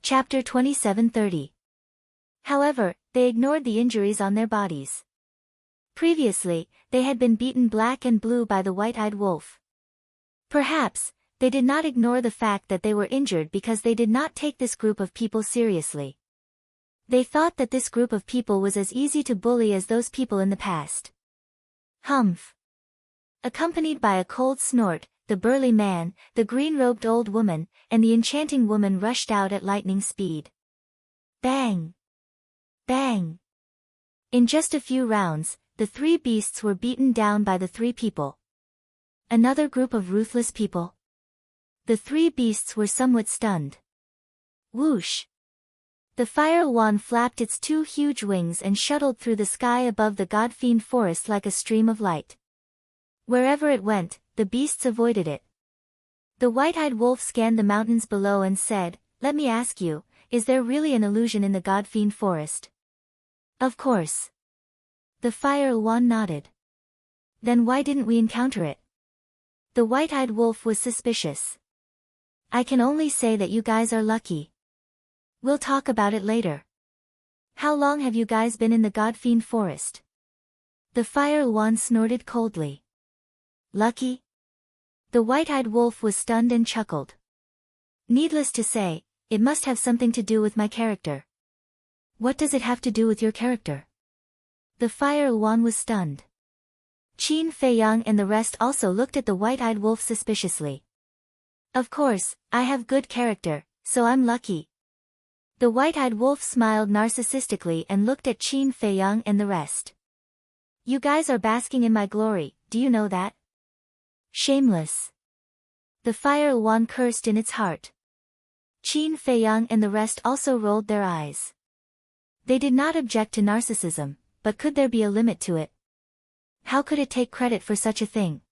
Chapter 27:30. However, they ignored the injuries on their bodies. Previously, they had been beaten black and blue by the white-eyed wolf. Perhaps, they did not ignore the fact that they were injured because they did not take this group of people seriously. They thought that this group of people was as easy to bully as those people in the past. Humph! Accompanied by a cold snort, the burly man, the green-robed old woman, and the enchanting woman rushed out at lightning speed. Bang! Bang! In just a few rounds, the three beasts were beaten down by the three people. Another group of ruthless people. The three beasts were somewhat stunned. Whoosh! The fire wand flapped its two huge wings and shuttled through the sky above the godfiend forest like a stream of light. Wherever it went, the beasts avoided it. The white-eyed wolf scanned the mountains below and said, "Let me ask you, is there really an illusion in the godfiend forest?" "Of course." The fire wand nodded. "Then why didn't we encounter it?" The white-eyed wolf was suspicious. "I can only say that you guys are lucky. We'll talk about it later. How long have you guys been in the godfiend forest?" The fire wand snorted coldly. "Lucky?" The white-eyed wolf was stunned and chuckled. "Needless to say, it must have something to do with my character." "What does it have to do with your character?" The fire wand was stunned. Qin Feiyang and the rest also looked at the white-eyed wolf suspiciously. "Of course, I have good character, so I'm lucky." The white-eyed wolf smiled narcissistically and looked at Qin Feiyang and the rest. "You guys are basking in my glory, do you know that?" "Shameless." The fire wand cursed in its heart. Qin Feiyang and the rest also rolled their eyes. They did not object to narcissism, but could there be a limit to it? How could it take credit for such a thing?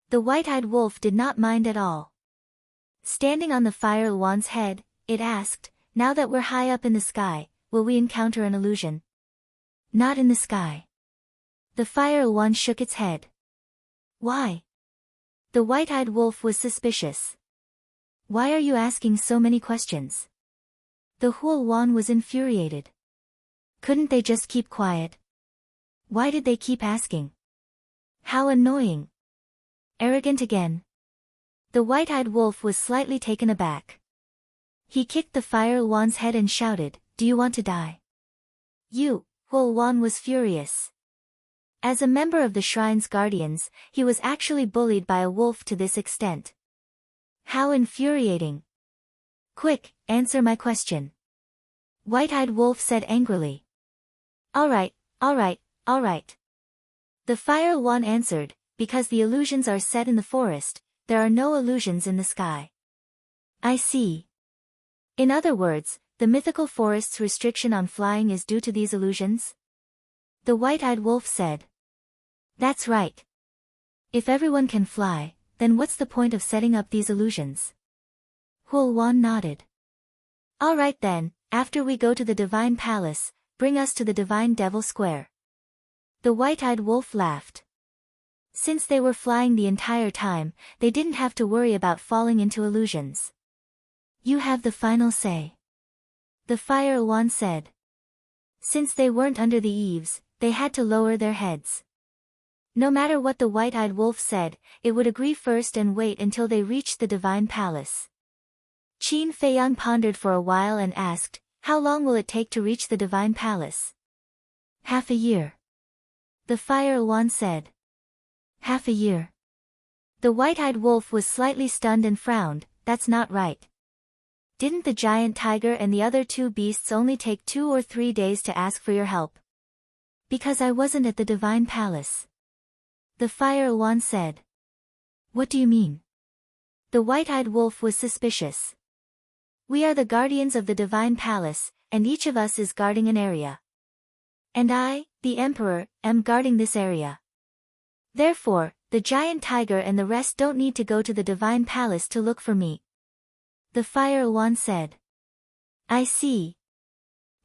The white-eyed wolf did not mind at all. Standing on the fire wand's head, it asked, "Now that we're high up in the sky, will we encounter an illusion?" "Not in the sky." The fire wand shook its head. "Why?" The white-eyed wolf was suspicious. "Why are you asking so many questions?" The whole wand was infuriated. Couldn't they just keep quiet? Why did they keep asking? How annoying. Arrogant again. The white-eyed wolf was slightly taken aback. He kicked the fire wand's head and shouted, "Do you want to die?" Whole wand was furious. As a member of the shrine's guardians, he was actually bullied by a wolf to this extent. How infuriating. "Quick, answer my question." White-eyed wolf said angrily. All right. The fire wand answered, "Because the illusions are set in the forest, there are no illusions in the sky." "I see." In other words, the mythical forest's restriction on flying is due to these illusions? The white-eyed wolf said. "That's right. If everyone can fly, then what's the point of setting up these illusions?" Whole wand nodded. "All right then, after we go to the Divine Palace, bring us to the Divine Devil Square." The white-eyed wolf laughed. Since they were flying the entire time, they didn't have to worry about falling into illusions. "You have the final say," the fire wand said. Since they weren't under the eaves, they had to lower their heads. No matter what the white-eyed wolf said, it would agree first and wait until they reached the Divine Palace. Qin Feiyang pondered for a while and asked, "How long will it take to reach the Divine Palace?" "Half a year." The fire wand said. "Half a year?" The white-eyed wolf was slightly stunned and frowned. "That's not right. Didn't the giant tiger and the other two beasts only take 2 or 3 days to ask for your help?" "Because I wasn't at the Divine Palace." The fire wand said. "What do you mean?" The white-eyed wolf was suspicious. "We are the guardians of the Divine Palace, and each of us is guarding an area. And I, the Emperor, am guarding this area. Therefore, the giant tiger and the rest don't need to go to the Divine Palace to look for me." The fire wand said. "I see."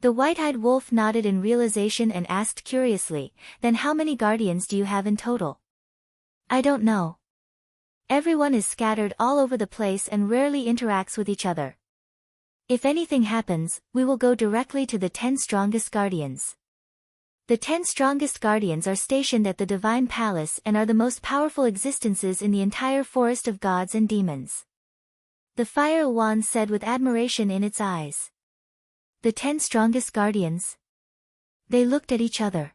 The white-eyed wolf nodded in realization and asked curiously, "Then how many guardians do you have in total?" "I don't know. Everyone is scattered all over the place and rarely interacts with each other." If anything happens, we will go directly to the 10 strongest guardians. The 10 strongest guardians are stationed at the divine palace and are the most powerful existences in the entire forest of gods and demons. The fire wand said with admiration in its eyes. The 10 strongest guardians? They looked at each other.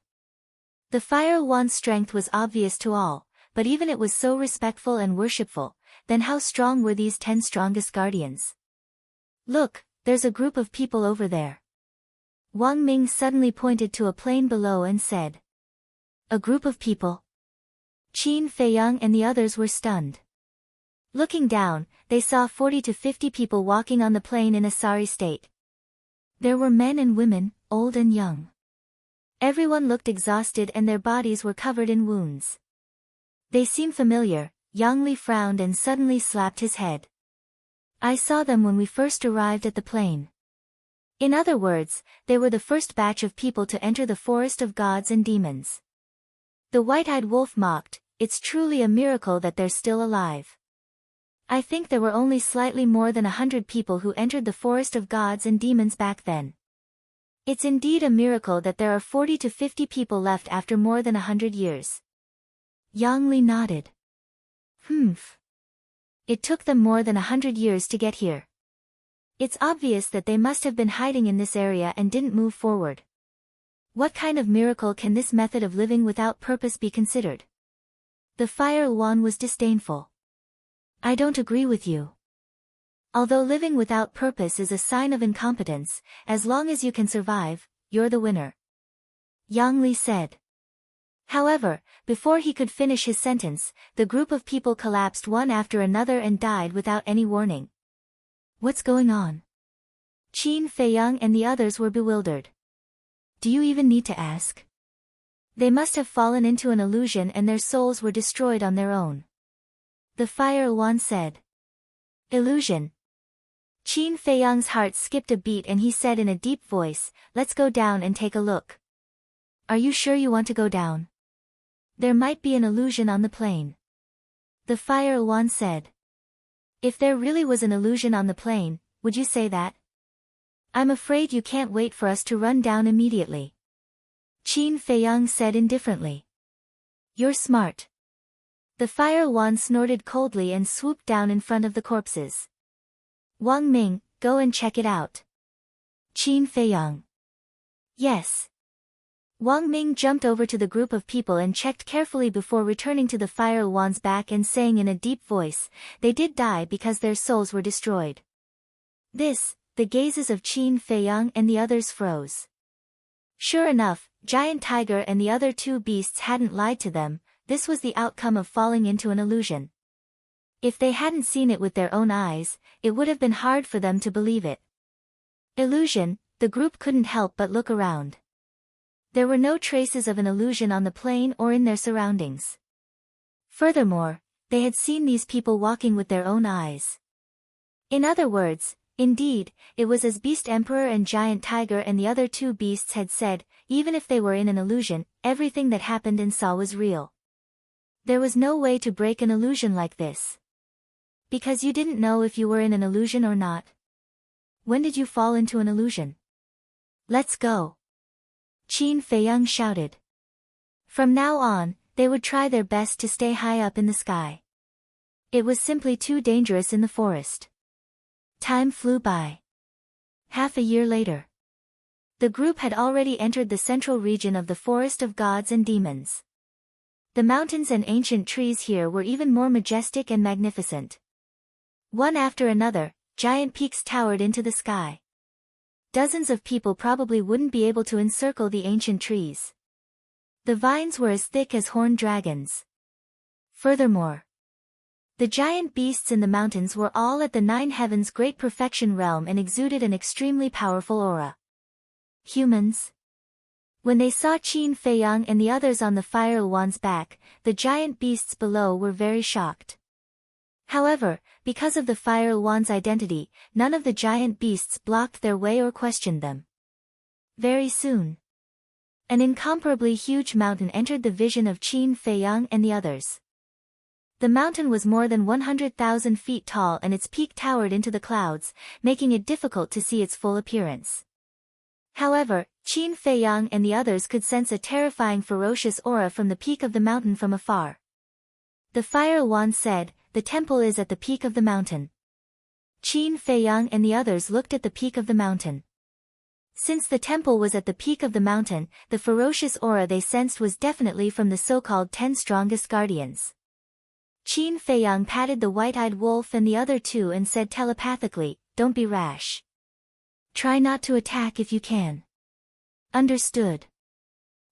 The fire wand's strength was obvious to all, but even it was so respectful and worshipful, then how strong were these 10 strongest guardians? Look, there's a group of people over there. Wang Ming suddenly pointed to a plain below and said. A group of people? Qin Feiyang and the others were stunned. Looking down, they saw 40 to 50 people walking on the plain in a sorry state. There were men and women, old and young. Everyone looked exhausted and their bodies were covered in wounds. They seemed familiar. Yang Li frowned and suddenly slapped his head. I saw them when we first arrived at the plain. In other words, they were the first batch of people to enter the forest of gods and demons. The white-eyed wolf mocked, it's truly a miracle that they're still alive. I think there were only slightly more than 100 people who entered the forest of gods and demons back then. It's indeed a miracle that there are 40 to 50 people left after more than 100 years. Yang Li nodded. It took them more than 100 years to get here. It's obvious that they must have been hiding in this area and didn't move forward. What kind of miracle can this method of living without purpose be considered? The fire wand was disdainful. I don't agree with you. Although living without purpose is a sign of incompetence, as long as you can survive, you're the winner. Yang Li said. However, before he could finish his sentence, the group of people collapsed one after another and died without any warning. What's going on? Qin Feiyang and the others were bewildered. Do you even need to ask? They must have fallen into an illusion and their souls were destroyed on their own. The fire wand said. Illusion. Qin Feiyang's heart skipped a beat and he said in a deep voice, let's go down and take a look. Are you sure you want to go down? There might be an illusion on the plain. The fire wand said. If there really was an illusion on the plain, would you say that? I'm afraid you can't wait for us to run down immediately. Qin Feiyang said indifferently. You're smart. The fire wand snorted coldly and swooped down in front of the corpses. Wang Ming, go and check it out. Qin Feiyang. Yes. Wang Ming jumped over to the group of people and checked carefully before returning to the fire wand's back and saying in a deep voice, they did die because their souls were destroyed. The gazes of Qin Feiyang and the others froze. Sure enough, Giant Tiger and the other 2 beasts hadn't lied to them, this was the outcome of falling into an illusion. If they hadn't seen it with their own eyes, it would have been hard for them to believe it. Illusion, the group couldn't help but look around. There were no traces of an illusion on the plain or in their surroundings. Furthermore, they had seen these people walking with their own eyes. In other words, indeed, it was as Beast Emperor and Giant Tiger and the other 2 beasts had said, even if they were in an illusion, everything that happened and saw was real. There was no way to break an illusion like this. Because you didn't know if you were in an illusion or not. When did you fall into an illusion? Let's go. Qin Feiyang shouted. From now on, they would try their best to stay high up in the sky. It was simply too dangerous in the forest. Time flew by. Half a year later. The group had already entered the central region of the forest of gods and demons. The mountains and ancient trees here were even more majestic and magnificent. One after another, giant peaks towered into the sky. Dozens of people probably wouldn't be able to encircle the ancient trees. The vines were as thick as horned dragons. Furthermore, the giant beasts in the mountains were all at the 9 heavens' great perfection realm and exuded an extremely powerful aura. Humans. When they saw Qin Feiyang and the others on the fire wand's back, the giant beasts below were very shocked. However, because of the fire wand's identity, none of the giant beasts blocked their way or questioned them. Very soon, an incomparably huge mountain entered the vision of Qin Feiyang and the others. The mountain was more than 100,000 feet tall and its peak towered into the clouds, making it difficult to see its full appearance. However, Qin Feiyang and the others could sense a terrifying ferocious aura from the peak of the mountain from afar. The fire wand said, "The temple is at the peak of the mountain." Qin Feiyang and the others looked at the peak of the mountain. Since the temple was at the peak of the mountain, the ferocious aura they sensed was definitely from the so-called 10 strongest guardians. Qin Feiyang patted the white-eyed wolf and the other two and said telepathically, "Don't be rash. Try not to attack if you can." Understood.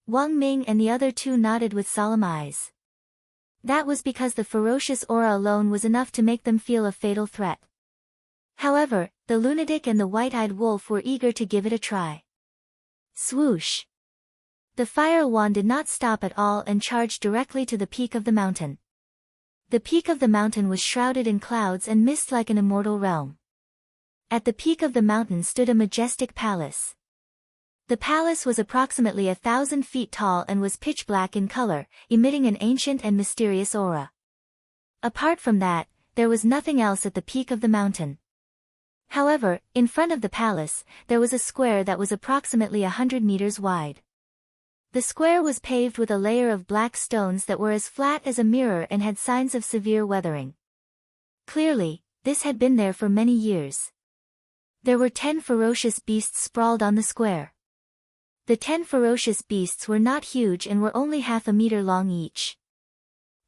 Wang Ming and the other two nodded with solemn eyes. That was because the ferocious aura alone was enough to make them feel a fatal threat. However, the lunatic and the white-eyed wolf were eager to give it a try. Swoosh! The fire wand did not stop at all and charged directly to the peak of the mountain. The peak of the mountain was shrouded in clouds and mist like an immortal realm. At the peak of the mountain stood a majestic palace. The palace was approximately 1,000 feet tall and was pitch black in color, emitting an ancient and mysterious aura. Apart from that, there was nothing else at the peak of the mountain. However, in front of the palace, there was a square that was approximately 100 meters wide. The square was paved with a layer of black stones that were as flat as a mirror and had signs of severe weathering. Clearly, this had been there for many years. There were 10 ferocious beasts sprawled on the square. The 10 ferocious beasts were not huge and were only half a meter long each.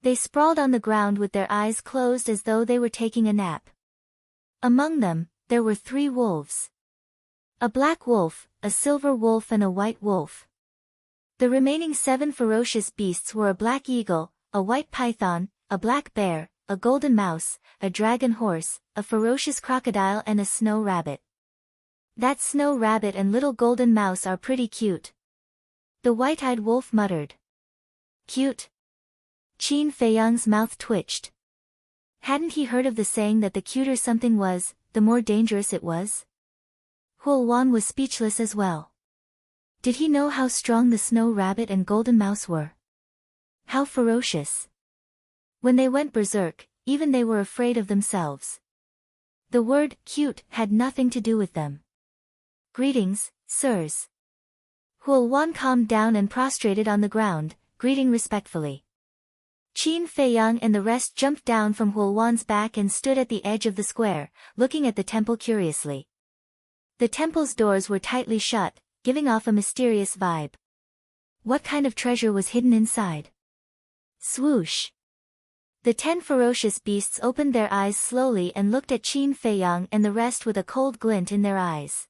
They sprawled on the ground with their eyes closed as though they were taking a nap. Among them, there were 3 wolves. A black wolf, a silver wolf and a white wolf. The remaining 7 ferocious beasts were a black eagle, a white python, a black bear, a golden mouse, a dragon horse, a ferocious crocodile and a snow rabbit. That snow rabbit and little golden mouse are pretty cute. The white-eyed wolf muttered. Cute? Qin Feiyang's mouth twitched. Hadn't he heard of the saying that the cuter something was, the more dangerous it was? Huoluan was speechless as well. Did he know how strong the snow rabbit and golden mouse were? How ferocious. When they went berserk, even they were afraid of themselves. The word cute had nothing to do with them. Greetings, sirs. Huoluan calmed down and prostrated on the ground, greeting respectfully. Qin Feiyang and the rest jumped down from Huoluan's back and stood at the edge of the square, looking at the temple curiously. The temple's doors were tightly shut, giving off a mysterious vibe. What kind of treasure was hidden inside? Swoosh! The 10 ferocious beasts opened their eyes slowly and looked at Qin Feiyang and the rest with a cold glint in their eyes.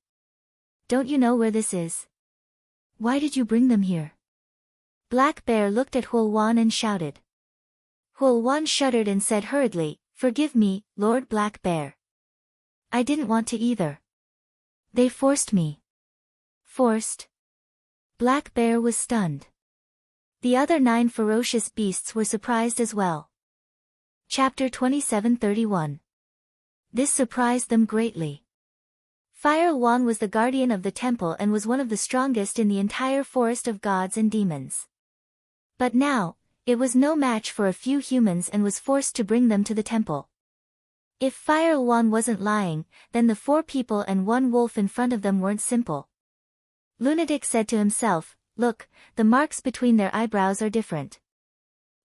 Don't you know where this is? Why did you bring them here? Black Bear looked at Huoluan and shouted. Huoluan shuddered and said hurriedly, "Forgive me, Lord Black Bear. I didn't want to either. They forced me." Forced? Black Bear was stunned. The other 9 ferocious beasts were surprised as well. Chapter 27:31. This surprised them greatly. Fire Wan was the guardian of the temple and was one of the strongest in the entire forest of gods and demons. But now, it was no match for a few humans and was forced to bring them to the temple. If Fire Wan wasn't lying, then the 4 people and 1 wolf in front of them weren't simple. Lunatic said to himself, "Look, the marks between their eyebrows are different."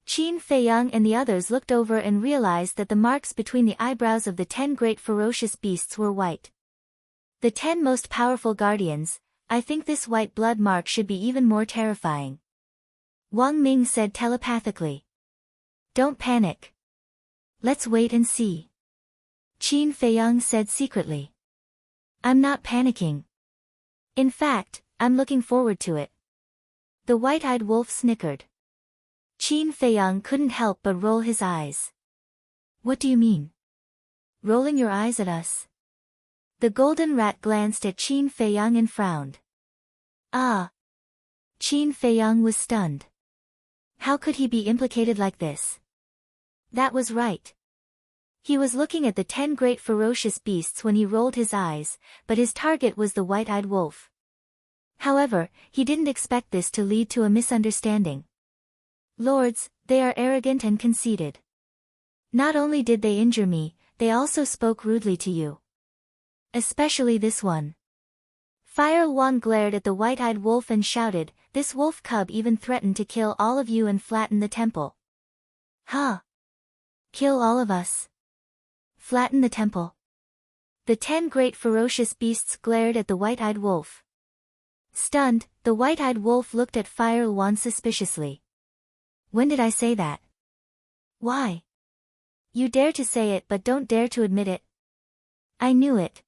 Qin Feiyang and the others looked over and realized that the marks between the eyebrows of the 10 great ferocious beasts were white. The 10 most powerful guardians, I think this white blood mark should be even more terrifying. Wang Ming said telepathically. Don't panic. Let's wait and see. Qin Feiyang said secretly. I'm not panicking. In fact, I'm looking forward to it. The white-eyed wolf snickered. Qin Feiyang couldn't help but roll his eyes. What do you mean? Rolling your eyes at us? The golden rat glanced at Qin Feiyang and frowned. Ah! Qin Feiyang was stunned. How could he be implicated like this? That was right. He was looking at the 10 great ferocious beasts when he rolled his eyes, but his target was the white-eyed wolf. However, he didn't expect this to lead to a misunderstanding. Lords, they are arrogant and conceited. Not only did they injure me, they also spoke rudely to you. Especially this one. Fire One glared at the white-eyed wolf and shouted, "This wolf cub even threatened to kill all of you and flatten the temple." Huh? Kill all of us? Flatten the temple? The 10 great ferocious beasts glared at the white-eyed wolf. Stunned, the white-eyed wolf looked at Fire One suspiciously. When did I say that? Why? You dare to say it but don't dare to admit it. I knew it.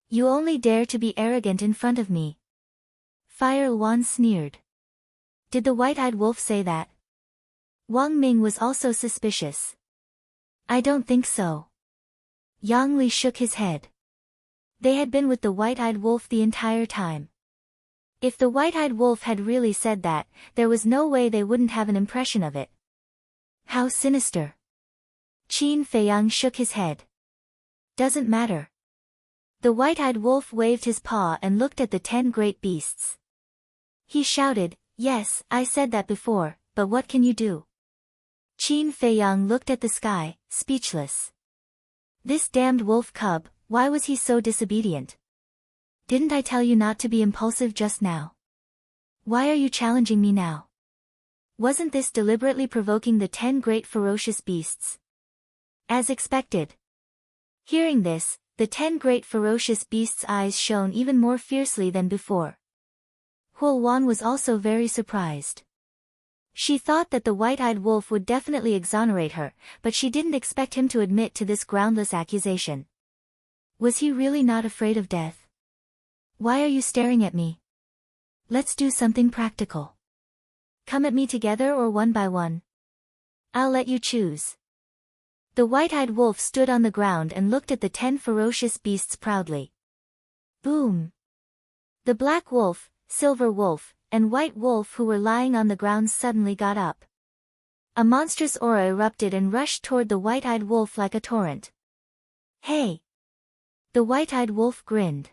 You only dare to be arrogant in front of me. Fire One sneered. Did the white-eyed wolf say that? Wang Ming was also suspicious. I don't think so. Yang Li shook his head. They had been with the white-eyed wolf the entire time. If the white-eyed wolf had really said that, there was no way they wouldn't have an impression of it. How sinister. Qin Feiyang shook his head. Doesn't matter. The white-eyed wolf waved his paw and looked at the 10 great beasts. He shouted, "Yes, I said that before, but what can you do?" Qin Feiyang looked at the sky, speechless. This damned wolf cub, why was he so disobedient? Didn't I tell you not to be impulsive just now? Why are you challenging me now? Wasn't this deliberately provoking the 10 great ferocious beasts? As expected. Hearing this, the 10 great ferocious beasts' eyes shone even more fiercely than before. Huo Wan was also very surprised. She thought that the white-eyed wolf would definitely exonerate her, but she didn't expect him to admit to this groundless accusation. Was he really not afraid of death? Why are you staring at me? Let's do something practical. Come at me together or one by one. I'll let you choose. The white-eyed wolf stood on the ground and looked at the 10 ferocious beasts proudly. Boom! The black wolf, silver wolf, and white wolf who were lying on the ground suddenly got up. A monstrous aura erupted and rushed toward the white-eyed wolf like a torrent. Hey! The white-eyed wolf grinned.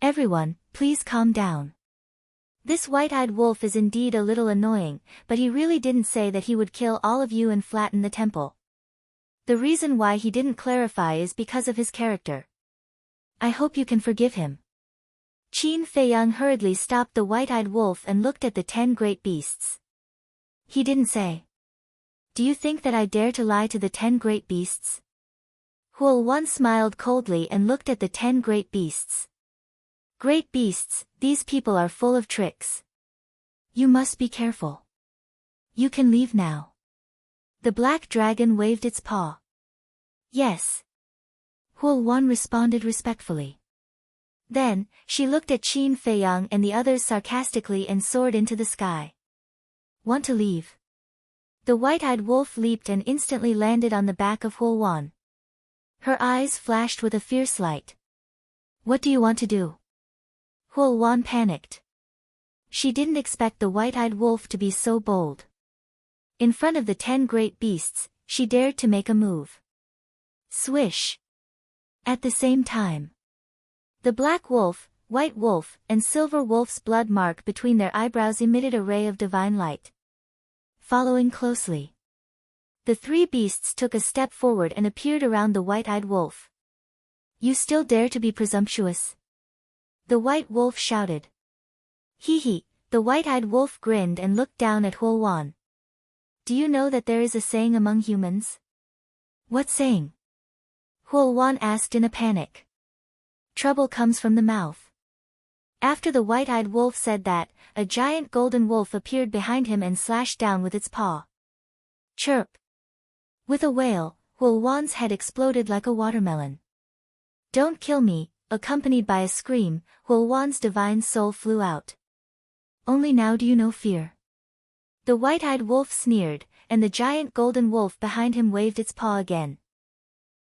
Everyone, please calm down. This white-eyed wolf is indeed a little annoying, but he really didn't say that he would kill all of you and flatten the temple. The reason why he didn't clarify is because of his character. I hope you can forgive him. Qin Feiyang hurriedly stopped the white-eyed wolf and looked at the 10 great beasts. He didn't say. Do you think that I dare to lie to the 10 great beasts? Huo Wan smiled coldly and looked at the 10 great beasts. Great beasts, these people are full of tricks. You must be careful. You can leave now. The black dragon waved its paw. Yes. Huo Wan responded respectfully. Then, she looked at Qin Feiyang and the others sarcastically and soared into the sky. Want to leave? The white-eyed wolf leaped and instantly landed on the back of Huo Wan. Her eyes flashed with a fierce light. What do you want to do? Huo Wan panicked. She didn't expect the white-eyed wolf to be so bold. In front of the 10 great beasts, she dared to make a move. Swish! At the same time, the black wolf, white wolf, and silver wolf's blood mark between their eyebrows emitted a ray of divine light. Following closely, the 3 beasts took a step forward and appeared around the white-eyed wolf. You still dare to be presumptuous? The white wolf shouted. Hee hee, the white-eyed wolf grinned and looked down at Huo Wan. Do you know that there is a saying among humans? What saying? Huo Wan asked in a panic. Trouble comes from the mouth. After the white-eyed wolf said that, a giant golden wolf appeared behind him and slashed down with its paw. Chirp! With a wail, Huo Wan's head exploded like a watermelon. Don't kill me, accompanied by a scream, Huo Wan's divine soul flew out. Only now do you know fear. The white-eyed wolf sneered, and the giant golden wolf behind him waved its paw again.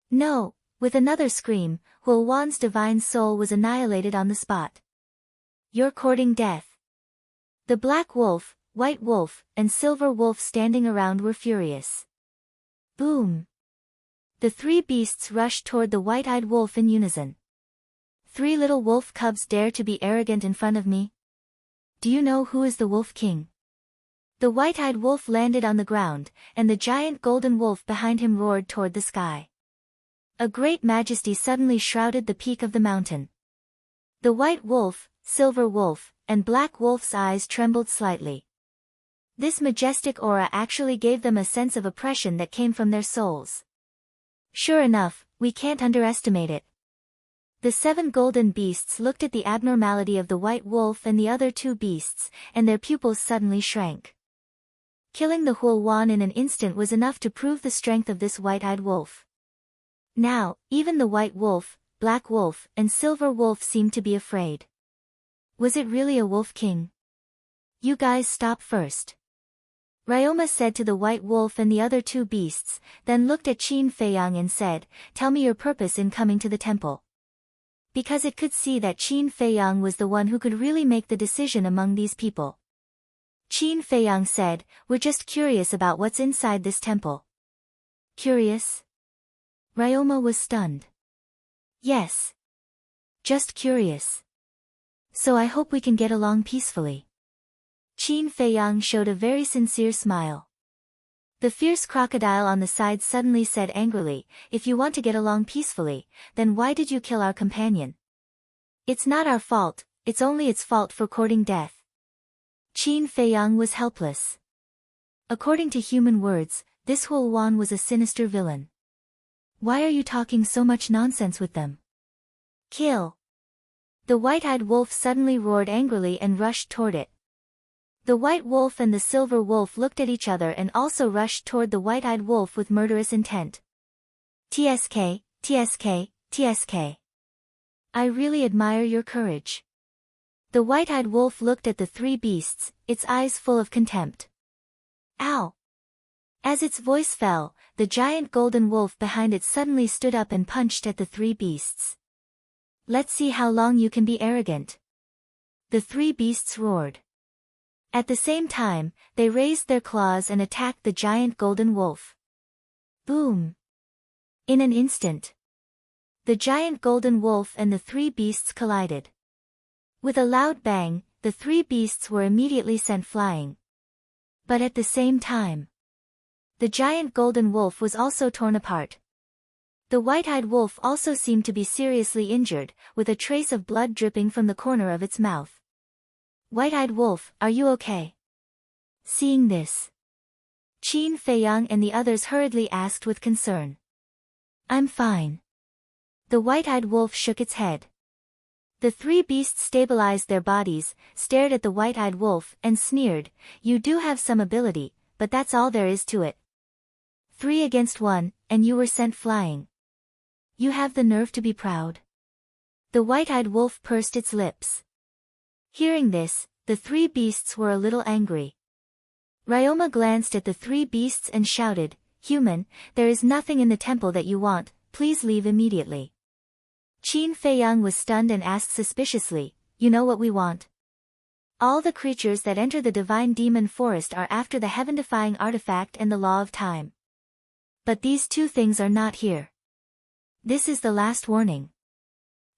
No, with another scream, Huo Wan's divine soul was annihilated on the spot. You're courting death. The black wolf, white wolf, and silver wolf standing around were furious. Boom! The 3 beasts rushed toward the white-eyed wolf in unison. 3 little wolf cubs dare to be arrogant in front of me? Do you know who is the Wolf King? The white-eyed wolf landed on the ground, and the giant golden wolf behind him roared toward the sky. A great majesty suddenly shrouded the peak of the mountain. The white wolf, silver wolf, and black wolf's eyes trembled slightly. This majestic aura actually gave them a sense of oppression that came from their souls. Sure enough, we can't underestimate it. The 7 golden beasts looked at the abnormality of the white wolf and the other 2 beasts, and their pupils suddenly shrank. Killing the Hulwan in an instant was enough to prove the strength of this white-eyed wolf. Now, even the white wolf, black wolf, and silver wolf seemed to be afraid. Was it really a wolf king? You guys stop first. Ryoma said to the white wolf and the other 2 beasts, then looked at Qin Feiyang and said, "Tell me your purpose in coming to the temple." Because it could see that Qin Feiyang was the one who could really make the decision among these people. Qin Feiyang said, "We're just curious about what's inside this temple." Curious? Ryoma was stunned. Yes. Just curious. So I hope we can get along peacefully. Qin Feiyang showed a very sincere smile. The fierce crocodile on the side suddenly said angrily, "If you want to get along peacefully, then why did you kill our companion? It's not our fault, it's only its fault for courting death." Qin Feiyang was helpless. According to human words, this Hulwan was a sinister villain. Why are you talking so much nonsense with them? Kill! The white-eyed wolf suddenly roared angrily and rushed toward it. The white wolf and the silver wolf looked at each other and also rushed toward the white-eyed wolf with murderous intent. TSK, TSK, TSK. I really admire your courage. The white-eyed wolf looked at the 3 beasts, its eyes full of contempt. Ow! As its voice fell, the giant golden wolf behind it suddenly stood up and punched at the 3 beasts. Let's see how long you can be arrogant. The 3 beasts roared. At the same time, they raised their claws and attacked the giant golden wolf. Boom! In an instant, the giant golden wolf and the 3 beasts collided. With a loud bang, the 3 beasts were immediately sent flying. But at the same time, the giant golden wolf was also torn apart. The white-eyed wolf also seemed to be seriously injured, with a trace of blood dripping from the corner of its mouth. White-eyed wolf, are you okay? Seeing this, Qin Feiyang and the others hurriedly asked with concern. I'm fine. The white-eyed wolf shook its head. The 3 beasts stabilized their bodies, stared at the white-eyed wolf, and sneered, "You do have some ability, but that's all there is to it. 3 against 1, and you were sent flying. You have the nerve to be proud." The white-eyed wolf pursed its lips. Hearing this, the 3 beasts were a little angry. Ryoma glanced at the 3 beasts and shouted, "Human, there is nothing in the temple that you want, please leave immediately." Qin Feiyang was stunned and asked suspiciously, "You know what we want?" All the creatures that enter the divine demon forest are after the heaven-defying artifact and the law of time. But these 2 things are not here. This is the last warning.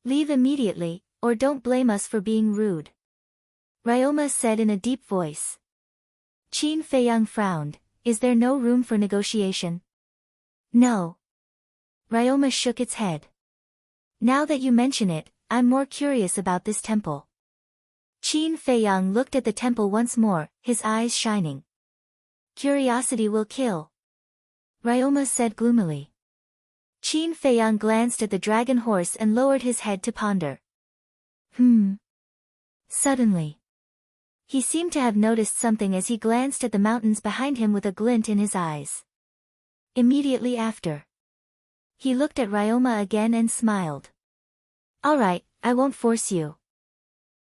Leave immediately, or don't blame us for being rude. Ryoma said in a deep voice. Qin Feiyang frowned, "Is there no room for negotiation?" No. Ryoma shook its head. Now that you mention it, I'm more curious about this temple. Qin Feiyang looked at the temple once more, his eyes shining. Curiosity will kill. Ryoma said gloomily. Qin Feiyang glanced at the dragon horse and lowered his head to ponder. Suddenly, he seemed to have noticed something as he glanced at the mountains behind him with a glint in his eyes. Immediately after, he looked at Ryoma again and smiled. All right, I won't force you.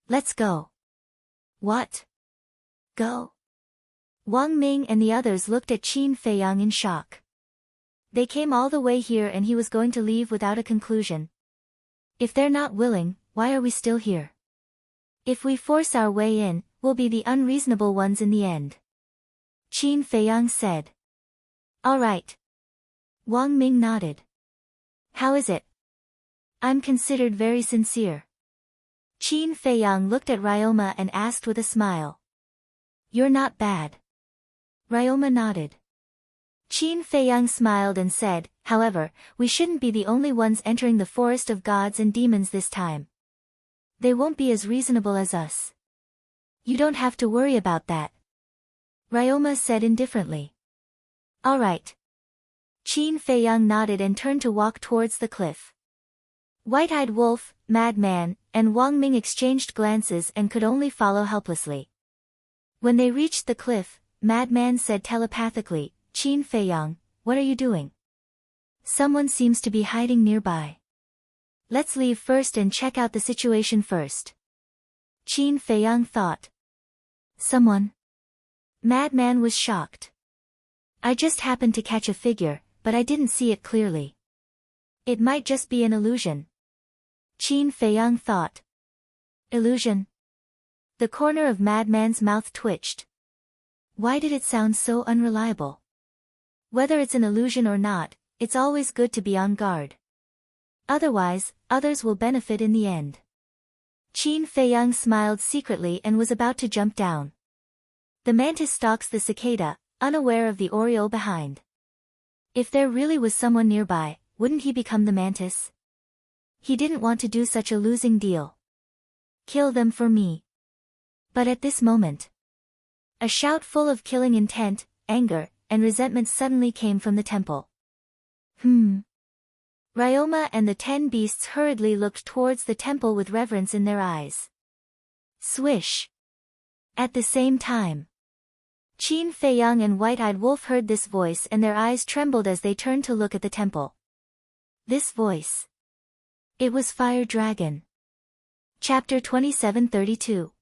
Let's go. What? Go? Wang Ming and the others looked at Qin Feiyang in shock. They came all the way here and he was going to leave without a conclusion. If they're not willing, why are we still here? If we force our way in, we'll be the unreasonable ones in the end. Qin Feiyang said. All right. Wang Ming nodded. How is it? I'm considered very sincere. Qin Feiyang looked at Ryoma and asked with a smile. You're not bad. Ryoma nodded. Qin Feiyang smiled and said, however, we shouldn't be the only ones entering the forest of gods and demons this time. They won't be as reasonable as us. You don't have to worry about that. Ryoma said indifferently. All right. Qin Feiyang nodded and turned to walk towards the cliff. White-eyed Wolf, Madman, and Wang Ming exchanged glances and could only follow helplessly. When they reached the cliff, Madman said telepathically, Qin Feiyang, what are you doing? Someone seems to be hiding nearby. Let's leave first and check out the situation first. Qin Feiyang thought. Someone? Madman was shocked. I just happened to catch a figure, but I didn't see it clearly. It might just be an illusion. Qin Feiyang thought. Illusion? The corner of Madman's mouth twitched. Why did it sound so unreliable? Whether it's an illusion or not, it's always good to be on guard. Otherwise, others will benefit in the end. Qin Feiyang smiled secretly and was about to jump down. The mantis stalks the cicada, unaware of the oriole behind. If there really was someone nearby, wouldn't he become the mantis? He didn't want to do such a losing deal. Kill them for me. But at this moment, a shout full of killing intent, anger, and resentment suddenly came from the temple. Ryoma and the 10 beasts hurriedly looked towards the temple with reverence in their eyes. Swish! At the same time, Qin Feiyang and White-eyed Wolf heard this voice and their eyes trembled as they turned to look at the temple. This voice. It was Fire Dragon. Chapter 2732.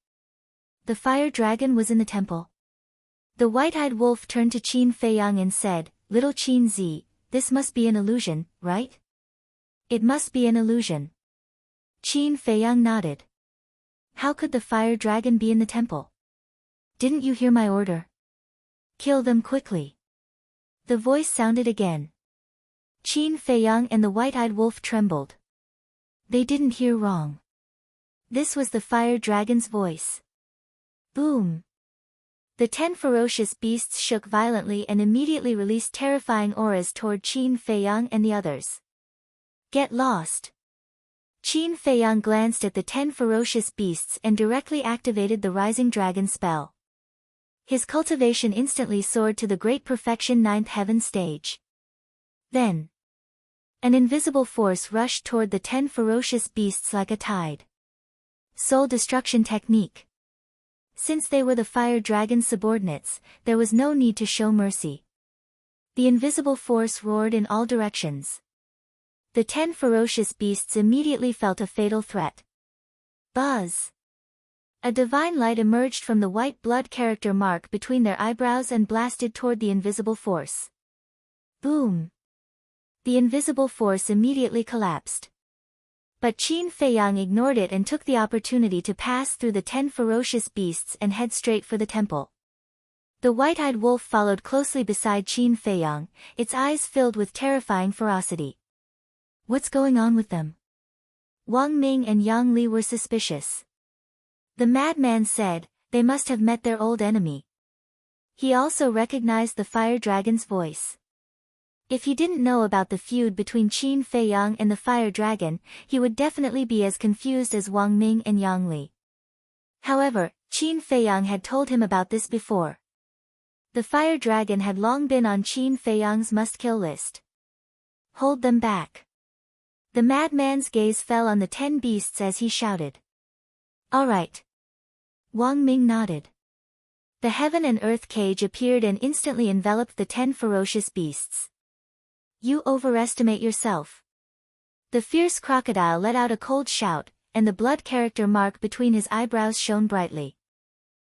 The Fire Dragon was in the temple. The White-eyed Wolf turned to Qin Feiyang and said, Little Qin Zi, this must be an illusion, right? It must be an illusion. Qin Feiyang nodded. How could the Fire Dragon be in the temple? Didn't you hear my order? Kill them quickly. The voice sounded again. Qin Feiyang and the White-eyed Wolf trembled. They didn't hear wrong. This was the Fire Dragon's voice. Boom! The 10 ferocious beasts shook violently and immediately released terrifying auras toward Qin Feiyang and the others. Get lost! Qin Feiyang glanced at the 10 ferocious beasts and directly activated the Rising Dragon spell. His cultivation instantly soared to the Great Perfection 9th Heaven stage. Then, an invisible force rushed toward the 10 ferocious beasts like a tide. Soul Destruction Technique. Since they were the Fire Dragon's subordinates, there was no need to show mercy. The invisible force roared in all directions. The 10 ferocious beasts immediately felt a fatal threat. Buzz! A divine light emerged from the white blood character mark between their eyebrows and blasted toward the invisible force. Boom! The invisible force immediately collapsed. But Qin Feiyang ignored it and took the opportunity to pass through the 10 ferocious beasts and head straight for the temple. The White-eyed Wolf followed closely beside Qin Feiyang, its eyes filled with terrifying ferocity. What's going on with them? Wang Ming and Yang Li were suspicious. The madman said, they must have met their old enemy. He also recognized the Fire Dragon's voice. If he didn't know about the feud between Qin Feiyang and the Fire Dragon, he would definitely be as confused as Wang Ming and Yang Li. However, Qin Feiyang had told him about this before. The Fire Dragon had long been on Qin Feiyang's must-kill list. Hold them back. The madman's gaze fell on the 10 beasts as he shouted. All right. Wang Ming nodded. The heaven and earth cage appeared and instantly enveloped the 10 ferocious beasts. You overestimate yourself. The fierce crocodile let out a cold shout, and the blood character mark between his eyebrows shone brightly.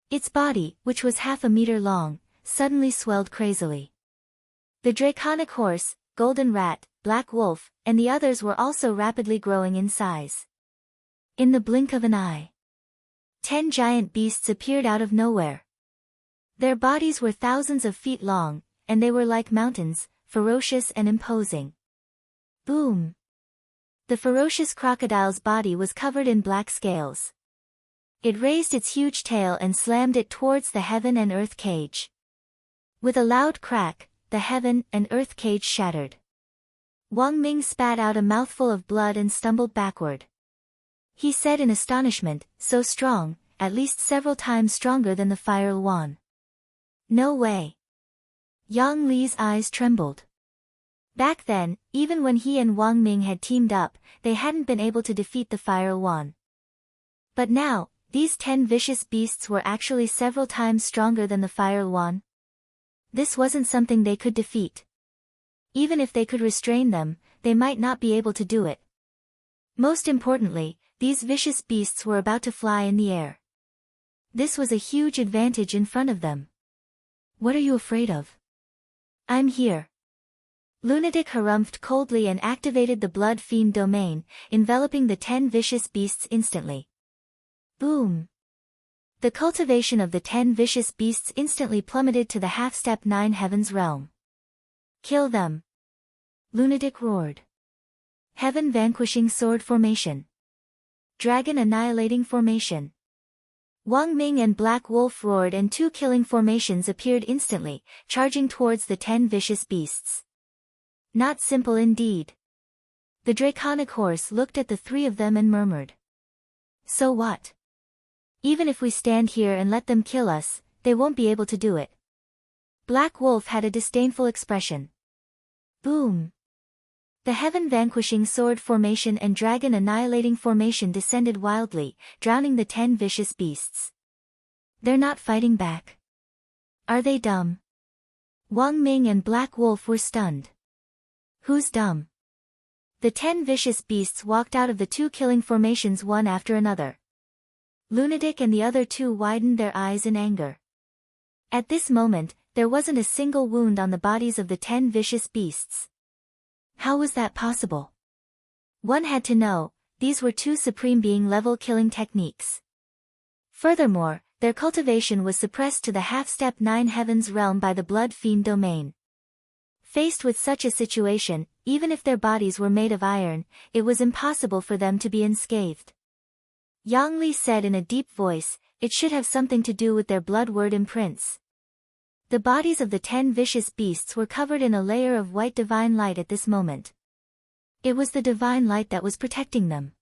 Its body, which was half a meter long, suddenly swelled crazily. The draconic horse, golden rat, black wolf, and the others were also rapidly growing in size. In the blink of an eye, 10 giant beasts appeared out of nowhere. Their bodies were thousands of feet long, and they were like mountains, ferocious and imposing. Boom! The ferocious crocodile's body was covered in black scales. It raised its huge tail and slammed it towards the heaven and earth cage. With a loud crack, the heaven and earth cage shattered. Wang Ming spat out a mouthful of blood and stumbled backward. He said in astonishment, "So strong, at least several times stronger than the fire Luan." "No way." Yang Li's eyes trembled. Back then, even when he and Wang Ming had teamed up, they hadn't been able to defeat the fire Luan. But now, these 10 vicious beasts were actually several times stronger than the fire Luan. This wasn't something they could defeat. Even if they could restrain them, they might not be able to do it. Most importantly, these vicious beasts were about to fly in the air. This was a huge advantage in front of them. "What are you afraid of?" "I'm here." Lunatic harumphed coldly and activated the blood fiend domain, enveloping the 10 vicious beasts instantly. Boom! The cultivation of the 10 vicious beasts instantly plummeted to the half-step 9 heavens realm. "Kill them!" Lunatic roared. Heaven vanquishing sword formation. Dragon annihilating formation. Wang Ming and Black Wolf roared and 2 killing formations appeared instantly, charging towards the 10 vicious beasts. Not simple indeed. The draconic horse looked at the 3 of them and murmured. "So what? Even if we stand here and let them kill us, they won't be able to do it." Black Wolf had a disdainful expression. Boom! The heaven vanquishing sword formation and dragon annihilating formation descended wildly, drowning the 10 vicious beasts. "They're not fighting back. Are they dumb?" Wang Ming and Black Wolf were stunned. "Who's dumb?" The 10 vicious beasts walked out of the 2 killing formations one after another. Lunatic and the other 2 widened their eyes in anger. At this moment, there wasn't a single wound on the bodies of the 10 vicious beasts. How was that possible? One had to know, these were 2 Supreme Being level killing techniques. Furthermore, their cultivation was suppressed to the half-step 9 heavens realm by the blood fiend domain. Faced with such a situation, even if their bodies were made of iron, it was impossible for them to be unscathed. Yang Li said in a deep voice, "It should have something to do with their blood word imprints." The bodies of the 10 vicious beasts were covered in a layer of white divine light at this moment. It was the divine light that was protecting them.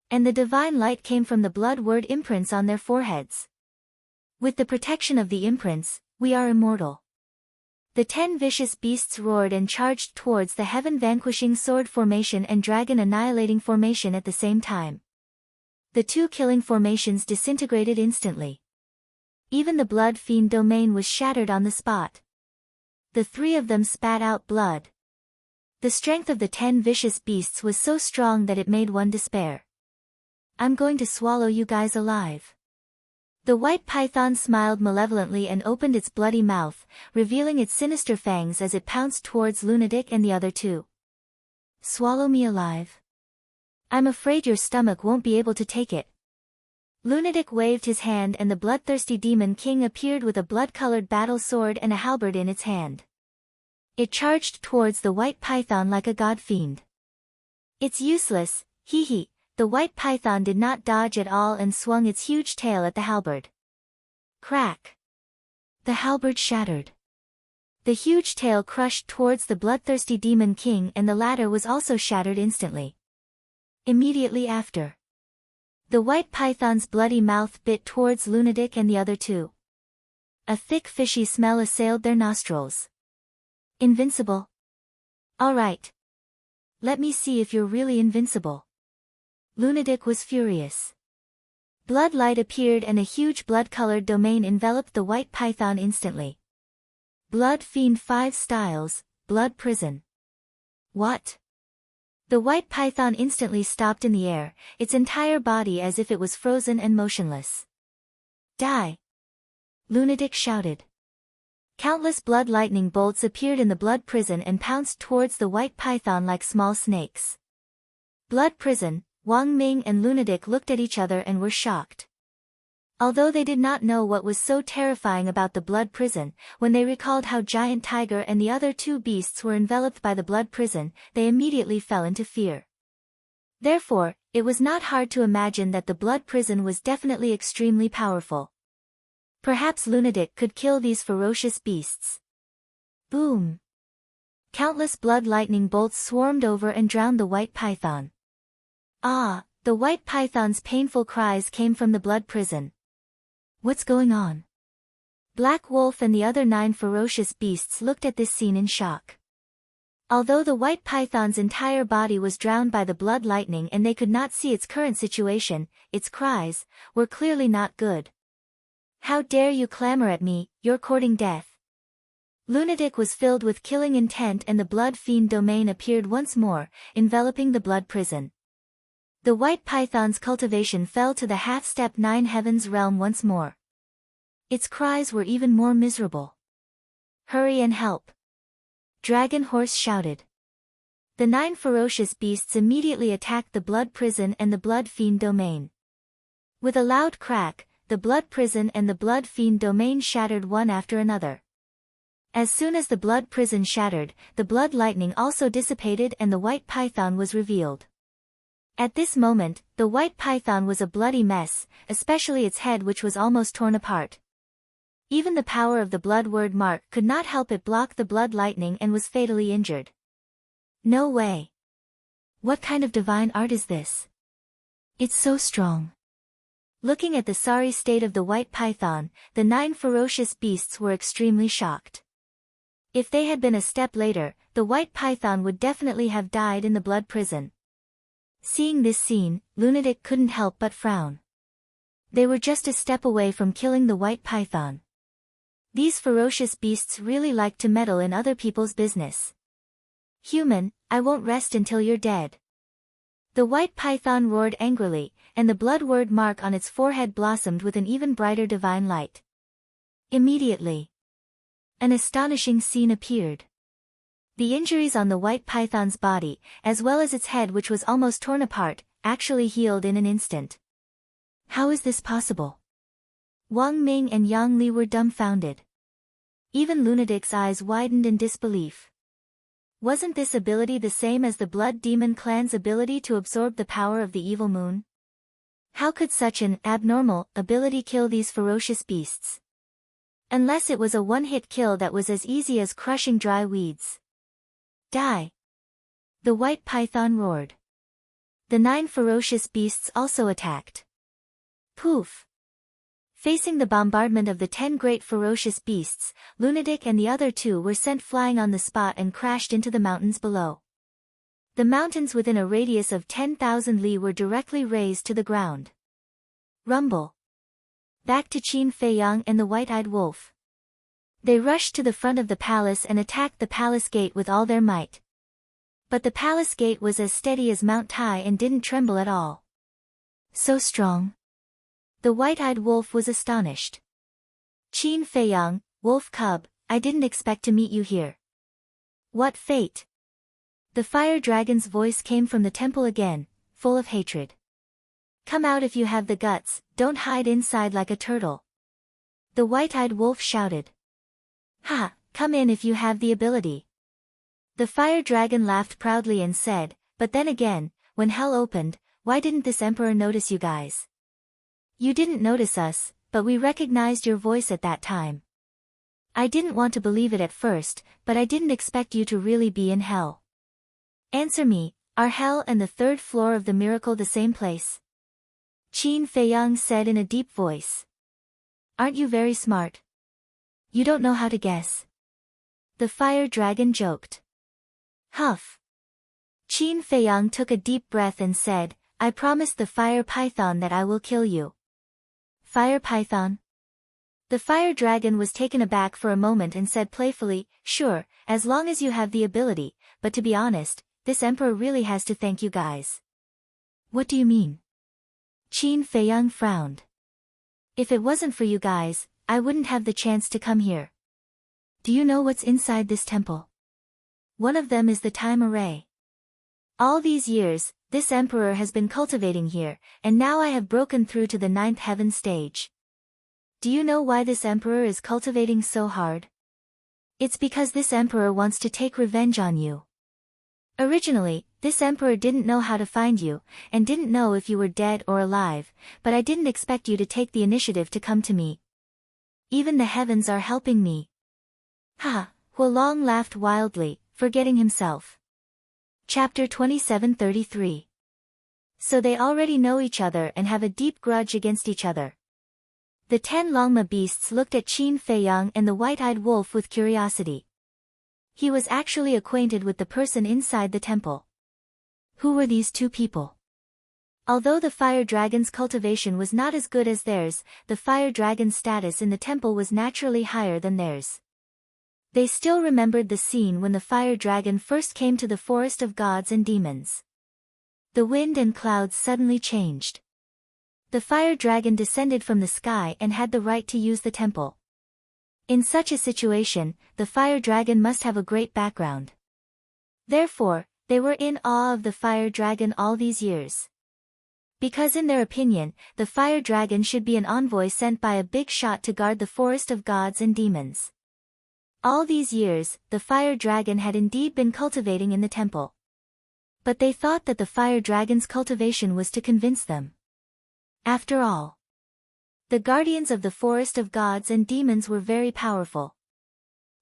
And the divine light came from the blood word imprints on their foreheads. With the protection of the imprints, we are immortal. The 10 vicious beasts roared and charged towards the heaven vanquishing sword formation and dragon annihilating formation at the same time. The 2 killing formations disintegrated instantly. Even the blood fiend domain was shattered on the spot. The 3 of them spat out blood. The strength of the 10 vicious beasts was so strong that it made one despair. "I'm going to swallow you guys alive." The white python smiled malevolently and opened its bloody mouth, revealing its sinister fangs as it pounced towards Lunatic and the other 2. "Swallow me alive? I'm afraid your stomach won't be able to take it." Lunatic waved his hand and the bloodthirsty demon king appeared with a blood-colored battle sword and a halberd in its hand. It charged towards the white python like a god fiend. "It's useless, hee hee." The white python did not dodge at all and swung its huge tail at the halberd. Crack! The halberd shattered. The huge tail crushed towards the bloodthirsty demon king and the latter was also shattered instantly. Immediately after, the white python's bloody mouth bit towards Lunatic and the other 2. A thick fishy smell assailed their nostrils. "Invincible? All right. Let me see if you're really invincible." Lunatic was furious. Blood light appeared and a huge blood-colored domain enveloped the white python instantly. Blood Fiend 5 styles, Blood Prison. What? The white python instantly stopped in the air, its entire body as if it was frozen and motionless. "Die!" Lunatic shouted. Countless blood lightning bolts appeared in the blood prison and pounced towards the white python like small snakes. Blood prison, Wang Ming and Lunatic looked at each other and were shocked. Although they did not know what was so terrifying about the blood prison, when they recalled how Giant Tiger and the other 2 beasts were enveloped by the blood prison, they immediately fell into fear. Therefore, it was not hard to imagine that the blood prison was definitely extremely powerful. Perhaps Lunatic could kill these ferocious beasts. Boom! Countless blood lightning bolts swarmed over and drowned the white python. Ah! The white python's painful cries came from the blood prison. What's going on? Black Wolf and the other 9 ferocious beasts looked at this scene in shock. Although the white python's entire body was drowned by the blood lightning and they could not see its current situation, its cries were clearly not good. How dare you clamor at me, you're courting death. Lunatic was filled with killing intent and the blood fiend domain appeared once more, enveloping the blood prison. The white python's cultivation fell to the half-step 9 heavens realm once more. Its cries were even more miserable. Hurry and help! Dragon Horse shouted. The 9 ferocious beasts immediately attacked the blood prison and the blood fiend domain. With a loud crack, the blood prison and the blood fiend domain shattered one after another. As soon as the blood prison shattered, the blood lightning also dissipated and the white python was revealed. At this moment, the white python was a bloody mess, especially its head which was almost torn apart. Even the power of the blood word mark could not help it block the blood lightning and was fatally injured. No way. What kind of divine art is this? It's so strong. Looking at the sorry state of the white python, the 9 ferocious beasts were extremely shocked. If they had been a step later, the white python would definitely have died in the blood prison. Seeing this scene, Lunatic couldn't help but frown. They were just a step away from killing the white python. These ferocious beasts really like to meddle in other people's business. Human, I won't rest until you're dead. The white python roared angrily, and the blood word mark on its forehead blossomed with an even brighter divine light. Immediately, an astonishing scene appeared. The injuries on the white python's body, as well as its head which was almost torn apart, actually healed in an instant. How is this possible? Wang Ming and Yang Li were dumbfounded. Even Lunatic's eyes widened in disbelief. Wasn't this ability the same as the Blood Demon clan's ability to absorb the power of the evil moon? How could such an abnormal ability kill these ferocious beasts? Unless it was a one-hit kill that was as easy as crushing dry weeds. Die! The white python roared. The 9 ferocious beasts also attacked. Poof! Facing the bombardment of the 10 great ferocious beasts, Lunatic and the other 2 were sent flying on the spot and crashed into the mountains below. The mountains within a radius of 10,000 li were directly razed to the ground. Rumble! Back to Qin Feiyang and the white-eyed wolf. They rushed to the front of the palace and attacked the palace gate with all their might. But the palace gate was as steady as Mount Tai and didn't tremble at all. So strong. The white-eyed wolf was astonished. Qin Feiyang, wolf cub, I didn't expect to meet you here. What fate! The fire dragon's voice came from the temple again, full of hatred. Come out if you have the guts, don't hide inside like a turtle. The white-eyed wolf shouted. Ha, come in if you have the ability. The fire dragon laughed proudly and said, but then again, when hell opened, why didn't this emperor notice you guys? You didn't notice us, but we recognized your voice at that time. I didn't want to believe it at first, but I didn't expect you to really be in hell. Answer me, are hell and the 3rd floor of the miracle the same place? Qin Feiyang said in a deep voice. Aren't you very smart? You don't know how to guess. The fire dragon joked. Huff. Qin Feiyang took a deep breath and said, I promised the fire python that I will kill you. Fire python? The fire dragon was taken aback for a moment and said playfully, sure, as long as you have the ability, but to be honest, this emperor really has to thank you guys. What do you mean? Qin Feiyang frowned. If it wasn't for you guys, I wouldn't have the chance to come here. Do you know what's inside this temple? One of them is the time array. All these years, this emperor has been cultivating here, and now I have broken through to the 9th heaven stage. Do you know why this emperor is cultivating so hard? It's because this emperor wants to take revenge on you. Originally, this emperor didn't know how to find you, and didn't know if you were dead or alive, but I didn't expect you to take the initiative to come to me. even the heavens are helping me. Ha! Huolong laughed wildly, forgetting himself. Chapter 27:33. So they already know each other and have a deep grudge against each other. The 10 Longma beasts looked at Qin Feiyang and the white-eyed wolf with curiosity. He was actually acquainted with the person inside the temple. Who were these two people? Although the fire dragon's cultivation was not as good as theirs, the fire dragon's status in the temple was naturally higher than theirs. They still remembered the scene when the fire dragon first came to the forest of gods and demons. The wind and clouds suddenly changed. The fire dragon descended from the sky and had the right to use the temple. In such a situation, the fire dragon must have a great background. Therefore, they were in awe of the fire dragon all these years. Because in their opinion, the fire dragon should be an envoy sent by a big shot to guard the forest of gods and demons. All these years, the fire dragon had indeed been cultivating in the temple. But they thought that the fire dragon's cultivation was to convince them. After all, the guardians of the forest of gods and demons were very powerful.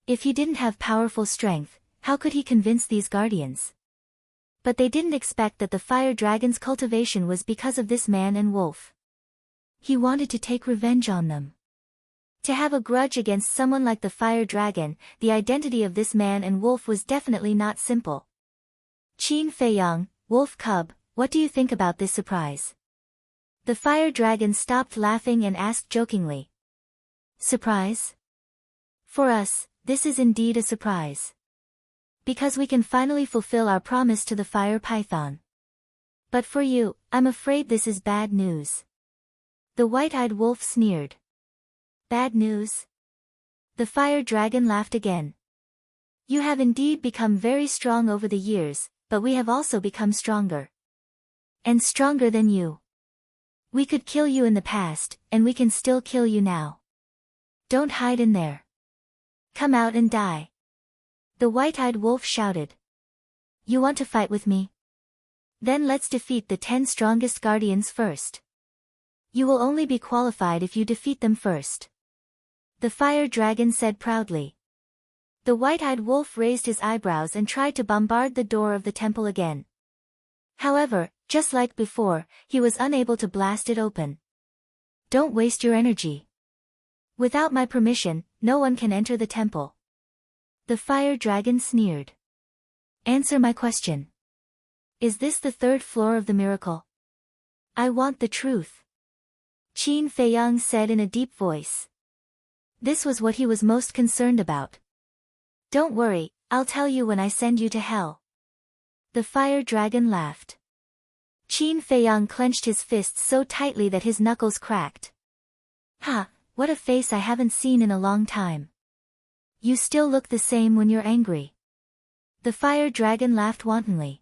If he didn't have powerful strength, how could he convince these guardians? But they didn't expect that the fire dragon's cultivation was because of this man and wolf. He wanted to take revenge on them. To have a grudge against someone like the fire dragon, the identity of this man and wolf was definitely not simple. Qin Feiyang, wolf cub, what do you think about this surprise? The fire dragon stopped laughing and asked jokingly. Surprise? For us, this is indeed a surprise. Because we can finally fulfill our promise to the fire python. But for you, I'm afraid this is bad news. The white-eyed wolf sneered. Bad news? The fire dragon laughed again. You have indeed become very strong over the years, but we have also become stronger. And stronger than you. We could kill you in the past, and we can still kill you now. Don't hide in there. Come out and die. The white-eyed wolf shouted. You want to fight with me? Then let's defeat the 10 strongest guardians first. You will only be qualified if you defeat them first. The fire dragon said proudly. The white-eyed wolf raised his eyebrows and tried to bombard the door of the temple again. However, just like before, he was unable to blast it open. Don't waste your energy. Without my permission, no one can enter the temple. The fire dragon sneered. Answer my question. Is this the 3rd floor of the miracle? I want the truth. Qin Feiyang said in a deep voice. This was what he was most concerned about. Don't worry, I'll tell you when I send you to hell. The fire dragon laughed. Qin Feiyang clenched his fists so tightly that his knuckles cracked. Ha, what a face I haven't seen in a long time. You still look the same when you're angry. The fire dragon laughed wantonly.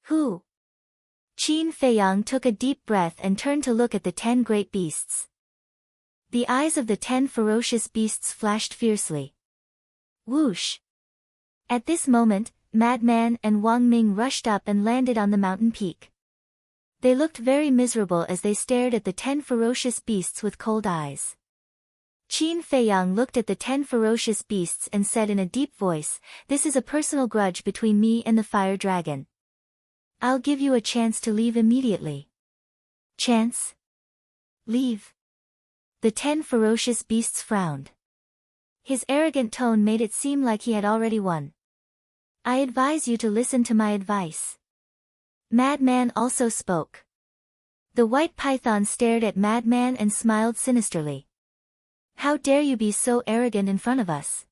Who? Qin Feiyang took a deep breath and turned to look at the 10 great beasts. The eyes of the 10 ferocious beasts flashed fiercely. Whoosh! At this moment, Madman and Wang Ming rushed up and landed on the mountain peak. They looked very miserable as they stared at the 10 ferocious beasts with cold eyes. Qin Feiyang looked at the 10 ferocious beasts and said in a deep voice, this is a personal grudge between me and the fire dragon. I'll give you a chance to leave immediately. Chance? Leave? The 10 ferocious beasts frowned. His arrogant tone made it seem like he had already won. I advise you to listen to my advice. Madman also spoke. The white python stared at Madman and smiled sinisterly. How dare you be so arrogant in front of us?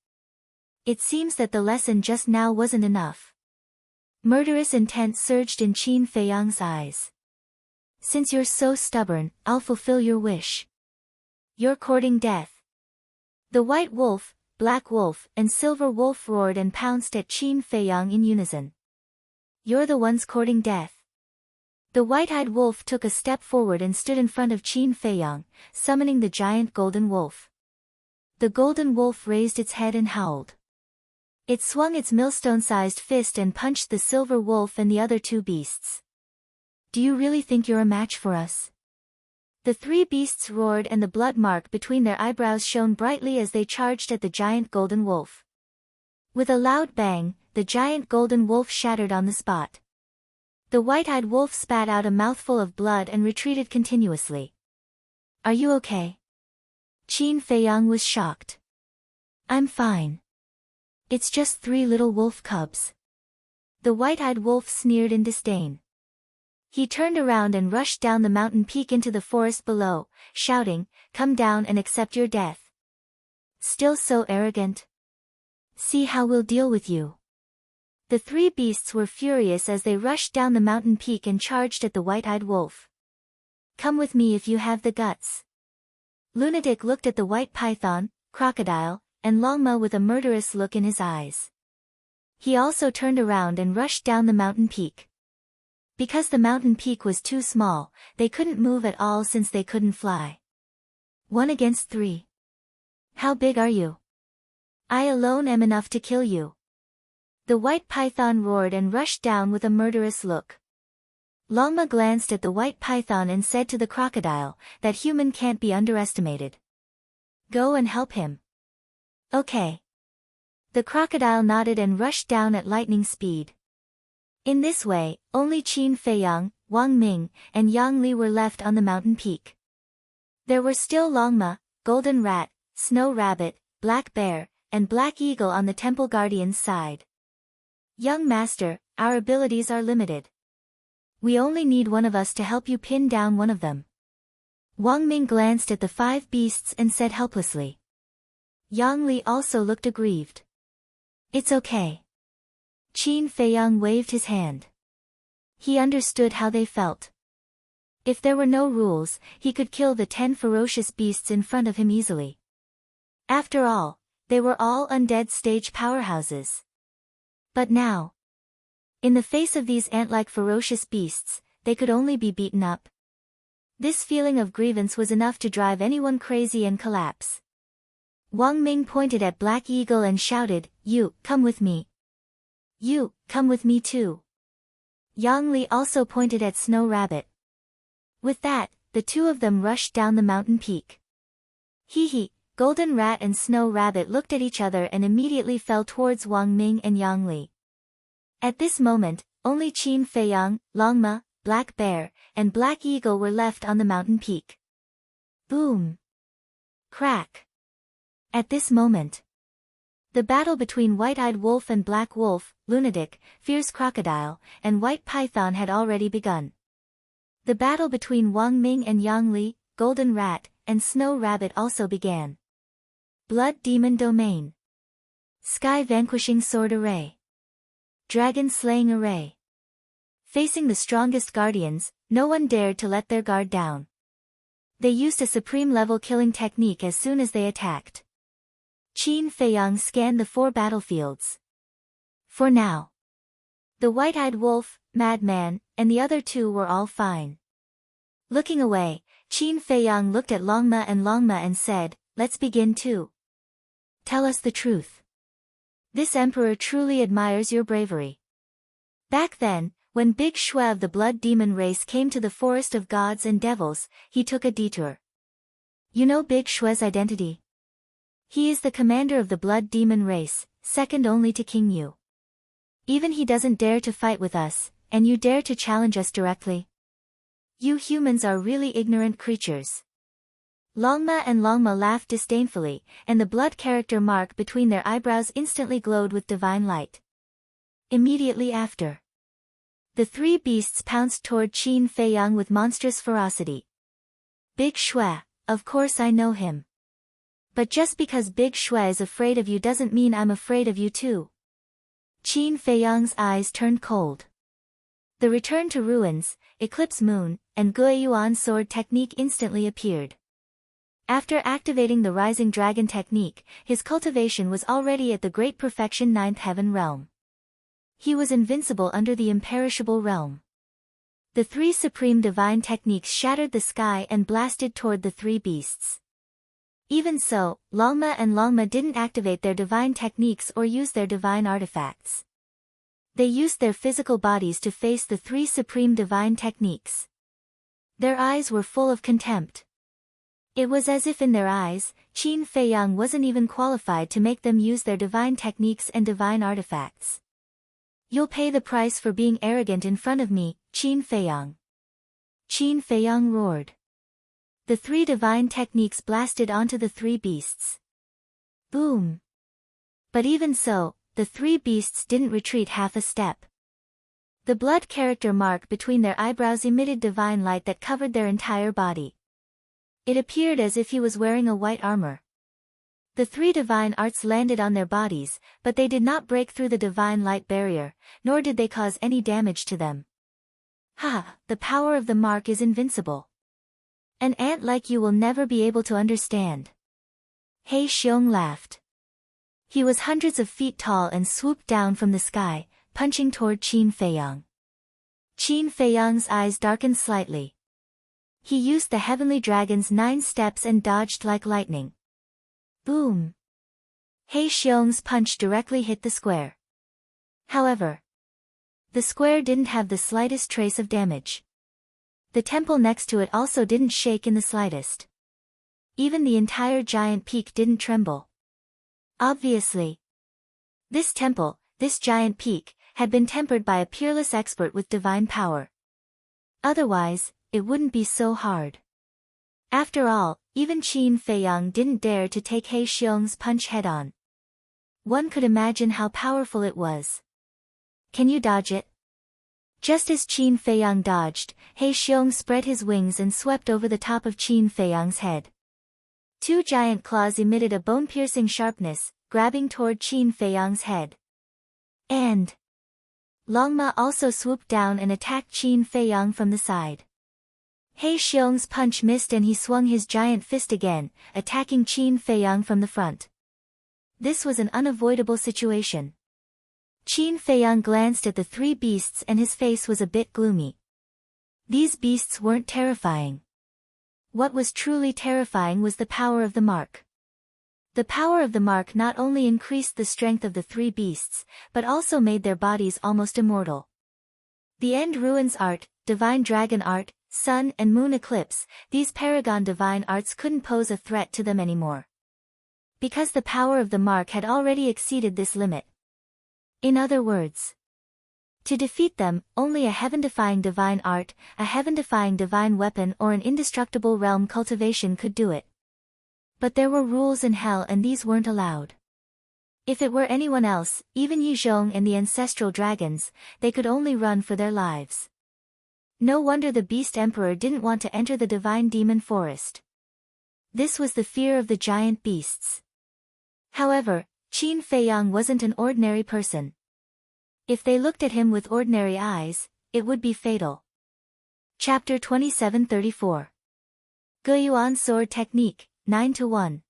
It seems that the lesson just now wasn't enough. Murderous intent surged in Qin Feiyang's eyes. Since you're so stubborn, I'll fulfill your wish. You're courting death. The white wolf, black wolf, and silver wolf roared and pounced at Qin Feiyang in unison. You're the ones courting death. The white-eyed wolf took a step forward and stood in front of Qin Feiyang, summoning the giant golden wolf. The golden wolf raised its head and howled. It swung its millstone-sized fist and punched the silver wolf and the other 2 beasts. Do you really think you're a match for us? The three beasts roared and the blood mark between their eyebrows shone brightly as they charged at the giant golden wolf. With a loud bang, the giant golden wolf shattered on the spot. The white-eyed wolf spat out a mouthful of blood and retreated continuously. "Are you okay?" Qin Feiyang was shocked. "I'm fine. It's just 3 little wolf cubs." The white-eyed wolf sneered in disdain. He turned around and rushed down the mountain peak into the forest below, shouting, "Come down and accept your death. Still so arrogant? See how we'll deal with you." The three beasts were furious as they rushed down the mountain peak and charged at the white-eyed wolf. "Come with me if you have the guts." Lunatic looked at the white python, crocodile, and Longma with a murderous look in his eyes. He also turned around and rushed down the mountain peak. Because the mountain peak was too small, they couldn't move at all since they couldn't fly. 1 against 3. How big are you? I alone am enough to kill you. The white python roared and rushed down with a murderous look. Longma glanced at the white python and said to the crocodile, "That human can't be underestimated. Go and help him." "Okay." The crocodile nodded and rushed down at lightning speed. In this way, only Qin Feiyang, Wang Ming, and Yang Li were left on the mountain peak. There were still Longma, Golden Rat, Snow Rabbit, Black Bear, and Black Eagle on the Temple Guardian's side. "Young Master, our abilities are limited. We only need one of us to help you pin down one of them." Wang Ming glanced at the 5 beasts and said helplessly. Yang Li also looked aggrieved. "It's okay." Qin Feiyang waved his hand. He understood how they felt. If there were no rules, he could kill the 10 ferocious beasts in front of him easily. After all, they were all undead stage powerhouses. But now, in the face of these ant-like ferocious beasts, they could only be beaten up. This feeling of grievance was enough to drive anyone crazy and collapse. Wang Ming pointed at Black Eagle and shouted, "You, come with me. You, come with me too." Yang Li also pointed at Snow Rabbit. With that, the 2 of them rushed down the mountain peak. Hee, Golden Rat and Snow Rabbit looked at each other and immediately fell towards Wang Ming and Yang Li. At this moment, only Qin Feiyang, Longma, Black Bear, and Black Eagle were left on the mountain peak. Boom! Crack! At this moment, the battle between White-Eyed Wolf and Black Wolf, Lunatic, Fierce Crocodile, and White Python had already begun. The battle between Wang Ming and Yang Li, Golden Rat, and Snow Rabbit also began. Blood Demon Domain. Sky Vanquishing Sword Array. Dragon Slaying Array. Facing the strongest guardians, no one dared to let their guard down. They used a supreme level killing technique as soon as they attacked. Qin Feiyang scanned the 4 battlefields. For now, the White-Eyed Wolf, Madman, and the other 2 were all fine. Looking away, Qin Feiyang looked at Longma and said, "Let's begin too. Tell us the truth. This emperor truly admires your bravery." Back then, when Big Shui of the Blood Demon race came to the Forest of Gods and Devils, he took a detour. You know Big Shui's identity? He is the commander of the Blood Demon race, second only to King Yu. Even he doesn't dare to fight with us, and you dare to challenge us directly? You humans are really ignorant creatures. Longma laughed disdainfully, and the blood character mark between their eyebrows instantly glowed with divine light. Immediately after, the 3 beasts pounced toward Qin Feiyang with monstrous ferocity. Big Shui, of course I know him. But just because Big Shui is afraid of you doesn't mean I'm afraid of you too. Qin Feiyang's eyes turned cold. The Return to Ruins, Eclipse Moon, and Guiyuan Sword technique instantly appeared. After activating the Rising Dragon technique, his cultivation was already at the Great Perfection 9th Heaven realm. He was invincible under the Imperishable realm. The 3 supreme divine techniques shattered the sky and blasted toward the 3 beasts. Even so, Longma didn't activate their divine techniques or use their divine artifacts. They used their physical bodies to face the 3 supreme divine techniques. Their eyes were full of contempt. It was as if in their eyes, Qin Feiyang wasn't even qualified to make them use their divine techniques and divine artifacts. You'll pay the price for being arrogant in front of me, Qin Feiyang. Qin Feiyang roared. The three divine techniques blasted onto the three beasts. Boom! But even so, the three beasts didn't retreat half a step. The blood character mark between their eyebrows emitted divine light that covered their entire body. It appeared as if he was wearing a white armor. The three divine arts landed on their bodies, but they did not break through the divine light barrier, nor did they cause any damage to them. Ha! The power of the mark is invincible. An ant like you will never be able to understand. He Xiong laughed. He was hundreds of feet tall and swooped down from the sky, punching toward Qin Feiyang. Qin Feiyang's eyes darkened slightly. He used the heavenly dragon's 9 steps and dodged like lightning. Boom! He Xiong's punch directly hit the square. However, the square didn't have the slightest trace of damage. The temple next to it also didn't shake in the slightest. Even the entire giant peak didn't tremble. Obviously, this temple, this giant peak, had been tempered by a peerless expert with divine power. Otherwise, it wouldn't be so hard. After all, even Qin Feiyang didn't dare to take He Xiong's punch head-on. One could imagine how powerful it was. Can you dodge it? Just as Qin Feiyang dodged, He Xiong spread his wings and swept over the top of Qin Feiyang's head. 2 giant claws emitted a bone-piercing sharpness, grabbing toward Qin Feiyang's head. And Longma also swooped down and attacked Qin Feiyang from the side. He Xiong's punch missed and he swung his giant fist again, attacking Qin Feiyang from the front. This was an unavoidable situation. Qin Feiyang glanced at the three beasts and his face was a bit gloomy. These beasts weren't terrifying. What was truly terrifying was the power of the mark. The power of the mark not only increased the strength of the three beasts, but also made their bodies almost immortal. The End Ruins art, Divine Dragon art, Sun and Moon Eclipse, these paragon divine arts couldn't pose a threat to them anymore. Because the power of the mark had already exceeded this limit. In other words, to defeat them, only a heaven-defying divine art, a heaven-defying divine weapon or an indestructible realm cultivation could do it. But there were rules in hell and these weren't allowed. If it were anyone else, even Yi Zhong and the ancestral dragons, they could only run for their lives. No wonder the Beast Emperor didn't want to enter the divine demon forest. This was the fear of the giant beasts. However, Qin Feiyang wasn't an ordinary person. If they looked at him with ordinary eyes, it would be fatal. Chapter 2734. Guyuan Sword Technique, 9-1.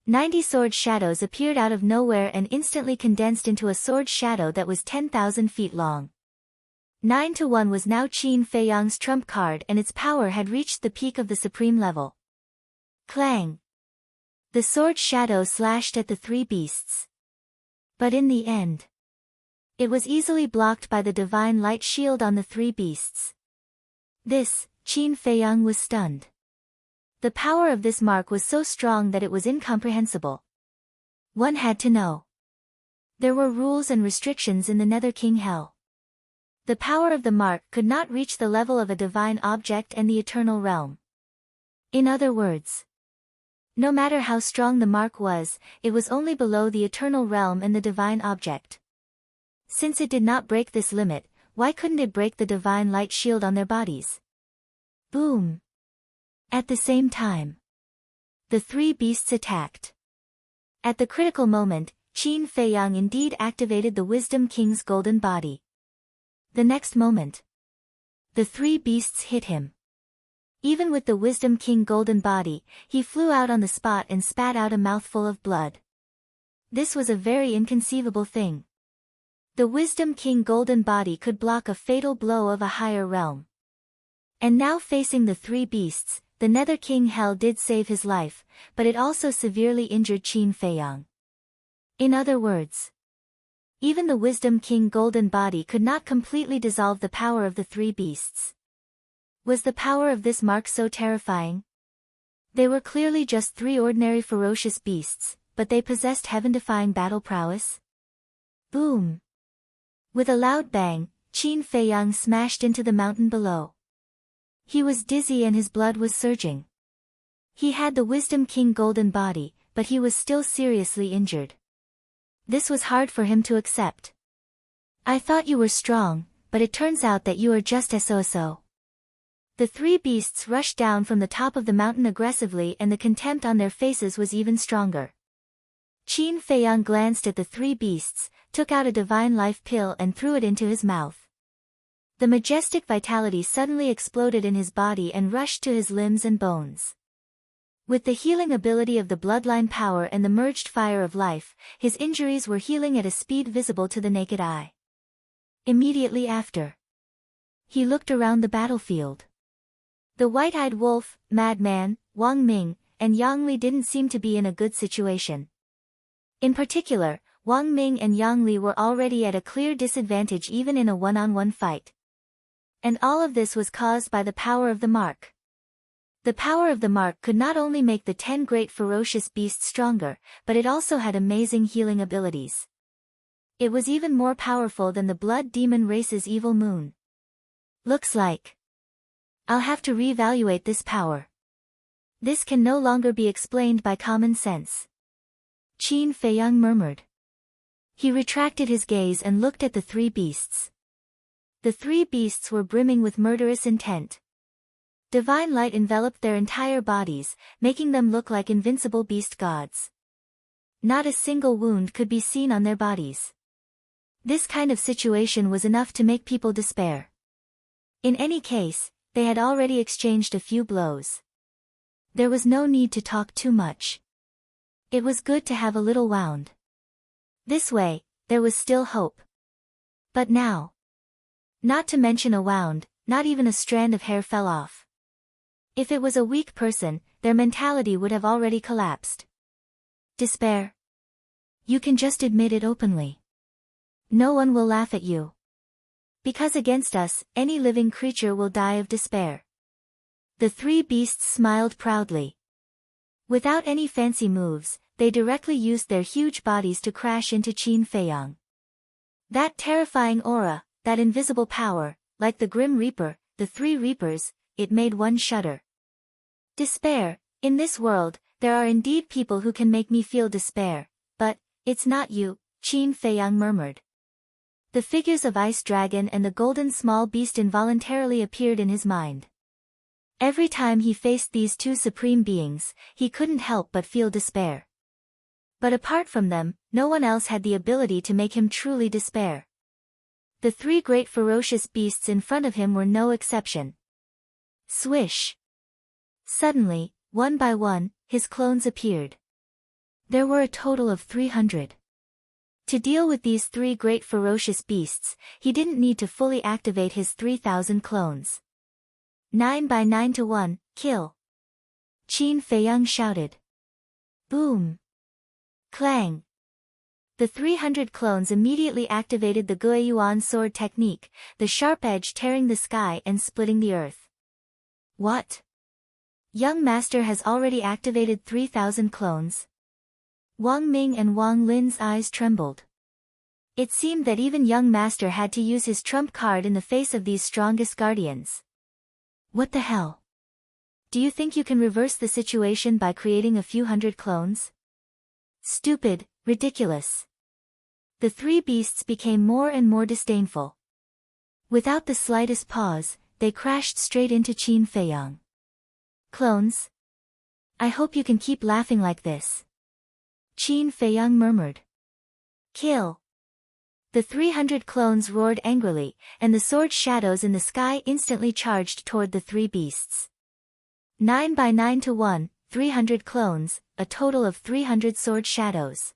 90 sword shadows appeared out of nowhere and instantly condensed into a sword shadow that was 10,000 feet long. 9-1 was now Qin Feiyang's trump card and its power had reached the peak of the supreme level. Clang! The sword shadow slashed at the three beasts. But in the end, it was easily blocked by the divine light shield on the three beasts. This, Qin Feiyang was stunned. The power of this mark was so strong that it was incomprehensible. One had to know. There were rules and restrictions in the Nether King Hell. The power of the mark could not reach the level of a divine object and the eternal realm. In other words, no matter how strong the mark was, it was only below the eternal realm and the divine object. Since it did not break this limit, why couldn't it break the divine light shield on their bodies? Boom! At the same time, the three beasts attacked. At the critical moment, Qin Feiyang indeed activated the Wisdom King's golden body. The next moment, the three beasts hit him. Even with the Wisdom King golden body, he flew out on the spot and spat out a mouthful of blood. This was a very inconceivable thing. The Wisdom King golden body could block a fatal blow of a higher realm. And now facing the three beasts, the Nether King Hell did save his life, but it also severely injured Qin Feiyang. In other words, even the Wisdom King golden body could not completely dissolve the power of the three beasts. Was the power of this mark so terrifying? They were clearly just three ordinary ferocious beasts, but they possessed heaven-defying battle prowess. Boom! With a loud bang, Qin Feiyang smashed into the mountain below. He was dizzy and his blood was surging. He had the Wisdom King golden body, but he was still seriously injured. This was hard for him to accept. I thought you were strong, but it turns out that you are just so. The three beasts rushed down from the top of the mountain aggressively, and the contempt on their faces was even stronger. Qin Feiyang glanced at the three beasts, took out a divine life pill and threw it into his mouth. The majestic vitality suddenly exploded in his body and rushed to his limbs and bones. With the healing ability of the bloodline power and the merged fire of life, his injuries were healing at a speed visible to the naked eye. Immediately after, he looked around the battlefield. The white-eyed wolf, madman, Wang Ming, and Yang Li didn't seem to be in a good situation. In particular, Wang Ming and Yang Li were already at a clear disadvantage even in a one-on-one fight. And all of this was caused by the power of the mark. The power of the mark could not only make the 10 great ferocious beasts stronger, but it also had amazing healing abilities. It was even more powerful than the blood demon race's evil moon. Looks like I'll have to reevaluate this power. This can no longer be explained by common sense. Qin Feiyang murmured. He retracted his gaze and looked at the three beasts. The three beasts were brimming with murderous intent. Divine light enveloped their entire bodies, making them look like invincible beast gods. Not a single wound could be seen on their bodies. This kind of situation was enough to make people despair. In any case, they had already exchanged a few blows. There was no need to talk too much. It was good to have a little wound. This way, there was still hope. But now, not to mention a wound, not even a strand of hair fell off. If it was a weak person, their mentality would have already collapsed. Despair. You can just admit it openly. No one will laugh at you. Because against us, any living creature will die of despair. The three beasts smiled proudly. Without any fancy moves, they directly used their huge bodies to crash into Qin Feiyang. That terrifying aura, that invisible power, like the Grim Reaper, the Three Reapers, it made one shudder. Despair. In this world, there are indeed people who can make me feel despair, but it's not you, Qin Feiyang murmured. The figures of Ice Dragon and the golden small beast involuntarily appeared in his mind. Every time he faced these two supreme beings, he couldn't help but feel despair. But apart from them, no one else had the ability to make him truly despair. The three great ferocious beasts in front of him were no exception. Swish! Suddenly, one by one, his clones appeared. There were a total of 300. To deal with these three great ferocious beasts, he didn't need to fully activate his 3,000 clones. 9 by 9 to 1, kill! Qin Feiyang shouted. Boom! Clang! The 300 clones immediately activated the Guiyuan sword technique, the sharp edge tearing the sky and splitting the earth. What? Young Master has already activated 3,000 clones? Wang Ming and Wang Lin's eyes trembled. It seemed that even Young Master had to use his trump card in the face of these strongest guardians. What the hell? Do you think you can reverse the situation by creating a few hundred clones? Stupid, ridiculous. The three beasts became more and more disdainful. Without the slightest pause, they crashed straight into Qin Feiyang. Clones? I hope you can keep laughing like this. Qin Feiyang murmured. Kill! The 300 clones roared angrily, and the sword shadows in the sky instantly charged toward the three beasts. 9 by 9 to 1, 300 clones, a total of 300 sword shadows.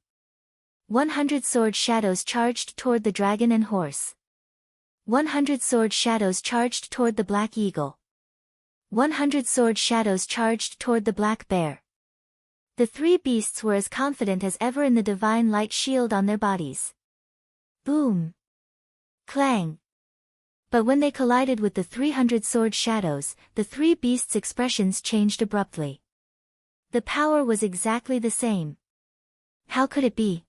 100 sword shadows charged toward the dragon and horse. 100 sword shadows charged toward the black eagle. 100 sword shadows charged toward the black bear. The three beasts were as confident as ever in the divine light shield on their bodies. Boom! Clang! But when they collided with the 300 sword shadows, the three beasts' expressions changed abruptly. The power was exactly the same. How could it be?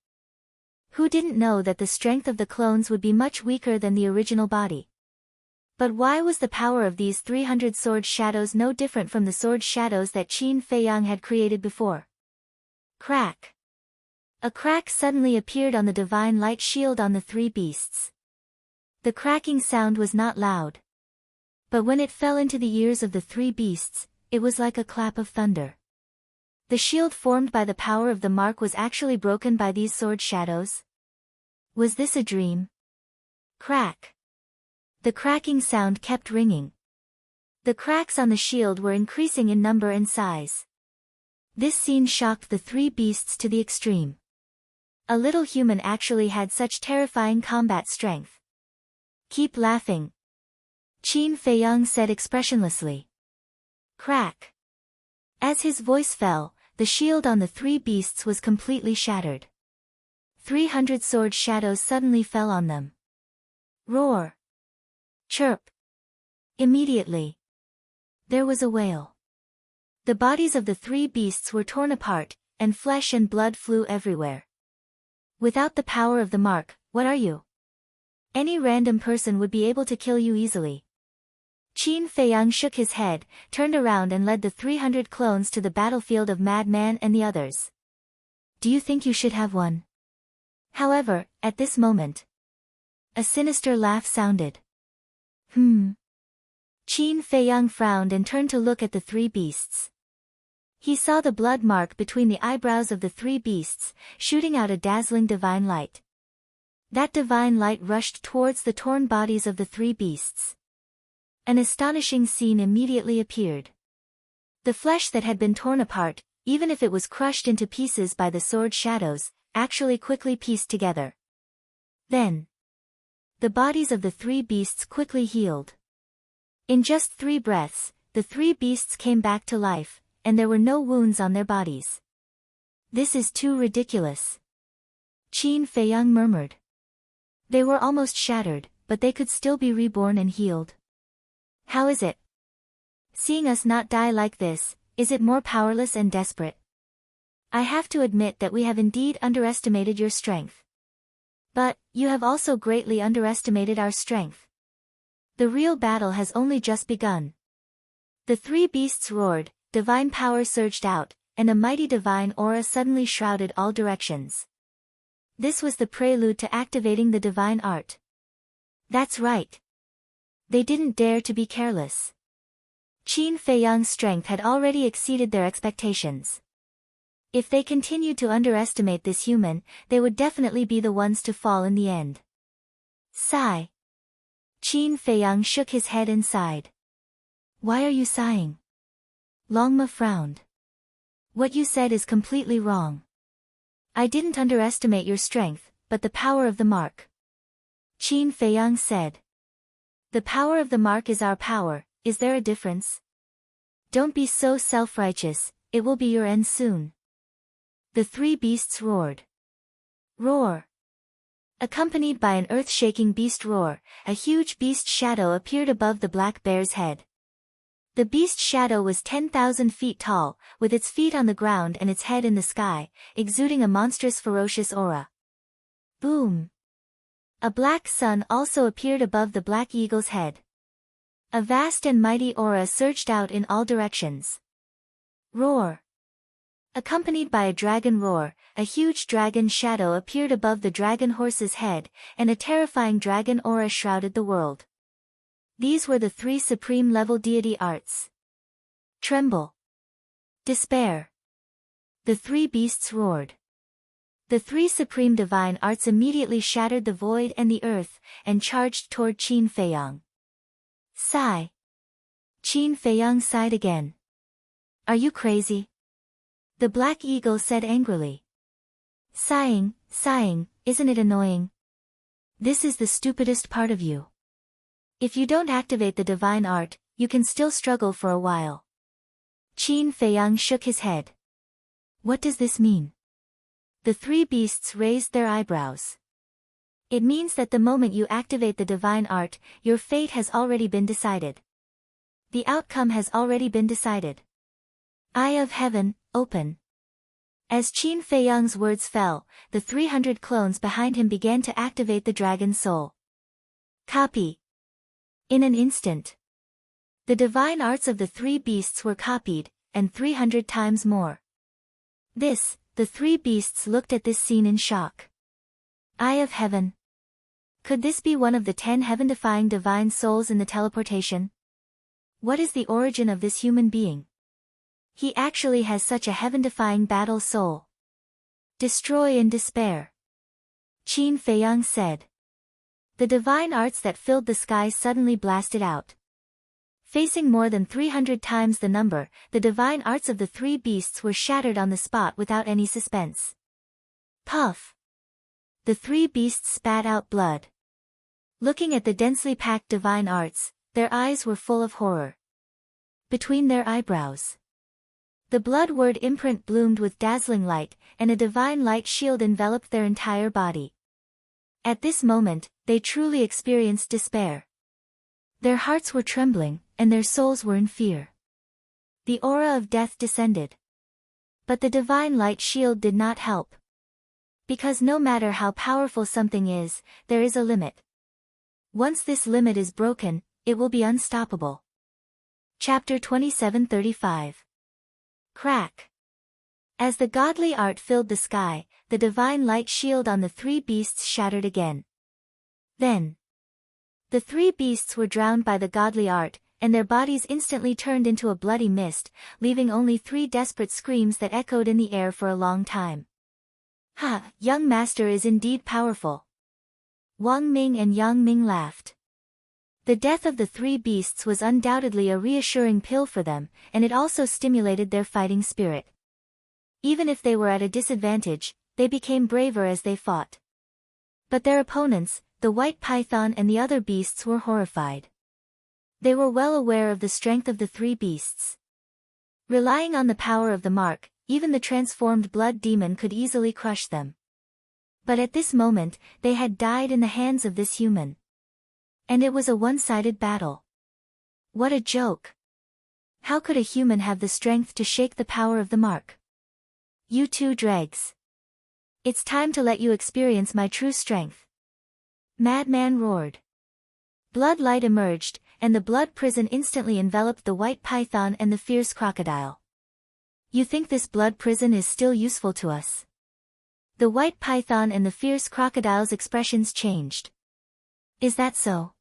Who didn't know that the strength of the clones would be much weaker than the original body? But why was the power of these 300 sword shadows no different from the sword shadows that Qin Feiyang had created before? Crack! A crack suddenly appeared on the divine light shield on the three beasts. The cracking sound was not loud. But when it fell into the ears of the three beasts, it was like a clap of thunder. The shield formed by the power of the mark was actually broken by these sword shadows. Was this a dream? Crack! The cracking sound kept ringing. The cracks on the shield were increasing in number and size. This scene shocked the three beasts to the extreme. A little human actually had such terrifying combat strength. Keep laughing, Qin Feiyang said expressionlessly. Crack! As his voice fell, the shield on the three beasts was completely shattered. 300 sword shadows suddenly fell on them. Roar! Chirp! Immediately, there was a wail. The bodies of the three beasts were torn apart, and flesh and blood flew everywhere. Without the power of the mark, what are you? Any random person would be able to kill you easily. Qin Feiyang shook his head, turned around and led the 300 clones to the battlefield of Madman and the others. Do you think you should have won? However, at this moment, a sinister laugh sounded. Qin Feiyang frowned and turned to look at the three beasts. He saw the blood mark between the eyebrows of the three beasts, shooting out a dazzling divine light. That divine light rushed towards the torn bodies of the three beasts. An astonishing scene immediately appeared. The flesh that had been torn apart, even if it was crushed into pieces by the sword shadows, actually quickly pieced together. Then, the bodies of the three beasts quickly healed. In just 3 breaths, the three beasts came back to life, and there were no wounds on their bodies. This is too ridiculous, Qin Feiyang murmured. They were almost shattered, but they could still be reborn and healed. How is it? Seeing us not die like this, is it more powerless and desperate? I have to admit that we have indeed underestimated your strength. But, you have also greatly underestimated our strength. The real battle has only just begun. The three beasts roared, divine power surged out, and a mighty divine aura suddenly shrouded all directions. This was the prelude to activating the divine art. That's right. They didn't dare to be careless. Qin Feiyang's strength had already exceeded their expectations. If they continued to underestimate this human, they would definitely be the ones to fall in the end. Sigh. Qin Feiyang shook his head and sighed. Why are you sighing? Longma frowned. What you said is completely wrong. I didn't underestimate your strength, but the power of the mark. Qin Feiyang said. The power of the mark is our power, is there a difference? Don't be so self-righteous, it will be your end soon. The three beasts roared. Roar! Accompanied by an earth-shaking beast roar, a huge beast shadow appeared above the black bear's head. The beast shadow was 10,000 feet tall, with its feet on the ground and its head in the sky, exuding a monstrous ferocious aura. Boom! A black sun also appeared above the black eagle's head. A vast and mighty aura surged out in all directions. Roar! Accompanied by a dragon roar, a huge dragon shadow appeared above the dragon horse's head, and a terrifying dragon aura shrouded the world. These were the 3 supreme-level deity arts. Tremble! Despair! The three beasts roared. The 3 supreme divine arts immediately shattered the void and the earth, and charged toward Qin Feiyang. Sigh! Qin Feiyang sighed again. Are you crazy? The black eagle said angrily. Sighing, isn't it annoying? This is the stupidest part of you. If you don't activate the divine art, you can still struggle for a while. Qin Feiyang shook his head. What does this mean? The three beasts raised their eyebrows. It means that the moment you activate the divine art, your fate has already been decided. The outcome has already been decided. Eye of heaven, open. As Qin Feiyang's words fell, the 300 clones behind him began to activate the dragon's soul. Copy. In an instant, the divine arts of the three beasts were copied, and 300 times more. The three beasts looked at this scene in shock. Eye of heaven. Could this be one of the 10 heaven-defying divine souls in the teleportation? What is the origin of this human being? He actually has such a heaven-defying battle soul. Destroy in despair. Qin Feiyang said. The divine arts that filled the sky suddenly blasted out. Facing more than 300 times the number, the divine arts of the three beasts were shattered on the spot without any suspense. Puff! The three beasts spat out blood. Looking at the densely packed divine arts, their eyes were full of horror. Between their eyebrows, the blood word imprint bloomed with dazzling light, and a divine light shield enveloped their entire body. At this moment, they truly experienced despair. Their hearts were trembling, and their souls were in fear. The aura of death descended. But the divine light shield did not help. Because no matter how powerful something is, there is a limit. Once this limit is broken, it will be unstoppable. Chapter 27:35. Crack. As the godly art filled the sky, the divine light shield on the three beasts shattered again. Then, the three beasts were drowned by the godly art, and their bodies instantly turned into a bloody mist, leaving only 3 desperate screams that echoed in the air for a long time. Ha, young master is indeed powerful. Wang Ming and Yang Ming laughed. The death of the three beasts was undoubtedly a reassuring pill for them, and it also stimulated their fighting spirit. Even if they were at a disadvantage, they became braver as they fought. But their opponents, the white python and the other beasts, were horrified. They were well aware of the strength of the three beasts. Relying on the power of the mark, even the transformed blood demon could easily crush them. But at this moment, they had died in the hands of this human. And it was a one-sided battle. What a joke! How could a human have the strength to shake the power of the mark? You two dregs. It's time to let you experience my true strength. Madman roared. Blood light emerged, and the blood prison instantly enveloped the white python and the fierce crocodile. You think this blood prison is still useful to us? The white python and the fierce crocodile's expressions changed. Is that so?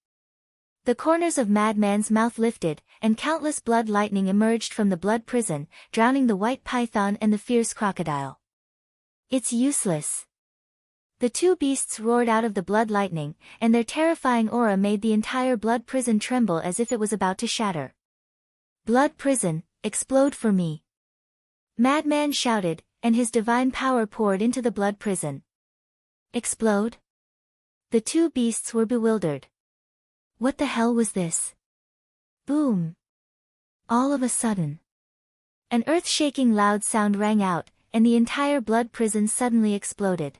The corners of Madman's mouth lifted, and countless blood lightning emerged from the blood prison, drowning the white python and the fierce crocodile. It's useless. The two beasts roared out of the blood lightning, and their terrifying aura made the entire blood prison tremble as if it was about to shatter. Blood prison, explode for me! Madman shouted, and his divine power poured into the blood prison. Explode? The two beasts were bewildered. What the hell was this? Boom! All of a sudden, an earth-shaking loud sound rang out, and the entire blood prison suddenly exploded.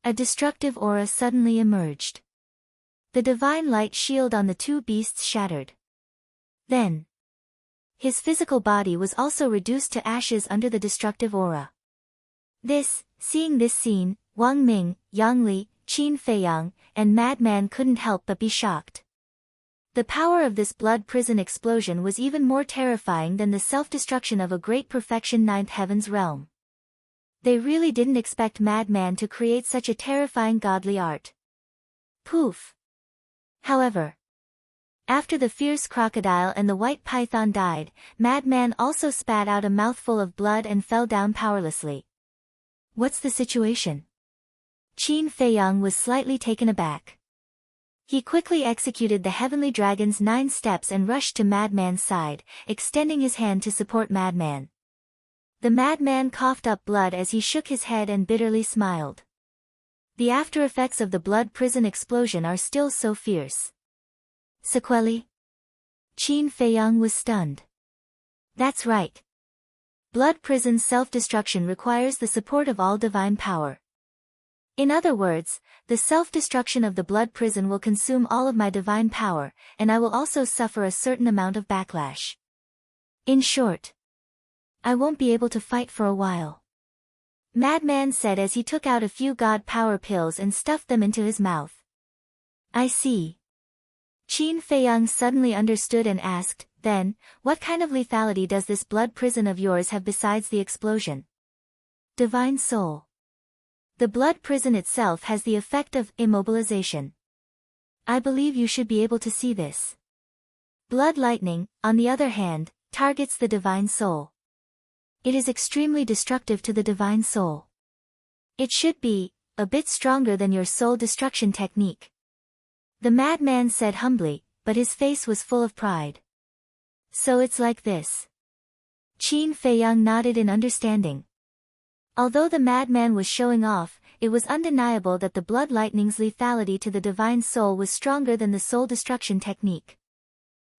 A destructive aura suddenly emerged. The divine light shield on the two beasts shattered. Then, his physical body was also reduced to ashes under the destructive aura. Seeing this scene, Wang Ming, Yang Li, Qin Feiyang, and Madman couldn't help but be shocked. The power of this blood prison explosion was even more terrifying than the self-destruction of a great perfection ninth heaven's realm. They really didn't expect Madman to create such a terrifying godly art. Poof! However, after the fierce crocodile and the white python died, Madman also spat out a mouthful of blood and fell down powerlessly. What's the situation? Qin Feiyang was slightly taken aback. He quickly executed the heavenly dragon's 9 steps and rushed to Madman's side, extending his hand to support Madman. The madman coughed up blood as he shook his head and bitterly smiled. The after-effects of the blood prison explosion are still so fierce. Sequelae? Qin Feiyang was stunned. That's right. Blood prison's self-destruction requires the support of all divine power. In other words, the self-destruction of the blood prison will consume all of my divine power, and I will also suffer a certain amount of backlash. In short, I won't be able to fight for a while. Madman said as he took out a few god power pills and stuffed them into his mouth. I see. Qin Feiyang suddenly understood and asked, then, what kind of lethality does this blood prison of yours have besides the explosion? Divine Soul. The blood prison itself has the effect of immobilization. I believe you should be able to see this. Blood lightning, on the other hand, targets the divine soul. It is extremely destructive to the divine soul. It should be a bit stronger than your soul destruction technique. The madman said humbly, but his face was full of pride. So it's like this. Qin Feiyang nodded in understanding. Although the madman was showing off, it was undeniable that the blood lightning's lethality to the divine soul was stronger than the soul destruction technique.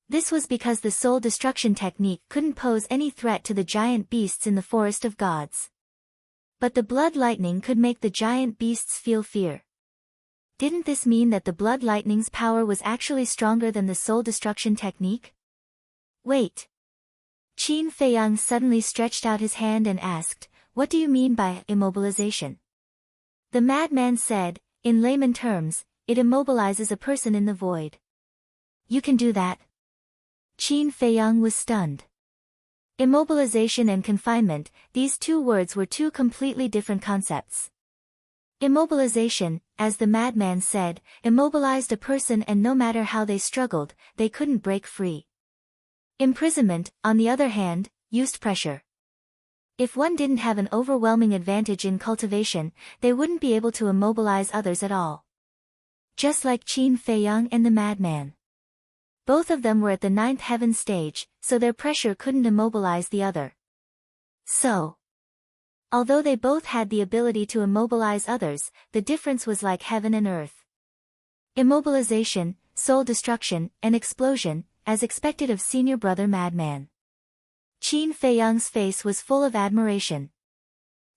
This was because the soul destruction technique couldn't pose any threat to the giant beasts in the forest of gods. But the blood lightning could make the giant beasts feel fear. Didn't this mean that the blood lightning's power was actually stronger than the soul destruction technique? Wait. Qin Feiyang suddenly stretched out his hand and asked, what do you mean by immobilization? The madman said, in layman terms, it immobilizes a person in the void. You can do that? Qin Feiyang was stunned. Immobilization and confinement, these two words were two completely different concepts. Immobilization, as the madman said, immobilized a person and no matter how they struggled, they couldn't break free. Imprisonment, on the other hand, used pressure. If one didn't have an overwhelming advantage in cultivation, they wouldn't be able to immobilize others at all. Just like Qin Feiyang and the madman. Both of them were at the ninth heaven stage, so their pressure couldn't immobilize the other. So, although they both had the ability to immobilize others, the difference was like heaven and earth. Immobilization, soul destruction, and explosion, as expected of senior brother madman. Qin Feiyang's face was full of admiration.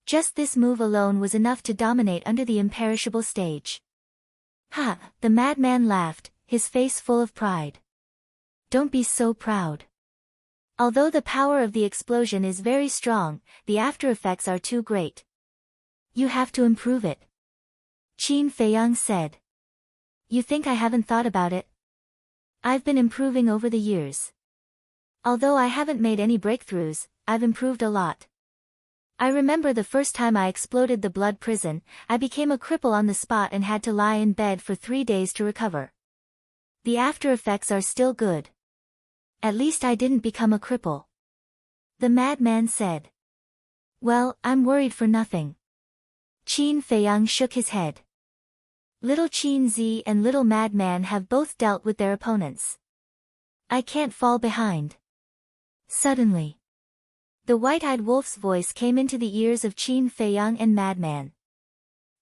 Just this move alone was enough to dominate under the imperishable stage. Ha! The madman laughed, his face full of pride. Don't be so proud. Although the power of the explosion is very strong, the after effects are too great. You have to improve it. Qin Feiyang said. You think I haven't thought about it? I've been improving over the years. Although I haven't made any breakthroughs, I've improved a lot. I remember the first time I exploded the blood prison, I became a cripple on the spot and had to lie in bed for 3 days to recover. The after effects are still good. At least I didn't become a cripple. The madman said. Well, I'm worried for nothing. Qin Feiyang shook his head. Little Qin Zi and little madman have both dealt with their opponents. I can't fall behind. Suddenly, the white-eyed wolf's voice came into the ears of Qin Feiyang and madman.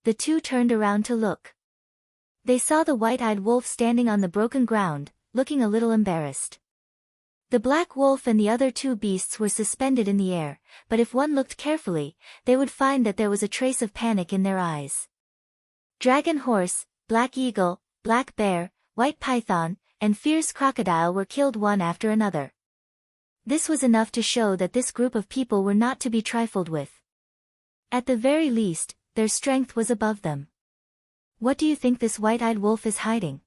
The two turned around to look. They saw the white-eyed wolf standing on the broken ground, looking a little embarrassed. The black wolf and the other two beasts were suspended in the air, but if one looked carefully, they would find that there was a trace of panic in their eyes. Dragon horse, black eagle, black bear, white python, and fierce crocodile were killed one after another. This was enough to show that this group of people were not to be trifled with. At the very least, their strength was above them. What do you think this white-eyed wolf is hiding?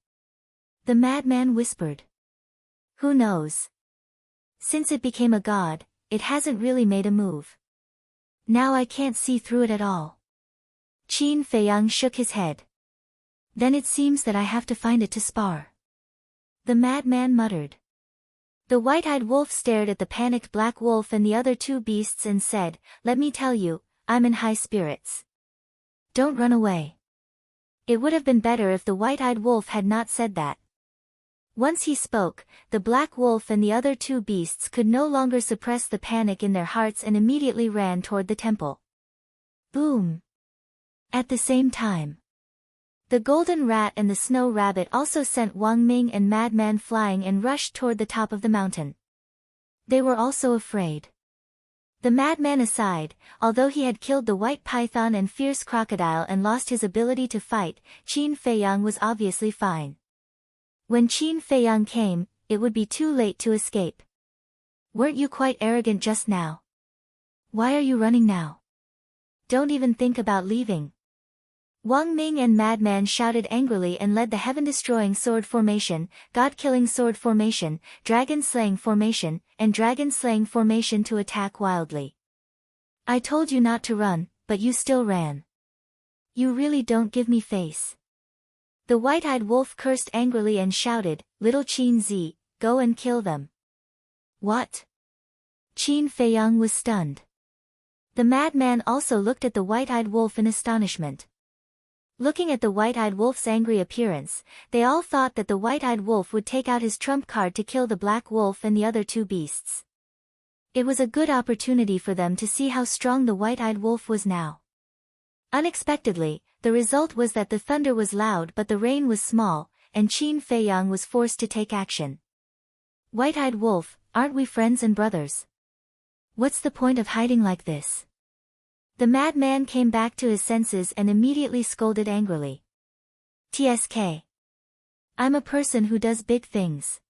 The madman whispered. Who knows? Since it became a god, it hasn't really made a move. Now I can't see through it at all. Qin Feiyang shook his head. Then it seems that I have to find it to spar. The madman muttered. The white-eyed wolf stared at the panicked black wolf and the other two beasts and said, Let me tell you, I'm in high spirits. Don't run away. It would have been better if the white-eyed wolf had not said that. Once he spoke, the black wolf and the other two beasts could no longer suppress the panic in their hearts and immediately ran toward the temple. Boom! At the same time, the golden rat and the snow rabbit also sent Wang Ming and madman flying and rushed toward the top of the mountain. They were also afraid. The madman aside, although he had killed the white python and fierce crocodile and lost his ability to fight, Qin Feiyang was obviously fine. When Qin Feiyang came, it would be too late to escape. Weren't you quite arrogant just now? Why are you running now? Don't even think about leaving. Wang Ming and Madman shouted angrily and led the heaven-destroying sword formation, god-killing sword formation, dragon-slaying formation, and dragon-slaying formation to attack wildly. I told you not to run, but you still ran. You really don't give me face. The white-eyed wolf cursed angrily and shouted, Little Qin Zi, go and kill them. What? Qin Feiyang was stunned. The madman also looked at the white-eyed wolf in astonishment. Looking at the white-eyed wolf's angry appearance, they all thought that the white-eyed wolf would take out his trump card to kill the black wolf and the other two beasts. It was a good opportunity for them to see how strong the white-eyed wolf was now. Unexpectedly, the result was that the thunder was loud but the rain was small, and Qin Feiyang was forced to take action. White-eyed wolf, aren't we friends and brothers? What's the point of hiding like this? The madman came back to his senses and immediately scolded angrily. TSK. I'm a person who does big things.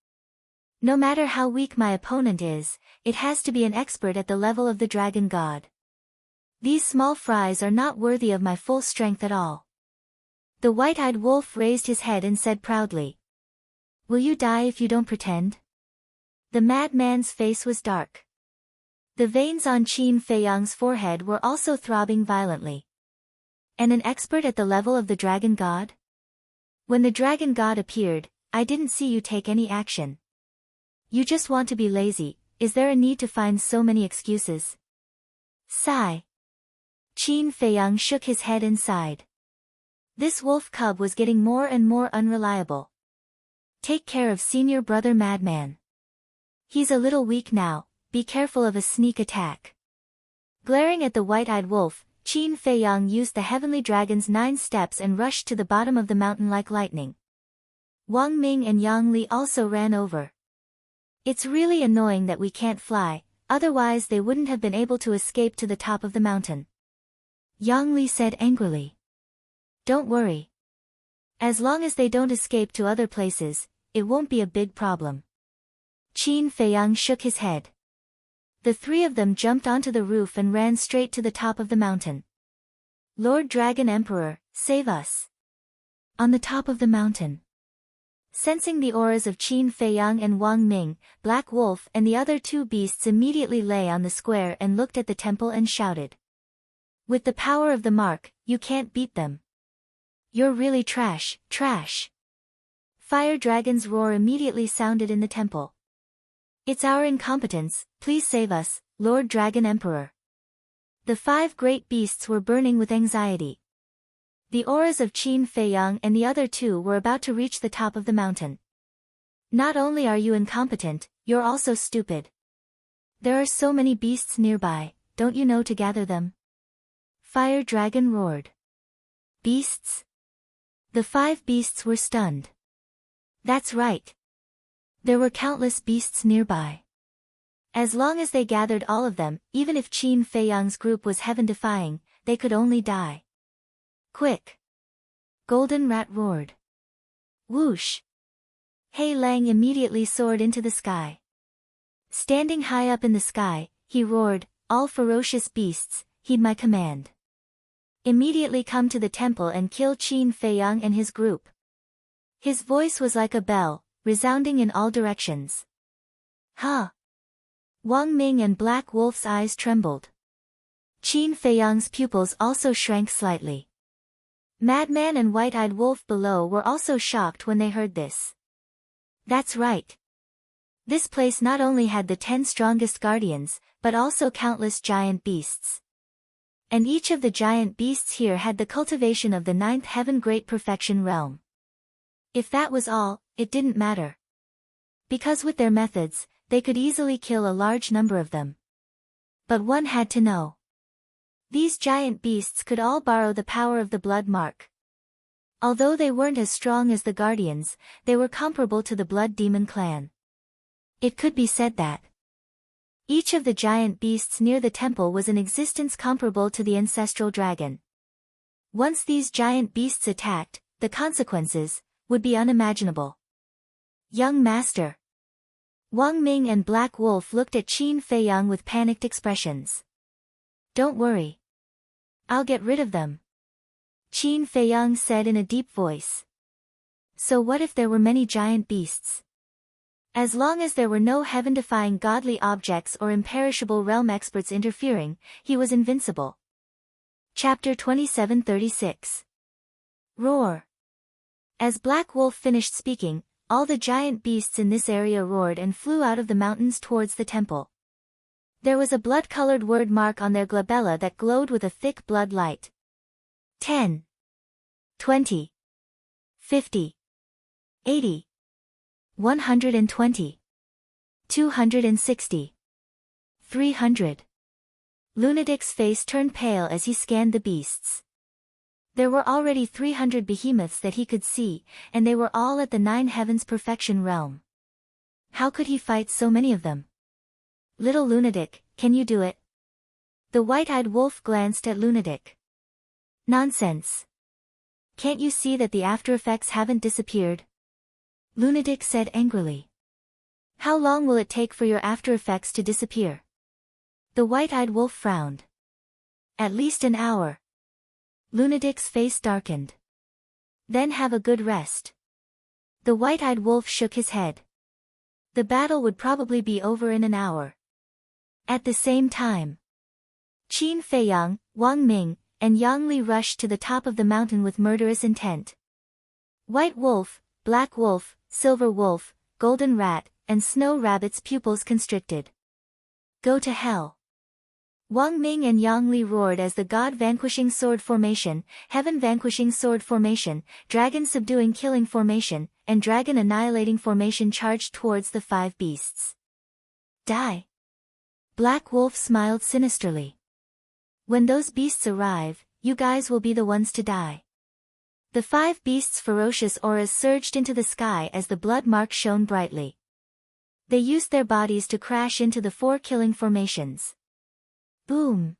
No matter how weak my opponent is, it has to be an expert at the level of the dragon god. These small fries are not worthy of my full strength at all. The white-eyed wolf raised his head and said proudly. Will you die if you don't pretend? The madman's face was dark. The veins on Qin Feiyang's forehead were also throbbing violently. And an expert at the level of the dragon god? When the dragon god appeared, I didn't see you take any action. You just want to be lazy. Is there a need to find so many excuses? Sigh. Qin Feiyang shook his head and sighed. This wolf cub was getting more and more unreliable. Take care of senior brother madman. He's a little weak now. Be careful of a sneak attack. Glaring at the white-eyed wolf, Qin Feiyang used the heavenly dragon's 9 steps and rushed to the bottom of the mountain like lightning. Wang Ming and Yang Li also ran over. It's really annoying that we can't fly, otherwise they wouldn't have been able to escape to the top of the mountain. Yang Li said angrily. Don't worry. As long as they don't escape to other places, it won't be a big problem. Qin Feiyang shook his head. The three of them jumped onto the roof and ran straight to the top of the mountain. Lord Dragon Emperor, save us. On the top of the mountain. Sensing the auras of Qin Feiyang and Wang Ming, Black Wolf and the other two beasts immediately lay on the square and looked at the temple and shouted. With the power of the mark, you can't beat them. You're really trash, trash. Fire Dragon's roar immediately sounded in the temple. It's our incompetence, please save us, Lord Dragon Emperor. The 5 great beasts were burning with anxiety. The auras of Qin Feiyang and the other two were about to reach the top of the mountain. Not only are you incompetent, you're also stupid. There are so many beasts nearby, don't you know to gather them? Fire Dragon roared. Beasts? The 5 beasts were stunned. That's right. There were countless beasts nearby. As long as they gathered all of them, even if Qin Feiyang's group was heaven-defying, they could only die. Quick! Golden Rat roared. Whoosh! Hei Lang immediately soared into the sky. Standing high up in the sky, he roared, all ferocious beasts, heed my command. Immediately come to the temple and kill Qin Feiyang and his group. His voice was like a bell, resounding in all directions. Huh! Wang Ming and Black Wolf's eyes trembled. Qin Feiyang's pupils also shrank slightly. Madman and White-Eyed Wolf below were also shocked when they heard this. That's right. This place not only had the 10 strongest guardians, but also countless giant beasts. And each of the giant beasts here had the cultivation of the 9th heaven great perfection realm. If that was all, it didn't matter. Because with their methods, they could easily kill a large number of them. But one had to know. These giant beasts could all borrow the power of the blood mark. Although they weren't as strong as the guardians, they were comparable to the blood demon clan. It could be said that Each of the giant beasts near the temple was an existence comparable to the ancestral dragon. Once these giant beasts attacked, the consequences would be unimaginable. Young master. Wang Ming and Black Wolf looked at Qin Feiyang with panicked expressions. Don't worry. I'll get rid of them. Qin Feiyang said in a deep voice. So what if there were many giant beasts? As long as there were no heaven-defying godly objects or imperishable realm experts interfering, he was invincible. Chapter 2736. Roar. As Black Wolf finished speaking, all the giant beasts in this area roared and flew out of the mountains towards the temple. There was a blood-colored word mark on their glabella that glowed with a thick blood light. 10. 20. 50. 80. 120. 260. 300. Lunatic's face turned pale as he scanned the beasts. There were already 300 behemoths that he could see, and they were all at the Nine Heavens Perfection realm. How could he fight so many of them? Little Lunatic, can you do it? The white-eyed wolf glanced at Lunatic. Nonsense. Can't you see that the after effects haven't disappeared? Lunatic said angrily. How long will it take for your after effects to disappear? The white-eyed wolf frowned. At least an hour. Lunatic's face darkened. Then have a good rest. The white-eyed wolf shook his head. The battle would probably be over in an hour. At the same time, Qin Feiyang, Wang Ming, and Yang Li rushed to the top of the mountain with murderous intent. White Wolf, Black Wolf, Silver Wolf, Golden Rat, and Snow Rabbit's pupils constricted. Go to hell. Wang Ming and Yang Li roared as the God-vanquishing sword formation, Heaven-vanquishing sword formation, Dragon-subduing killing formation, and Dragon-annihilating formation charged towards the five beasts. Die. Black Wolf smiled sinisterly. When those beasts arrive, you guys will be the ones to die. The five beasts' ferocious auras surged into the sky as the blood mark shone brightly. They used their bodies to crash into the four killing formations. Boom!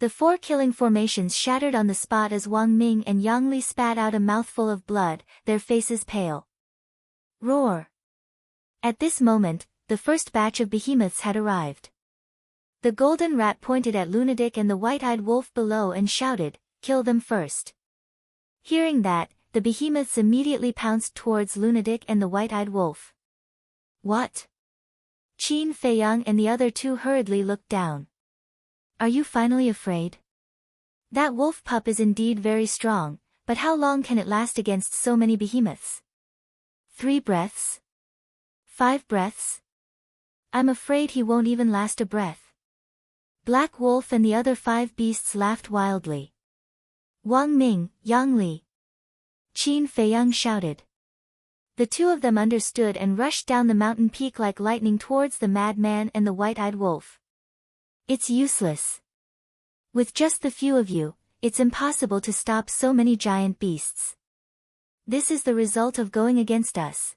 The four killing formations shattered on the spot as Wang Ming and Yang Li spat out a mouthful of blood, their faces pale. Roar! At this moment, the first batch of behemoths had arrived. The golden rat pointed at Lunatic and the white-eyed wolf below and shouted, "Kill them first." Hearing that, the behemoths immediately pounced towards Lunatic and the white-eyed wolf. What? Qin Feiyang and the other two hurriedly looked down. Are you finally afraid? That wolf pup is indeed very strong, but how long can it last against so many behemoths? 3 breaths? 5 breaths? I'm afraid he won't even last a breath. Black Wolf and the other 5 beasts laughed wildly. Wang Ming, Yang Li. Qin Feiyang shouted. The two of them understood and rushed down the mountain peak like lightning towards the madman and the white-eyed wolf. It's useless. With just the few of you, it's impossible to stop so many giant beasts. This is the result of going against us.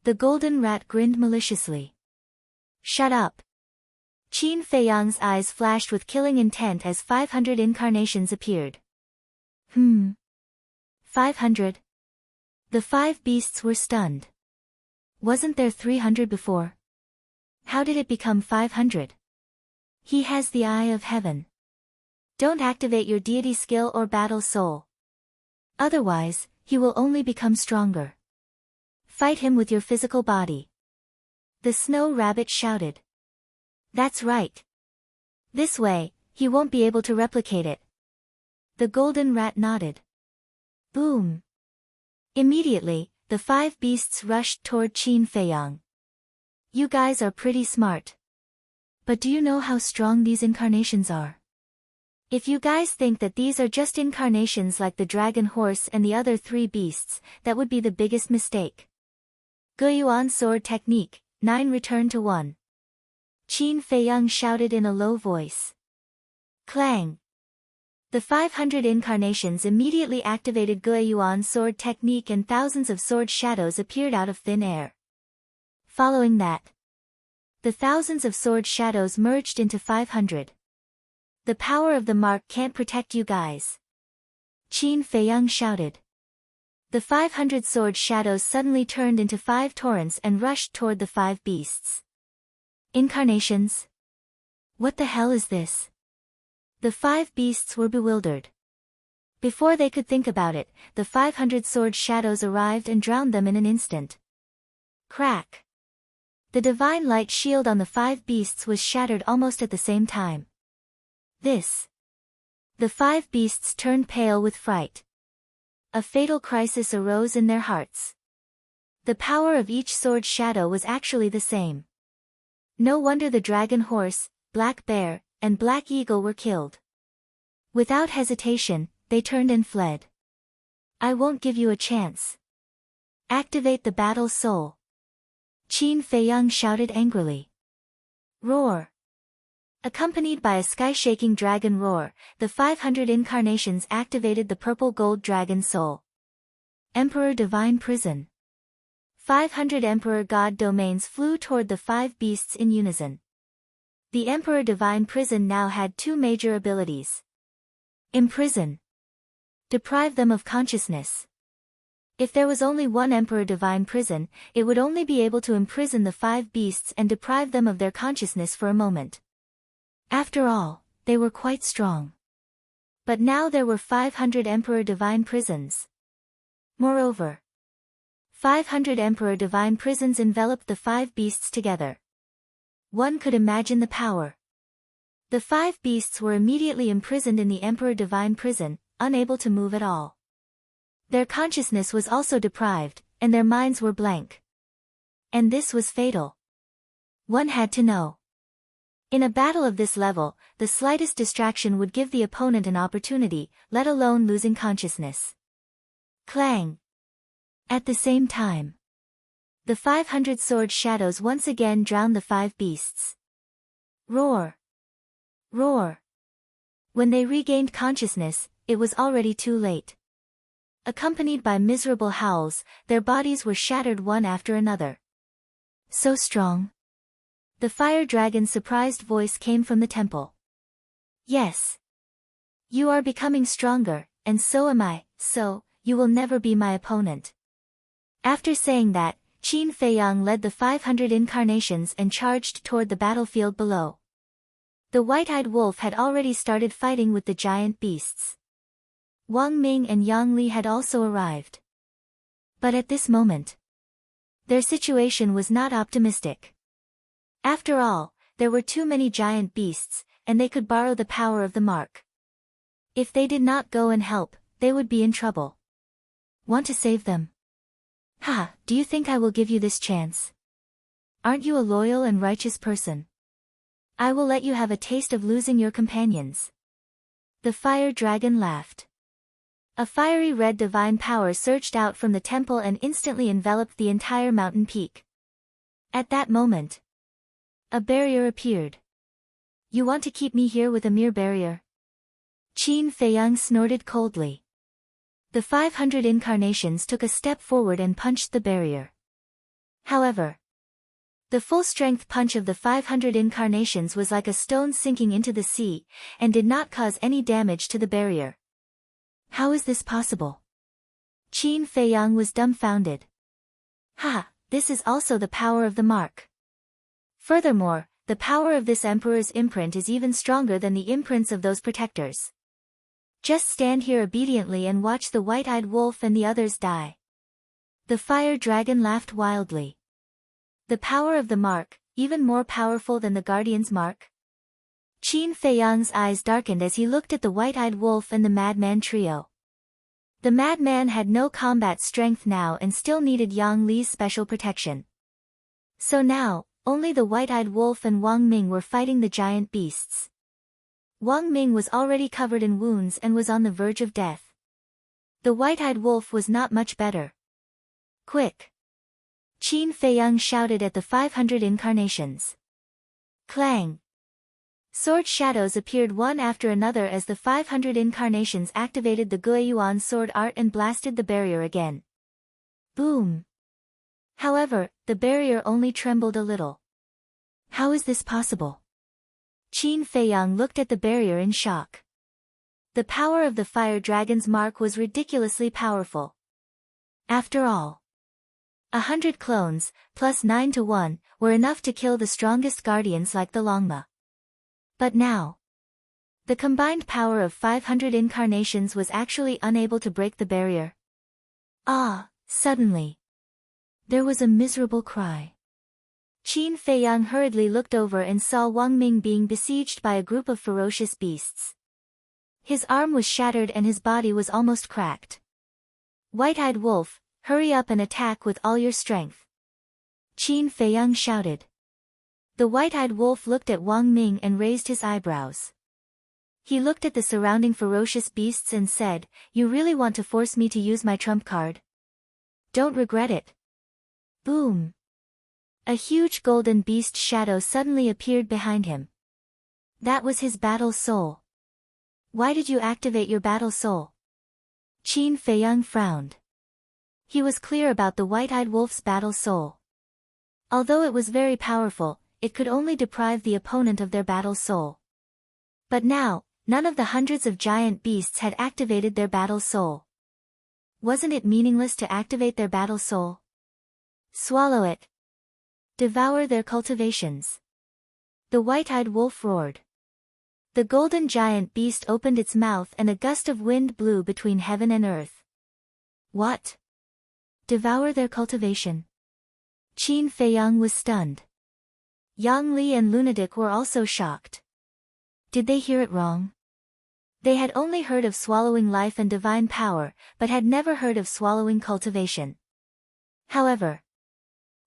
The golden rat grinned maliciously. Shut up. Qin Feiyang's eyes flashed with killing intent as 500 incarnations appeared. 500? The 5 beasts were stunned. Wasn't there 300 before? How did it become 500? He has the eye of heaven. Don't activate your deity skill or battle soul. Otherwise, he will only become stronger. Fight him with your physical body. The snow rabbit shouted. That's right. This way, he won't be able to replicate it. The golden rat nodded. Boom. Immediately, the 5 beasts rushed toward Qin Feiyang. You guys are pretty smart. But do you know how strong these incarnations are? If you guys think that these are just incarnations like the dragon horse and the other 3 beasts, that would be the biggest mistake. Guiyuan sword technique, 9 return to 1. Qin Feiyang shouted in a low voice. Clang! The 500 incarnations immediately activated Guiyuan sword technique and thousands of sword shadows appeared out of thin air. Following that, The thousands of sword shadows merged into 500. The power of the mark can't protect you guys. Qin Feiyang shouted. The 500 sword shadows suddenly turned into 5 torrents and rushed toward the 5 beasts. Incarnations? What the hell is this? The 5 beasts were bewildered. Before they could think about it, the 500 sword shadows arrived and drowned them in an instant. Crack! The divine light shield on the 5 beasts was shattered almost at the same time. This. The 5 beasts turned pale with fright. A fatal crisis arose in their hearts. The power of each sword shadow was actually the same. No wonder the dragon horse, black bear, and black eagle were killed. Without hesitation, they turned and fled. I won't give you a chance. Activate the battle soul. Qin Feiyang shouted angrily. Roar. Accompanied by a sky-shaking dragon roar, the 500 incarnations activated the purple gold dragon soul. Emperor Divine Prison. 500 Emperor God domains flew toward the 5 beasts in unison. The Emperor Divine Prison now had 2 major abilities. Imprison. Deprive them of consciousness. If there was only one Emperor Divine Prison, it would only be able to imprison the 5 beasts and deprive them of their consciousness for a moment. After all, they were quite strong. But now there were 500 Emperor Divine Prisons. Moreover, 500 Emperor Divine Prisons enveloped the 5 beasts together. One could imagine the power. The 5 beasts were immediately imprisoned in the Emperor Divine Prison, unable to move at all. Their consciousness was also deprived, and their minds were blank. And this was fatal. One had to know. In a battle of this level, the slightest distraction would give the opponent an opportunity, let alone losing consciousness. Clang! At the same time, the 500 sword shadows once again drowned the 5 beasts. Roar! Roar! When they regained consciousness, it was already too late. Accompanied by miserable howls, their bodies were shattered one after another. So strong. The fire dragon's surprised voice came from the temple. Yes. You are becoming stronger, and so am I, so, you will never be my opponent. After saying that, Qin Feiyang led the 500 incarnations and charged toward the battlefield below. The white-eyed wolf had already started fighting with the giant beasts. Wang Ming and Yang Li had also arrived. But at this moment, their situation was not optimistic. After all, there were too many giant beasts, and they could borrow the power of the mark. If they did not go and help, they would be in trouble. Want to save them? Ha, do you think I will give you this chance? Aren't you a loyal and righteous person? I will let you have a taste of losing your companions. The fire dragon laughed. A fiery red divine power surged out from the temple and instantly enveloped the entire mountain peak. At that moment, a barrier appeared. You want to keep me here with a mere barrier? Qin Feiyang snorted coldly. The 500 incarnations took a step forward and punched the barrier. However, the full-strength punch of the 500 incarnations was like a stone sinking into the sea, and did not cause any damage to the barrier. How is this possible? Qin Feiyang was dumbfounded. Ha, this is also the power of the mark. Furthermore, the power of this emperor's imprint is even stronger than the imprints of those protectors. Just stand here obediently and watch the white-eyed wolf and the others die. The fire dragon laughed wildly. The power of the mark, even more powerful than the guardian's mark? Qin Feiyang's eyes darkened as he looked at the white-eyed wolf and the madman trio. The madman had no combat strength now and still needed Yang Li's special protection. So now, only the white-eyed wolf and Wang Ming were fighting the giant beasts. Wang Ming was already covered in wounds and was on the verge of death. The white-eyed wolf was not much better. Quick! Qin Feiyang shouted at the 500 incarnations. Clang! Sword shadows appeared one after another as the 500 incarnations activated the Guiyuan sword art and blasted the barrier again. Boom! However, the barrier only trembled a little. How is this possible? Qin Feiyang looked at the barrier in shock. The power of the fire dragon's mark was ridiculously powerful. After all, 100 clones, plus 9 to 1, were enough to kill the strongest guardians like the Longma. But now, the combined power of 500 incarnations was actually unable to break the barrier. Suddenly, there was a miserable cry. Qin Feiyang hurriedly looked over and saw Wang Ming being besieged by a group of ferocious beasts. His arm was shattered and his body was almost cracked. White-eyed wolf, hurry up and attack with all your strength. Qin Feiyang shouted. The white-eyed wolf looked at Wang Ming and raised his eyebrows. He looked at the surrounding ferocious beasts and said, "You really want to force me to use my trump card? Don't regret it." Boom! A huge golden beast shadow suddenly appeared behind him. That was his battle soul. Why did you activate your battle soul? Qin Feiyang frowned. He was clear about the white-eyed wolf's battle soul. Although it was very powerful, it could only deprive the opponent of their battle soul. But now, none of the hundreds of giant beasts had activated their battle soul. Wasn't it meaningless to activate their battle soul? Swallow it. Devour their cultivations. The white-eyed wolf roared. The golden giant beast opened its mouth and a gust of wind blew between heaven and earth. What? Devour their cultivation? Qin Feiyang was stunned. Yang Li and Lunatic were also shocked. Did they hear it wrong? They had only heard of swallowing life and divine power, but had never heard of swallowing cultivation. However,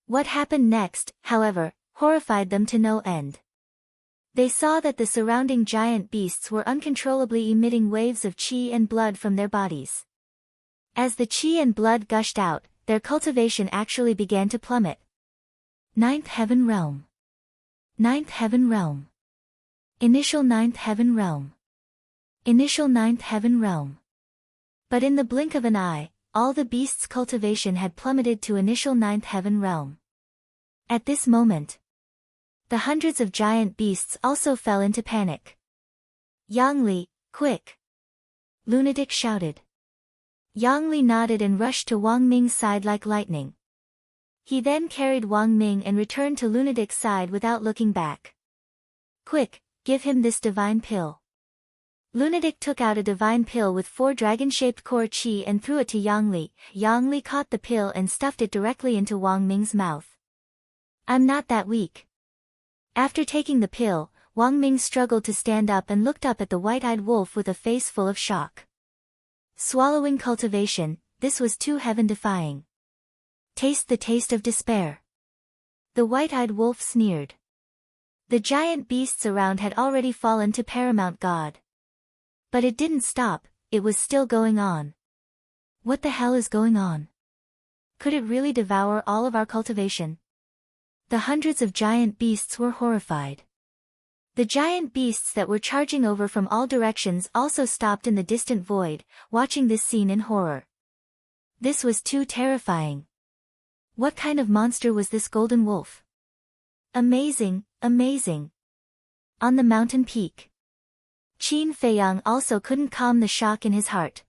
what happened next, horrified them to no end. They saw that the surrounding giant beasts were uncontrollably emitting waves of qi and blood from their bodies. As the qi and blood gushed out, their cultivation actually began to plummet. Ninth Heaven Realm. Ninth Heaven Realm. Initial Ninth Heaven Realm. Initial Ninth Heaven Realm. But in the blink of an eye, all the beasts' cultivation had plummeted to initial Ninth Heaven Realm. At this moment, the hundreds of giant beasts also fell into panic. Yang Li, quick! Lunatic shouted. Yang Li nodded and rushed to Wang Ming's side like lightning. He then carried Wang Ming and returned to Lunatic's side without looking back. Quick, give him this divine pill. Lunatic took out a divine pill with 4 dragon-shaped core qi and threw it to Yang Li. Yang Li caught the pill and stuffed it directly into Wang Ming's mouth. I'm not that weak. After taking the pill, Wang Ming struggled to stand up and looked up at the white-eyed wolf with a face full of shock. Swallowing cultivation, this was too heaven-defying. Taste the taste of despair. The white-eyed wolf sneered. The giant beasts around had already fallen to paramount god. But it didn't stop, it was still going on. What the hell is going on? Could it really devour all of our cultivation? The hundreds of giant beasts were horrified. The giant beasts that were charging over from all directions also stopped in the distant void, watching this scene in horror. This was too terrifying. What kind of monster was this golden wolf? Amazing, amazing. On the mountain peak, Qin Feiyang also couldn't calm the shock in his heart.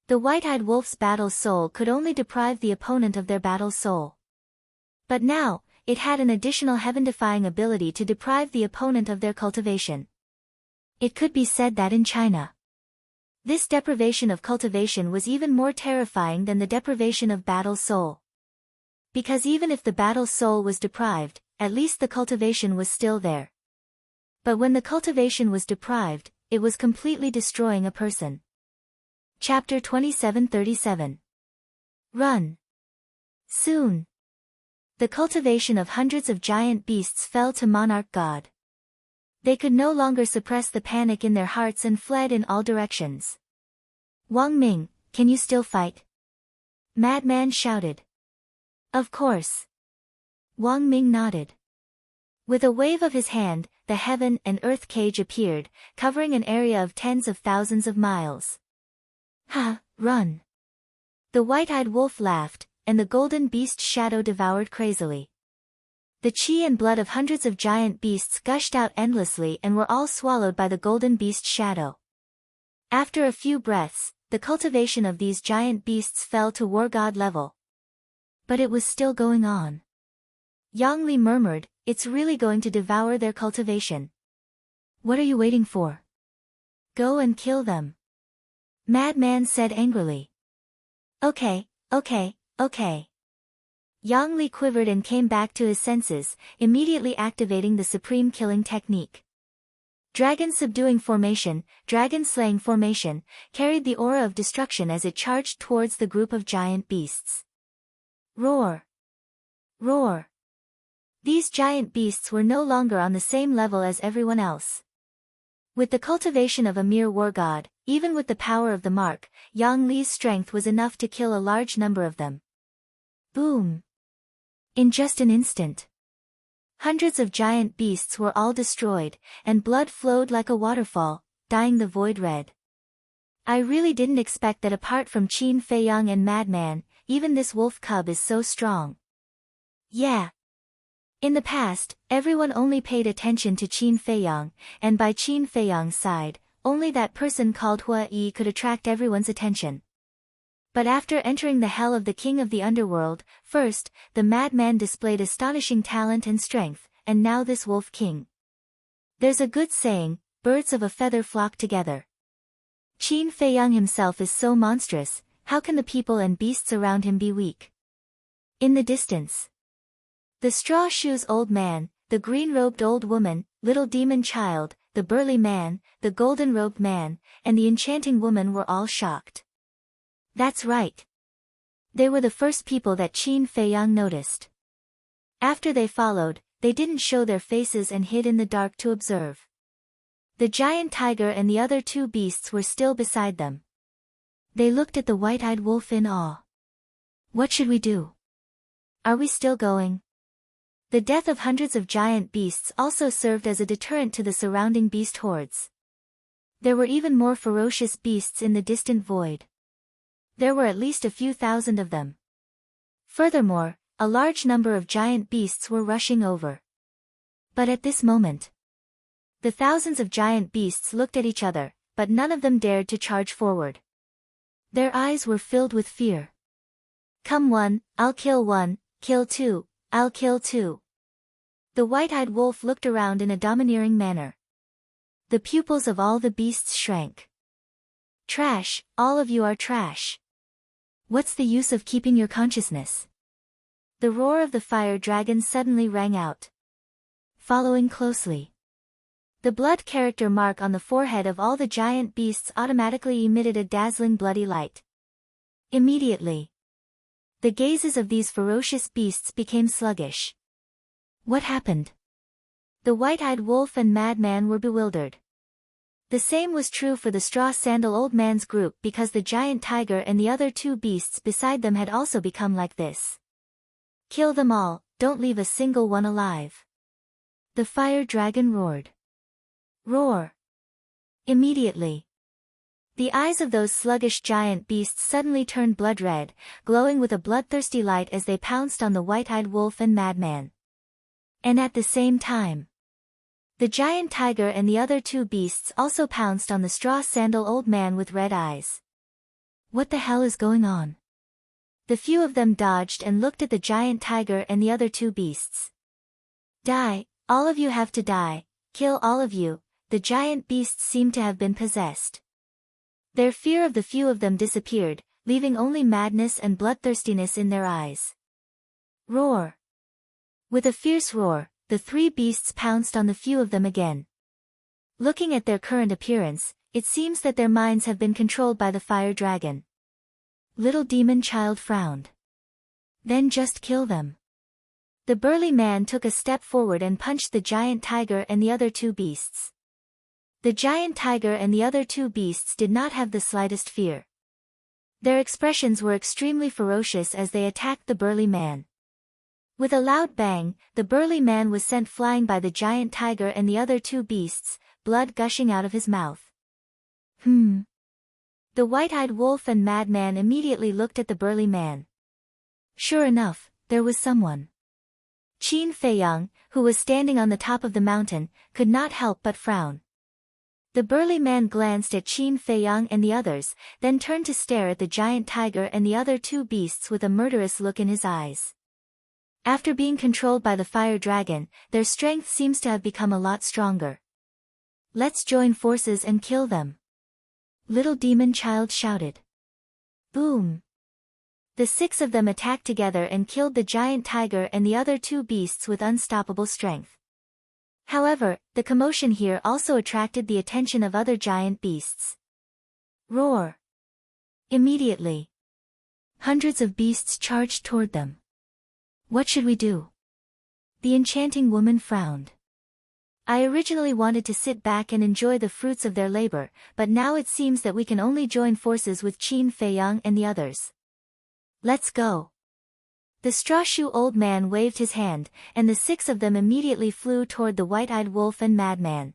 The white-eyed wolf's battle soul could only deprive the opponent of their battle soul. But now, it had an additional heaven-defying ability to deprive the opponent of their cultivation. It could be said that in China, this deprivation of cultivation was even more terrifying than the deprivation of battle soul. Because even if the battle soul was deprived, at least the cultivation was still there. But when the cultivation was deprived, it was completely destroying a person. Chapter 2737. Run. Soon, the cultivation of hundreds of giant beasts fell to Monarch God. They could no longer suppress the panic in their hearts and fled in all directions. Wang Ming, can you still fight? Madman shouted. Of course. Wang Ming nodded. With a wave of his hand, the heaven and earth cage appeared, covering an area of tens of thousands of miles. Ha, run. The white-eyed wolf laughed, and the golden beast shadow devoured crazily. The chi and blood of hundreds of giant beasts gushed out endlessly and were all swallowed by the golden beast shadow. After a few breaths, the cultivation of these giant beasts fell to war god level. But it was still going on. Yang Li murmured, "It's really going to devour their cultivation. What are you waiting for? Go and kill them." Madman said angrily. Okay. Yang Li quivered and came back to his senses, immediately activating the supreme killing technique. Dragon subduing formation, dragon slaying formation, carried the aura of destruction as it charged towards the group of giant beasts. Roar! Roar! These giant beasts were no longer on the same level as everyone else. With the cultivation of a mere war god, even with the power of the mark, Yang Li's strength was enough to kill a large number of them. Boom! In just an instant, hundreds of giant beasts were all destroyed, and blood flowed like a waterfall, dyeing the void red. I really didn't expect that apart from Qin Feiyang and Madman, even this wolf cub is so strong. Yeah. In the past, everyone only paid attention to Qin Feiyang, and by Qin Feiyang's side, only that person called Hua Yi could attract everyone's attention. But after entering the hell of the king of the underworld, first, the madman displayed astonishing talent and strength, and now this wolf king. There's a good saying, birds of a feather flock together. Qin Feiyang himself is so monstrous, how can the people and beasts around him be weak? In the distance, the straw-shoes old man, the green-robed old woman, little demon child, the burly man, the golden-robed man, and the enchanting woman were all shocked. That's right. They were the first people that Qin Feiyang noticed. After they followed, they didn't show their faces and hid in the dark to observe. The giant tiger and the other two beasts were still beside them. They looked at the white-eyed wolf in awe. What should we do? Are we still going? The death of hundreds of giant beasts also served as a deterrent to the surrounding beast hordes. There were even more ferocious beasts in the distant void. There were at least a few thousand of them. Furthermore, a large number of giant beasts were rushing over. But at this moment, the thousands of giant beasts looked at each other, but none of them dared to charge forward. Their eyes were filled with fear. Come one, I'll kill one, kill two, I'll kill two. The white-eyed wolf looked around in a domineering manner. The pupils of all the beasts shrank. Trash, all of you are trash. What's the use of keeping your consciousness? The roar of the fire dragon suddenly rang out. Following closely, the blood character mark on the forehead of all the giant beasts automatically emitted a dazzling bloody light. Immediately, the gazes of these ferocious beasts became sluggish. What happened? The white-eyed wolf and madman were bewildered. The same was true for the straw-sandal old man's group because the giant tiger and the other two beasts beside them had also become like this. Kill them all, don't leave a single one alive. The fire dragon roared. Roar! Immediately, the eyes of those sluggish giant beasts suddenly turned blood red, glowing with a bloodthirsty light as they pounced on the white-eyed wolf and madman. And at the same time, the giant tiger and the other two beasts also pounced on the straw-sandal old man with red eyes. What the hell is going on? The few of them dodged and looked at the giant tiger and the other two beasts. Die, all of you have to die, kill all of you, the giant beasts seemed to have been possessed. Their fear of the few of them disappeared, leaving only madness and bloodthirstiness in their eyes. Roar! With a fierce roar, the three beasts pounced on the few of them again. Looking at their current appearance, it seems that their minds have been controlled by the fire dragon. Little demon child frowned. Then just kill them. The burly man took a step forward and punched the giant tiger and the other two beasts. The giant tiger and the other two beasts did not have the slightest fear. Their expressions were extremely ferocious as they attacked the burly man. With a loud bang, the burly man was sent flying by the giant tiger and the other two beasts, blood gushing out of his mouth. The white-eyed wolf and madman immediately looked at the burly man. Sure enough, there was someone. Qin Feiyang, who was standing on the top of the mountain, could not help but frown. The burly man glanced at Qin Feiyang and the others, then turned to stare at the giant tiger and the other two beasts with a murderous look in his eyes. After being controlled by the fire dragon, their strength seems to have become a lot stronger. Let's join forces and kill them. Little demon child shouted. Boom! The 6 of them attacked together and killed the giant tiger and the other two beasts with unstoppable strength. However, the commotion here also attracted the attention of other giant beasts. Roar! Immediately, hundreds of beasts charged toward them. What should we do? The enchanting woman frowned. I originally wanted to sit back and enjoy the fruits of their labor, but now it seems that we can only join forces with Qin Feiyang and the others. Let's go. The straw-shoe old man waved his hand, and the 6 of them immediately flew toward the white-eyed wolf and madman.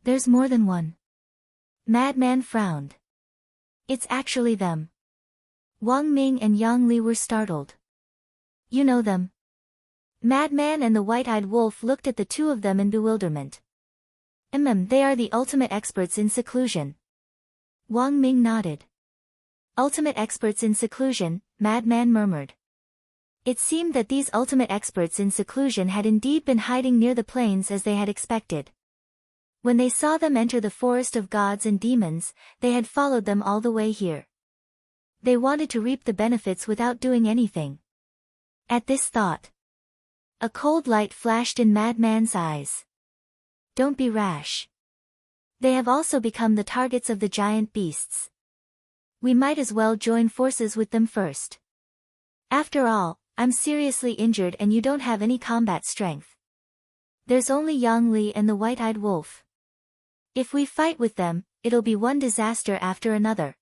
There's more than one. Madman frowned. It's actually them. Wang Ming and Yang Li were startled. You know them? Madman and the white-eyed wolf looked at the 2 of them in bewilderment. They are the ultimate experts in seclusion. Wang Ming nodded. Ultimate experts in seclusion, Madman murmured. It seemed that these ultimate experts in seclusion had indeed been hiding near the plains as they had expected. When they saw them enter the forest of gods and demons, they had followed them all the way here. They wanted to reap the benefits without doing anything. At this thought, a cold light flashed in Madman's eyes. Don't be rash. They have also become the targets of the giant beasts. We might as well join forces with them first. After all, I'm seriously injured and you don't have any combat strength. There's only Yang Li and the white-eyed wolf. If we fight with them, it'll be one disaster after another.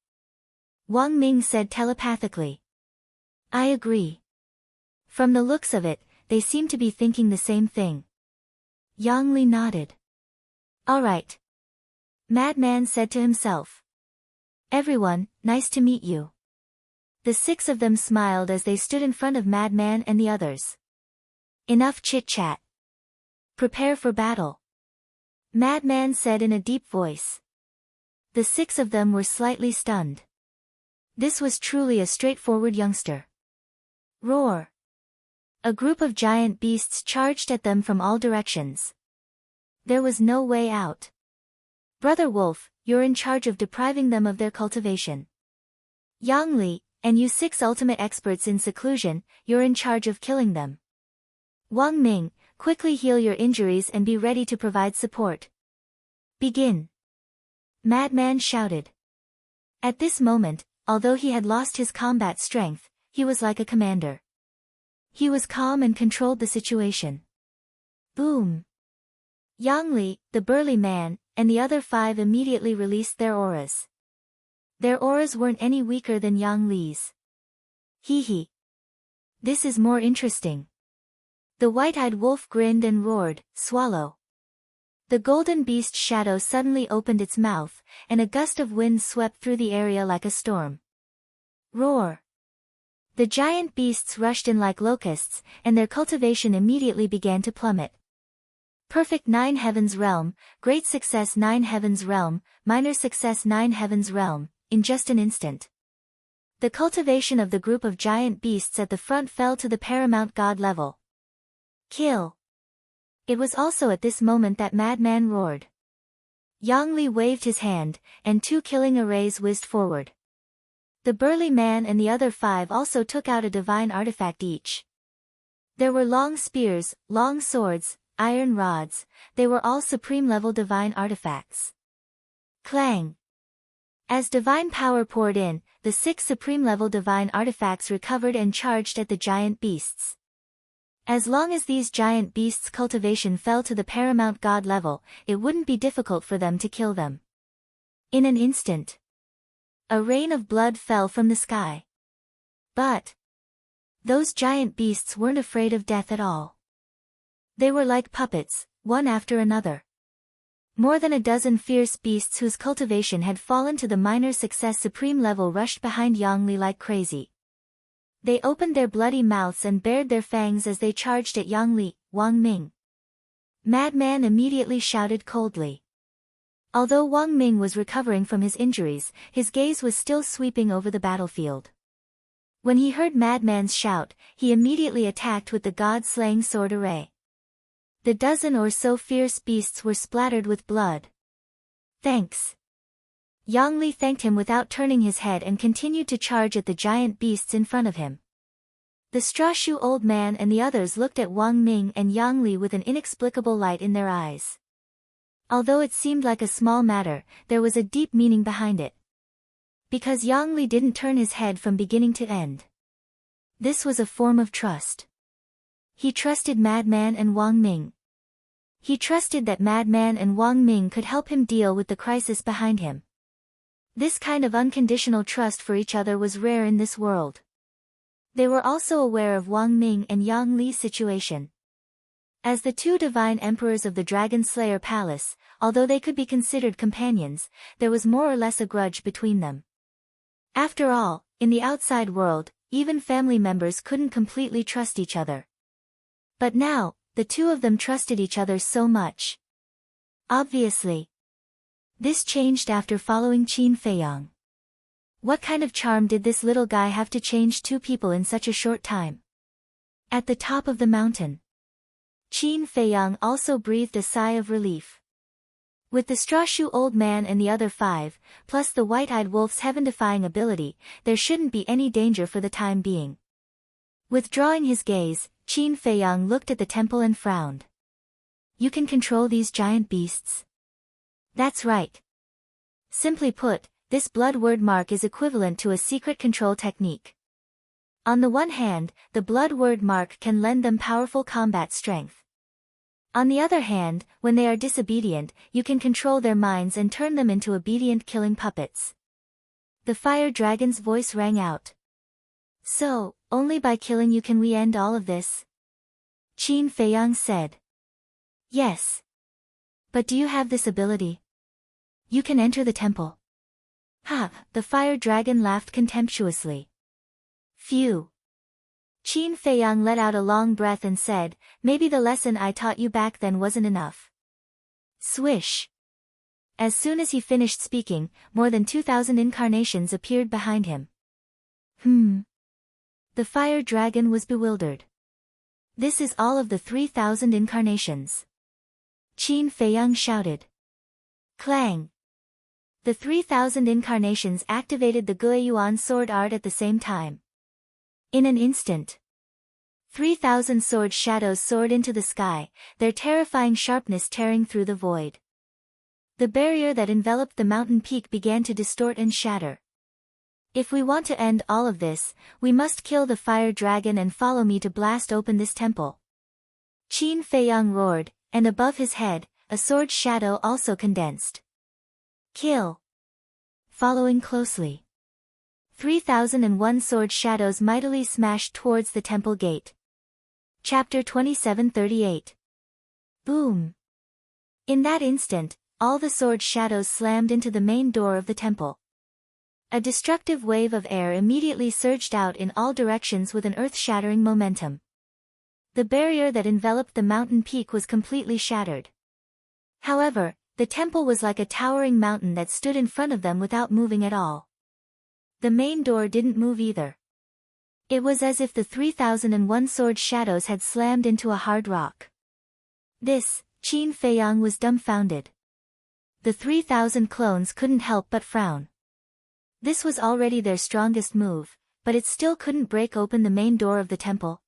Wang Ming said telepathically. I agree. From the looks of it, they seem to be thinking the same thing. Yang Li nodded. All right. Madman said to himself. Everyone, nice to meet you. The 6 of them smiled as they stood in front of Madman and the others. Enough chit-chat. Prepare for battle. Madman said in a deep voice. The 6 of them were slightly stunned. This was truly a straightforward youngster. Roar! A group of giant beasts charged at them from all directions. There was no way out. Brother Wolf, you're in charge of depriving them of their cultivation. Yang Li, and you 6 ultimate experts in seclusion, you're in charge of killing them. Wang Ming, quickly heal your injuries and be ready to provide support. Begin. Madman shouted. At this moment, although he had lost his combat strength, he was like a commander. He was calm and controlled the situation. Boom. Yang Li, the burly man, and the other 5 immediately released their auras. Their auras weren't any weaker than Yang Li's. Hee hee. This is more interesting. The white-eyed wolf grinned and roared, swallow. The golden beast shadow suddenly opened its mouth, and a gust of wind swept through the area like a storm. Roar. The giant beasts rushed in like locusts, and their cultivation immediately began to plummet. Perfect 9 Heavens Realm, Great Success 9 Heavens Realm, Minor Success 9 Heavens Realm, in just an instant. The cultivation of the group of giant beasts at the front fell to the paramount god level. Kill! It was also at this moment that Madman roared. Yang Li waved his hand, and 2 killing arrays whizzed forward. The burly man and the other 5 also took out a divine artifact each. There were long spears, long swords, iron rods, they were all supreme-level divine artifacts. Clang! As divine power poured in, the 6 supreme-level divine artifacts recovered and charged at the giant beasts. As long as these giant beasts' cultivation fell to the paramount god level, it wouldn't be difficult for them to kill them. In an instant, a rain of blood fell from the sky. But those giant beasts weren't afraid of death at all. They were like puppets, one after another. More than a dozen fierce beasts whose cultivation had fallen to the minor success supreme level rushed behind Yang Li like crazy. They opened their bloody mouths and bared their fangs as they charged at Yang Li, Wang Ming. Madman immediately shouted coldly. Although Wang Ming was recovering from his injuries, his gaze was still sweeping over the battlefield. When he heard Madman's shout, he immediately attacked with the god-slaying sword array. The dozen or so fierce beasts were splattered with blood. Thanks. Yang Li thanked him without turning his head and continued to charge at the giant beasts in front of him. The straw-shoe old man and the others looked at Wang Ming and Yang Li with an inexplicable light in their eyes. Although it seemed like a small matter, there was a deep meaning behind it. Because Yang Li didn't turn his head from beginning to end. This was a form of trust. He trusted Madman and Wang Ming. He trusted that Madman and Wang Ming could help him deal with the crisis behind him. This kind of unconditional trust for each other was rare in this world. They were also aware of Wang Ming and Yang Li's situation. As the two divine emperors of the Dragon Slayer Palace, although they could be considered companions, there was more or less a grudge between them. After all, in the outside world, even family members couldn't completely trust each other. But now, the two of them trusted each other so much. Obviously. This changed after following Qin Feiyang. What kind of charm did this little guy have to change two people in such a short time? At the top of the mountain, Qin Feiyang also breathed a sigh of relief. With the straw-shoe old man and the other 5, plus the white-eyed wolf's heaven-defying ability, there shouldn't be any danger for the time being. Withdrawing his gaze, Qin Feiyang looked at the temple and frowned. You can control these giant beasts? That's right. Simply put, this blood word mark is equivalent to a secret control technique. On the one hand, the blood word mark can lend them powerful combat strength. On the other hand, when they are disobedient, you can control their minds and turn them into obedient killing puppets. The fire dragon's voice rang out. So, only by killing you can we end all of this? Qin Feiyang said. Yes. But do you have this ability? You can enter the temple. Ha! The fire dragon laughed contemptuously. Phew. Qin Feiyang let out a long breath and said, maybe the lesson I taught you back then wasn't enough. Swish. As soon as he finished speaking, more than 2,000 incarnations appeared behind him. The fire dragon was bewildered. This is all of the 3,000 incarnations. Qin Feiyang shouted. Clang. The 3,000 incarnations activated the Guiyuan sword art at the same time. In an instant, 3,000 sword shadows soared into the sky, their terrifying sharpness tearing through the void. The barrier that enveloped the mountain peak began to distort and shatter. If we want to end all of this, we must kill the fire dragon and follow me to blast open this temple. Qin Feiyang roared, and above his head, a sword shadow also condensed. Kill. Following closely. 3,001 sword shadows mightily smashed towards the temple gate. Chapter 27:38. Boom. In that instant, all the sword shadows slammed into the main door of the temple. A destructive wave of air immediately surged out in all directions with an earth-shattering momentum. The barrier that enveloped the mountain peak was completely shattered. However, the temple was like a towering mountain that stood in front of them without moving at all. The main door didn't move either. It was as if the 3,001 sword shadows had slammed into a hard rock. This, Qin Feiyang was dumbfounded. The 3,000 clones couldn't help but frown. This was already their strongest move, but it still couldn't break open the main door of the temple.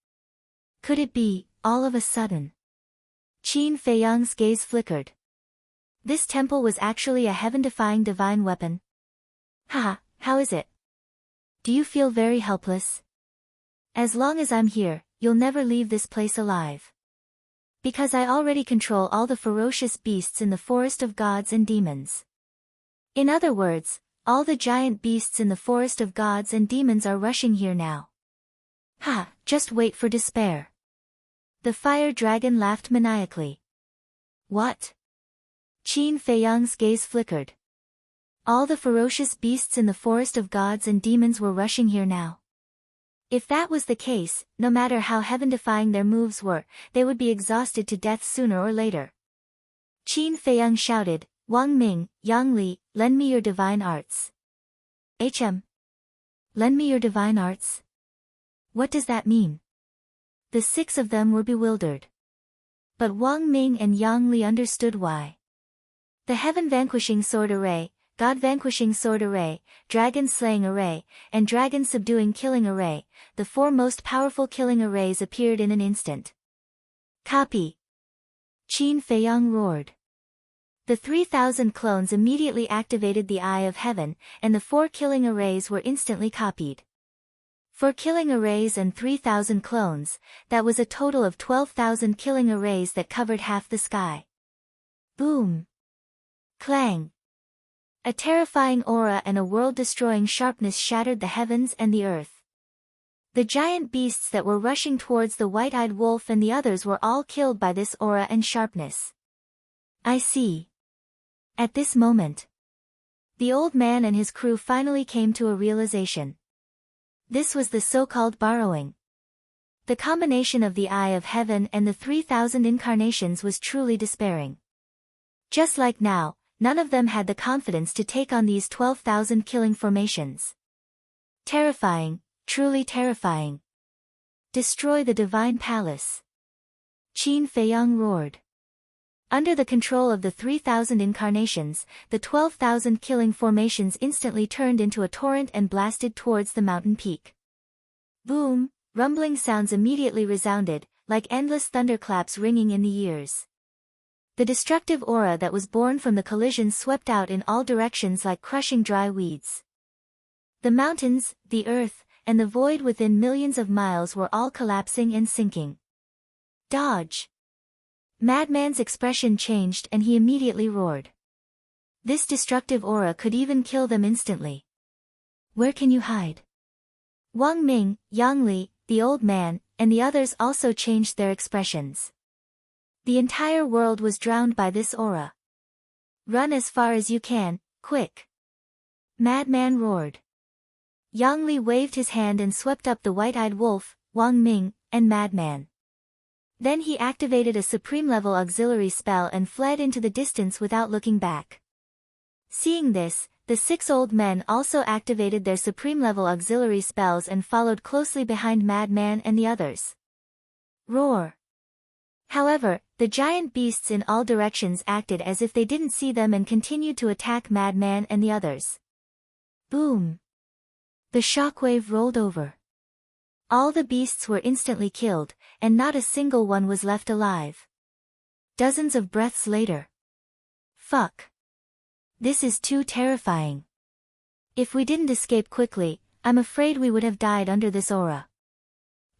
Could it be, all of a sudden? Qin Feiyang's gaze flickered. This temple was actually a heaven-defying divine weapon. Haha, how is it? Do you feel very helpless? As long as I'm here, you'll never leave this place alive. Because I already control all the ferocious beasts in the forest of gods and demons. In other words, all the giant beasts in the forest of gods and demons are rushing here now. Ha, just wait for despair. The fire dragon laughed maniacally. What? Qin Feiyang's gaze flickered. All the ferocious beasts in the forest of gods and demons were rushing here now. If that was the case, no matter how heaven-defying their moves were, they would be exhausted to death sooner or later. Qin Feiyang shouted, Wang Ming, Yang Li, lend me your divine arts. Lend me your divine arts? What does that mean? The 6 of them were bewildered. But Wang Ming and Yang Li understood why. The heaven-vanquishing sword array, God-vanquishing sword array, dragon-slaying array, and dragon-subduing killing array, the 4 most powerful killing arrays appeared in an instant. Copy! Qin Feiyang roared. The 3,000 clones immediately activated the Eye of Heaven, and the 4 killing arrays were instantly copied. 4 killing arrays and 3,000 clones, that was a total of 12,000 killing arrays that covered half the sky. Boom! Clang! A terrifying aura and a world-destroying sharpness shattered the heavens and the earth. The giant beasts that were rushing towards the white-eyed wolf and the others were all killed by this aura and sharpness. I see. At this moment, the old man and his crew finally came to a realization. This was the so-called borrowing. The combination of the Eye of Heaven and the 3,000 incarnations was truly despairing. Just like now, none of them had the confidence to take on these 12,000 killing formations. Terrifying, truly terrifying. Destroy the divine palace. Qin Feiyang roared. Under the control of the 3,000 incarnations, the 12,000 killing formations instantly turned into a torrent and blasted towards the mountain peak. Boom! Rumbling sounds immediately resounded, like endless thunderclaps ringing in the ears. The destructive aura that was born from the collision swept out in all directions like crushing dry weeds. The mountains, the earth, and the void within millions of miles were all collapsing and sinking. Dodge! Madman's expression changed and he immediately roared. This destructive aura could even kill them instantly. Where can you hide? Wang Ming, Yang Li, the old man, and the others also changed their expressions. The entire world was drowned by this aura. Run as far as you can, quick! Madman roared. Yang Li waved his hand and swept up the white-eyed wolf, Wang Ming, and Madman. Then he activated a supreme-level auxiliary spell and fled into the distance without looking back. Seeing this, the 6 old men also activated their supreme-level auxiliary spells and followed closely behind Madman and the others. Roar! However, the giant beasts in all directions acted as if they didn't see them and continued to attack Madman and the others. Boom! The shockwave rolled over. All the beasts were instantly killed, and not a single one was left alive. Dozens of breaths later. Fuck. This is too terrifying. If we didn't escape quickly, I'm afraid we would have died under this aura.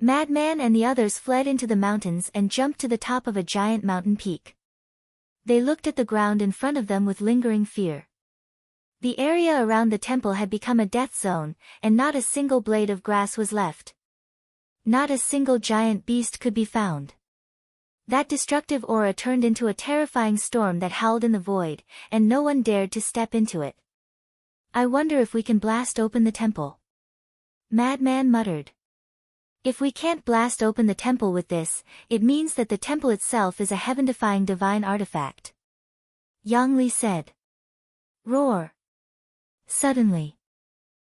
Madman and the others fled into the mountains and jumped to the top of a giant mountain peak. They looked at the ground in front of them with lingering fear. The area around the temple had become a death zone, and not a single blade of grass was left. Not a single giant beast could be found. That destructive aura turned into a terrifying storm that howled in the void, and no one dared to step into it. I wonder if we can blast open the temple. Madman muttered. If we can't blast open the temple with this, it means that the temple itself is a heaven-defying divine artifact. Yang Li said. Roar! Suddenly,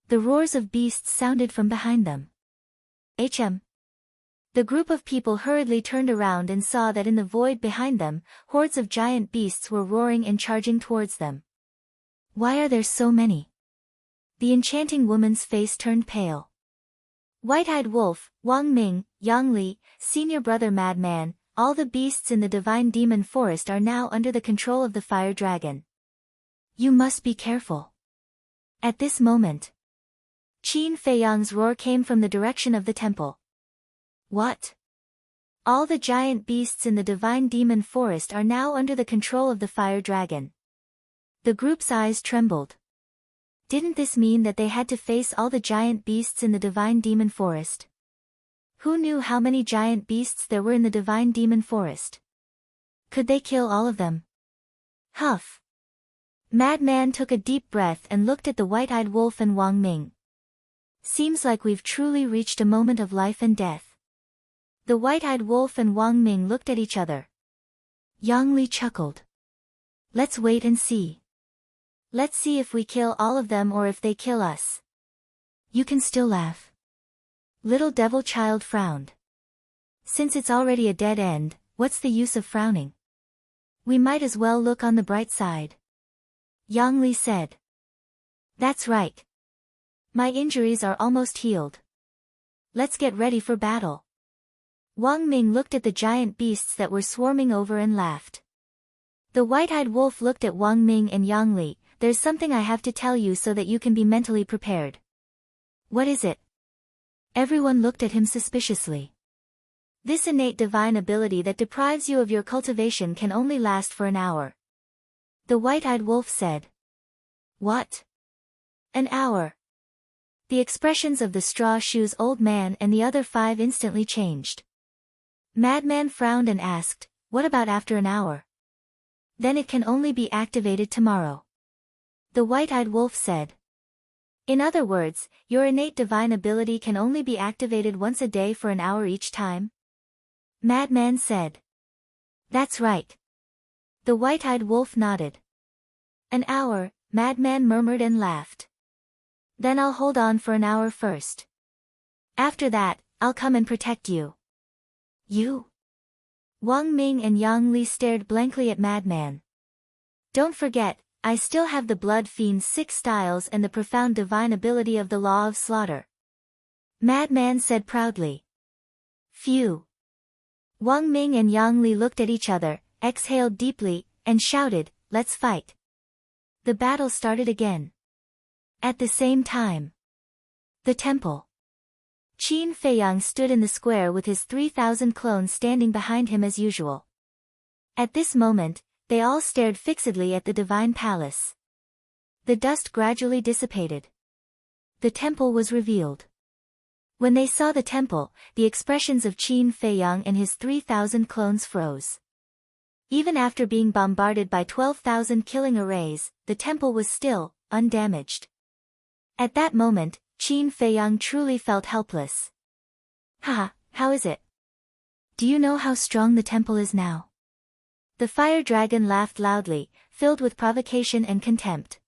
the roars of beasts sounded from behind them. The group of people hurriedly turned around and saw that in the void behind them, hordes of giant beasts were roaring and charging towards them. Why are there so many? The enchanting woman's face turned pale. White-eyed wolf, Wang Ming, Yang Li, senior brother Madman, all the beasts in the divine demon forest are now under the control of the fire dragon. You must be careful. At this moment, Qin Feiyang's roar came from the direction of the temple. What? All the giant beasts in the divine demon forest are now under the control of the fire dragon. The group's eyes trembled. Didn't this mean that they had to face all the giant beasts in the divine demon forest? Who knew how many giant beasts there were in the divine demon forest? Could they kill all of them? Huff! Madman took a deep breath and looked at the white-eyed wolf and Wang Ming. Seems like we've truly reached a moment of life and death. The white-eyed wolf and Wang Ming looked at each other. Yang Li chuckled. Let's wait and see. Let's see if we kill all of them or if they kill us. You can still laugh. Little devil child frowned. Since it's already a dead end, what's the use of frowning? We might as well look on the bright side. Yang Li said. That's right. My injuries are almost healed. Let's get ready for battle. Wang Ming looked at the giant beasts that were swarming over and laughed. The white-eyed wolf looked at Wang Ming and Yang Li. There's something I have to tell you so that you can be mentally prepared. What is it? Everyone looked at him suspiciously. This innate divine ability that deprives you of your cultivation can only last for an hour. The white-eyed wolf said. What? An hour? The expressions of the straw shoes old man and the other 5 instantly changed. Madman frowned and asked, what about after an hour? Then it can only be activated tomorrow. The white-eyed wolf said. In other words, your innate divine ability can only be activated once a day for an hour each time? Madman said. That's right. The white-eyed wolf nodded. An hour, Madman murmured and laughed. Then I'll hold on for an hour first. After that, I'll come and protect you. You? Wang Ming and Yang Li stared blankly at Madman. Don't forget, I still have the Blood Fiend's 6 styles and the profound divine ability of the Law of Slaughter. Madman said proudly. Phew. Wang Ming and Yang Li looked at each other, exhaled deeply, and shouted, let's fight. The battle started again. At the same time. The temple. Qin Feiyang stood in the square with his 3,000 clones standing behind him as usual. At this moment, they all stared fixedly at the divine palace. The dust gradually dissipated. The temple was revealed. When they saw the temple, the expressions of Qin Feiyang and his 3,000 clones froze. Even after being bombarded by 12,000 killing arrays, the temple was still, undamaged. At that moment, Qin Feiyang truly felt helpless. Haha, how is it? Do you know how strong the temple is now? The fire dragon laughed loudly, filled with provocation and contempt.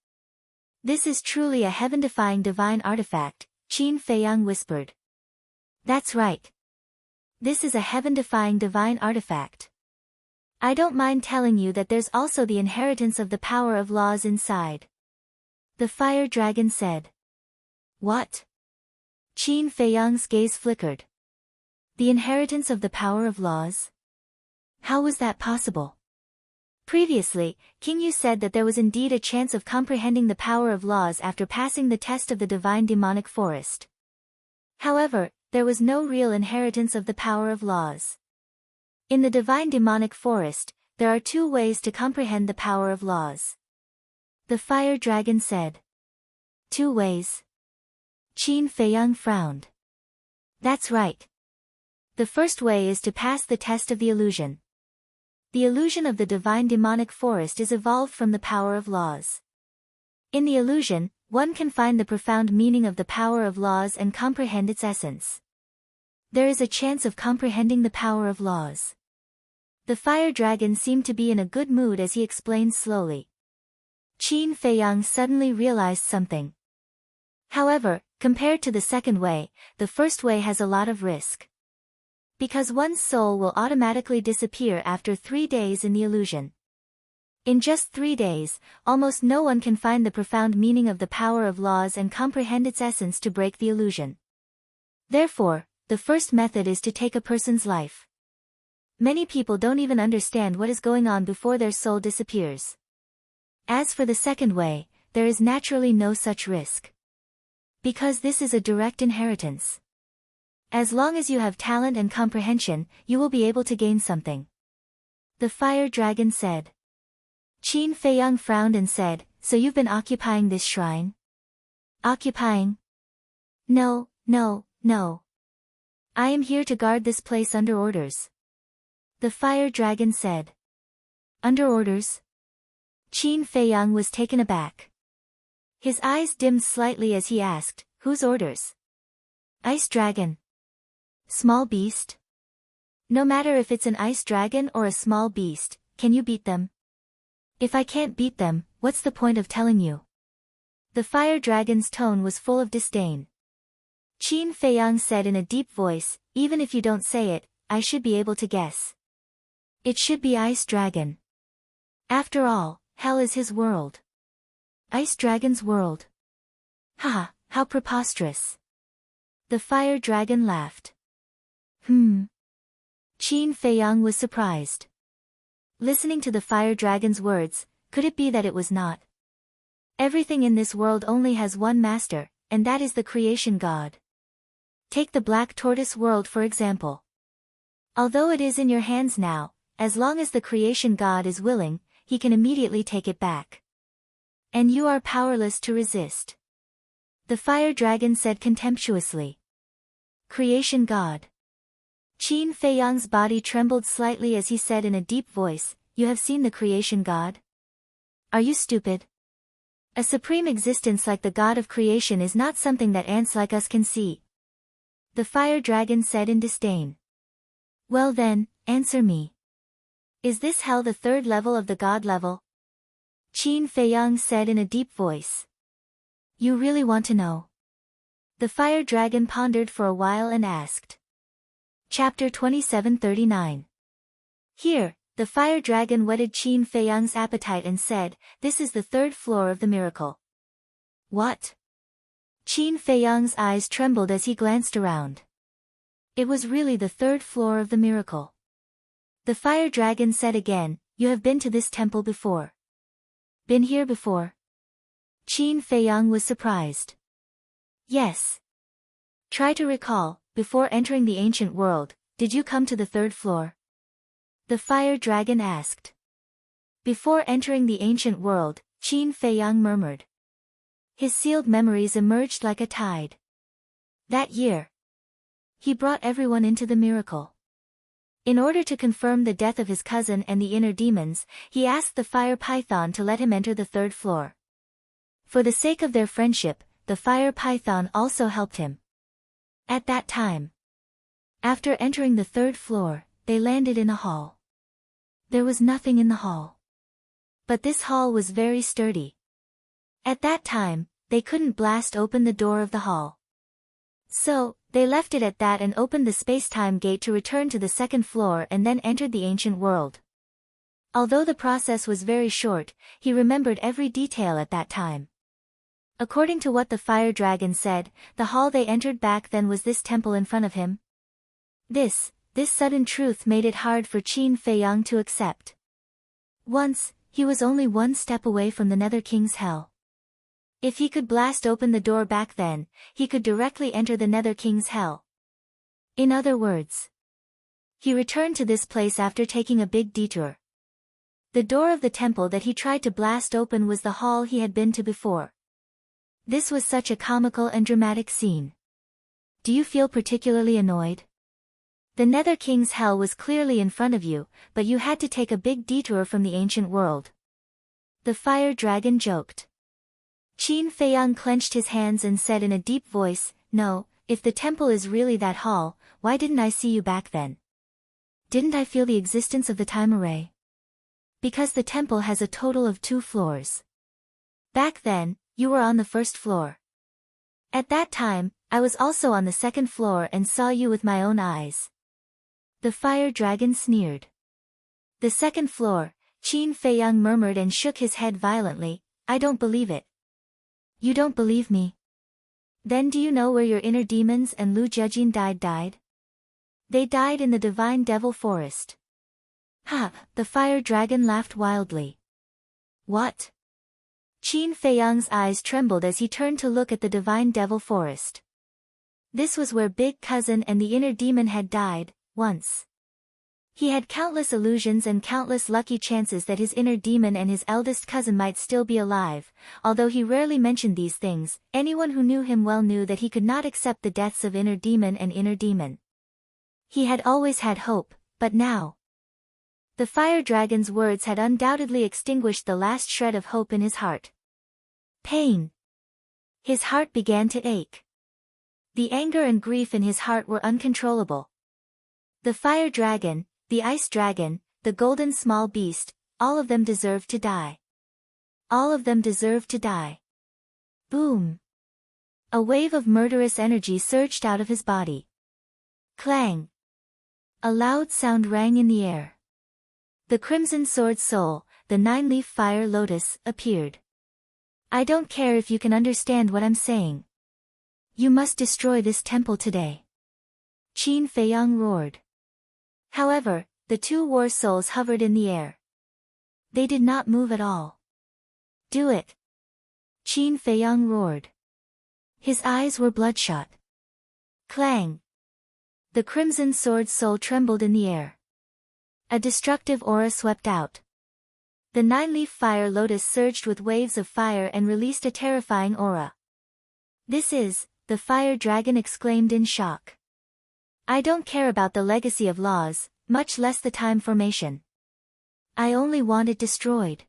This is truly a heaven-defying divine artifact, Qin Feiyang whispered. That's right. This is a heaven-defying divine artifact. I don't mind telling you that there's also the inheritance of the power of laws inside. The fire dragon said. What? Qin Feiyang's gaze flickered. The inheritance of the power of laws? How was that possible? Previously, King Yu said that there was indeed a chance of comprehending the power of laws after passing the test of the divine demonic forest. However, there was no real inheritance of the power of laws. In the divine demonic forest, there are 2 ways to comprehend the power of laws. The fire dragon said. 2 ways? Qin Feiyang frowned. That's right. The first way is to pass the test of the illusion. The illusion of the divine demonic forest is evolved from the power of laws. In the illusion, one can find the profound meaning of the power of laws and comprehend its essence. There is a chance of comprehending the power of laws. The fire dragon seemed to be in a good mood as he explained slowly. Qin Feiyang suddenly realized something. However, compared to the second way, the first way has a lot of risk. Because one's soul will automatically disappear after 3 days in the illusion. In just 3 days, almost no one can find the profound meaning of the power of laws and comprehend its essence to break the illusion. Therefore, the first method is to take a person's life. Many people don't even understand what is going on before their soul disappears. As for the second way, there is naturally no such risk. Because this is a direct inheritance. As long as you have talent and comprehension, you will be able to gain something. The fire dragon said. Qin Feiyang frowned and said, so you've been occupying this shrine? Occupying? No. I am here to guard this place under orders. The fire dragon said. Under orders? Qin Feiyang was taken aback. His eyes dimmed slightly as he asked, whose orders? Ice dragon. Small beast? No matter if it's an ice dragon or a small beast, can you beat them? If I can't beat them, what's the point of telling you? The fire dragon's tone was full of disdain. Qin Feiyang said in a deep voice, even if you don't say it, I should be able to guess. It should be ice dragon. After all, hell is his world. Ice dragon's world. Haha, how preposterous. The fire dragon laughed. Qin Feiyang was surprised. Listening to the fire dragon's words, could it be that it was not? Everything in this world only has one master, and that is the creation god. Take the black tortoise world for example. Although it is in your hands now, as long as the creation god is willing, he can immediately take it back. And you are powerless to resist. The fire dragon said contemptuously. Creation god. Qin Feiyang's body trembled slightly as he said in a deep voice, you have seen the creation god? Are you stupid? A supreme existence like the god of creation is not something that ants like us can see. The fire dragon said in disdain. Well then, answer me. Is this hell the third level of the god level? Qin Feiyang said in a deep voice. You really want to know? The fire dragon pondered for a while and asked. Chapter 2739. Here, the fire dragon whetted Qin Feiyang's appetite and said, this is the third floor of the miracle. What? Qin Feiyang's eyes trembled as he glanced around. It was really the third floor of the miracle. The fire dragon said again, you have been to this temple before. Been here before? Qin Feiyang was surprised. Yes. Try to recall, before entering the ancient world, did you come to the third floor? The fire dragon asked. Before entering the ancient world, Qin Feiyang murmured. His sealed memories emerged like a tide. That year, he brought everyone into the miracle. In order to confirm the death of his cousin and the inner demons, he asked the fire python to let him enter the third floor. For the sake of their friendship, the fire python also helped him. At that time, after entering the third floor, they landed in a hall. There was nothing in the hall. But this hall was very sturdy. At that time, they couldn't blast open the door of the hall. So, they left it at that and opened the space-time gate to return to the second floor and then entered the ancient world. Although the process was very short, he remembered every detail at that time. According to what the fire dragon said, the hall they entered back then was this temple in front of him. This sudden truth made it hard for Qin Feiyang to accept. Once, he was only one step away from the Nether King's hell. If he could blast open the door back then, he could directly enter the Nether King's hell. In other words, he returned to this place after taking a big detour. The door of the temple that he tried to blast open was the hall he had been to before. This was such a comical and dramatic scene. Do you feel particularly annoyed? The Nether King's hell was clearly in front of you, but you had to take a big detour from the ancient world. The fire dragon joked. Qin Feiyang clenched his hands and said in a deep voice, no, if the temple is really that hall, why didn't I see you back then? Didn't I feel the existence of the time array? Because the temple has a total of 2 floors. Back then, you were on the first floor. At that time, I was also on the second floor and saw you with my own eyes. The fire dragon sneered. The second floor, Qin Feiyang murmured and shook his head violently, I don't believe it. You don't believe me? Then do you know where your inner demons and Lu Jejin died? They died in the divine devil forest. Ha! The fire dragon laughed wildly. What? Qin Feiyang's eyes trembled as he turned to look at the divine devil forest. This was where Big Cousin and the inner demon had died, once. He had countless illusions and countless lucky chances that his inner demon and his eldest cousin might still be alive. Although he rarely mentioned these things, anyone who knew him well knew that he could not accept the deaths of inner demon and inner demon. He had always had hope, but now, the fire dragon's words had undoubtedly extinguished the last shred of hope in his heart. Pain. His heart began to ache. The anger and grief in his heart were uncontrollable. The fire dragon, the ice dragon, the golden small beast, all of them deserved to die. All of them deserved to die. Boom! A wave of murderous energy surged out of his body. Clang! A loud sound rang in the air. The Crimson Sword Soul, the nine-leaf fire lotus, appeared. I don't care if you can understand what I'm saying. You must destroy this temple today. Qin Feiyang roared. However, the two war souls hovered in the air. They did not move at all. Do it! Qin Feiyang roared. His eyes were bloodshot. Clang! The Crimson Sword Soul trembled in the air. A destructive aura swept out. The nine-leaf fire lotus surged with waves of fire and released a terrifying aura. This is, the fire dragon exclaimed in shock. I don't care about the legacy of laws, much less the time formation. I only want it destroyed.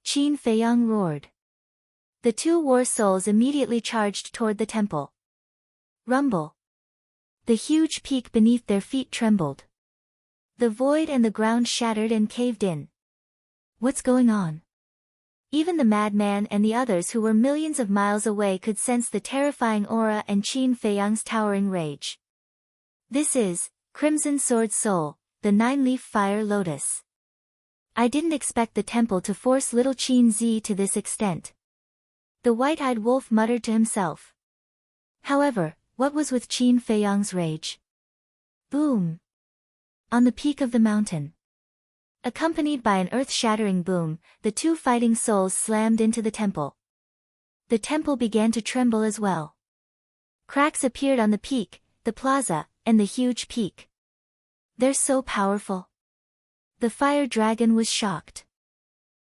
Qin Feiyang roared. The two war souls immediately charged toward the temple. Rumble. The huge peak beneath their feet trembled. The void and the ground shattered and caved in. What's going on? Even the madman and the others who were millions of miles away could sense the terrifying aura and Qin Feiyang's towering rage. This is, Crimson Sword Soul, the nine-leaf fire lotus. I didn't expect the temple to force little Qin Zi to this extent. The white-eyed wolf muttered to himself. However, what was with Qin Feiyang's rage? Boom! On the peak of the mountain. Accompanied by an earth-shattering boom, the two fighting souls slammed into the temple. The temple began to tremble as well. Cracks appeared on the peak, the plaza, and the huge peak. They're so powerful. The fire dragon was shocked.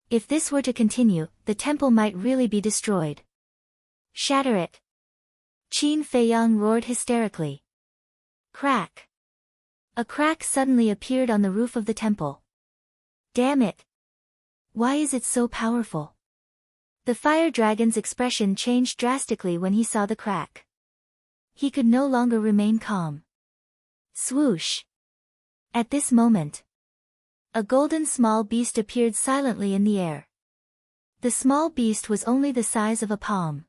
If this were to continue, the temple might really be destroyed. Shatter it! Qin Feiyang roared hysterically. Crack! A crack suddenly appeared on the roof of the temple. Damn it! Why is it so powerful? The fire dragon's expression changed drastically when he saw the crack. He could no longer remain calm. Swoosh! At this moment, a golden small beast appeared silently in the air. The small beast was only the size of a palm.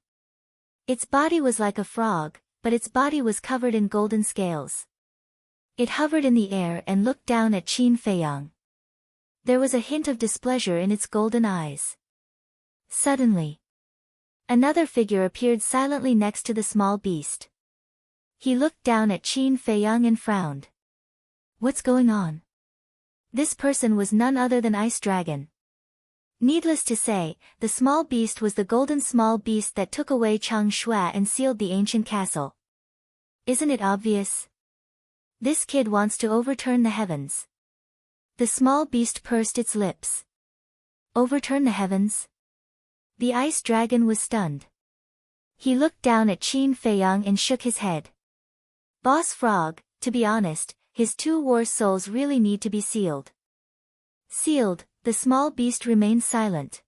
Its body was like a frog, but its body was covered in golden scales. It hovered in the air and looked down at Qin Feiyang. There was a hint of displeasure in its golden eyes. Suddenly, another figure appeared silently next to the small beast. He looked down at Qin Feiyang and frowned. What's going on? This person was none other than Ice Dragon. Needless to say, the small beast was the golden small beast that took away Chang Shui and sealed the ancient castle. Isn't it obvious? This kid wants to overturn the heavens. The small beast pursed its lips. Overturn the heavens? The ice dragon was stunned. He looked down at Qin Feiyang and shook his head. Boss Frog, to be honest, his two war souls really need to be sealed. Sealed, the small beast remained silent.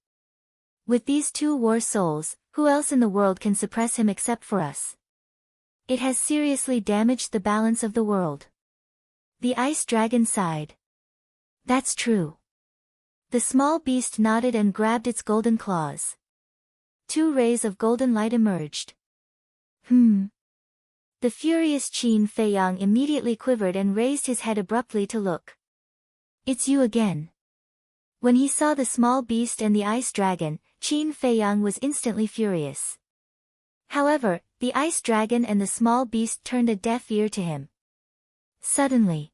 With these two war souls, who else in the world can suppress him except for us? It has seriously damaged the balance of the world. The ice dragon sighed. That's true. The small beast nodded and grabbed its golden claws. Two rays of golden light emerged. The furious Qin Feiyang immediately quivered and raised his head abruptly to look. It's you again. When he saw the small beast and the ice dragon, Qin Feiyang was instantly furious. However, the ice dragon and the small beast turned a deaf ear to him. Suddenly,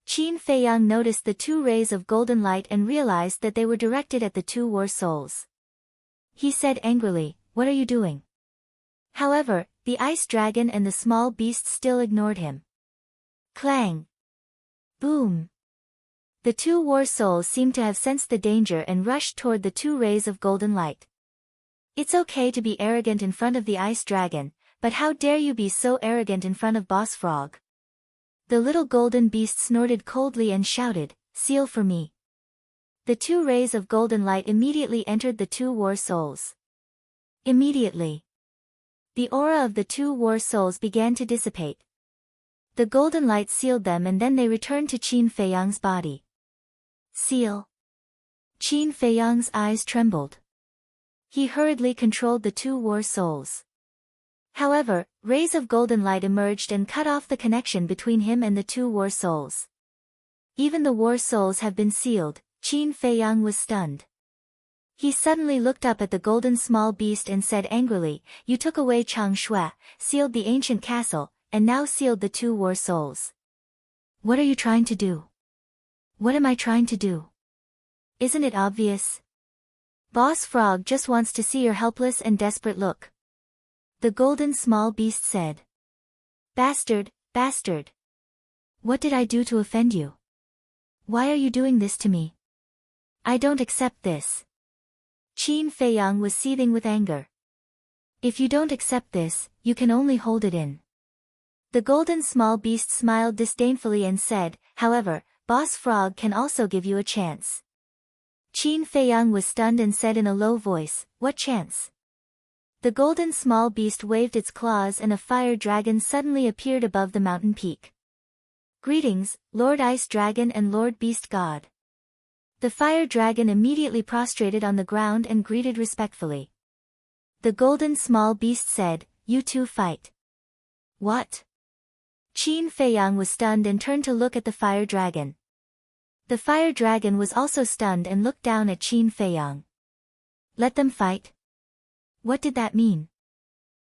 Qin Feiyang noticed the two rays of golden light and realized that they were directed at the two war souls. He said angrily, "What are you doing?" However, the ice dragon and the small beast still ignored him. Clang! Boom! The two war souls seemed to have sensed the danger and rushed toward the two rays of golden light. It's okay to be arrogant in front of the ice dragon, but how dare you be so arrogant in front of Boss Frog? The little golden beast snorted coldly and shouted, "Seal for me." The two rays of golden light immediately entered the two war souls. Immediately, The aura of the two war souls began to dissipate. The golden light sealed them and then they returned to Qin Feiyang's body. Seal. Qin Feiyang's eyes trembled. He hurriedly controlled the two war souls. However, rays of golden light emerged and cut off the connection between him and the two war souls. Even the war souls have been sealed. Qin Feiyang was stunned. He suddenly looked up at the golden small beast and said angrily, "You took away Chang Shui, sealed the ancient castle, and now sealed the two war souls. What are you trying to do? What am I trying to do? Isn't it obvious? Boss Frog just wants to see your helpless and desperate look." The golden small beast said. Bastard, bastard. What did I do to offend you? Why are you doing this to me? I don't accept this. Qin Feiyang was seething with anger. If you don't accept this, you can only hold it in. The golden small beast smiled disdainfully and said, "However, Boss Frog can also give you a chance." Qin Feiyang was stunned and said in a low voice, "What chance?" The golden small beast waved its claws and a fire dragon suddenly appeared above the mountain peak. "Greetings, Lord Ice Dragon and Lord Beast God." The fire dragon immediately prostrated on the ground and greeted respectfully. The golden small beast said, "You two fight." What? Qin Feiyang was stunned and turned to look at the fire dragon. The fire dragon was also stunned and looked down at Qin Feiyang. Let them fight? What did that mean?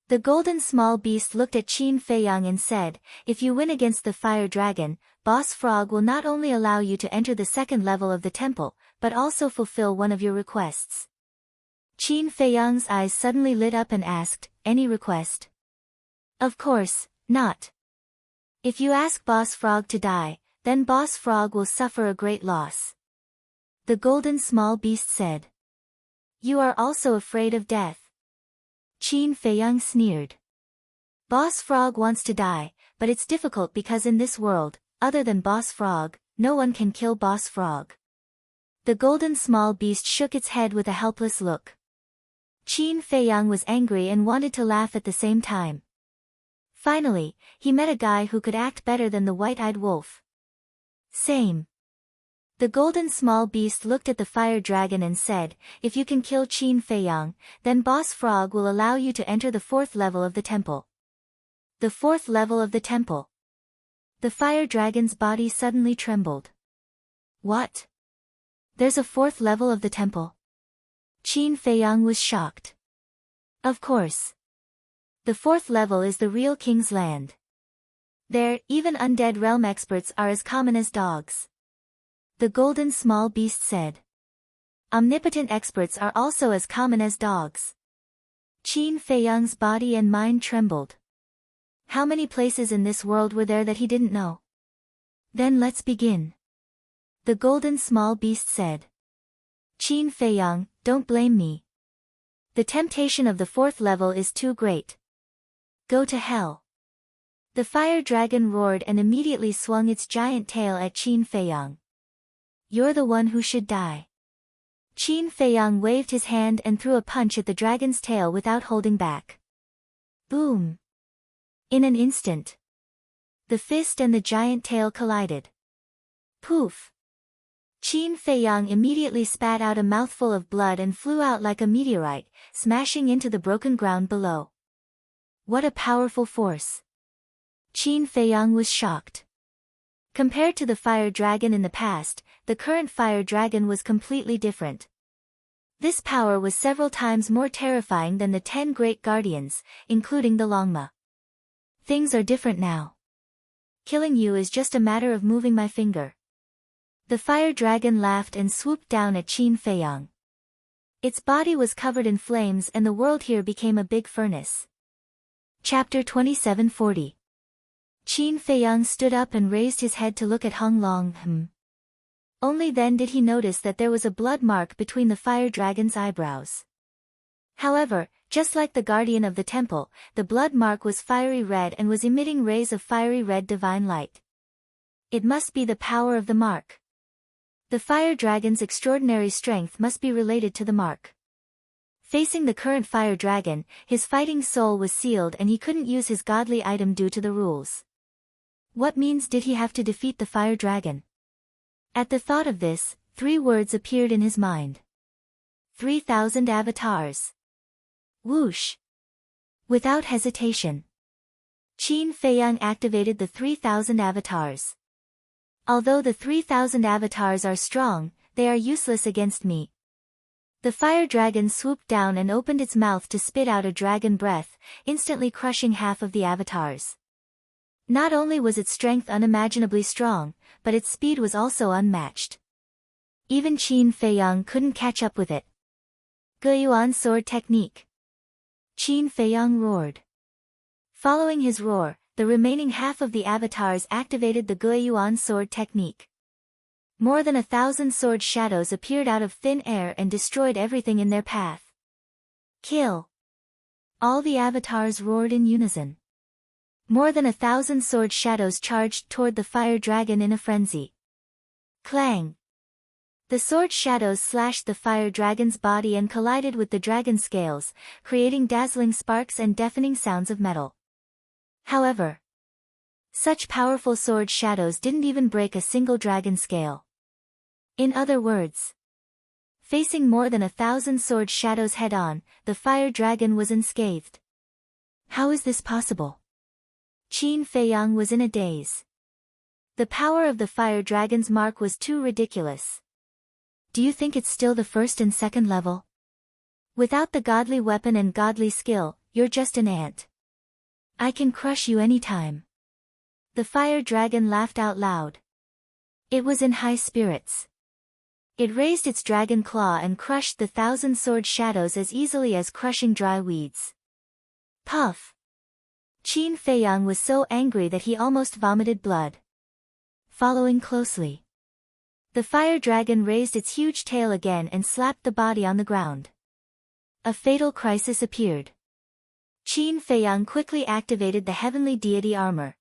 The golden small beast looked at Qin Feiyang and said, "If you win against the fire dragon, Boss Frog will not only allow you to enter the second level of the temple, but also fulfill one of your requests." Qin Feiyang's eyes suddenly lit up and asked, "Any request?" "Of course, not. If you ask Boss Frog to die, then Boss Frog will suffer a great loss." The golden small beast said. "You are also afraid of death?" Qin Feiyang sneered. "Boss Frog wants to die, but it's difficult because in this world, other than Boss Frog, no one can kill Boss Frog." The golden small beast shook its head with a helpless look. Qin Feiyang was angry and wanted to laugh at the same time. Finally, he met a guy who could act better than the white-eyed wolf. Same. The golden small beast looked at the fire dragon and said, "If you can kill Qin Feiyang, then Boss Frog will allow you to enter the fourth level of the temple." The fourth level of the temple. The fire dragon's body suddenly trembled. What? There's a fourth level of the temple? Qin Feiyang was shocked. Of course. The fourth level is the real king's land. There, even undead realm experts are as common as dogs. The golden small beast said. Omnipotent experts are also as common as dogs. Qin Feiyang's body and mind trembled. How many places in this world were there that he didn't know? Then let's begin. The golden small beast said. Qin Feiyang, don't blame me. The temptation of the fourth level is too great. Go to hell. The fire dragon roared and immediately swung its giant tail at Qin Feiyang. You're the one who should die. Qin Feiyang waved his hand and threw a punch at the dragon's tail without holding back. Boom! In an instant, the fist and the giant tail collided. Poof! Qin Feiyang immediately spat out a mouthful of blood and flew out like a meteorite, smashing into the broken ground below. What a powerful force! Qin Feiyang was shocked. Compared to the fire dragon in the past, the current fire dragon was completely different. This power was several times more terrifying than the 10 great guardians, including the Longma. Things are different now. Killing you is just a matter of moving my finger. The fire dragon laughed and swooped down at Qin Feiyang. Its body was covered in flames and the world here became a big furnace. Chapter 2740. Qin Feiyang stood up and raised his head to look at Hong Long. Only then did he notice that there was a blood mark between the fire dragon's eyebrows. However, just like the guardian of the temple, the blood mark was fiery red and was emitting rays of fiery red divine light. It must be the power of the mark. The fire dragon's extraordinary strength must be related to the mark. Facing the current fire dragon, his fighting soul was sealed and he couldn't use his godly item due to the rules. What means did he have to defeat the fire dragon? At the thought of this, 3 words appeared in his mind. 3,000 avatars. Whoosh! Without hesitation, Qin Feiyang activated the 3,000 avatars. Although the 3,000 avatars are strong, they are useless against me. The fire dragon swooped down and opened its mouth to spit out a dragon breath, instantly crushing half of the avatars. Not only was its strength unimaginably strong, but its speed was also unmatched. Even Qin Feiyang couldn't catch up with it. Guiyuan sword technique. Qin Feiyang roared. Following his roar, the remaining half of the avatars activated the Guiyuan sword technique. More than 1,000 sword shadows appeared out of thin air and destroyed everything in their path. Kill! All the avatars roared in unison. More than 1,000 sword shadows charged toward the fire dragon in a frenzy. Clang! The sword shadows slashed the fire dragon's body and collided with the dragon scales, creating dazzling sparks and deafening sounds of metal. However, such powerful sword shadows didn't even break a single dragon scale. In other words, facing more than 1,000 sword shadows head-on, the fire dragon was unscathed. How is this possible? Qin Feiyang was in a daze. The power of the fire dragon's mark was too ridiculous. Do you think it's still the first and second level? Without the godly weapon and godly skill, you're just an ant. I can crush you anytime. The fire dragon laughed out loud. It was in high spirits. It raised its dragon claw and crushed the 1,000 sword shadows as easily as crushing dry weeds. Puff! Qin Feiyang was so angry that he almost vomited blood. Following closely, the fire dragon raised its huge tail again and slapped the body on the ground. A fatal crisis appeared. Qin Feiyang quickly activated the heavenly deity armor.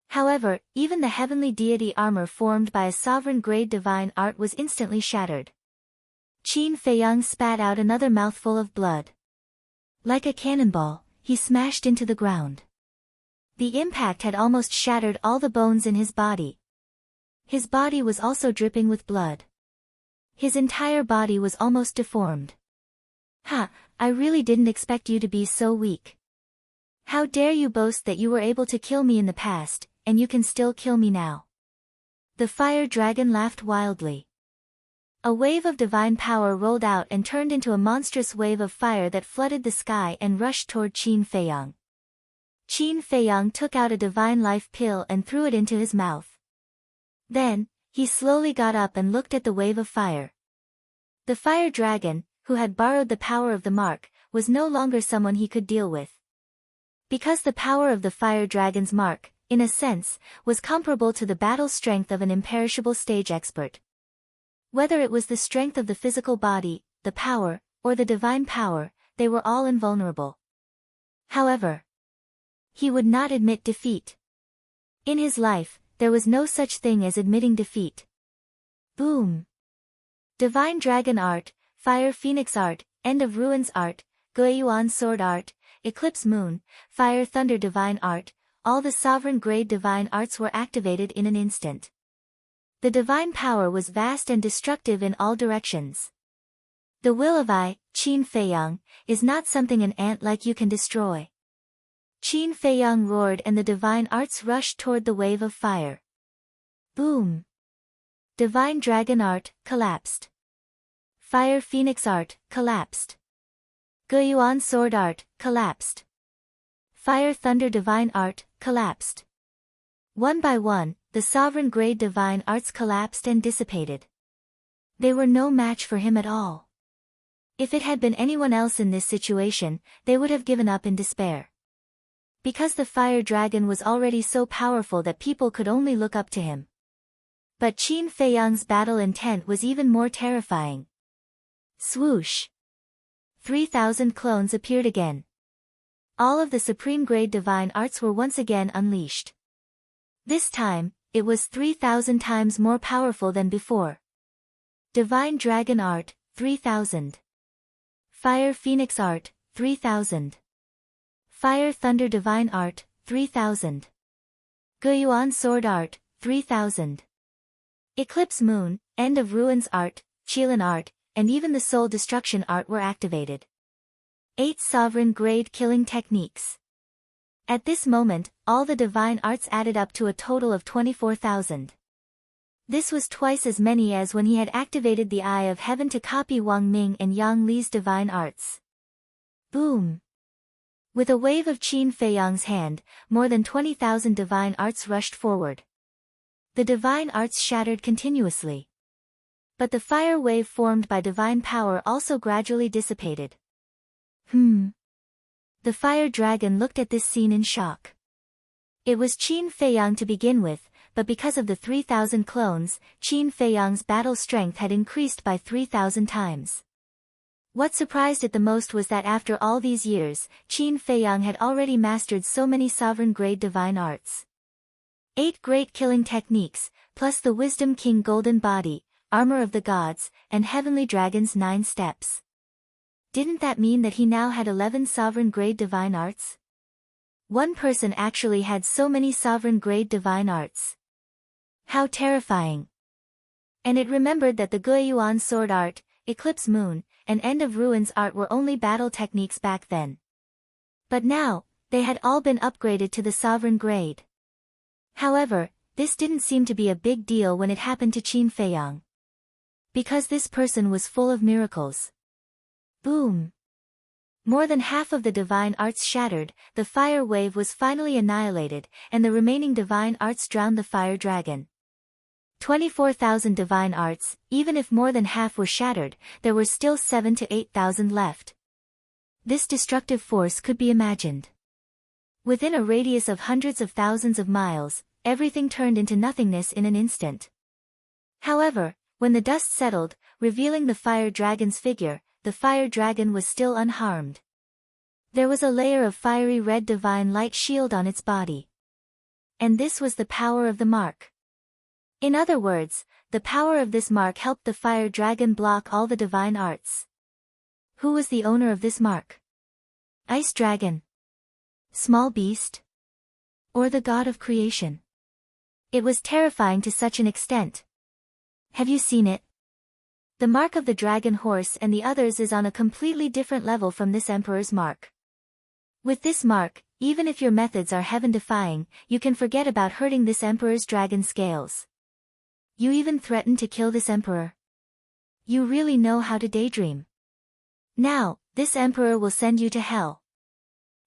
However, even the heavenly deity armor formed by a sovereign-grade divine art was instantly shattered. Qin Feiyang spat out another mouthful of blood. Like a cannonball, he smashed into the ground. The impact had almost shattered all the bones in his body. His body was also dripping with blood. His entire body was almost deformed. Ha, I really didn't expect you to be so weak. How dare you boast that you were able to kill me in the past, and you can still kill me now. The fire dragon laughed wildly. A wave of divine power rolled out and turned into a monstrous wave of fire that flooded the sky and rushed toward Qin Feiyang. Qin Feiyang took out a divine life pill and threw it into his mouth. Then, he slowly got up and looked at the wave of fire. The fire dragon, who had borrowed the power of the mark, was no longer someone he could deal with. Because the power of the fire dragon's mark, in a sense, was comparable to the battle strength of an imperishable stage expert. Whether it was the strength of the physical body, the power, or the divine power, they were all invulnerable. However, he would not admit defeat. In his life, there was no such thing as admitting defeat. Boom! Divine Dragon Art, Fire Phoenix Art, End of Ruins Art, Guiyuan Sword Art, Eclipse Moon, Fire Thunder Divine Art, all the sovereign-grade divine arts were activated in an instant. The divine power was vast and destructive in all directions. The will of I, Qin Feiyang, is not something an ant like you can destroy. Qin Feiyang roared and the divine arts rushed toward the wave of fire. Boom! Divine Dragon Art, collapsed. Fire Phoenix Art, collapsed. Guiyuan Sword Art, collapsed. Fire Thunder Divine Art, collapsed. One by one, the sovereign-grade divine arts collapsed and dissipated. They were no match for him at all. If it had been anyone else in this situation, they would have given up in despair. Because the fire dragon was already so powerful that people could only look up to him. But Qin Feiyang's battle intent was even more terrifying. Swoosh! 3,000 clones appeared again. All of the supreme-grade divine arts were once again unleashed. This time, it was 3,000 times more powerful than before. Divine Dragon Art, 3,000. Fire Phoenix Art, 3000. Fire Thunder Divine Art, 3000. Guyuan Sword Art, 3000. Eclipse Moon, End of Ruins Art, Qilin Art, and even the Soul Destruction Art were activated. 8 Sovereign Grade Killing Techniques. At this moment, all the divine arts added up to a total of 24,000. This was twice as many as when he had activated the Eye of Heaven to copy Wang Ming and Yang Li's divine arts. Boom! With a wave of Qin Feiyang's hand, more than 20,000 divine arts rushed forward. The divine arts shattered continuously. But the fire wave formed by divine power also gradually dissipated. The fire dragon looked at this scene in shock. It was Qin Feiyang to begin with, but because of the 3,000 clones, Qin Feiyang's battle strength had increased by 3,000 times. What surprised it the most was that after all these years, Qin Feiyang had already mastered so many sovereign-grade divine arts. 8 great killing techniques, plus the Wisdom King Golden Body, Armor of the Gods, and Heavenly Dragon's 9 steps. Didn't that mean that he now had 11 sovereign-grade divine arts? One person actually had so many sovereign-grade divine arts. How terrifying! And it remembered that the Guyuan Sword Art, Eclipse Moon, and End of Ruins Art were only battle techniques back then. But now, they had all been upgraded to the sovereign grade. However, this didn't seem to be a big deal when it happened to Qin Feiyang. Because this person was full of miracles. Boom! More than half of the divine arts shattered, the fire wave was finally annihilated, and the remaining divine arts drowned the fire dragon. 24,000 divine arts, even if more than half were shattered, there were still 7,000 to 8,000 left. This destructive force could be imagined. Within a radius of hundreds of thousands of miles, everything turned into nothingness in an instant. However, when the dust settled, revealing the fire dragon's figure, the fire dragon was still unharmed. There was a layer of fiery red divine light shield on its body. And this was the power of the mark. In other words, the power of this mark helped the fire dragon block all the divine arts. Who was the owner of this mark? Ice dragon? Small beast? Or the god of creation? It was terrifying to such an extent. Have you seen it? The mark of the dragon horse and the others is on a completely different level from this emperor's mark. With this mark, even if your methods are heaven-defying, you can forget about hurting this emperor's dragon scales. You even threaten to kill this emperor. You really know how to daydream. Now, this emperor will send you to hell.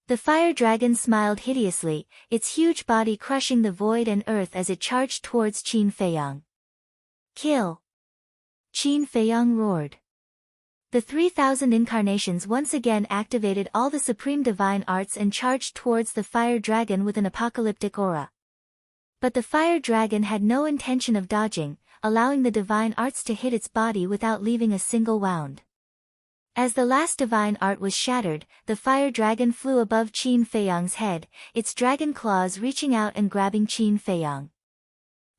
The fire dragon smiled hideously, its huge body crushing the void and earth as it charged towards Qin Feiyang. Kill! Qin Feiyang roared. The 3,000 incarnations once again activated all the supreme divine arts and charged towards the fire dragon with an apocalyptic aura. But the fire dragon had no intention of dodging, allowing the divine arts to hit its body without leaving a single wound. As the last divine art was shattered, the fire dragon flew above Qin Feiyang's head, its dragon claws reaching out and grabbing Qin Feiyang.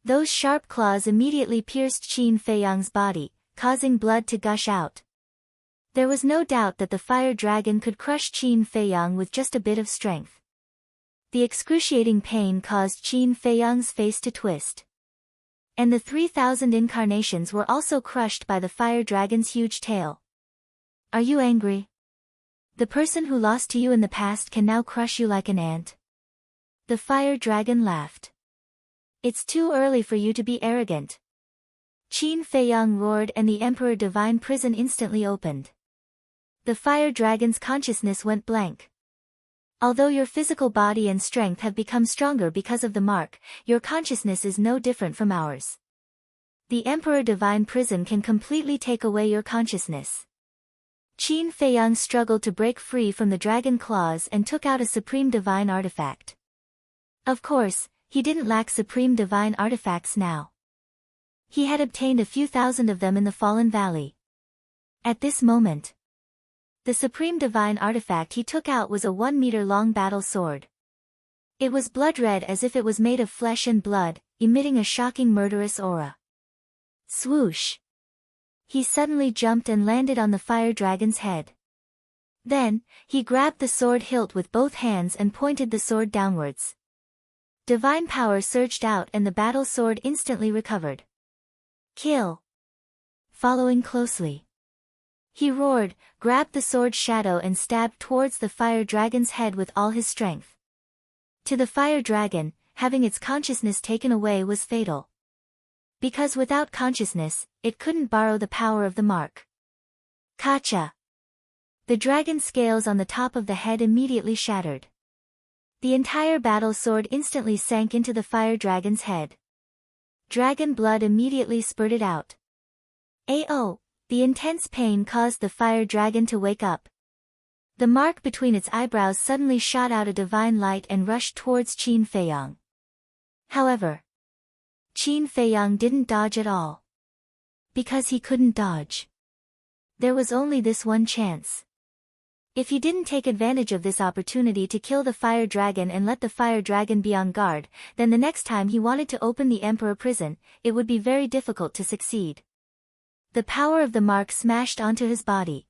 Those sharp claws immediately pierced Qin Feiyang's body, causing blood to gush out. There was no doubt that the fire dragon could crush Qin Feiyang with just a bit of strength. The excruciating pain caused Qin Feiyang's face to twist. And the 3,000 incarnations were also crushed by the fire dragon's huge tail. Are you angry? The person who lost to you in the past can now crush you like an ant. The fire dragon laughed. It's too early for you to be arrogant. Qin Feiyang roared and the Emperor Divine Prison instantly opened. The fire dragon's consciousness went blank. Although your physical body and strength have become stronger because of the mark, your consciousness is no different from ours. The Emperor Divine Prison can completely take away your consciousness. Qin Feiyang struggled to break free from the dragon claws and took out a supreme divine artifact. Of course, he didn't lack supreme divine artifacts now. He had obtained a few thousand of them in the Fallen Valley. At this moment, the supreme divine artifact he took out was a 1-meter-long battle sword. It was blood-red as if it was made of flesh and blood, emitting a shocking murderous aura. Swoosh! He suddenly jumped and landed on the fire dragon's head. Then, he grabbed the sword hilt with both hands and pointed the sword downwards. Divine power surged out and the battle sword instantly recovered. Kill! Following closely. He roared, grabbed the sword shadow and stabbed towards the fire dragon's head with all his strength. To the fire dragon, having its consciousness taken away was fatal. Because without consciousness, it couldn't borrow the power of the mark. Kacha! The dragon's scales on the top of the head immediately shattered. The entire battle sword instantly sank into the fire dragon's head. Dragon blood immediately spurted out. Ao! The intense pain caused the fire dragon to wake up. The mark between its eyebrows suddenly shot out a divine light and rushed towards Qin Feiyang. However, Qin Feiyang didn't dodge at all. Because he couldn't dodge. There was only this one chance. If he didn't take advantage of this opportunity to kill the fire dragon and let the fire dragon be on guard, then the next time he wanted to open the emperor prison, it would be very difficult to succeed. The power of the mark smashed onto his body.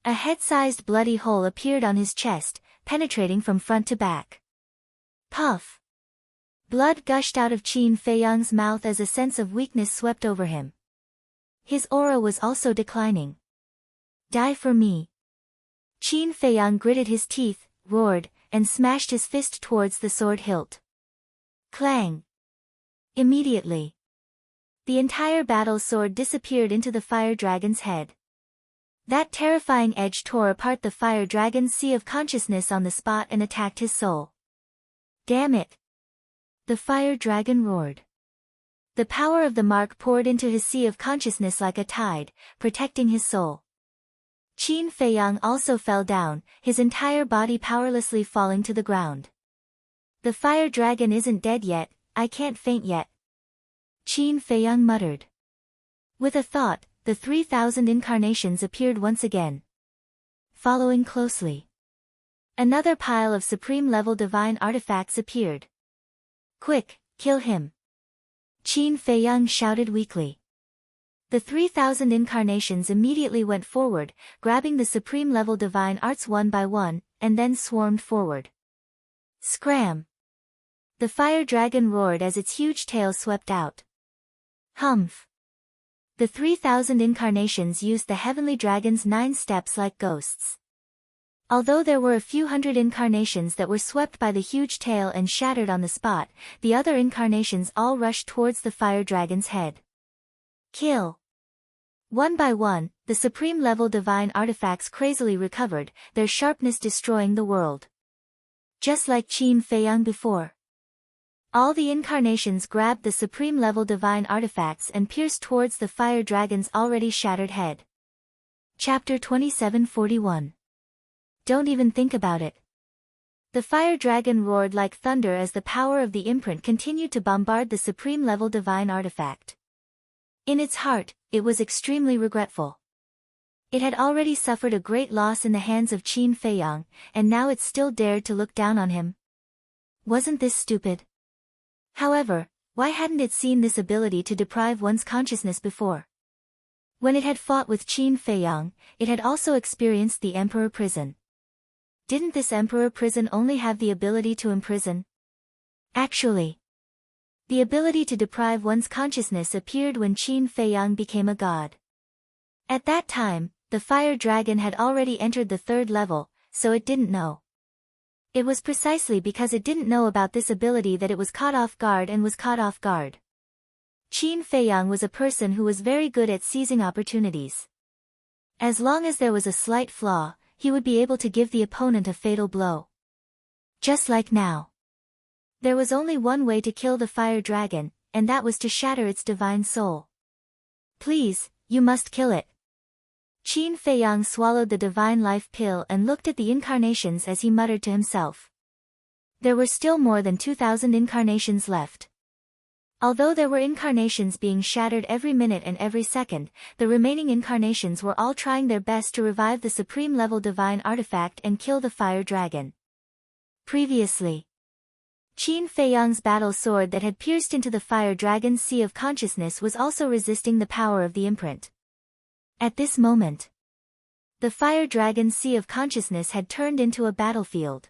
A head-sized bloody hole appeared on his chest, penetrating from front to back. Puff! Blood gushed out of Qin Feiyang's mouth as a sense of weakness swept over him. His aura was also declining. Die for me. Qin Feiyang gritted his teeth, roared, and smashed his fist towards the sword hilt. Clang! Immediately, the entire battle sword disappeared into the fire dragon's head. That terrifying edge tore apart the fire dragon's sea of consciousness on the spot and attacked his soul. Damn it! The fire dragon roared. The power of the mark poured into his sea of consciousness like a tide, protecting his soul. Qin Feiyang also fell down, his entire body powerlessly falling to the ground. The fire dragon isn't dead yet, I can't faint yet. Qin Feiyang muttered. With a thought, the 3,000 incarnations appeared once again. Following closely. Another pile of supreme-level divine artifacts appeared. Quick, kill him! Qin Feiyang shouted weakly. The 3,000 incarnations immediately went forward, grabbing the supreme-level divine arts one by one, and then swarmed forward. Scram! The fire dragon roared as its huge tail swept out. Humph! The 3,000 incarnations used the heavenly dragon's 9 steps like ghosts. Although there were a few hundred incarnations that were swept by the huge tail and shattered on the spot, the other incarnations all rushed towards the fire dragon's head. Kill! One by one, the supreme-level divine artifacts crazily recovered, their sharpness destroying the world. Just like Qin Feiyang before. All the incarnations grabbed the supreme-level divine artifacts and pierced towards the fire dragon's already shattered head. Chapter 2741. Don't even think about it. The fire dragon roared like thunder as the power of the imprint continued to bombard the supreme-level divine artifact. In its heart, it was extremely regretful. It had already suffered a great loss in the hands of Qin Feiyang, and now it still dared to look down on him. Wasn't this stupid? However, why hadn't it seen this ability to deprive one's consciousness before? When it had fought with Qin Feiyang, it had also experienced the Emperor Prison. Didn't this Emperor Prison only have the ability to imprison? Actually, the ability to deprive one's consciousness appeared when Qin Feiyang became a god. At that time, the fire dragon had already entered the 3rd level, so it didn't know. It was precisely because it didn't know about this ability that it was caught off guard and was caught off guard. Qin Feiyang was a person who was very good at seizing opportunities. As long as there was a slight flaw, he would be able to give the opponent a fatal blow. Just like now. There was only one way to kill the fire dragon, and that was to shatter its divine soul. Please, you must kill it. Qin Feiyang swallowed the divine life pill and looked at the incarnations as he muttered to himself. There were still more than 2,000 incarnations left. Although there were incarnations being shattered every minute and every second, the remaining incarnations were all trying their best to revive the supreme-level divine artifact and kill the fire dragon. Previously, Qin Feiyang's battle sword that had pierced into the fire dragon's sea of consciousness was also resisting the power of the imprint. At this moment, The fire dragon's sea of consciousness had turned into a battlefield.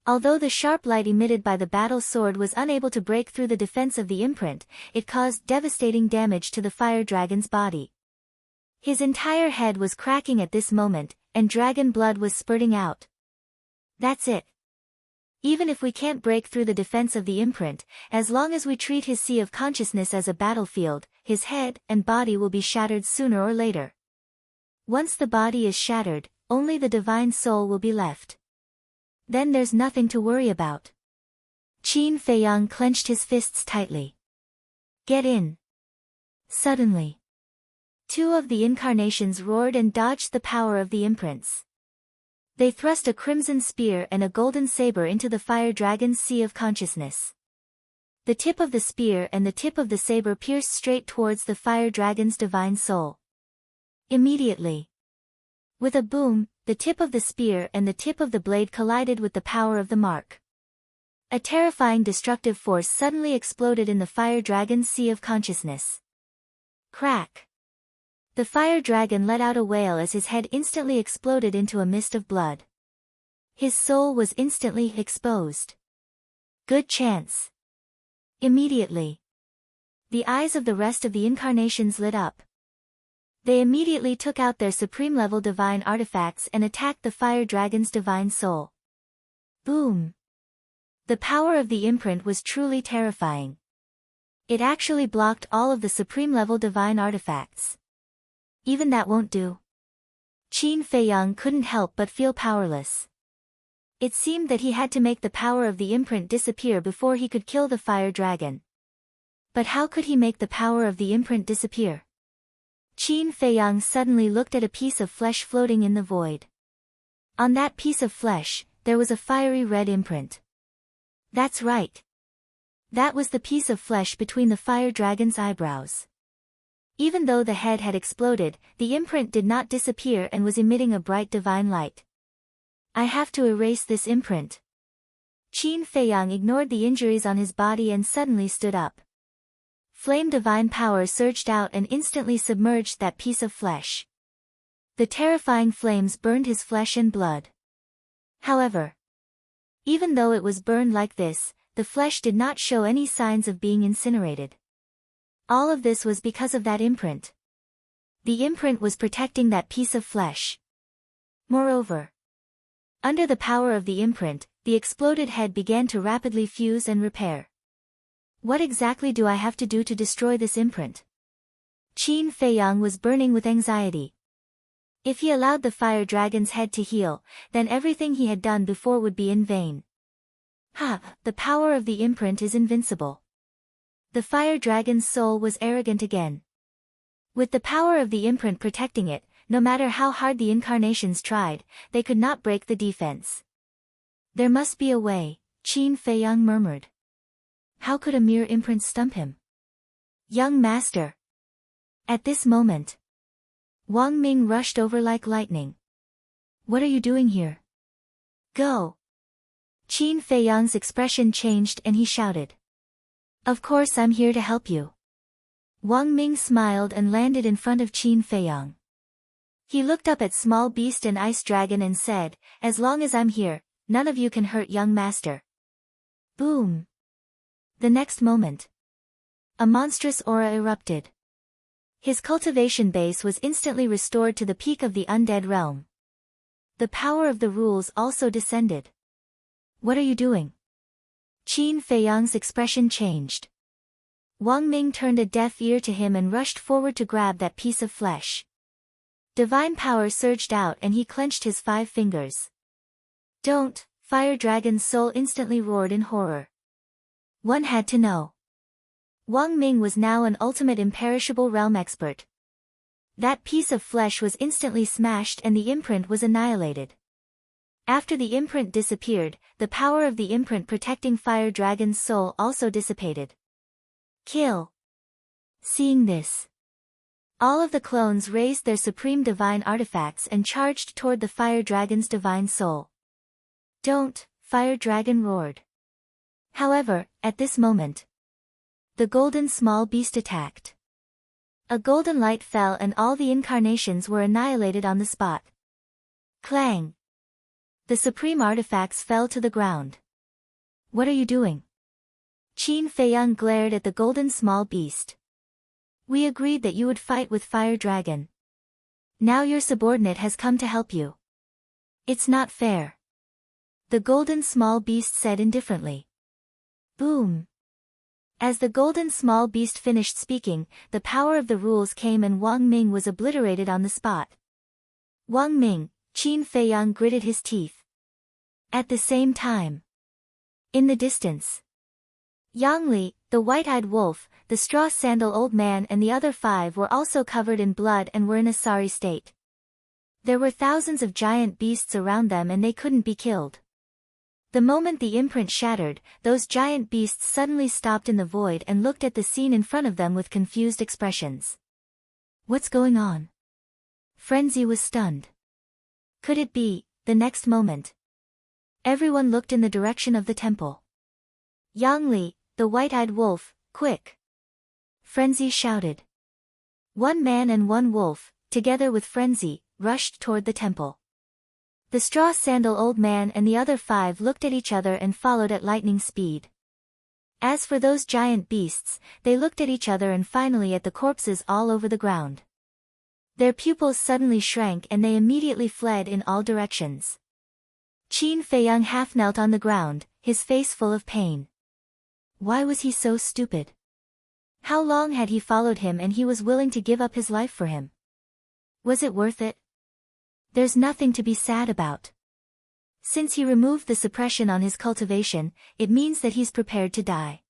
Although the sharp light emitted by the battle sword was unable to break through the defense of the imprint, it caused devastating damage to the fire dragon's body. His entire head was cracking at this moment, and dragon blood was spurting out. That's it. Even if we can't break through the defense of the imprint, as long as we treat his sea of consciousness as a battlefield, his head and body will be shattered sooner or later. Once the body is shattered, only the divine soul will be left. Then there's nothing to worry about. Qin Feiyang clenched his fists tightly. Get in. Suddenly, two of the incarnations roared and dodged the power of the imprints. They thrust a crimson spear and a golden saber into the fire dragon's sea of consciousness. The tip of the spear and the tip of the saber pierced straight towards the fire dragon's divine soul. Immediately, with a boom, the tip of the spear and the tip of the blade collided with the power of the mark. A terrifying destructive force suddenly exploded in the fire dragon's sea of consciousness. Crack! The fire dragon let out a wail as his head instantly exploded into a mist of blood. His soul was instantly exposed. Good chance. Immediately, the eyes of the rest of the incarnations lit up. They immediately took out their supreme-level divine artifacts and attacked the fire dragon's divine soul. Boom! The power of the imprint was truly terrifying. It actually blocked all of the supreme-level divine artifacts. Even that won't do. Qin Feiyang couldn't help but feel powerless. It seemed that he had to make the power of the imprint disappear before he could kill the fire dragon. But how could he make the power of the imprint disappear? Qin Feiyang suddenly looked at a piece of flesh floating in the void. On that piece of flesh, there was a fiery red imprint. That's right. That was the piece of flesh between the fire dragon's eyebrows. Even though the head had exploded, the imprint did not disappear and was emitting a bright divine light. I have to erase this imprint. Qin Feiyang ignored the injuries on his body and suddenly stood up. Flame divine power surged out and instantly submerged that piece of flesh. The terrifying flames burned his flesh and blood. However, even though it was burned like this, the flesh did not show any signs of being incinerated. All of this was because of that imprint. The imprint was protecting that piece of flesh. Moreover, under the power of the imprint, the exploded head began to rapidly fuse and repair. What exactly do I have to do to destroy this imprint? Qin Feiyang was burning with anxiety. If he allowed the fire dragon's head to heal, then everything he had done before would be in vain. The power of the imprint is invincible. The fire dragon's soul was arrogant again. With the power of the imprint protecting it, no matter how hard the incarnations tried, they could not break the defense. There must be a way, Qin Feiyang murmured. How could a mere imprint stump him? Young master. At this moment, Wang Ming rushed over like lightning. What are you doing here? Go. Qin Feiyang's expression changed and he shouted. Of course I'm here to help you. Wang Ming smiled and landed in front of Qin Feiyang. He looked up at Small Beast and Ice Dragon and said, as long as I'm here, none of you can hurt young master. Boom. The next moment, a monstrous aura erupted. His cultivation base was instantly restored to the peak of the undead realm. The power of the rules also descended. What are you doing? Qin Feiyang's expression changed. Wang Ming turned a deaf ear to him and rushed forward to grab that piece of flesh. Divine power surged out and he clenched his 5 fingers. Don't, Fire Dragon's soul instantly roared in horror. One had to know. Wang Ming was now an ultimate imperishable realm expert. That piece of flesh was instantly smashed and the imprint was annihilated. After the imprint disappeared, the power of the imprint protecting Fire Dragon's soul also dissipated. Kill. Seeing this, all of the clones raised their supreme divine artifacts and charged toward the Fire Dragon's divine soul. Don't, Fire Dragon roared. However, at this moment, the golden small beast attacked. A golden light fell and all the incarnations were annihilated on the spot. Clang! The supreme artifacts fell to the ground. What are you doing? Qin Feiyang glared at the golden small beast. We agreed that you would fight with Fire Dragon. Now your subordinate has come to help you. It's not fair. The golden small beast said indifferently. Boom! As the golden small beast finished speaking, the power of the rules came and Wang Ming was obliterated on the spot. Wang Ming, Qin Feiyang gritted his teeth. At the same time. In the distance. Yang Li, the white-eyed wolf, the straw-sandal old man and the other 5 were also covered in blood and were in a sorry state. There were thousands of giant beasts around them and they couldn't be killed. The moment the imprint shattered, those giant beasts suddenly stopped in the void and looked at the scene in front of them with confused expressions. What's going on? Frenzy was stunned. Could it be, the next moment? Everyone looked in the direction of the temple. Yang Li, the white-eyed wolf, quick! Frenzy shouted. 1 man and 1 wolf, together with Frenzy, rushed toward the temple. The straw-sandal old man and the other 5 looked at each other and followed at lightning speed. As for those giant beasts, they looked at each other and finally at the corpses all over the ground. Their pupils suddenly shrank and they immediately fled in all directions. Qin Feiyang half knelt on the ground, his face full of pain. Why was he so stupid? How long had he followed him and he was willing to give up his life for him? Was it worth it? There's nothing to be sad about. Since he removed the suppression on his cultivation, it means that he's prepared to die.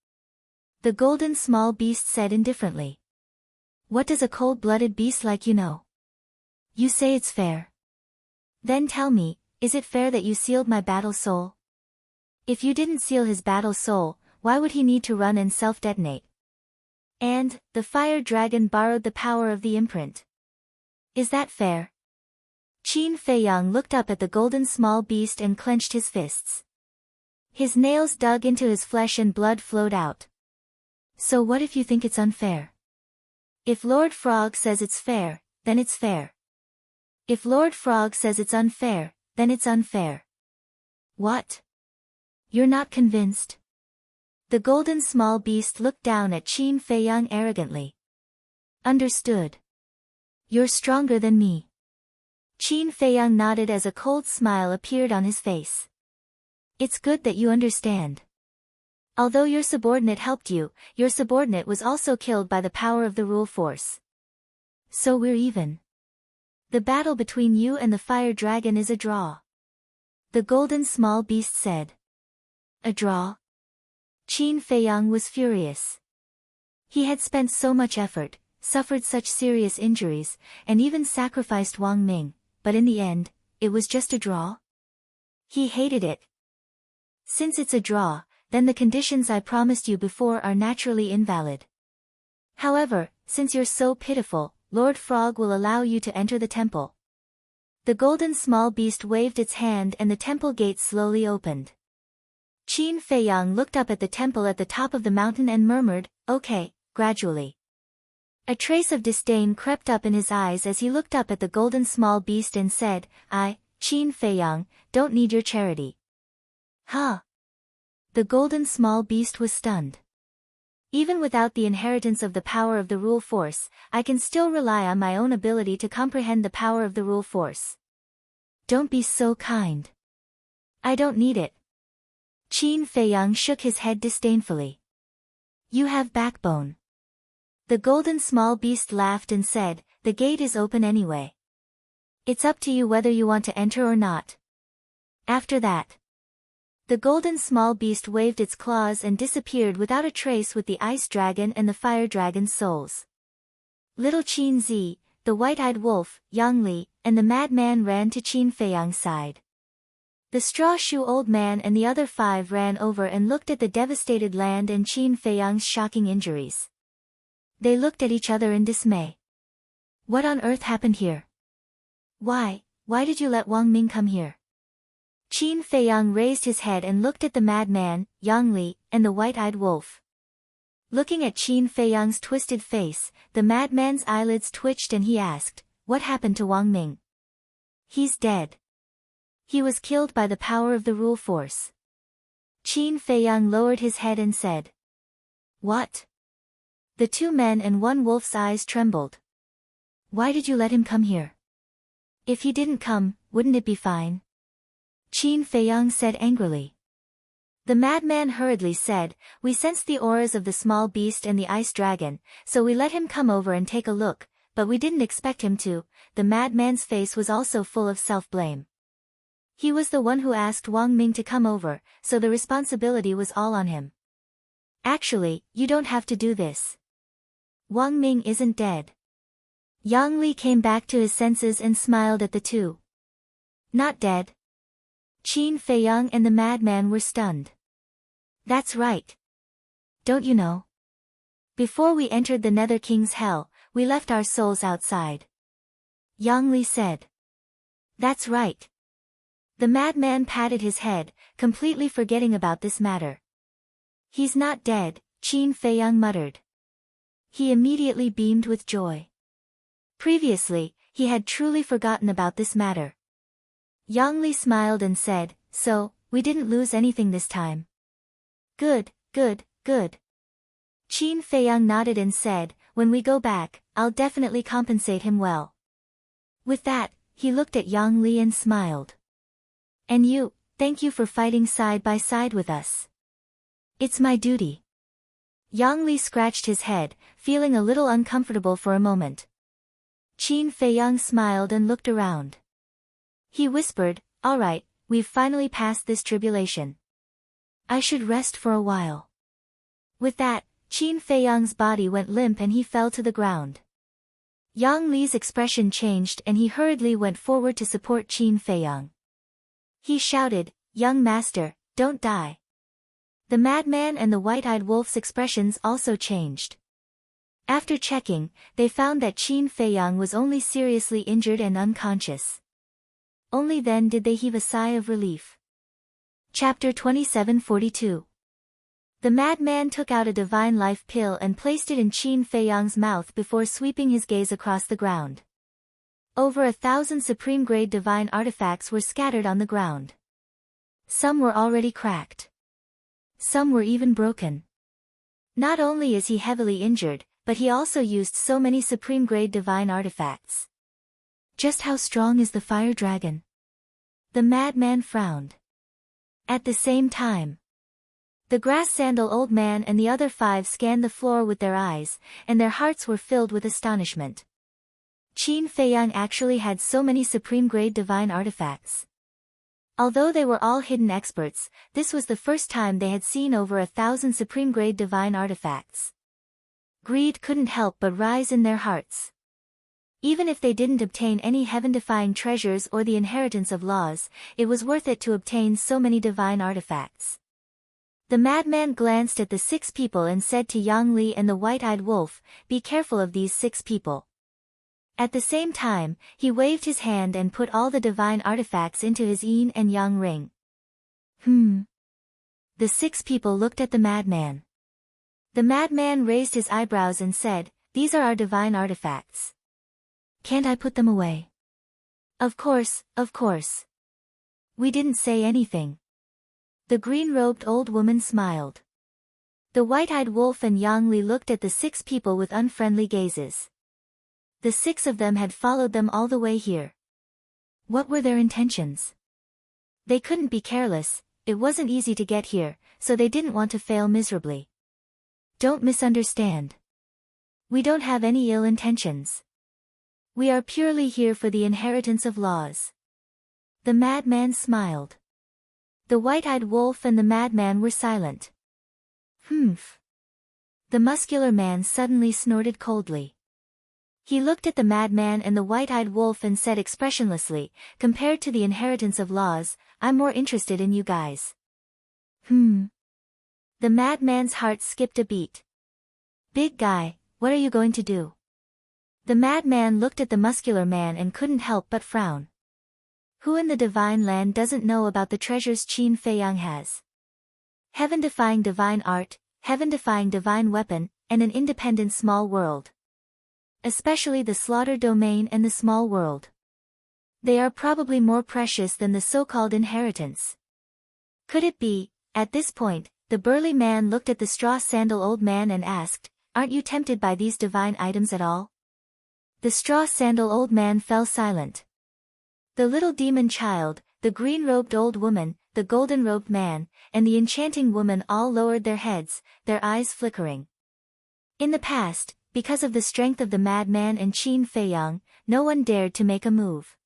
The golden small beast said indifferently. What does a cold-blooded beast like you know? You say it's fair. Then tell me, is it fair that you sealed my battle soul? If you didn't seal his battle soul, why would he need to run and self-detonate? And, the fire dragon borrowed the power of the imprint. Is that fair? Qin Feiyang looked up at the golden small beast and clenched his fists. His nails dug into his flesh and blood flowed out. So what if you think it's unfair? If Lord Frog says it's fair, then it's fair. If Lord Frog says it's unfair, then it's unfair. What? You're not convinced? The golden small beast looked down at Qin Feiyang arrogantly. Understood. You're stronger than me. Qin Feiyang nodded as a cold smile appeared on his face. It's good that you understand. Although your subordinate helped you, your subordinate was also killed by the power of the rule force. So we're even. The battle between you and the fire dragon is a draw. The golden small beast said. A draw? Qin Feiyang was furious. He had spent so much effort, suffered such serious injuries, and even sacrificed Wang Ming, but in the end, it was just a draw? He hated it. Since it's a draw, then the conditions I promised you before are naturally invalid. However, since you're so pitiful, Lord Frog will allow you to enter the temple. The golden small beast waved its hand and the temple gate slowly opened. Qin Feiyang looked up at the temple at the top of the mountain and murmured, okay, gradually. A trace of disdain crept up in his eyes as he looked up at the golden small beast and said, I, Qin Feiyang, don't need your charity. Huh? The golden small beast was stunned. Even without the inheritance of the power of the rule force, I can still rely on my own ability to comprehend the power of the rule force. Don't be so kind. I don't need it. Qin Feiyang shook his head disdainfully. You have backbone. The golden small beast laughed and said, the gate is open anyway. It's up to you whether you want to enter or not. After that, the golden small beast waved its claws and disappeared without a trace with the ice dragon and the fire dragon's souls. Little Qin Zi, the white-eyed wolf, Yang Li, and the madman ran to Qin Feiyang's side. The straw shoe old man and the other 5 ran over and looked at the devastated land and Qin Feiyang's shocking injuries. They looked at each other in dismay. What on earth happened here? Why did you let Wang Ming come here? Qin Feiyang raised his head and looked at the madman, Yang Li, and the white-eyed wolf. Looking at Qin Feiyang's twisted face, the madman's eyelids twitched and he asked, what happened to Wang Ming? He's dead. He was killed by the power of the rule force. Qin Feiyang lowered his head and said. What? The 2 men and 1 wolf's eyes trembled. Why did you let him come here? If he didn't come, wouldn't it be fine? Qin Feiyang said angrily. The madman hurriedly said, we sensed the auras of the small beast and the ice dragon, so we let him come over and take a look, but we didn't expect him to. The madman's face was also full of self-blame. He was the one who asked Wang Ming to come over, so the responsibility was all on him. Actually, you don't have to do this. Wang Ming isn't dead. Yang Li came back to his senses and smiled at the 2. Not dead. Qin Feiyang and the madman were stunned. That's right. Don't you know? Before we entered the Nether King's hell, we left our souls outside. Yang Li said. That's right. The madman patted his head, completely forgetting about this matter. He's not dead, Qin Feiyang muttered. He immediately beamed with joy. Previously, he had truly forgotten about this matter. Yang Li smiled and said, so, we didn't lose anything this time. Good, good, good. Qin Feiyang nodded and said, when we go back, I'll definitely compensate him well. With that, he looked at Yang Li and smiled. And you, thank you for fighting side by side with us. It's my duty. Yang Li scratched his head, feeling a little uncomfortable for a moment. Qin Feiyang smiled and looked around. He whispered, all right, we've finally passed this tribulation. I should rest for a while. With that, Qin Feiyang's body went limp and he fell to the ground. Yang Li's expression changed and he hurriedly went forward to support Qin Feiyang. He shouted, young master, don't die. The madman and the white-eyed wolf's expressions also changed. After checking, they found that Qin Feiyang was only seriously injured and unconscious. Only then did they heave a sigh of relief. Chapter 2742. The madman took out a divine life pill and placed it in Qin Feiyang's mouth before sweeping his gaze across the ground. Over 1,000 supreme-grade divine artifacts were scattered on the ground. Some were already cracked. Some were even broken. Not only is he heavily injured, but he also used so many supreme-grade divine artifacts. Just how strong is the fire dragon? The madman frowned. At the same time, the grass sandal old man and the other 5 scanned the floor with their eyes, and their hearts were filled with astonishment. Qin Feiyang actually had so many supreme-grade divine artifacts. Although they were all hidden experts, this was the first time they had seen over 1,000 supreme-grade divine artifacts. Greed couldn't help but rise in their hearts. Even if they didn't obtain any heaven-defying treasures or the inheritance of laws, it was worth it to obtain so many divine artifacts. The madman glanced at the 6 people and said to Yang Li and the white-eyed wolf, be careful of these 6 people. At the same time, he waved his hand and put all the divine artifacts into his yin and yang ring. The 6 people looked at the madman. The madman raised his eyebrows and said, these are our divine artifacts. Can't I put them away? Of course, of course. We didn't say anything. The green-robed old woman smiled. The white-eyed wolf and Yang Li looked at the 6 people with unfriendly gazes. The 6 of them had followed them all the way here. What were their intentions? They couldn't be careless, it wasn't easy to get here, so they didn't want to fail miserably. Don't misunderstand. We don't have any ill intentions. We are purely here for the inheritance of laws. The madman smiled. The white-eyed wolf and the madman were silent. Humph. The muscular man suddenly snorted coldly. He looked at the madman and the white-eyed wolf and said expressionlessly, compared to the inheritance of laws, I'm more interested in you guys. The madman's heart skipped a beat. Big guy, what are you going to do? The madman looked at the muscular man and couldn't help but frown. Who in the divine land doesn't know about the treasures Qin Feiyang has? Heaven-defying divine art, heaven-defying divine weapon, and an independent small world. Especially the slaughter domain and the small world. They are probably more precious than the so-called inheritance. Could it be? At this point, the burly man looked at the straw-sandal old man and asked, "Aren't you tempted by these divine items at all?" The straw-sandal old man fell silent. The little demon child, the green-robed old woman, the golden-robed man, and the enchanting woman all lowered their heads, their eyes flickering. In the past, because of the strength of the madman and Qin Feiyang, no one dared to make a move.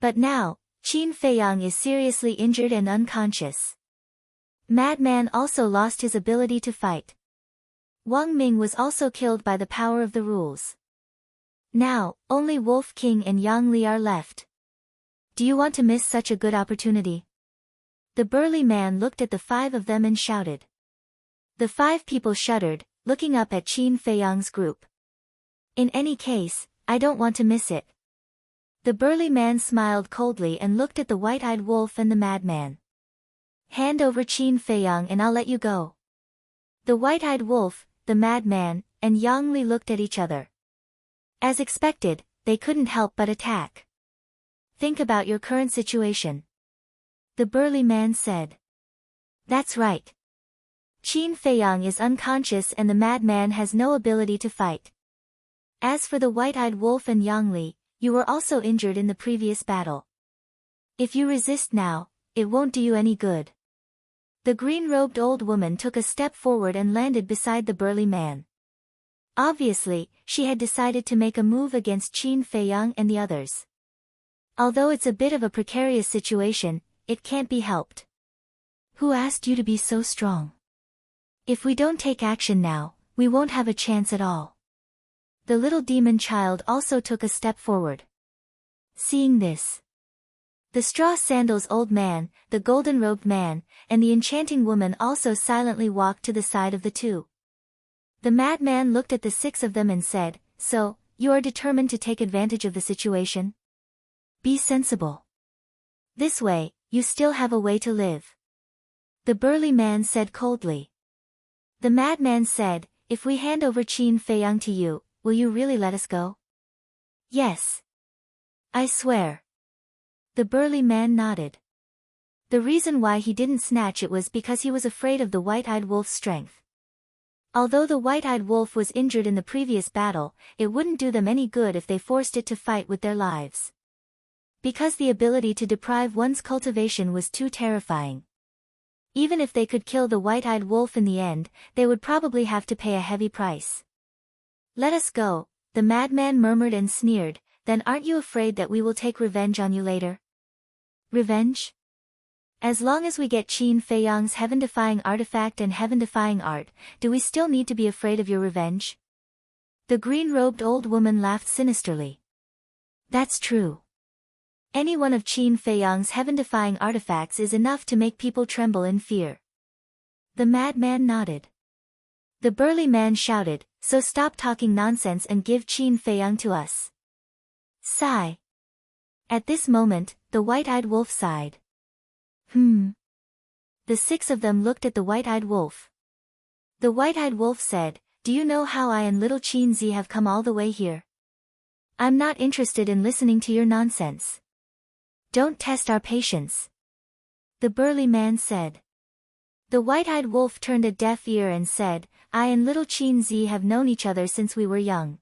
But now, Qin Feiyang is seriously injured and unconscious. Madman also lost his ability to fight. Wang Ming was also killed by the power of the rules. Now, only Wolf King and Yang Li are left. Do you want to miss such a good opportunity? The burly man looked at the five of them and shouted. The five people shuddered, looking up at Qin Feiyang's group. In any case, I don't want to miss it. The burly man smiled coldly and looked at the white-eyed wolf and the madman. Hand over Qin Feiyang and I'll let you go. The white-eyed wolf, the madman, and Yang Li looked at each other. As expected, they couldn't help but attack. Think about your current situation. The burly man said. That's right. Qin Feiyang is unconscious and the madman has no ability to fight. As for the white-eyed wolf and Yang Li, you were also injured in the previous battle. If you resist now, it won't do you any good. The green-robed old woman took a step forward and landed beside the burly man. Obviously, she had decided to make a move against Qin Feiyang and the others. Although it's a bit of a precarious situation, it can't be helped. Who asked you to be so strong? If we don't take action now, we won't have a chance at all. The little demon child also took a step forward. Seeing this, the straw-sandals old man, the golden-robed man, and the enchanting woman also silently walked to the side of the two. The madman looked at the six of them and said, "So, you are determined to take advantage of the situation? Be sensible. This way, you still have a way to live." The burly man said coldly. The madman said, "If we hand over Qin Feiyang to you, will you really let us go?" "Yes. I swear." The burly man nodded. The reason why he didn't snatch it was because he was afraid of the white-eyed wolf's strength. Although the white-eyed wolf was injured in the previous battle, it wouldn't do them any good if they forced it to fight with their lives. Because the ability to deprive one's cultivation was too terrifying. Even if they could kill the white-eyed wolf in the end, they would probably have to pay a heavy price. "Let us go," the madman murmured and sneered, "then aren't you afraid that we will take revenge on you later?" Revenge? As long as we get Qin Feiyang's heaven-defying artifact and heaven-defying art, do we still need to be afraid of your revenge? The green-robed old woman laughed sinisterly. That's true. Any one of Qin Feiyang's heaven-defying artifacts is enough to make people tremble in fear. The madman nodded. The burly man shouted, "So stop talking nonsense and give Qin Feiyang to us." Sigh. At this moment, the white-eyed wolf sighed. The six of them looked at the white-eyed wolf. The white-eyed wolf said, "Do you know how I and little Qin Zi have come all the way here? I'm not interested in listening to your nonsense. Don't test our patience." The burly man said. The white-eyed wolf turned a deaf ear and said, "I and little Qin Zi have known each other since we were young.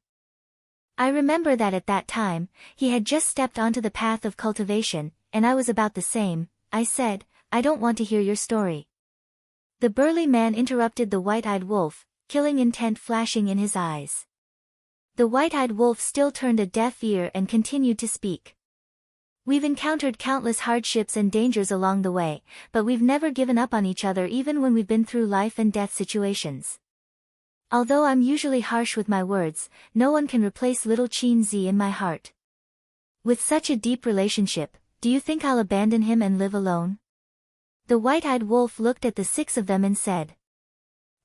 I remember that at that time, he had just stepped onto the path of cultivation, and I was about the same." I said, "I don't want to hear your story." The burly man interrupted the white-eyed wolf, killing intent flashing in his eyes. The white-eyed wolf still turned a deaf ear and continued to speak. "We've encountered countless hardships and dangers along the way, but we've never given up on each other even when we've been through life and death situations. Although I'm usually harsh with my words, no one can replace little Qin Zi in my heart. With such a deep relationship, do you think I'll abandon him and live alone?" The white-eyed wolf looked at the six of them and said.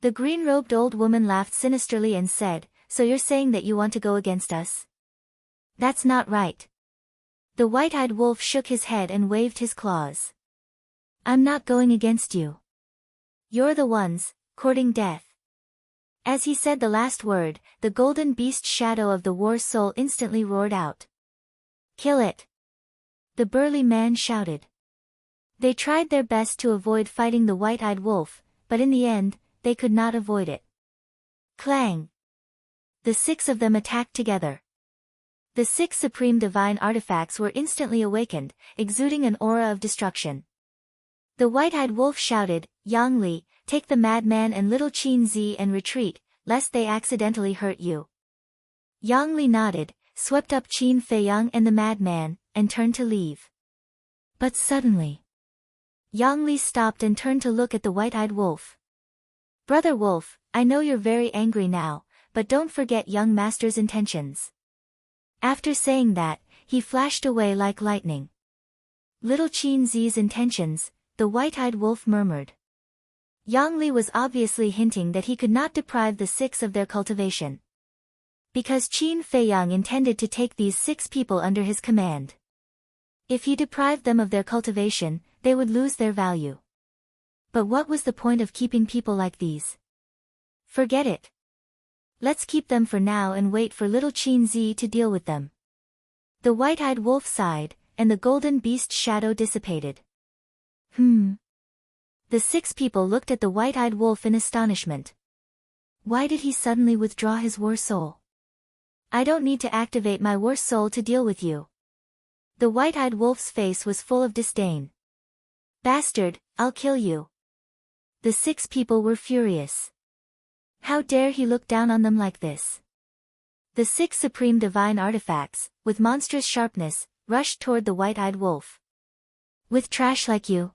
The green-robed old woman laughed sinisterly and said, "So you're saying that you want to go against us? That's not right." The white-eyed wolf shook his head and waved his claws. "I'm not going against you. You're the ones, courting death." As he said the last word, the golden beast shadow of the war soul instantly roared out. "Kill it!" the burly man shouted. They tried their best to avoid fighting the white-eyed wolf, but in the end, they could not avoid it. Clang! The 6 of them attacked together. The 6 supreme divine artifacts were instantly awakened, exuding an aura of destruction. The white-eyed wolf shouted, Yang Li, take the madman and little Qin Zi and retreat, lest they accidentally hurt you. Yang Li nodded, swept up Qin Feiyang and the madman, and turned to leave. But suddenly, Yang Li stopped and turned to look at the white-eyed wolf. Brother Wolf, I know you're very angry now, but don't forget young master's intentions. After saying that, he flashed away like lightning. Little Qin Zi's intentions, the white-eyed wolf murmured. Yang Li was obviously hinting that he could not deprive the 6 of their cultivation. Because Qin Feiyang intended to take these 6 people under his command. If he deprived them of their cultivation, they would lose their value. But what was the point of keeping people like these? Forget it. Let's keep them for now and wait for little Qin Zi to deal with them. The white-eyed wolf sighed, and the golden beast shadow dissipated. The 6 people looked at the white-eyed wolf in astonishment. Why did he suddenly withdraw his war soul? I don't need to activate my war soul to deal with you. The white-eyed wolf's face was full of disdain. Bastard, I'll kill you. The 6 people were furious. How dare he look down on them like this? The 6 supreme divine artifacts, with monstrous sharpness, rushed toward the white-eyed wolf. With trash like you?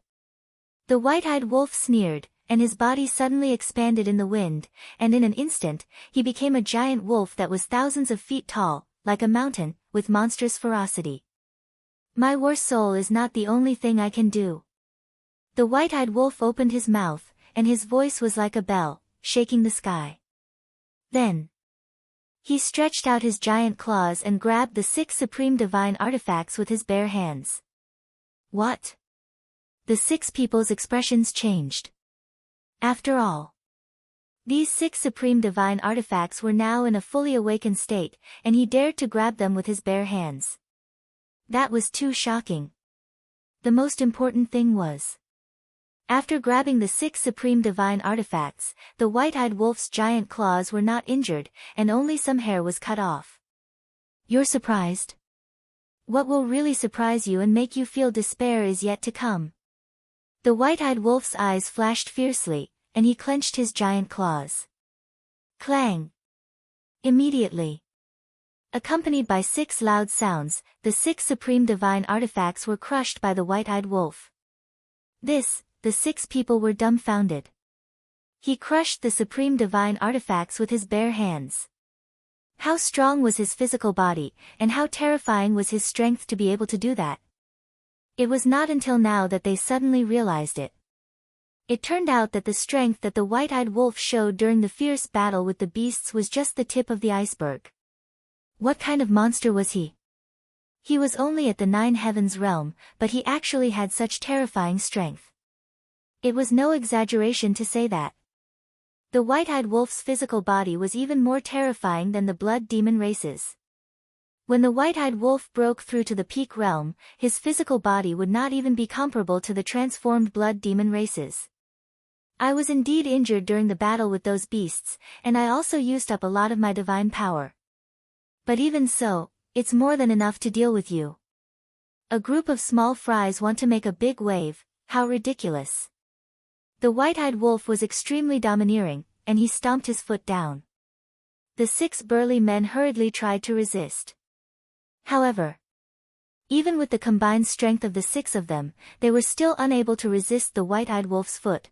The white-eyed wolf sneered, and his body suddenly expanded in the wind, and in an instant, he became a giant wolf that was thousands of feet tall, like a mountain, with monstrous ferocity. My war soul is not the only thing I can do. The white-eyed wolf opened his mouth, and his voice was like a bell, shaking the sky. Then, he stretched out his giant claws and grabbed the 6 supreme divine artifacts with his bare hands. What? The 6 people's expressions changed. After all, these 6 supreme divine artifacts were now in a fully awakened state, and he dared to grab them with his bare hands. That was too shocking. The most important thing was, after grabbing the 6 supreme divine artifacts, the white-eyed wolf's giant claws were not injured, and only some hair was cut off. You're surprised? What will really surprise you and make you feel despair is yet to come. The white-eyed wolf's eyes flashed fiercely, and he clenched his giant claws. Clang! Immediately, accompanied by 6 loud sounds, the 6 supreme divine artifacts were crushed by the white-eyed wolf. The 6 people were dumbfounded. He crushed the supreme divine artifacts with his bare hands. How strong was his physical body, and how terrifying was his strength to be able to do that? It was not until now that they suddenly realized it. It turned out that the strength that the white-eyed wolf showed during the fierce battle with the beasts was just the tip of the iceberg. What kind of monster was he? He was only at the 9 heavens realm, but he actually had such terrifying strength. It was no exaggeration to say that. The white-eyed wolf's physical body was even more terrifying than the blood demon races. When the white-eyed wolf broke through to the peak realm, his physical body would not even be comparable to the transformed blood demon races. I was indeed injured during the battle with those beasts, and I also used up a lot of my divine power. But even so, it's more than enough to deal with you. A group of small fries want to make a big wave, how ridiculous. The white-eyed wolf was extremely domineering, and he stomped his foot down. The 6 burly men hurriedly tried to resist. However, even with the combined strength of the 6 of them, they were still unable to resist the white-eyed wolf's foot.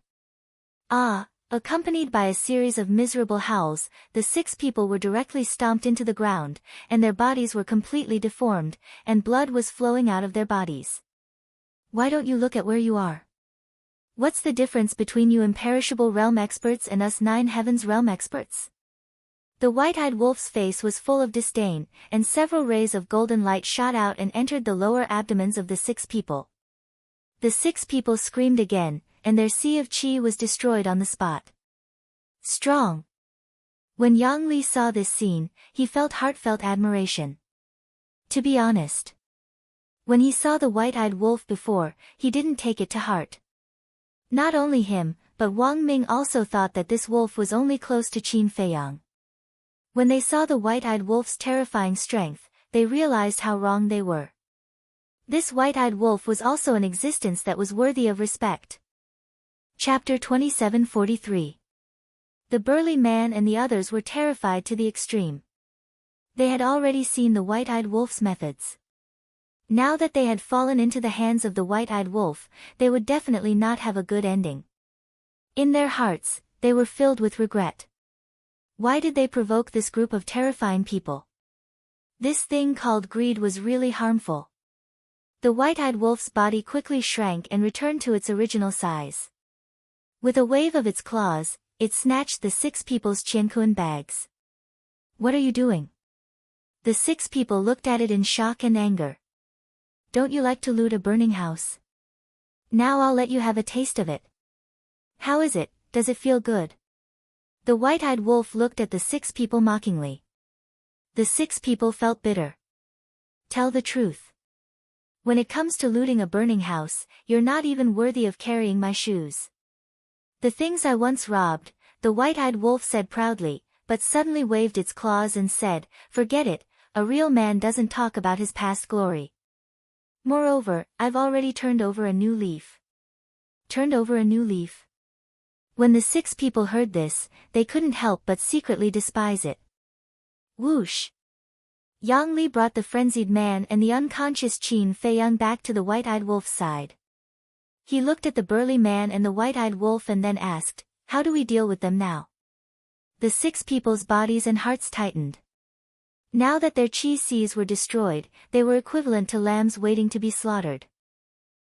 Accompanied by a series of miserable howls, the 6 people were directly stomped into the ground, and their bodies were completely deformed, and blood was flowing out of their bodies. Why don't you look at where you are? What's the difference between you imperishable realm experts and us 9 heavens realm experts? The white-eyed wolf's face was full of disdain, and several rays of golden light shot out and entered the lower abdomens of the 6 people. The 6 people screamed again, and their sea of qi was destroyed on the spot. Strong. When Yang Li saw this scene, he felt heartfelt admiration. To be honest, When he saw the white-eyed wolf before, he didn't take it to heart. Not only him, but Wang Ming also thought that this wolf was only close to Qin Feiyang. When they saw the white-eyed wolf's terrifying strength, they realized how wrong they were. This white-eyed wolf was also an existence that was worthy of respect. Chapter 2743. The burly man and the others were terrified to the extreme. They had already seen the white-eyed wolf's methods. Now that they had fallen into the hands of the white-eyed wolf, they would definitely not have a good ending. In their hearts, they were filled with regret. Why did they provoke this group of terrifying people? This thing called greed was really harmful. The white-eyed wolf's body quickly shrank and returned to its original size. With a wave of its claws, it snatched the 6 people's qiankuan bags. What are you doing? The 6 people looked at it in shock and anger. Don't you like to loot a burning house? Now I'll let you have a taste of it. How is it, does it feel good? The white-eyed wolf looked at the 6 people mockingly. The 6 people felt bitter. Tell the truth. When it comes to looting a burning house, you're not even worthy of carrying my shoes. The things I once robbed, the white-eyed wolf said proudly, but suddenly waved its claws and said, forget it, a real man doesn't talk about his past glory. Moreover, I've already turned over a new leaf. Turned over a new leaf? When the 6 people heard this, they couldn't help but secretly despise it. Whoosh! Yang Li brought the frenzied man and the unconscious Qin Feiyang back to the white-eyed wolf's side. He looked at the burly man and the white-eyed wolf and then asked, how do we deal with them now? The 6 people's bodies and hearts tightened. Now that their qi seas were destroyed, they were equivalent to lambs waiting to be slaughtered.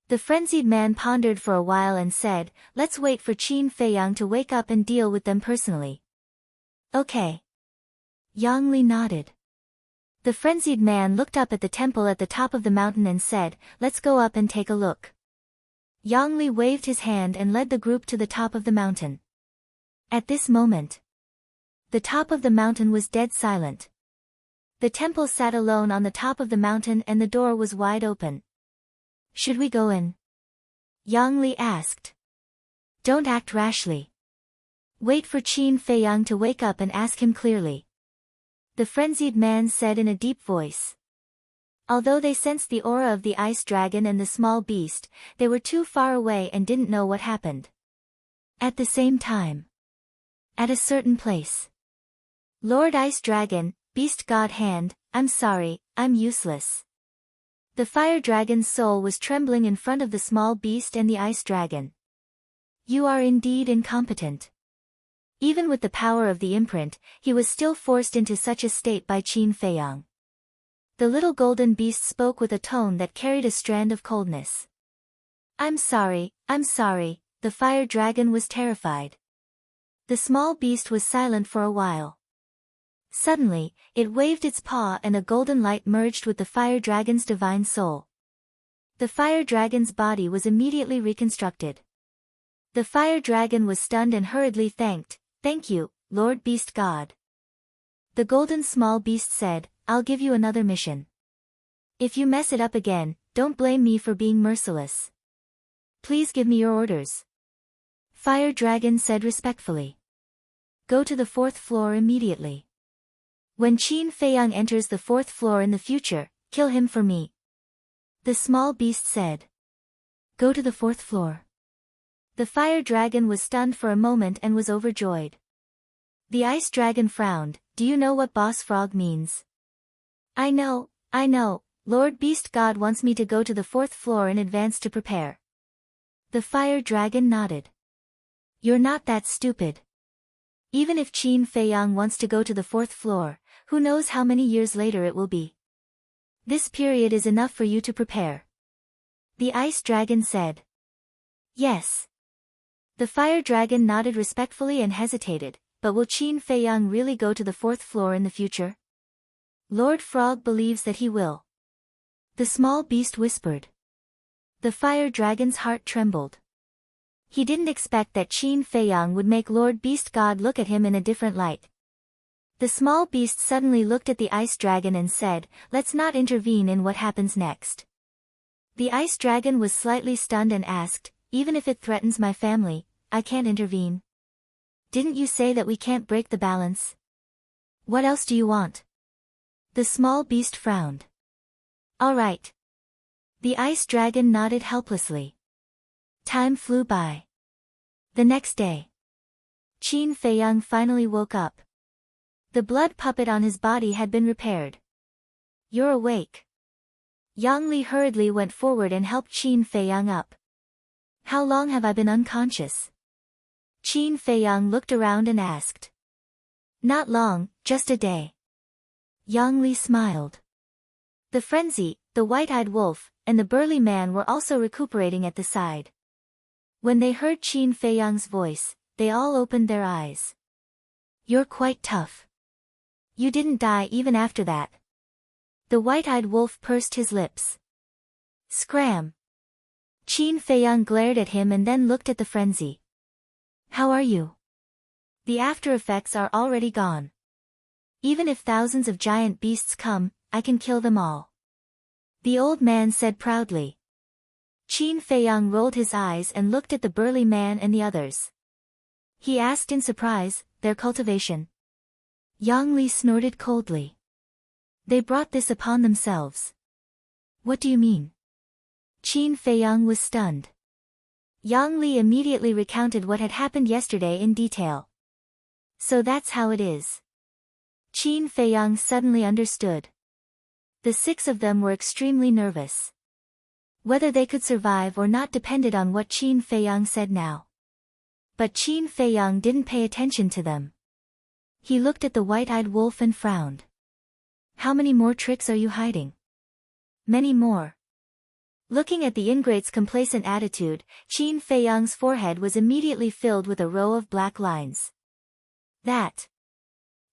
The frenzied man pondered for a while and said, let's wait for Qin Feiyang to wake up and deal with them personally. Okay. Yang Li nodded. The frenzied man looked up at the temple at the top of the mountain and said, let's go up and take a look. Yang Li waved his hand and led the group to the top of the mountain. At this moment, the top of the mountain was dead silent. The temple sat alone on the top of the mountain and the door was wide open. Should we go in? Yang Li asked. Don't act rashly. Wait for Qin Feiyang to wake up and ask him clearly. The frenzied man said in a deep voice. Although they sensed the aura of the ice dragon and the small beast, they were too far away and didn't know what happened. At the same time. At a certain place. Lord Ice Dragon, Beast God Hand, I'm sorry, I'm useless. The fire dragon's soul was trembling in front of the small beast and the ice dragon. You are indeed incompetent. Even with the power of the imprint, he was still forced into such a state by Qin Feiyang. The little golden beast spoke with a tone that carried a strand of coldness. I'm sorry, the fire dragon was terrified. The small beast was silent for a while. Suddenly, it waved its paw and a golden light merged with the fire dragon's divine soul. The fire dragon's body was immediately reconstructed. The fire dragon was stunned and hurriedly thanked, thank you, Lord Beast God. The golden small beast said, I'll give you another mission. If you mess it up again, don't blame me for being merciless. Please give me your orders. Fire dragon said respectfully. Go to the 4th floor immediately. When Qin Feiyang enters the 4th floor in the future, kill him for me. The small beast said. Go to the 4th floor. The fire dragon was stunned for a moment and was overjoyed. The ice dragon frowned, do you know what boss frog means? I know, Lord Beast God wants me to go to the 4th floor in advance to prepare. The fire dragon nodded. You're not that stupid. Even if Qin Feiyang wants to go to the 4th floor, who knows how many years later it will be. This period is enough for you to prepare. The ice dragon said. Yes. The fire dragon nodded respectfully and hesitated, but will Qin Feiyang really go to the 4th floor in the future? Lord Frog believes that he will. The small beast whispered. The fire dragon's heart trembled. He didn't expect that Qin Feiyang would make Lord Beast God look at him in a different light. The small beast suddenly looked at the ice dragon and said, let's not intervene in what happens next. The ice dragon was slightly stunned and asked, even if it threatens my family, I can't intervene. Didn't you say that we can't break the balance? What else do you want? The small beast frowned. All right. The ice dragon nodded helplessly. Time flew by. The next day. Qin Feiyang finally woke up. The blood puppet on his body had been repaired. You're awake. Yang Li hurriedly went forward and helped Qin Feiyang up. How long have I been unconscious? Qin Feiyang looked around and asked. Not long, just a day. Yang Li smiled. The frenzy, the white-eyed wolf, and the burly man were also recuperating at the side. When they heard Qin Feiyang's voice, they all opened their eyes. You're quite tough. You didn't die even after that. The white-eyed wolf pursed his lips. Scram! Qin Feiyang glared at him and then looked at the frenzy. How are you? The after effects are already gone. Even if thousands of giant beasts come, I can kill them all. The old man said proudly. Qin Feiyang rolled his eyes and looked at the burly man and the others. He asked in surprise, their cultivation. Yang Li snorted coldly. They brought this upon themselves. What do you mean? Qin Feiyang was stunned. Yang Li immediately recounted what had happened yesterday in detail. So that's how it is. Qin Feiyang suddenly understood. The 6 of them were extremely nervous. Whether they could survive or not depended on what Qin Feiyang said now. But Qin Feiyang didn't pay attention to them. He looked at the white-eyed wolf and frowned. How many more tricks are you hiding? Many more. Looking at the ingrate's complacent attitude, Qin Feiyang's forehead was immediately filled with a row of black lines. That.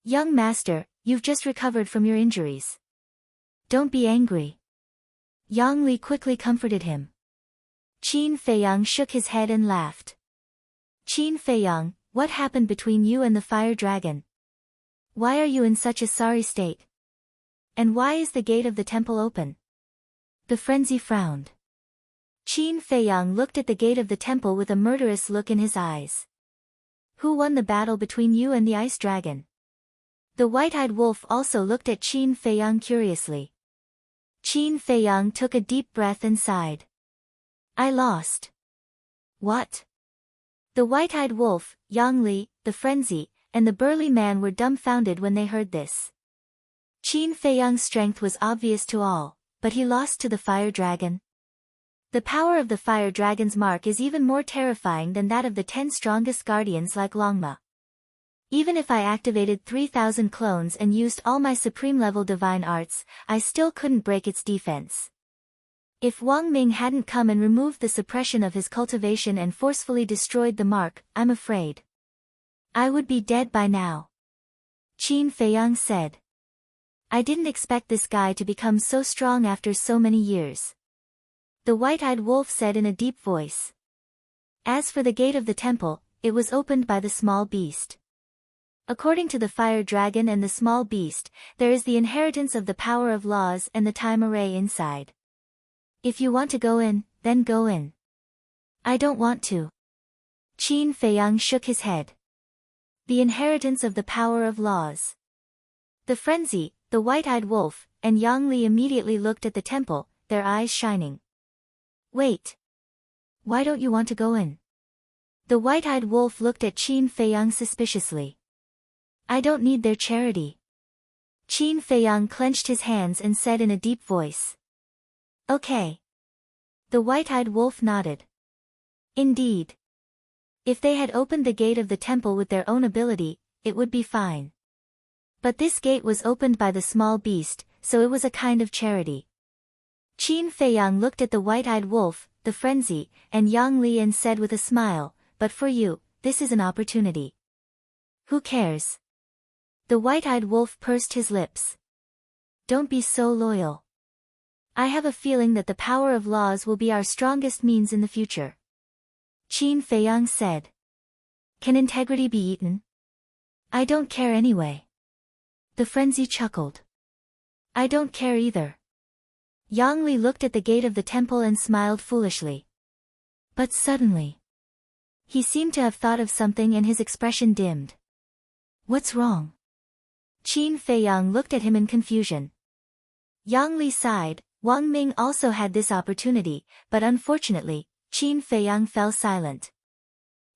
Young master, you've just recovered from your injuries. Don't be angry. Yang Li quickly comforted him. Qin Feiyang shook his head and laughed. Qin Feiyang, what happened between you and the fire dragon? Why are you in such a sorry state? And why is the gate of the temple open? The frenzy frowned. Qin Feiyang looked at the gate of the temple with a murderous look in his eyes. Who won the battle between you and the ice dragon? The white-eyed wolf also looked at Qin Feiyang curiously. Qin Feiyang took a deep breath and sighed. I lost. What? The white-eyed wolf, Yang Li, the frenzy, and the burly man were dumbfounded when they heard this. Qin Feiyang's strength was obvious to all, but he lost to the fire dragon. The power of the fire dragon's mark is even more terrifying than that of the 10 strongest guardians like Longma. Even if I activated 3,000 clones and used all my supreme-level divine arts, I still couldn't break its defense. If Wang Ming hadn't come and removed the suppression of his cultivation and forcefully destroyed the mark, I'm afraid I would be dead by now. Qin Feiyang said. I didn't expect this guy to become so strong after so many years. The white-eyed wolf said in a deep voice. As for the gate of the temple, it was opened by the small beast. According to the fire dragon and the small beast, there is the inheritance of the power of laws and the time array inside. If you want to go in, then go in. I don't want to. Qin Feiyang shook his head. The inheritance of the power of laws. The frenzy, the white-eyed wolf, and Yang Li immediately looked at the temple, their eyes shining. Wait. Why don't you want to go in? The white-eyed wolf looked at Qin Feiyang suspiciously. I don't need their charity. Qin Feiyang clenched his hands and said in a deep voice. Okay. The white-eyed wolf nodded. Indeed. If they had opened the gate of the temple with their own ability, it would be fine. But this gate was opened by the small beast, so it was a kind of charity. Qin Feiyang looked at the white-eyed wolf, the frenzy, and Yang Li and said with a smile, but for you, this is an opportunity. Who cares? The white-eyed wolf pursed his lips. Don't be so loyal. I have a feeling that the power of laws will be our strongest means in the future. Qin Feiyang said. Can integrity be eaten? I don't care anyway. The frenzy chuckled. I don't care either. Yang Li looked at the gate of the temple and smiled foolishly. But suddenly, he seemed to have thought of something and his expression dimmed. What's wrong? Qin Feiyang looked at him in confusion. Yang Li sighed. Wang Ming also had this opportunity, but unfortunately, Qin Feiyang fell silent.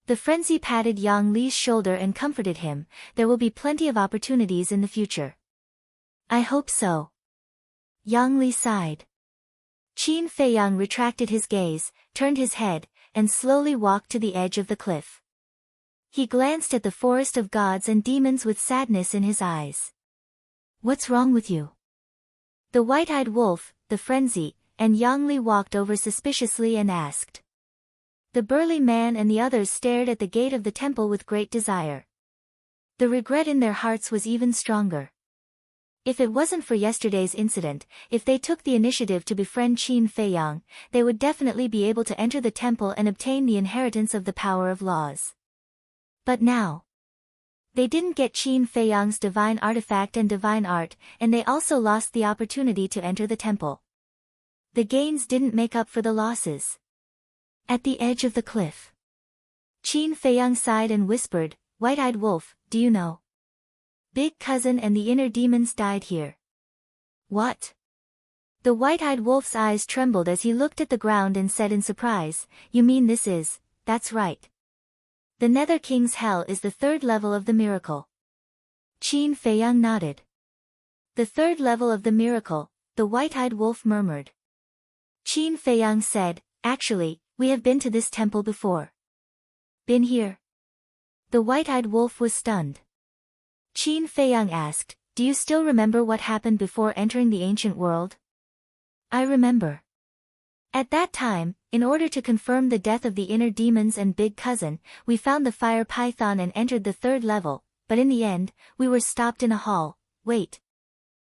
The frenzy patted Yang Li's shoulder and comforted him. There will be plenty of opportunities in the future. I hope so. Yang Li sighed. Qin Feiyang retracted his gaze, turned his head, and slowly walked to the edge of the cliff. He glanced at the forest of gods and demons with sadness in his eyes. What's wrong with you? The white-eyed wolf, the frenzy, and Yang Li walked over suspiciously and asked. The burly man and the others stared at the gate of the temple with great desire. The regret in their hearts was even stronger. If it wasn't for yesterday's incident, if they took the initiative to befriend Qin Feiyang, they would definitely be able to enter the temple and obtain the inheritance of the power of laws. But now, they didn't get Qin Feiyang's divine artifact and divine art, and they also lost the opportunity to enter the temple. The gains didn't make up for the losses. At the edge of the cliff, Qin Feiyang sighed and whispered, White-eyed wolf, do you know? Big cousin and the inner demons died here. What? The white-eyed wolf's eyes trembled as he looked at the ground and said in surprise, You mean this is, that's right. The Nether King's Hell is the third level of the miracle. Qin Feiyang nodded. The third level of the miracle, the white-eyed wolf murmured. Qin Feiyang said, Actually, we have been to this temple before. Been here? The white-eyed wolf was stunned. Qin Feiyang asked, Do you still remember what happened before entering the ancient world? I remember. At that time, in order to confirm the death of the inner demons and big cousin, we found the fire python and entered the third level, but in the end, we were stopped in a hall. Wait.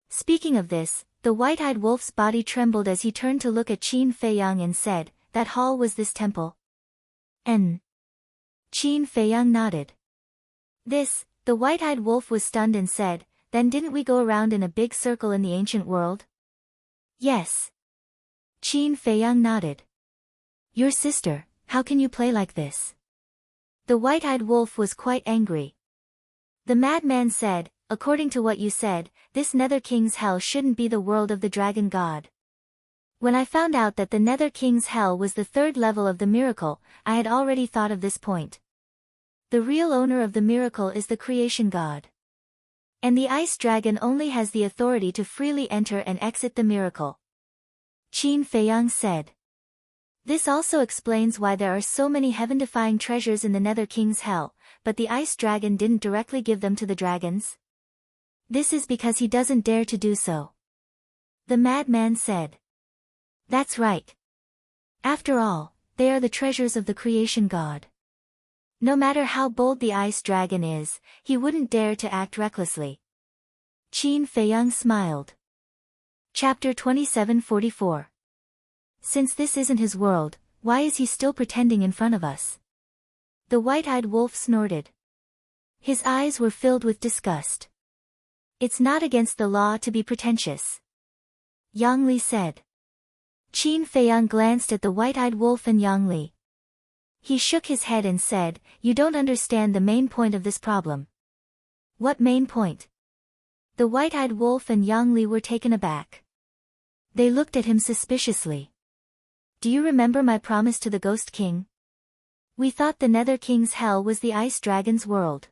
Speaking of this, the white-eyed wolf's body trembled as he turned to look at Qin Feiyang and said, That hall was this temple? Qin Feiyang nodded. The white-eyed wolf was stunned and said, Then didn't we go around in a big circle in the ancient world? Yes. Qin Feiyang nodded. Your sister, how can you play like this? The white-eyed wolf was quite angry. The madman said, According to what you said, this Nether King's Hell shouldn't be the world of the dragon god. When I found out that the Nether King's Hell was the third level of the miracle, I had already thought of this point. The real owner of the miracle is the creation god. And the ice dragon only has the authority to freely enter and exit the miracle. Qin Feiyang said. This also explains why there are so many heaven-defying treasures in the Nether King's Hell, but the ice dragon didn't directly give them to the dragons. This is because he doesn't dare to do so. The madman said. That's right. After all, they are the treasures of the creation god. No matter how bold the ice dragon is, he wouldn't dare to act recklessly. Qin Feiyang smiled. Chapter 2744. Since this isn't his world, why is he still pretending in front of us? The white-eyed wolf snorted. His eyes were filled with disgust. It's not against the law to be pretentious. Yang Li said. Qin Feiyang glanced at the white-eyed wolf and Yang Li. He shook his head and said, You don't understand the main point of this problem. What main point? The white-eyed wolf and Yang Li were taken aback. They looked at him suspiciously. Do you remember my promise to the Ghost King? We thought the Nether King's Hell was the Ice Dragon's world.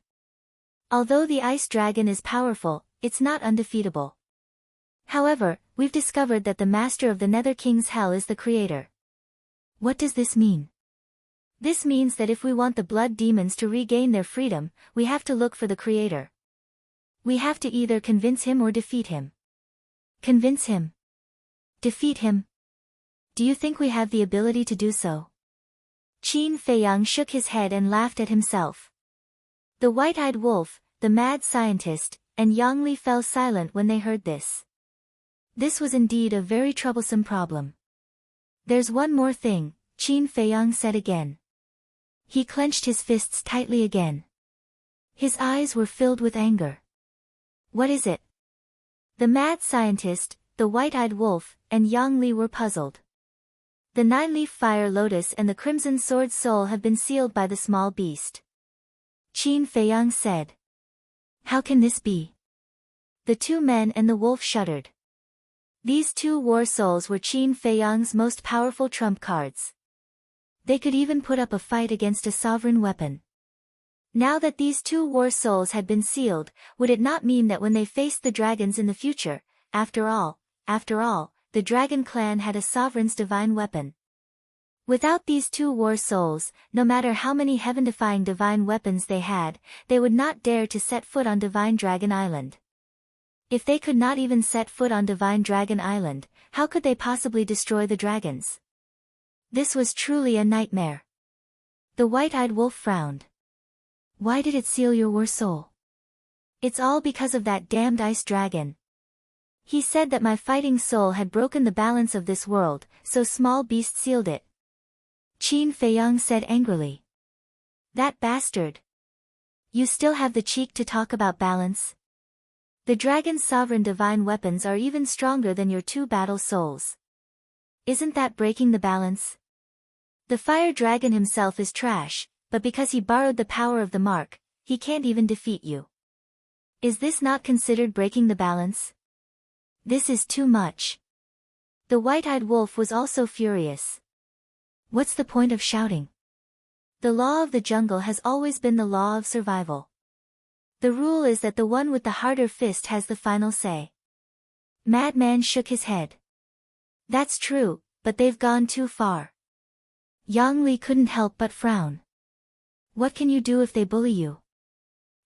Although the Ice Dragon is powerful, it's not undefeatable. However, we've discovered that the master of the Nether King's Hell is the creator. What does this mean? This means that if we want the blood demons to regain their freedom, we have to look for the creator. We have to either convince him or defeat him. Convince him. Defeat him. Do you think we have the ability to do so? Qin Feiyang shook his head and laughed at himself. The white-eyed wolf, the mad scientist, and Yang Li fell silent when they heard this. This was indeed a very troublesome problem. There's one more thing, Qin Feiyang said again. He clenched his fists tightly again. His eyes were filled with anger. What is it? The mad scientist, the white-eyed wolf, and Yang Li were puzzled. The nine-leaf fire lotus and the crimson sword soul have been sealed by the small beast. Qin Feiyang said. How can this be? The two men and the wolf shuddered. These two war souls were Qin Feiyang's most powerful trump cards. They could even put up a fight against a sovereign weapon. Now that these two war souls had been sealed, would it not mean that when they faced the dragons in the future, after all, the dragon clan had a sovereign's divine weapon? Without these two war souls, no matter how many heaven-defying divine weapons they had, they would not dare to set foot on Divine Dragon Island. If they could not even set foot on Divine Dragon Island, how could they possibly destroy the dragons? This was truly a nightmare. The white-eyed wolf frowned. Why did it seal your war soul? It's all because of that damned ice dragon. He said that my fighting soul had broken the balance of this world, so small beast sealed it. Qin Feiyang said angrily. That bastard. You still have the cheek to talk about balance? The dragon's sovereign divine weapons are even stronger than your two battle souls. Isn't that breaking the balance? The fire dragon himself is trash, but because he borrowed the power of the mark, he can't even defeat you. Is this not considered breaking the balance? This is too much. The white-eyed wolf was also furious. What's the point of shouting? The law of the jungle has always been the law of survival. The rule is that the one with the harder fist has the final say. Madman shook his head. That's true, but they've gone too far. Yang Li couldn't help but frown. What can you do if they bully you?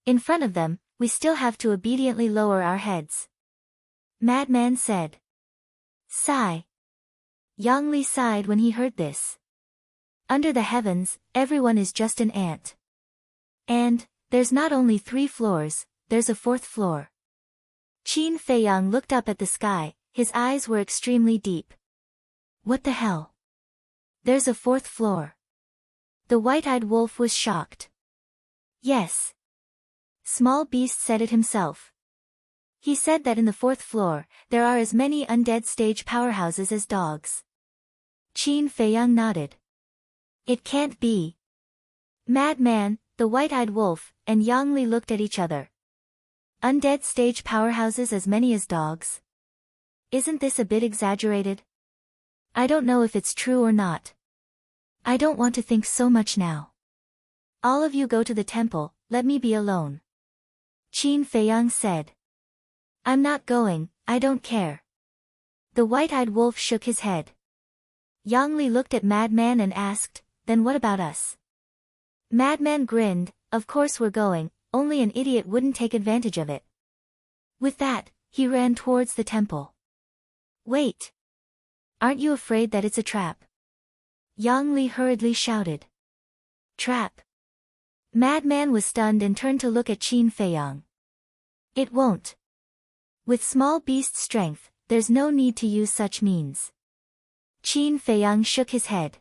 In front of them, we still have to obediently lower our heads. Madman said. Sigh. Yang Li sighed when he heard this. Under the heavens, everyone is just an ant. And, there's not only 3 floors, there's a 4th floor. Qin Feiyang looked up at the sky, his eyes were extremely deep. What the hell? There's a 4th floor. The white-eyed wolf was shocked. Yes. Small Beast said it himself. He said that in the 4th floor, there are as many undead stage powerhouses as dogs. Qin Feiyang nodded. It can't be. Madman, the white-eyed wolf, and Yang Li looked at each other. Undead stage powerhouses as many as dogs? Isn't this a bit exaggerated? I don't know if it's true or not. I don't want to think so much now. All of you go to the temple, let me be alone. Qin Feiyang said. I'm not going, I don't care. The white-eyed wolf shook his head. Yang Li looked at Madman and asked, then what about us? Madman grinned, of course we're going, only an idiot wouldn't take advantage of it. With that, he ran towards the temple. Wait. Aren't you afraid that it's a trap? Yang Li hurriedly shouted. Trap. Madman was stunned and turned to look at Qin Feiyang. It won't. With small beast strength, there's no need to use such means. Qin Feiyang shook his head.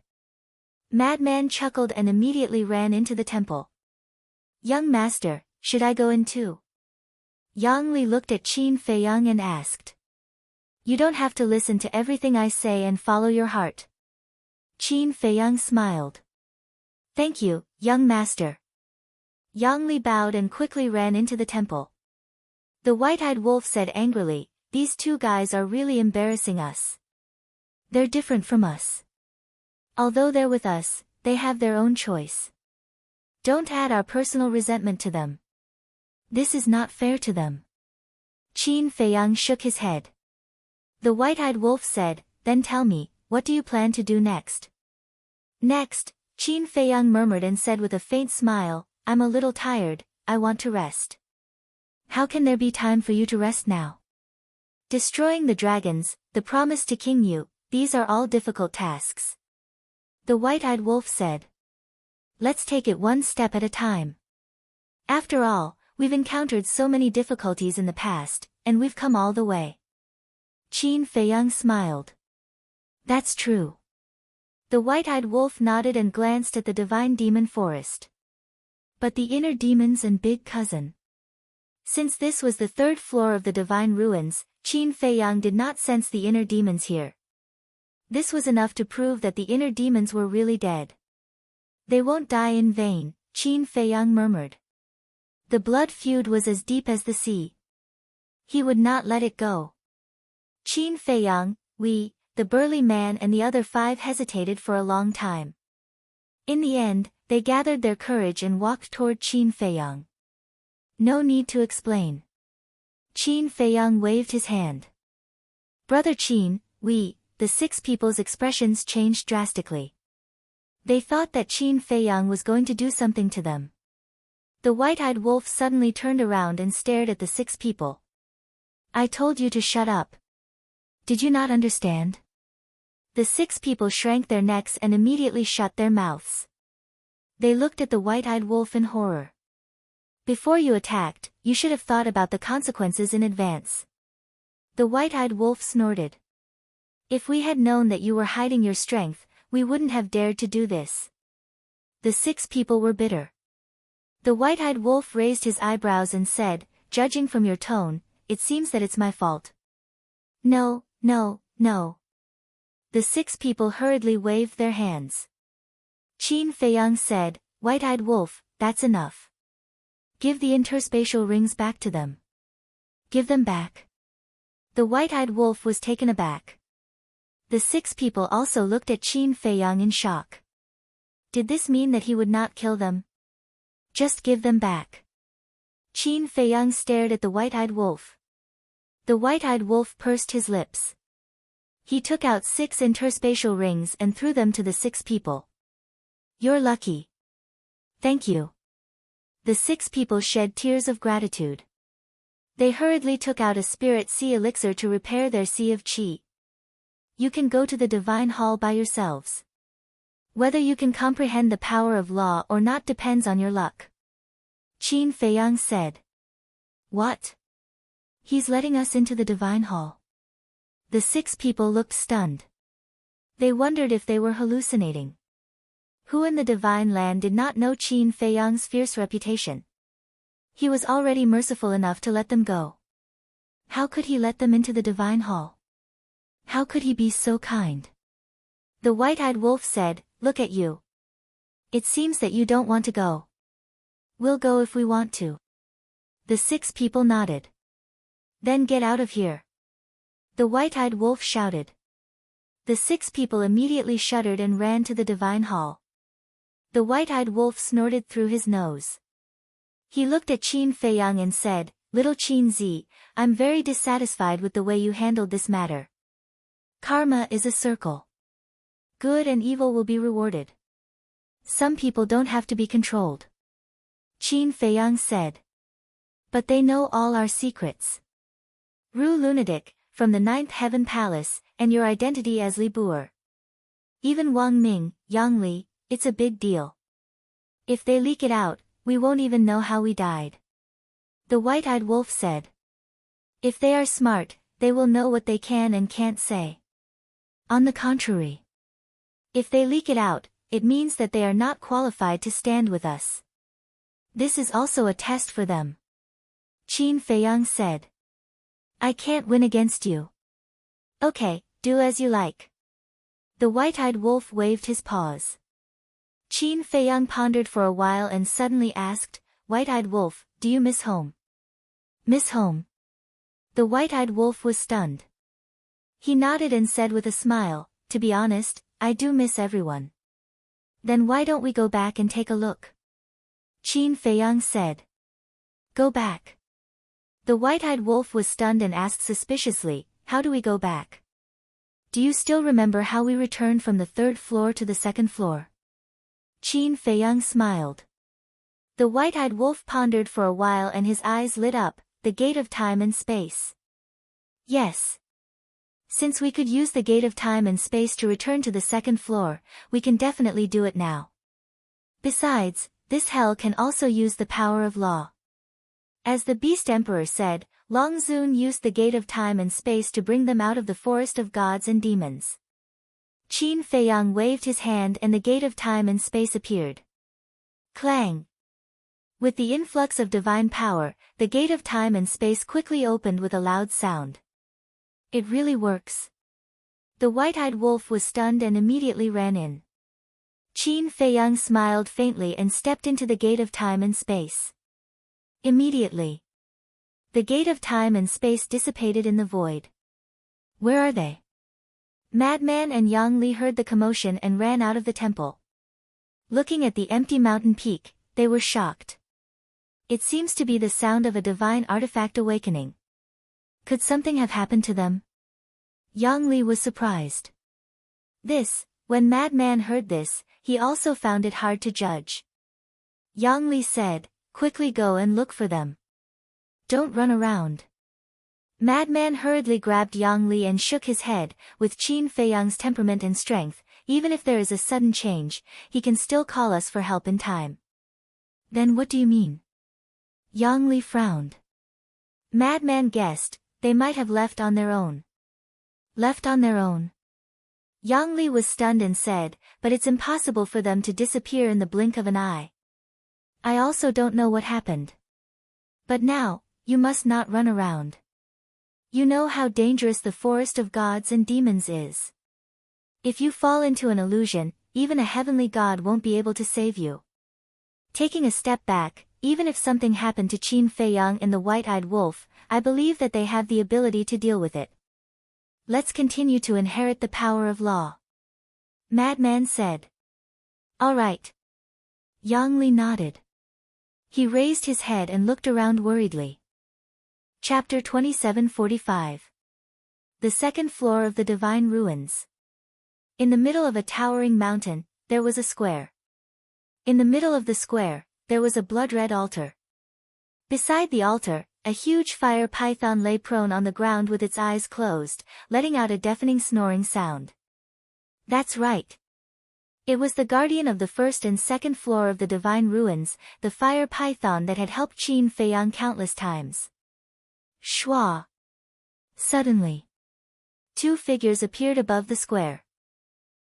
Madman chuckled and immediately ran into the temple. Young master, should I go in too? Yang Li looked at Qin Feiyang and asked. You don't have to listen to everything I say and follow your heart. Qin Feiyang smiled. Thank you, young master. Yang Li bowed and quickly ran into the temple. The white-eyed wolf said angrily, these two guys are really embarrassing us. They're different from us. Although they're with us, they have their own choice. Don't add our personal resentment to them. This is not fair to them. Qin Feiyang shook his head. The white-eyed wolf said, then tell me, what do you plan to do next? Next, Qin Feiyang murmured and said with a faint smile, I'm a little tired, I want to rest. How can there be time for you to rest now? Destroying the dragons, the promise to King Yu, these are all difficult tasks. The white-eyed wolf said. Let's take it one step at a time. After all, we've encountered so many difficulties in the past, and we've come all the way. Qin Feiyang smiled. That's true. The white-eyed wolf nodded and glanced at the divine demon forest. But the inner demons and big cousin. Since this was the 3rd floor of the divine ruins, Qin Feiyang did not sense the inner demons here. This was enough to prove that the inner demons were really dead. They won't die in vain, Qin Feiyang murmured. The blood feud was as deep as the sea. He would not let it go. Qin Feiyang, the burly man and the other 5 hesitated for a long time. In the end, they gathered their courage and walked toward Qin Feiyang. No need to explain. Qin Feiyang waved his hand. Brother Qin, the 6 people's expressions changed drastically. They thought that Qin Feiyang was going to do something to them. The white-eyed wolf suddenly turned around and stared at the 6 people. I told you to shut up. Did you not understand? The 6 people shrank their necks and immediately shut their mouths. They looked at the white-eyed wolf in horror. Before you attacked, you should have thought about the consequences in advance. The white-eyed wolf snorted. If we had known that you were hiding your strength, we wouldn't have dared to do this. The 6 people were bitter. The white-eyed wolf raised his eyebrows and said, judging from your tone, it seems that it's my fault. No. The 6 people hurriedly waved their hands. Qin Feiyang said, White-eyed wolf, that's enough. Give the interspatial rings back to them. Give them back. The white-eyed wolf was taken aback. The 6 people also looked at Qin Feiyang in shock. Did this mean that he would not kill them? Just give them back. Qin Feiyang stared at the white-eyed wolf. The white-eyed wolf pursed his lips. He took out 6 interspatial rings and threw them to the 6 people. You're lucky. Thank you. The 6 people shed tears of gratitude. They hurriedly took out a spirit sea elixir to repair their sea of qi. You can go to the divine hall by yourselves. Whether you can comprehend the power of law or not depends on your luck. Qin Feiyang said. What? He's letting us into the divine hall. The 6 people looked stunned. They wondered if they were hallucinating. Who in the divine land did not know Qin Feiyang's fierce reputation? He was already merciful enough to let them go. How could he let them into the divine hall? How could he be so kind? The white-eyed wolf said, Look at you. It seems that you don't want to go. We'll go if we want to. The 6 people nodded. Then get out of here. The white-eyed wolf shouted. The 6 people immediately shuddered and ran to the divine hall. The white-eyed wolf snorted through his nose. He looked at Qin Feiyang and said, Little Qin Zi, I'm very dissatisfied with the way you handled this matter. Karma is a circle. Good and evil will be rewarded. Some people don't have to be controlled. Qin Feiyang said. But they know all our secrets. Ru Lunatic, from the 9th Heaven Palace, and your identity as Li Buer. Even Wang Ming, Yang Li, it's a big deal. If they leak it out, we won't even know how we died. The white-eyed wolf said. If they are smart, they will know what they can and can't say. On the contrary. If they leak it out, it means that they are not qualified to stand with us. This is also a test for them. Qin Feiyang said. I can't win against you. Okay, do as you like. The white-eyed wolf waved his paws. Qin Feiyang pondered for a while and suddenly asked, White-eyed wolf, do you miss home? Miss home? The white-eyed wolf was stunned. He nodded and said with a smile, To be honest, I do miss everyone. Then why don't we go back and take a look? Qin Feiyang said. Go back. The white-eyed wolf was stunned and asked suspiciously, How do we go back? Do you still remember how we returned from the 3rd floor to the 2nd floor? Qin Feiyang smiled. The white-eyed wolf pondered for a while and his eyes lit up, the gate of time and space. Yes. Since we could use the gate of time and space to return to the 2nd floor, we can definitely do it now. Besides, this hell can also use the power of law. As the Beast Emperor said, Long Zun used the gate of time and space to bring them out of the forest of gods and demons. Qin Feiyang waved his hand and the gate of time and space appeared. Clang! With the influx of divine power, the gate of time and space quickly opened with a loud sound. It really works. The white-eyed wolf was stunned and immediately ran in. Qin Feiyang smiled faintly and stepped into the gate of time and space. Immediately, the gate of time and space dissipated in the void. Where are they? Madman and Yang Li heard the commotion and ran out of the temple. Looking at the empty mountain peak, they were shocked. It seems to be the sound of a divine artifact awakening. Could something have happened to them? Yang Li was surprised. When Madman heard this, he also found it hard to judge. Yang Li said, "Quickly go and look for them. Don't run around." Madman hurriedly grabbed Yang Li and shook his head. With Qin Feiyang's temperament and strength, even if there is a sudden change, he can still call us for help in time. Then what do you mean? Yang Li frowned. Madman guessed, they might have left on their own. Left on their own? Yang Li was stunned and said, but it's impossible for them to disappear in the blink of an eye. I also don't know what happened. But now, you must not run around. You know how dangerous the forest of gods and demons is. If you fall into an illusion, even a heavenly god won't be able to save you. Taking a step back, even if something happened to Qin Feiyang and the white-eyed wolf, I believe that they have the ability to deal with it. Let's continue to inherit the power of law. Madman said. All right. Yang Li nodded. He raised his head and looked around worriedly. Chapter 2745. The second floor of the Divine Ruins. In the middle of a towering mountain, there was a square. In the middle of the square, there was a blood-red altar. Beside the altar, a huge fire python lay prone on the ground with its eyes closed, letting out a deafening snoring sound. That's right. It was the guardian of the first and second floor of the Divine Ruins, the fire python that had helped Qin Feiyang countless times. Shua! Suddenly, two figures appeared above the square.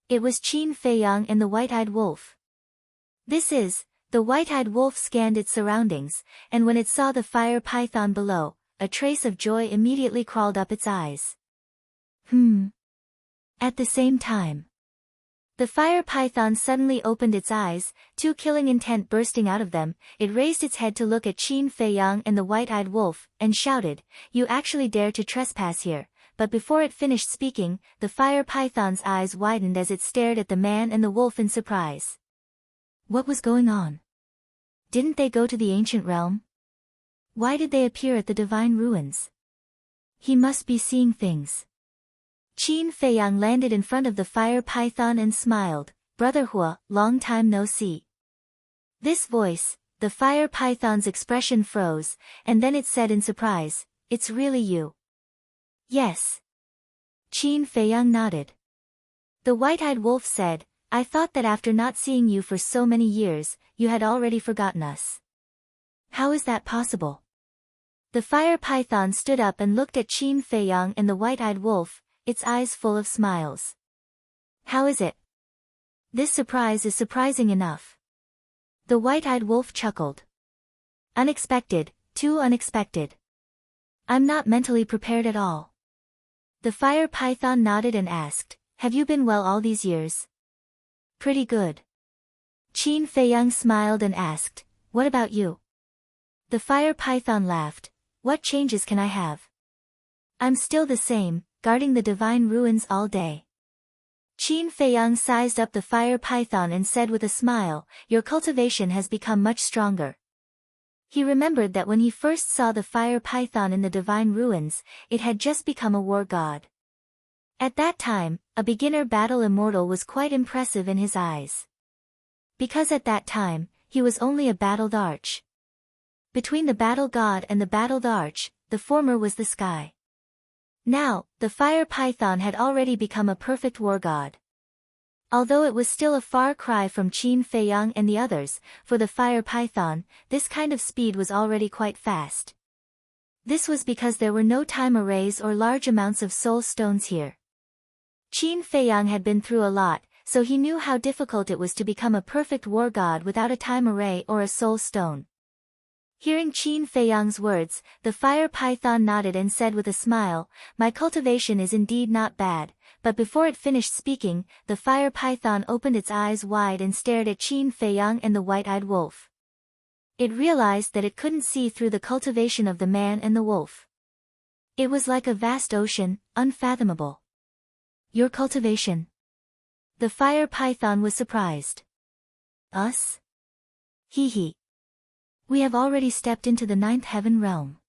It was Qin Feiyang and the white-eyed wolf. The white-eyed wolf scanned its surroundings, and when it saw the fire python below, a trace of joy immediately crawled up its eyes. At the same time, the fire python suddenly opened its eyes, two killing intent bursting out of them. It raised its head to look at Qin Feiyang and the white-eyed wolf, and shouted, "You actually dare to trespass here." But before it finished speaking, the fire python's eyes widened as it stared at the man and the wolf in surprise. What was going on? Didn't they go to the ancient realm? Why did they appear at the Divine Ruins? He must be seeing things. Qin Feiyang landed in front of the fire python and smiled. Brother Hua, long time no see. This voice, the fire python's expression froze, and then it said in surprise, "It's really you." Yes. Qin Feiyang nodded. The white-eyed wolf said, "I thought that after not seeing you for so many years, you had already forgotten us. How is that possible?" The fire python stood up and looked at Qin Feiyang and the white-eyed wolf, its eyes full of smiles. How is it? This surprise is surprising enough. The white-eyed wolf chuckled. Unexpected, too unexpected. I'm not mentally prepared at all. The fire python nodded and asked, "Have you been well all these years?" "Pretty good." Qin Feiyang smiled and asked, "What about you?" The fire python laughed, "What changes can I have? I'm still the same, guarding the Divine Ruins all day." Qin Feiyang sized up the fire python and said with a smile, "Your cultivation has become much stronger." He remembered that when he first saw the fire python in the Divine Ruins, it had just become a war god. At that time, a beginner battle immortal was quite impressive in his eyes. Because at that time, he was only a battled arch. Between the battle god and the battled arch, the former was the sky. Now, the fire python had already become a perfect war god. Although it was still a far cry from Qin Feiyang and the others, for the fire python, this kind of speed was already quite fast. This was because there were no time arrays or large amounts of soul stones here. Qin Feiyang had been through a lot, so he knew how difficult it was to become a perfect war god without a time array or a soul stone. Hearing Qin Feiyang's words, the fire python nodded and said with a smile, "My cultivation is indeed not bad," but before it finished speaking, the fire python opened its eyes wide and stared at Qin Feiyang and the white-eyed wolf. It realized that it couldn't see through the cultivation of the man and the wolf. It was like a vast ocean, unfathomable. "Your cultivation?" The fire python was surprised. "Us? Hee hee. We have already stepped into the ninth heaven realm."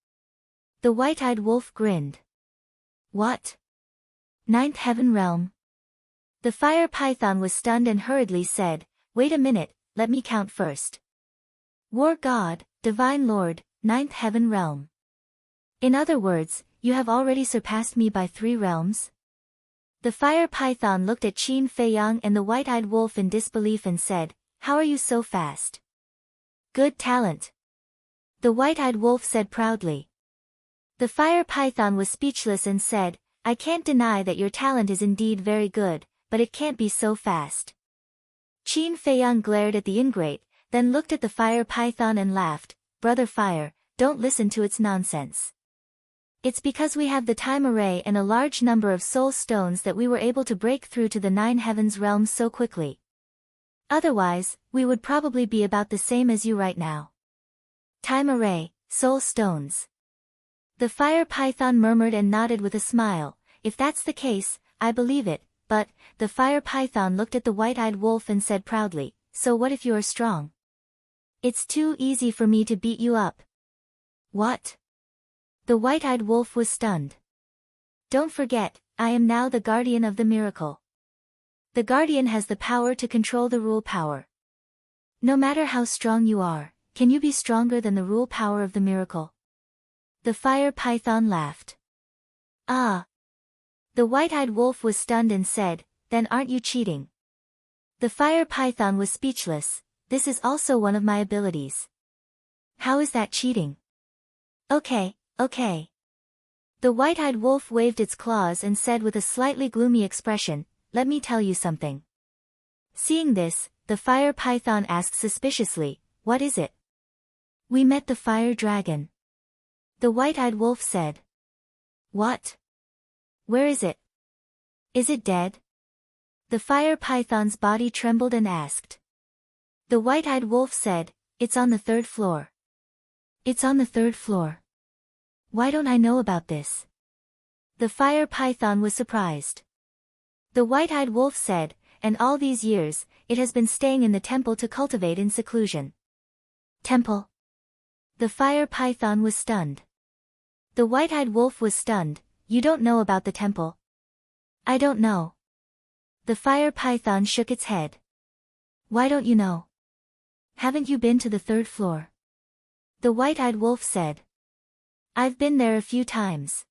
The white-eyed wolf grinned. "What? Ninth heaven realm?" The fire python was stunned and hurriedly said, "Wait a minute, let me count first. War God, Divine Lord, ninth heaven realm. In other words, you have already surpassed me by 3 realms?" The fire python looked at Qin Feiyang and the white-eyed wolf in disbelief and said, "How are you so fast?" "Good talent," the white-eyed wolf said proudly. The fire python was speechless and said, "I can't deny that your talent is indeed very good, but it can't be so fast." Qin Feiyang glared at the ingrate, then looked at the fire python and laughed, "Brother Fire, don't listen to its nonsense. It's because we have the time array and a large number of soul stones that we were able to break through to the 9 heavens realms so quickly. Otherwise, we would probably be about the same as you right now." Time array, soul stones. The fire python murmured and nodded with a smile. "If that's the case, I believe it, but," the fire python looked at the white-eyed wolf and said proudly, "So what if you are strong? It's too easy for me to beat you up." "What?" The white-eyed wolf was stunned. "Don't forget, I am now the guardian of the miracle. The guardian has the power to control the rule power. No matter how strong you are, can you be stronger than the rule power of the miracle?" The fire python laughed. "Ah." The white-eyed wolf was stunned and said, "Then aren't you cheating?" The fire python was speechless. "This is also one of my abilities." "How is that cheating?" Okay. The white-eyed wolf waved its claws and said with a slightly gloomy expression, "Let me tell you something." Seeing this, the fire python asked suspiciously, "What is it?" "We met the fire dragon." The white-eyed wolf said. "What? Where is it? Is it dead?" The fire python's body trembled and asked. The white-eyed wolf said, "It's on the 3rd floor. It's on the 3rd floor. Why don't I know about this?" The fire python was surprised. The white-eyed wolf said, "And all these years, it has been staying in the temple to cultivate in seclusion." "Temple?" The fire python was stunned. The white-eyed wolf was stunned. "You don't know about the temple?" "I don't know." The fire python shook its head. "Why don't you know? Haven't you been to the 3rd floor?" The white-eyed wolf said. "I've been there a few times.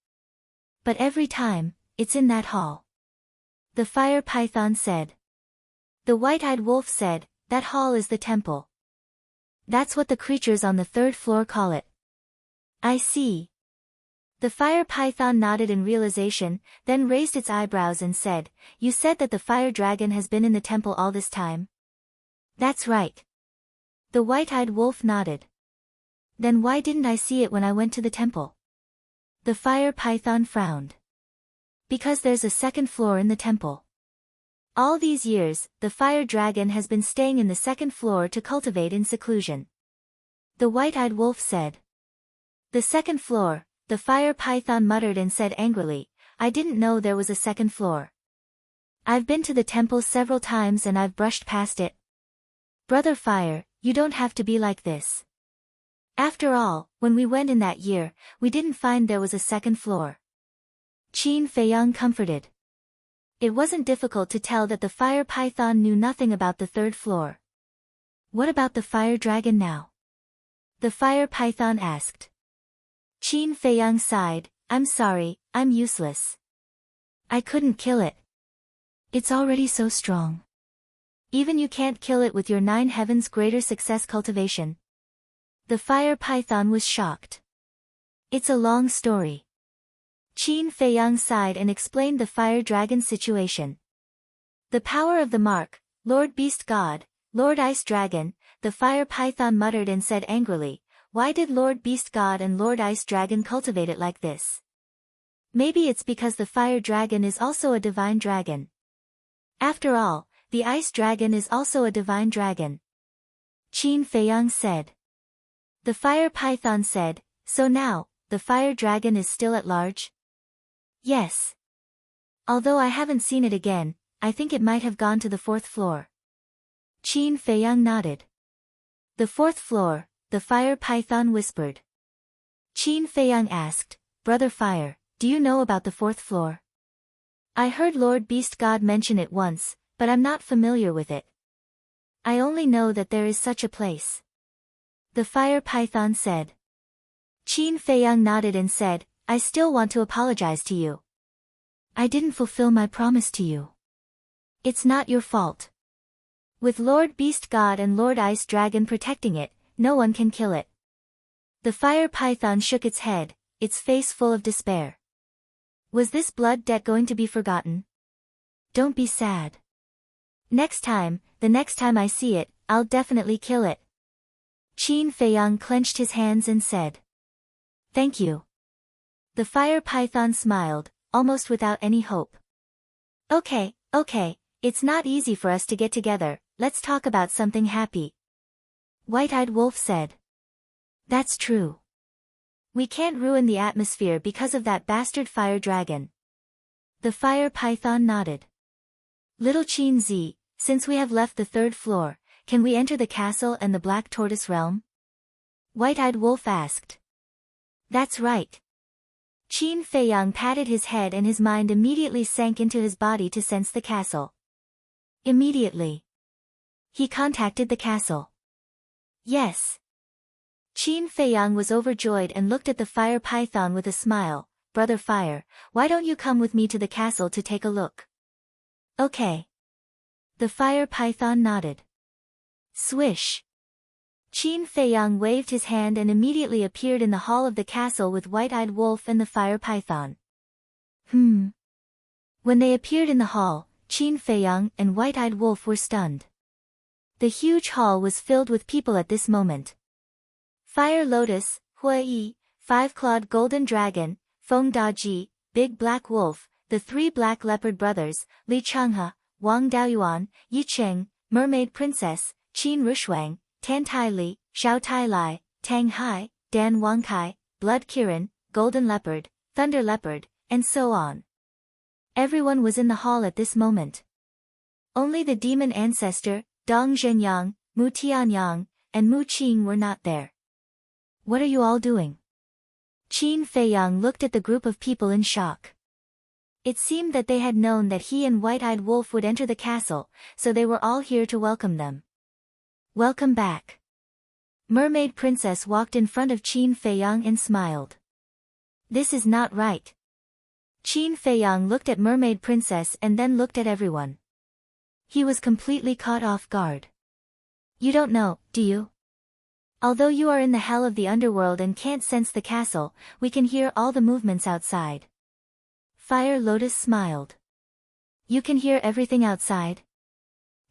But every time, it's in that hall." The fire python said. The white-eyed wolf said, "That hall is the temple. That's what the creatures on the 3rd floor call it." "I see." The fire python nodded in realization, then raised its eyebrows and said, "You said that the fire dragon has been in the temple all this time?" "That's right." The white-eyed wolf nodded. "Then why didn't I see it when I went to the temple?" The fire python frowned. "Because there's a 2nd floor in the temple. All these years, the fire dragon has been staying in the 2nd floor to cultivate in seclusion." The white-eyed wolf said. "The 2nd floor," the fire python muttered and said angrily, "I didn't know there was a 2nd floor. I've been to the temple several times and I've brushed past it." "Brother Fire, you don't have to be like this. After all, when we went in that year, we didn't find there was a 2nd floor." Qin Feiyang comforted. It wasn't difficult to tell that the fire python knew nothing about the 3rd floor. "What about the fire dragon now?" the fire python asked. Qin Feiyang sighed, "I'm sorry, I'm useless. I couldn't kill it. It's already so strong. Even you can't kill it with your 9 heavens greater success cultivation." The fire python was shocked. "It's a long story." Qin Feiyang sighed and explained the fire dragon's situation. "The power of the mark, Lord Beast God, Lord Ice Dragon," the fire python muttered and said angrily, why did Lord Beast God and Lord Ice Dragon cultivate it like this? Maybe it's because the fire dragon is also a divine dragon. After all, the ice dragon is also a divine dragon. Qin Feiyang said. The fire python said, so now, the fire dragon is still at large? Yes. Although I haven't seen it again, I think it might have gone to the 4th floor. Qin Feiyang nodded. The 4th floor, the fire python whispered. Qin Feiyang asked, Brother Fire, do you know about the 4th floor? I heard Lord Beast God mention it once, but I'm not familiar with it. I only know that there is such a place. The fire python said. Qin Feiyang nodded and said, I still want to apologize to you. I didn't fulfill my promise to you. It's not your fault. With Lord Beast God and Lord Ice Dragon protecting it, no one can kill it. The fire python shook its head, its face full of despair. Was this blood debt going to be forgotten? Don't be sad. The next time I see it, I'll definitely kill it. Qin Feiyang clenched his hands and said. Thank you. The fire python smiled, almost without any hope. Okay, it's not easy for us to get together, let's talk about something happy. White-eyed wolf said. That's true. We can't ruin the atmosphere because of that bastard fire dragon. The fire python nodded. Little Qin Zi, since we have left the 3rd floor, can we enter the castle and the Black Tortoise realm? White-eyed wolf asked. That's right. Qin Feiyang patted his head and his mind immediately sank into his body to sense the castle. Immediately. He contacted the castle. Yes. Qin Feiyang was overjoyed and looked at the fire python with a smile. Brother Fire, why don't you come with me to the castle to take a look? Okay. The fire python nodded. Swish. Qin Feiyang waved his hand and immediately appeared in the hall of the castle with White-eyed Wolf and the fire python. When they appeared in the hall, Qin Feiyang and White-eyed Wolf were stunned. The huge hall was filled with people at this moment. Fire Lotus, Hui Yi, Five-Clawed Golden Dragon, Feng Daji, Big Black Wolf, the 3 Black Leopard Brothers, Li Changhe, Wang Daoyuan, Yi Cheng, Mermaid Princess, Qin Rushuang, Tan Tai Li, Xiao Tai Lai, Tang Hai, Dan Wangkai, Blood Kirin, Golden Leopard, Thunder Leopard, and so on. Everyone was in the hall at this moment. Only the demon ancestor, Dong Zhenyang, Mu Tianyang, and Mu Qing were not there. What are you all doing? Qin Feiyang looked at the group of people in shock. It seemed that they had known that he and White-eyed Wolf would enter the castle, so they were all here to welcome them. Welcome back. Mermaid Princess walked in front of Qin Feiyang and smiled. This is not right. Qin Feiyang looked at Mermaid Princess and then looked at everyone. He was completely caught off guard. You don't know, do you? Although you are in the hell of the underworld and can't sense the castle, we can hear all the movements outside. Fire Lotus smiled. You can hear everything outside?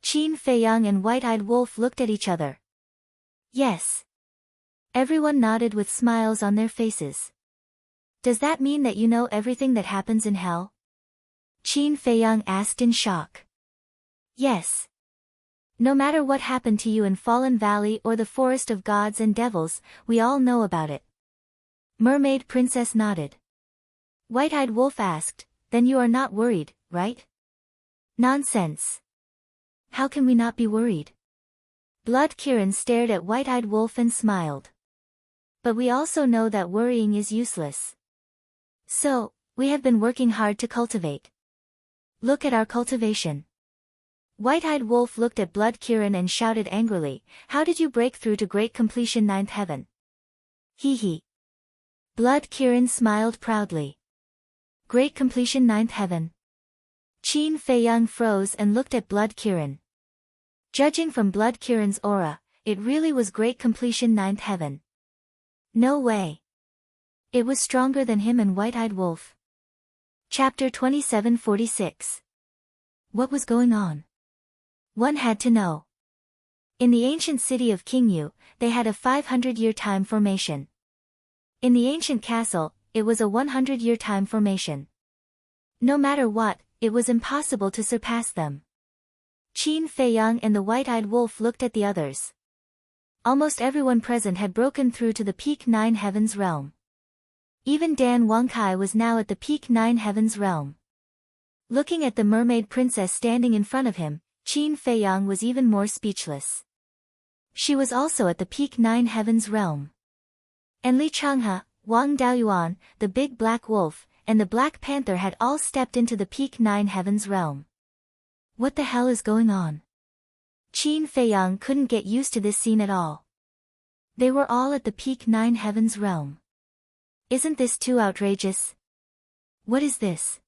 Qin Feiyang and White-eyed Wolf looked at each other. Yes. Everyone nodded with smiles on their faces. Does that mean that you know everything that happens in hell? Qin Feiyang asked in shock. Yes. No matter what happened to you in Fallen Valley or the Forest of Gods and Devils, we all know about it. Mermaid Princess nodded. White-eyed Wolf asked, then you are not worried, right? Nonsense. How can we not be worried? Blood Kirin stared at White-eyed Wolf and smiled. But we also know that worrying is useless. So, we have been working hard to cultivate. Look at our cultivation. White-eyed Wolf looked at Blood Kirin and shouted angrily, how did you break through to Great Completion 9th Heaven? Hee hee. Blood Kirin smiled proudly. Great Completion 9th Heaven. Qin Feiyang froze and looked at Blood Kirin. Judging from Blood Kirin's aura, it really was Great Completion 9th Heaven. No way. It was stronger than him and White-eyed Wolf. Chapter 2746. What was going on? One had to know. In the ancient city of Qingyu, they had a 500-year time formation. In the ancient castle, it was a 100-year time formation. No matter what, it was impossible to surpass them. Qin Feiyang and the white-eyed wolf looked at the others. Almost everyone present had broken through to the peak 9 heavens realm. Even Dan Wangkai was now at the peak 9 heavens realm. Looking at the mermaid princess standing in front of him, Qin Feiyang was even more speechless. She was also at the peak 9 heavens realm. And Li Changhe, Wang Daoyuan, the big black wolf, and the Black Panther had all stepped into the peak 9 heavens realm. What the hell is going on? Qin Feiyang couldn't get used to this scene at all. They were all at the peak 9 heavens realm. Isn't this too outrageous? What is this?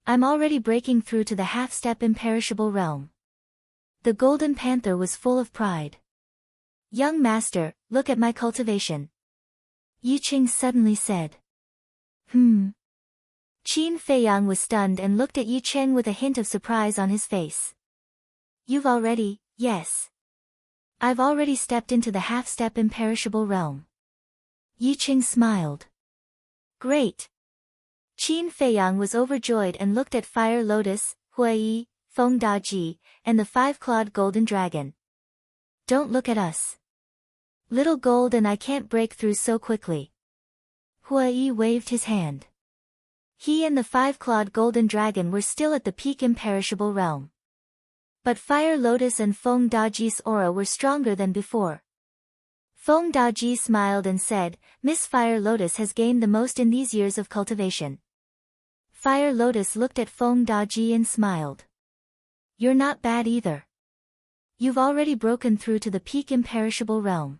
I'm already breaking through to the half-step imperishable realm. The Golden Panther was full of pride. Young master, look at my cultivation. Yi Qing suddenly said. Qin Feiyang was stunned and looked at Yi Qing with a hint of surprise on his face. You've already, yes. I've already stepped into the half-step imperishable realm. Yi Qing smiled. Great. Qin Feiyang was overjoyed and looked at Fire Lotus, Huiyi, Feng Daji, and the 5-clawed golden dragon. Don't look at us. Little gold and I can't break through so quickly. Huiyi waved his hand. He and the 5-clawed golden dragon were still at the peak imperishable realm. But Fire Lotus and Feng Daji's aura were stronger than before. Feng Daji smiled and said, Miss Fire Lotus has gained the most in these years of cultivation. Fire Lotus looked at Feng Daji and smiled. You're not bad either. You've already broken through to the peak imperishable realm.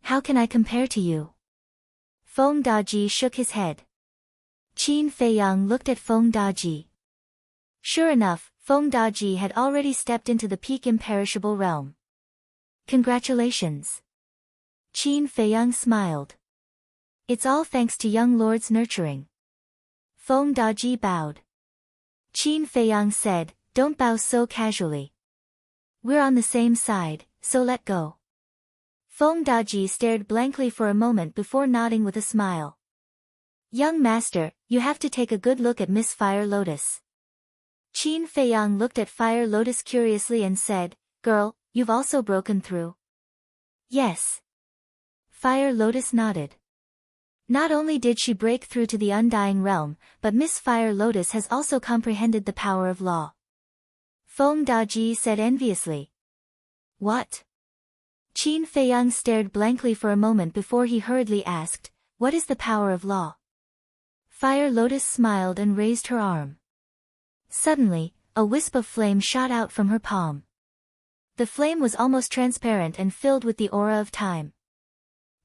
How can I compare to you? Feng Daji shook his head. Qin Feiyang looked at Feng Daji. Sure enough, Feng Daji had already stepped into the peak imperishable realm. Congratulations. Qin Feiyang smiled. It's all thanks to young lord's nurturing. Feng Daji bowed. Qin Feiyang said, Don't bow so casually. We're on the same side, so let go. Feng Daji stared blankly for a moment before nodding with a smile. Young master, you have to take a good look at Miss Fire Lotus. Qin Feiyang looked at Fire Lotus curiously and said, Girl, you've also broken through. Yes. Fire Lotus nodded. Not only did she break through to the undying realm, but Miss Fire Lotus has also comprehended the power of law. Feng Daji said enviously. What? Qin Feiyang stared blankly for a moment before he hurriedly asked, What is the power of law? Fire Lotus smiled and raised her arm. Suddenly, a wisp of flame shot out from her palm. The flame was almost transparent and filled with the aura of time.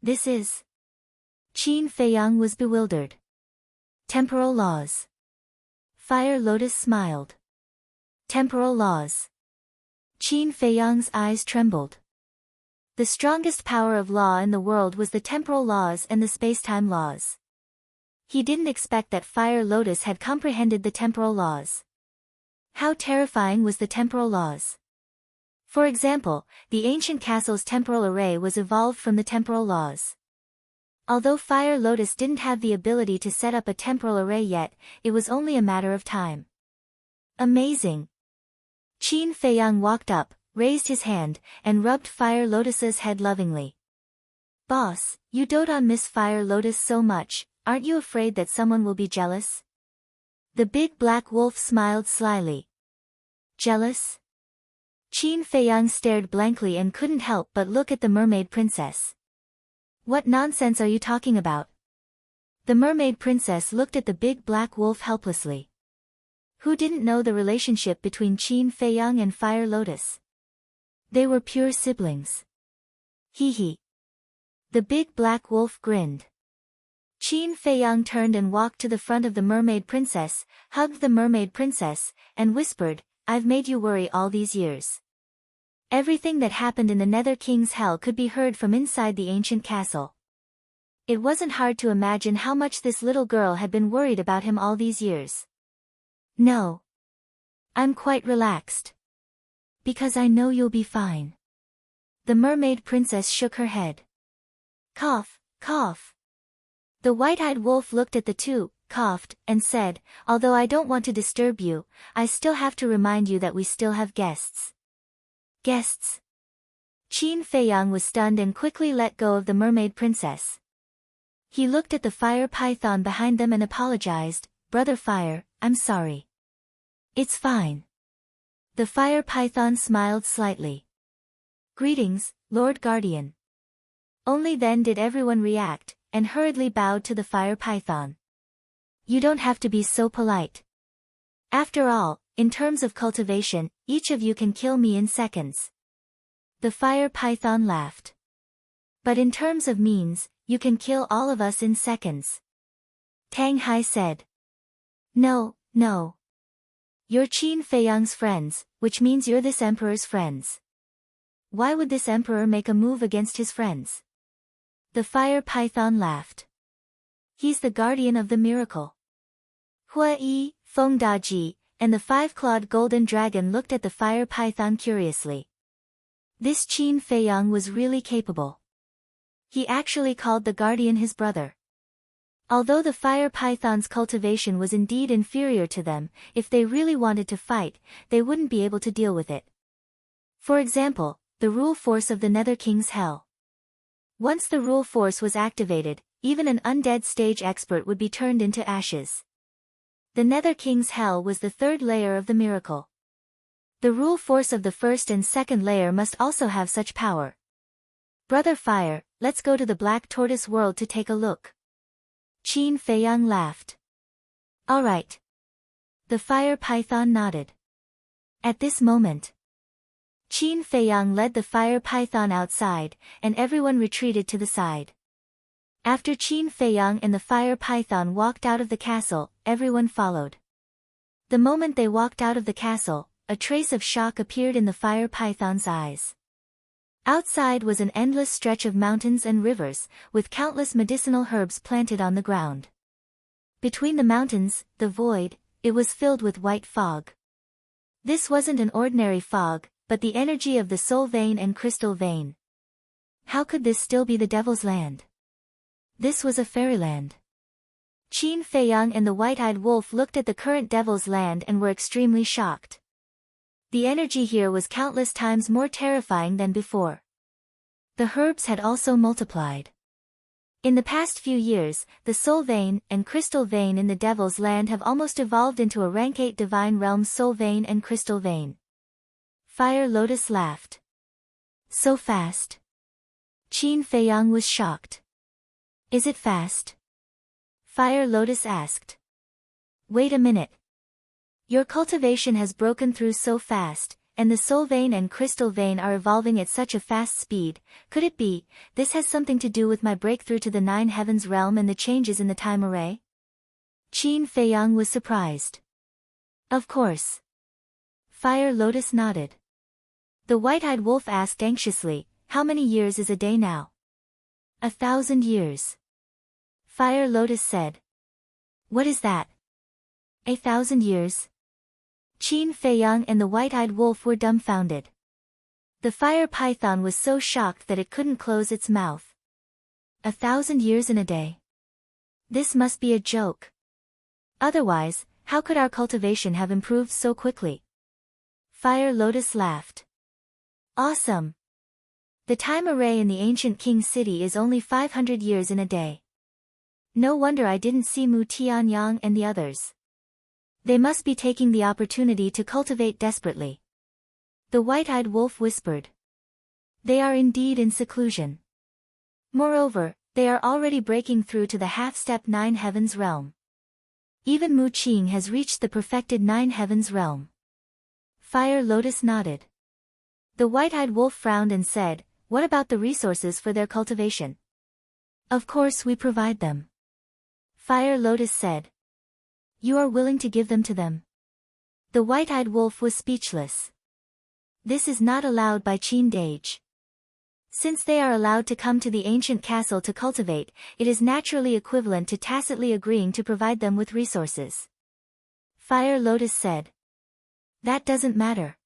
This is... Qin Feiyang was bewildered. Temporal laws. Fire Lotus smiled. Temporal laws. Qin Feiyang's eyes trembled. The strongest power of law in the world was the temporal laws and the space-time laws. He didn't expect that Fire Lotus had comprehended the temporal laws. How terrifying was the temporal laws? For example, the ancient castle's temporal array was evolved from the temporal laws. Although Fire Lotus didn't have the ability to set up a temporal array yet, it was only a matter of time. Amazing! Qin Feiyang walked up, raised his hand, and rubbed Fire Lotus's head lovingly. Boss, you dote on Miss Fire Lotus so much, aren't you afraid that someone will be jealous? The big black wolf smiled slyly. Jealous? Qin Feiyang stared blankly and couldn't help but look at the mermaid princess. What nonsense are you talking about? The mermaid princess looked at the big black wolf helplessly. Who didn't know the relationship between Qin Feiyang and Fire Lotus? They were pure siblings. Hee hee. The big black wolf grinned. Qin Feiyang turned and walked to the front of the mermaid princess, hugged the mermaid princess, and whispered, I've made you worry all these years. Everything that happened in the Nether King's hell could be heard from inside the ancient castle. It wasn't hard to imagine how much this little girl had been worried about him all these years. No. I'm quite relaxed. Because I know you'll be fine. The mermaid princess shook her head. Cough, cough. The white-eyed wolf looked at the two, coughed, and said, although I don't want to disturb you, I still have to remind you that we still have guests. Guests? Qin Feiyang was stunned and quickly let go of the mermaid princess. He looked at the fire python behind them and apologized, Brother Fire, I'm sorry. It's fine. The fire python smiled slightly. Greetings, Lord Guardian. Only then did everyone react, and hurriedly bowed to the fire python. You don't have to be so polite. After all, in terms of cultivation, each of you can kill me in seconds. The fire python laughed. But in terms of means, you can kill all of us in seconds. Tang Hai said. No, no. You're Qin Feiyang's friends, which means you're this emperor's friends. Why would this emperor make a move against his friends? The fire python laughed. He's the guardian of the miracle. Hua Yi, Feng Daji, and the five-clawed golden dragon looked at the fire python curiously. This Qin Feiyang was really capable. He actually called the guardian his brother. Although the fire python's cultivation was indeed inferior to them, if they really wanted to fight, they wouldn't be able to deal with it. For example, the rule force of the Nether King's Hell. Once the rule force was activated, even an undead stage expert would be turned into ashes. The Nether King's Hell was the third layer of the miracle. The rule force of the first and second layer must also have such power. Brother Fire, let's go to the Black Tortoise world to take a look. Qin Feiyang laughed. All right. The fire python nodded. At this moment, Qin Feiyang led the fire python outside, and everyone retreated to the side. After Qin Feiyang and the fire python walked out of the castle, everyone followed. The moment they walked out of the castle, a trace of shock appeared in the fire python's eyes. Outside was an endless stretch of mountains and rivers, with countless medicinal herbs planted on the ground. Between the mountains, the void, it was filled with white fog. This wasn't an ordinary fog, but the energy of the soul vein and crystal vein. How could this still be the devil's land? This was a fairyland. Qin Feiyang and the white-eyed wolf looked at the current devil's land and were extremely shocked. The energy here was countless times more terrifying than before. The herbs had also multiplied. In the past few years, the soul vein and crystal vein in the devil's land have almost evolved into a rank 8 divine realms soul vein and crystal vein. Fire Lotus laughed. So fast? Qin Feiyang was shocked. Is it fast? Fire Lotus asked. Wait a minute. Your cultivation has broken through so fast, and the soul vein and crystal vein are evolving at such a fast speed. Could it be, this has something to do with my breakthrough to the 9 heavens realm and the changes in the time array? Qin Feiyang was surprised. Of course. Fire Lotus nodded. The white-eyed wolf asked anxiously, how many years is a day now? 1,000 years. Fire Lotus said. What is that? 1,000 years? Qin Feiyang and the white-eyed wolf were dumbfounded. The fire python was so shocked that it couldn't close its mouth. 1,000 years in a day. This must be a joke. Otherwise, how could our cultivation have improved so quickly? Fire Lotus laughed. Awesome. The time array in the ancient king city is only 500 years in a day. No wonder I didn't see Mu Tianyang and the others. They must be taking the opportunity to cultivate desperately. The white-eyed wolf whispered. They are indeed in seclusion. Moreover, they are already breaking through to the half-step 9 heavens realm. Even Mu Qing has reached the perfected 9 heavens realm. Fire Lotus nodded. The white-eyed wolf frowned and said, what about the resources for their cultivation? Of course we provide them. Fire Lotus said. You are willing to give them to them? The white-eyed wolf was speechless. This is not allowed by Qin Dage. Since they are allowed to come to the ancient castle to cultivate, it is naturally equivalent to tacitly agreeing to provide them with resources. Fire Lotus said. That doesn't matter.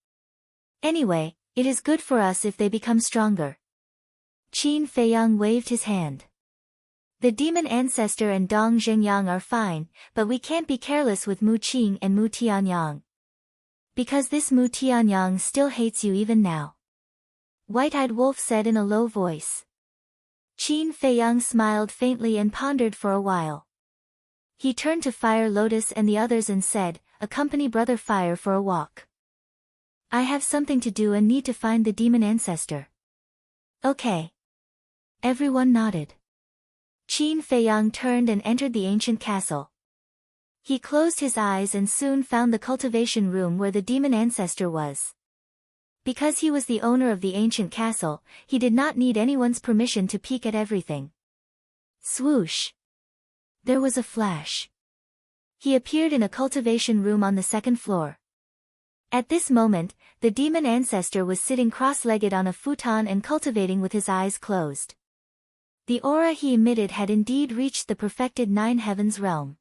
Anyway, It is good for us if they become stronger. Qin Feiyang waved his hand. The demon ancestor and Dong Zhengyang are fine, but we can't be careless with Mu Qing and Mu Tianyang. Because this Mu Tianyang still hates you even now. White-eyed wolf said in a low voice. Qin Feiyang smiled faintly and pondered for a while. He turned to Fire Lotus and the others and said, accompany Brother Fire for a walk. I have something to do and need to find the demon ancestor. Okay. Everyone nodded. Qin Feiyang turned and entered the ancient castle. He closed his eyes and soon found the cultivation room where the demon ancestor was. Because he was the owner of the ancient castle, he did not need anyone's permission to peek at everything. Swoosh! There was a flash. He appeared in a cultivation room on the second floor. At this moment, the demon ancestor was sitting cross-legged on a futon and cultivating with his eyes closed. The aura he emitted had indeed reached the perfected nine heavens realm.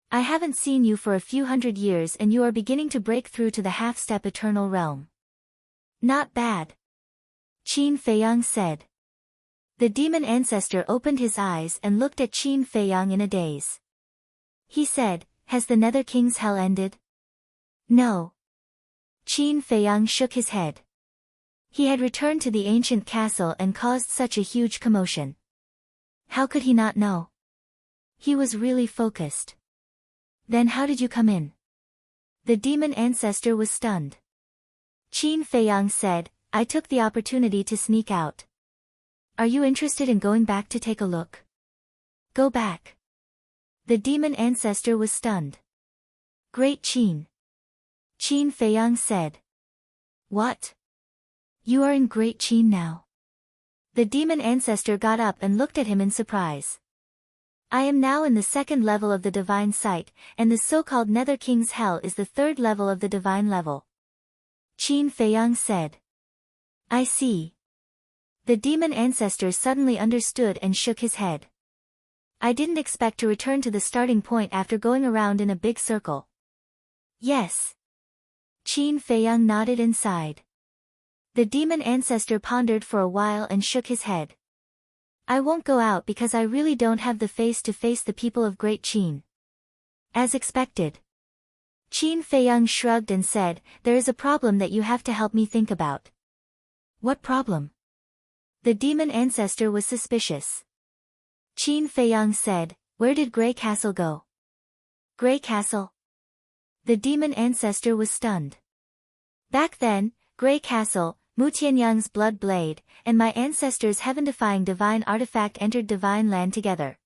I haven't seen you for a few hundred years and you are beginning to break through to the half-step eternal realm. Not bad. Qin Feiyang said. The demon ancestor opened his eyes and looked at Qin Feiyang in a daze. He said, has the Nether King's hell ended? No. Qin Feiyang shook his head. He had returned to the ancient castle and caused such a huge commotion. How could he not know? He was really focused. Then how did you come in? The demon ancestor was stunned. Qin Feiyang said, I took the opportunity to sneak out. Are you interested in going back to take a look? Go back. The demon ancestor was stunned. Great Qin. Qin Feiyang said. What? You are in Great Qin now? The demon ancestor got up and looked at him in surprise. I am now in the second level of the divine sight, and the so-called Nether King's hell is the third level of the divine level. Qin Feiyang said. I see. The demon ancestor suddenly understood and shook his head. I didn't expect to return to the starting point after going around in a big circle. Yes. Qin Feiyang nodded and sighed. The demon ancestor pondered for a while and shook his head. I won't go out because I really don't have the face to face the people of Great Qin. As expected. Qin Feiyang shrugged and said, there is a problem that you have to help me think about. What problem? The demon ancestor was suspicious. Qin Feiyang said, where did Grey Castle go? Grey Castle? The demon ancestor was stunned. Back then, Grey Castle, Mu Tianyang's blood blade, and my ancestor's heaven-defying divine artifact entered divine land together.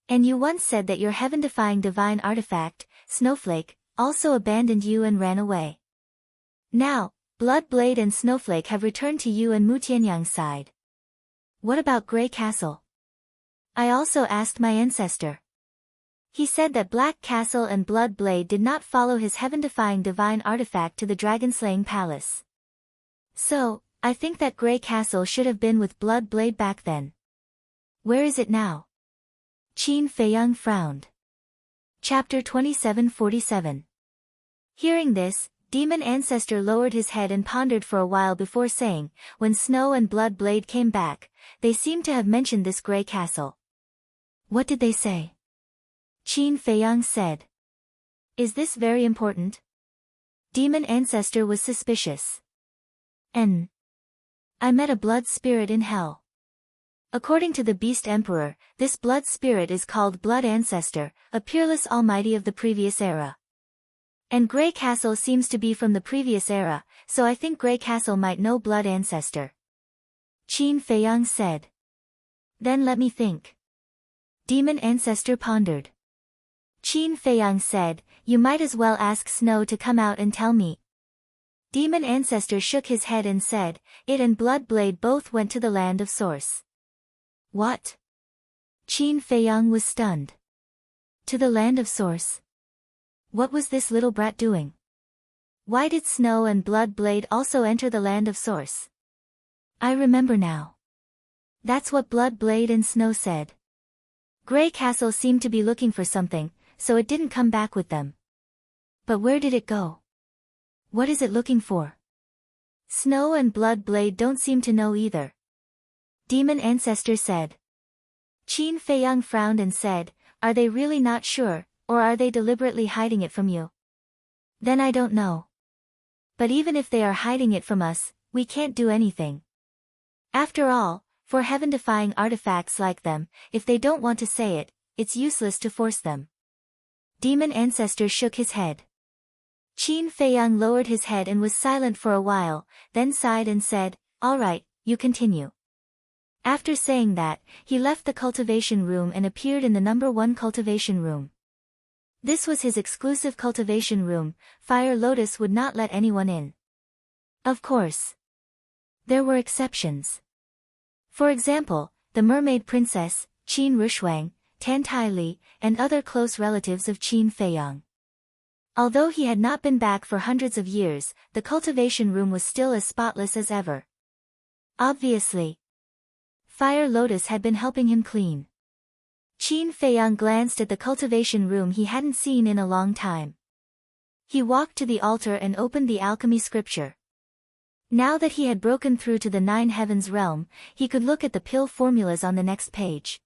And you once said that your heaven-defying divine artifact, Snowflake, also abandoned you and ran away. Now, Bloodblade and Snowflake have returned to you and Mu Tianyang's side. What about Grey Castle? I also asked my ancestor. He said that Black Castle and Bloodblade did not follow his heaven-defying divine artifact to the dragon-slaying palace. So, I think that Grey Castle should have been with Bloodblade back then. Where is it now? Qin Feiyang frowned. Chapter 2747. Hearing this, Demon Ancestor lowered his head and pondered for a while before saying, when Snow and Bloodblade came back, they seemed to have mentioned this Grey Castle. What did they say? Qin Feiyang said. Is this very important? Demon Ancestor was suspicious. I met a blood spirit in hell. According to the Beast Emperor, this blood spirit is called Blood Ancestor, a peerless almighty of the previous era. And Grey Castle seems to be from the previous era, so I think Grey Castle might know Blood Ancestor. Qin Feiyang said. Then let me think. Demon Ancestor pondered. Qin Feiyang said, you might as well ask Snow to come out and tell me. Demon Ancestor shook his head and said, it and Bloodblade both went to the land of Source. What? Qin Feiyang was stunned. To the land of Source? What was this little brat doing? Why did Snow and Bloodblade also enter the land of Source? I remember now. That's what Bloodblade and Snow said. Grey Castle seemed to be looking for something, so it didn't come back with them. But where did it go? What is it looking for? Snow and Blood Blade don't seem to know either. Demon Ancestor said. Qin Feiyang frowned and said, are they really not sure, or are they deliberately hiding it from you? Then I don't know. But even if they are hiding it from us, we can't do anything. After all, for heaven-defying artifacts like them, if they don't want to say it, it's useless to force them. Demon Ancestor shook his head. Qin Feiyang lowered his head and was silent for a while, then sighed and said, all right, you continue. After saying that, he left the cultivation room and appeared in the number 1 cultivation room. This was his exclusive cultivation room. Fire Lotus would not let anyone in. Of course. There were exceptions. For example, the mermaid princess, Qin Rushuang, Tan Tai Li, and other close relatives of Qin Feiyang. Although he had not been back for hundreds of years, the cultivation room was still as spotless as ever. Obviously, Fire Lotus had been helping him clean. Qin Feiyang glanced at the cultivation room he hadn't seen in a long time. He walked to the altar and opened the alchemy scripture. Now that he had broken through to the 9 heavens realm, he could look at the pill formulas on the next page.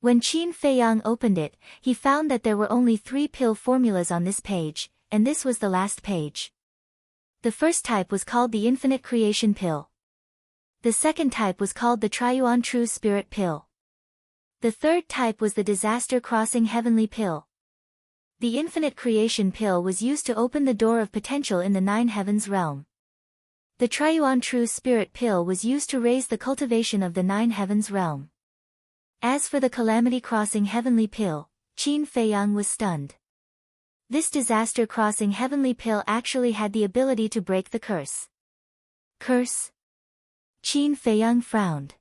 When Qin Feiyang opened it, he found that there were only 3 pill formulas on this page, and this was the last page. The first type was called the Infinite Creation Pill. The second type was called the Triuan True Spirit Pill. The third type was the Disaster Crossing Heavenly Pill. The Infinite Creation Pill was used to open the door of potential in the 9 heavens realm. The Triuan True Spirit Pill was used to raise the cultivation of the 9 heavens realm. As for the Calamity Crossing Heavenly Pill, Qin Feiyang was stunned. This Disaster Crossing Heavenly Pill actually had the ability to break the curse. Curse? Qin Feiyang frowned.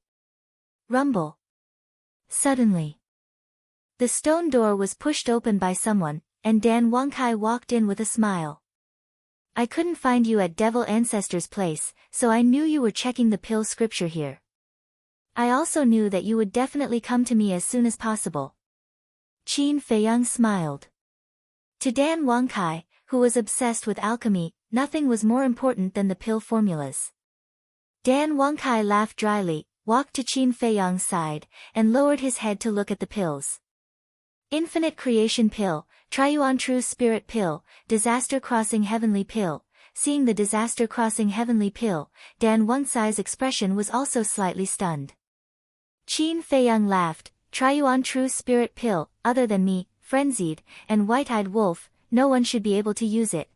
Rumble. Suddenly, the stone door was pushed open by someone, and Dan Wangkai walked in with a smile. I couldn't find you at Devil Ancestor's place, so I knew you were checking the pill scripture here. I also knew that you would definitely come to me as soon as possible. Qin Feiyang smiled. To Dan Wangkai, who was obsessed with alchemy, nothing was more important than the pill formulas. Dan Wangkai laughed dryly, walked to Qin Feiyang's side, and lowered his head to look at the pills. Infinite Creation Pill, Triuan True Spirit Pill, Disaster Crossing Heavenly Pill. Seeing the Disaster Crossing Heavenly Pill, Dan Wangkai's expression was also slightly stunned. Qin Feiyang laughed, Triuan True Spirit Pill, other than me, Frenzied, and White-Eyed Wolf, no one should be able to use it.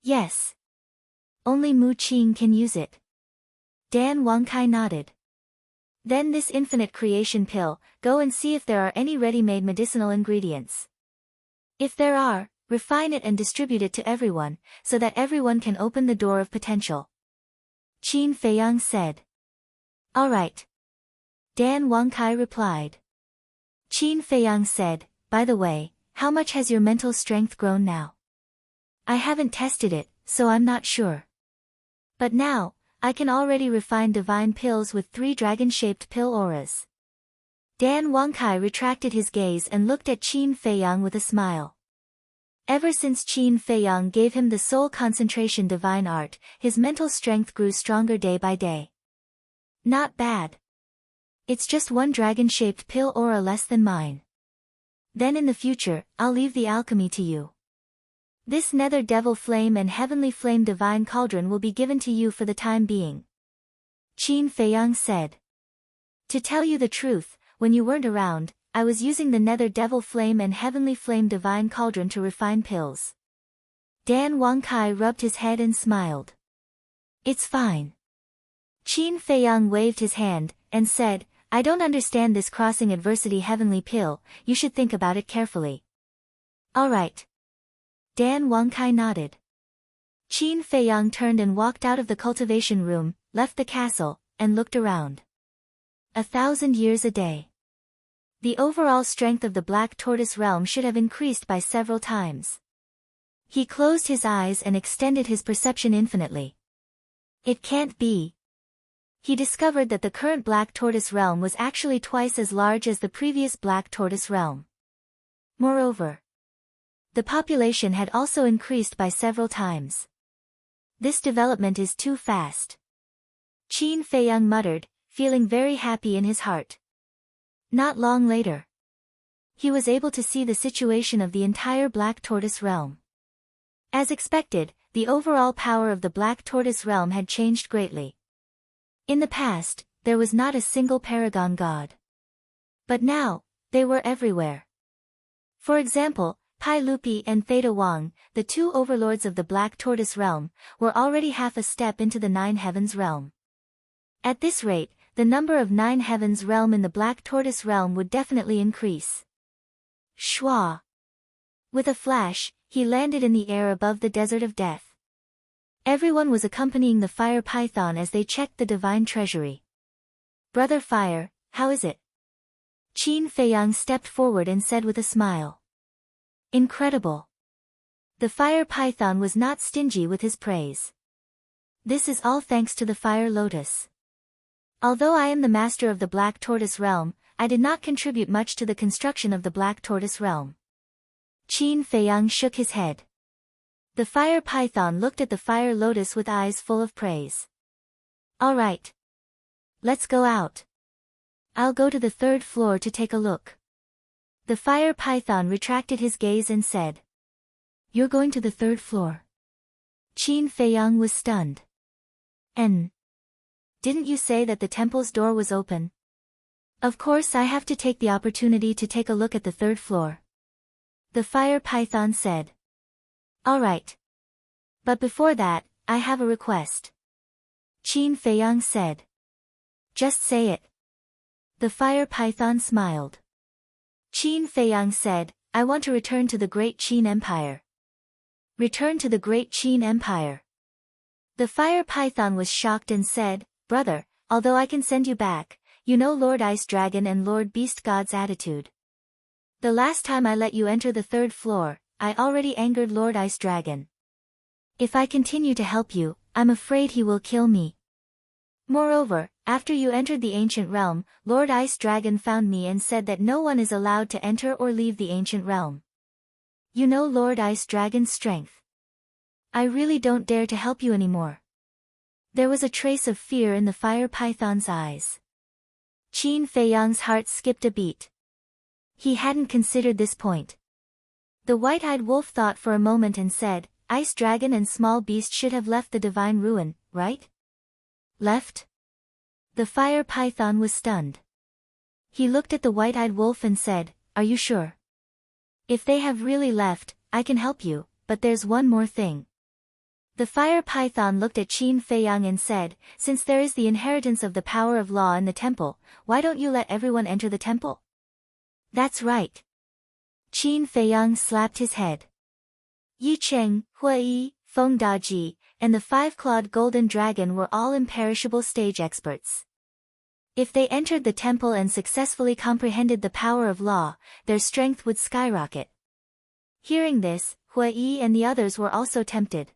Yes. Only Mu Qing can use it. Dan Wangkai nodded. Then this Infinite Creation Pill, go and see if there are any ready-made medicinal ingredients. If there are, refine it and distribute it to everyone, so that everyone can open the door of potential. Qin Feiyang said. All right. Dan Wangkai replied. Qin Feiyang said, by the way, how much has your mental strength grown now? I haven't tested it, so I'm not sure. But now, I can already refine divine pills with 3 dragon-shaped pill auras. Dan Wangkai retracted his gaze and looked at Qin Feiyang with a smile. Ever since Qin Feiyang gave him the soul concentration divine art, his mental strength grew stronger day by day. Not bad. It's just 1 dragon-shaped pill aura less than mine. Then in the future, I'll leave the alchemy to you. This Nether Devil Flame and Heavenly Flame Divine Cauldron will be given to you for the time being. Qin Feiyang said. To tell you the truth, when you weren't around, I was using the Nether Devil Flame and Heavenly Flame Divine Cauldron to refine pills. Dan Wangkai rubbed his head and smiled. It's fine. Qin Feiyang waved his hand, and said, I don't understand this crossing adversity heavenly pill, you should think about it carefully. All right. Dan Wangkai nodded. Qin Feiyang turned and walked out of the cultivation room, left the castle, and looked around. 1,000 years a day. The overall strength of the Black Tortoise realm should have increased by several times. He closed his eyes and extended his perception infinitely. It can't be. He discovered that the current Black Tortoise realm was actually twice as large as the previous Black Tortoise realm. Moreover, the population had also increased by several times. This development is too fast. Qin Feiyang muttered, feeling very happy in his heart. Not long later, he was able to see the situation of the entire Black Tortoise realm. As expected, the overall power of the Black Tortoise realm had changed greatly. In the past, there was not a single paragon god. But now, they were everywhere. For example, Pai Lupi and Theta Wang, the two overlords of the Black Tortoise realm, were already half a step into the Nine Heavens realm. At this rate, the number of Nine Heavens realm in the Black Tortoise realm would definitely increase. Shwa! With a flash, he landed in the air above the desert of death. Everyone was accompanying the fire python as they checked the divine treasury. Brother Fire, how is it? Qin Feiyang stepped forward and said with a smile. Incredible. The fire python was not stingy with his praise. This is all thanks to the fire lotus. Although I am the master of the Black Tortoise realm, I did not contribute much to the construction of the Black Tortoise realm. Qin Feiyang shook his head. The fire python looked at the fire lotus with eyes full of praise. All right. Let's go out. I'll go to the third floor to take a look. The fire python retracted his gaze and said. You're going to the third floor? Qin Feiyang was stunned. Didn't you say that the temple's door was open? Of course I have to take the opportunity to take a look at the third floor. The fire python said. All right. But before that, I have a request. Qin Feiyang said. Just say it. The fire python smiled. Qin Feiyang said, I want to return to the Great Qin Empire. Return to the Great Qin Empire. The fire python was shocked and said, Brother, although I can send you back, you know Lord Ice Dragon and Lord Beast God's attitude. The last time I let you enter the third floor, I already angered Lord Ice Dragon. If I continue to help you, I'm afraid he will kill me. Moreover, after you entered the ancient realm, Lord Ice Dragon found me and said that no one is allowed to enter or leave the ancient realm. You know Lord Ice Dragon's strength. I really don't dare to help you anymore. There was a trace of fear in the fire python's eyes. Qin Feiyang's heart skipped a beat. He hadn't considered this point. The white-eyed wolf thought for a moment and said, Ice Dragon and Small Beast should have left the divine ruin, right? Left? The fire python was stunned. He looked at the white-eyed wolf and said, Are you sure? If they have really left, I can help you, but there's one more thing. The fire python looked at Qin Feiyang and said, Since there is the inheritance of the power of law in the temple, why don't you let everyone enter the temple? That's right. Qin Feiyang slapped his head. Yi Cheng, Hua Yi, Feng Daji, and the five-clawed golden dragon were all imperishable stage experts. If they entered the temple and successfully comprehended the power of law, their strength would skyrocket. Hearing this, Hua Yi and the others were also tempted.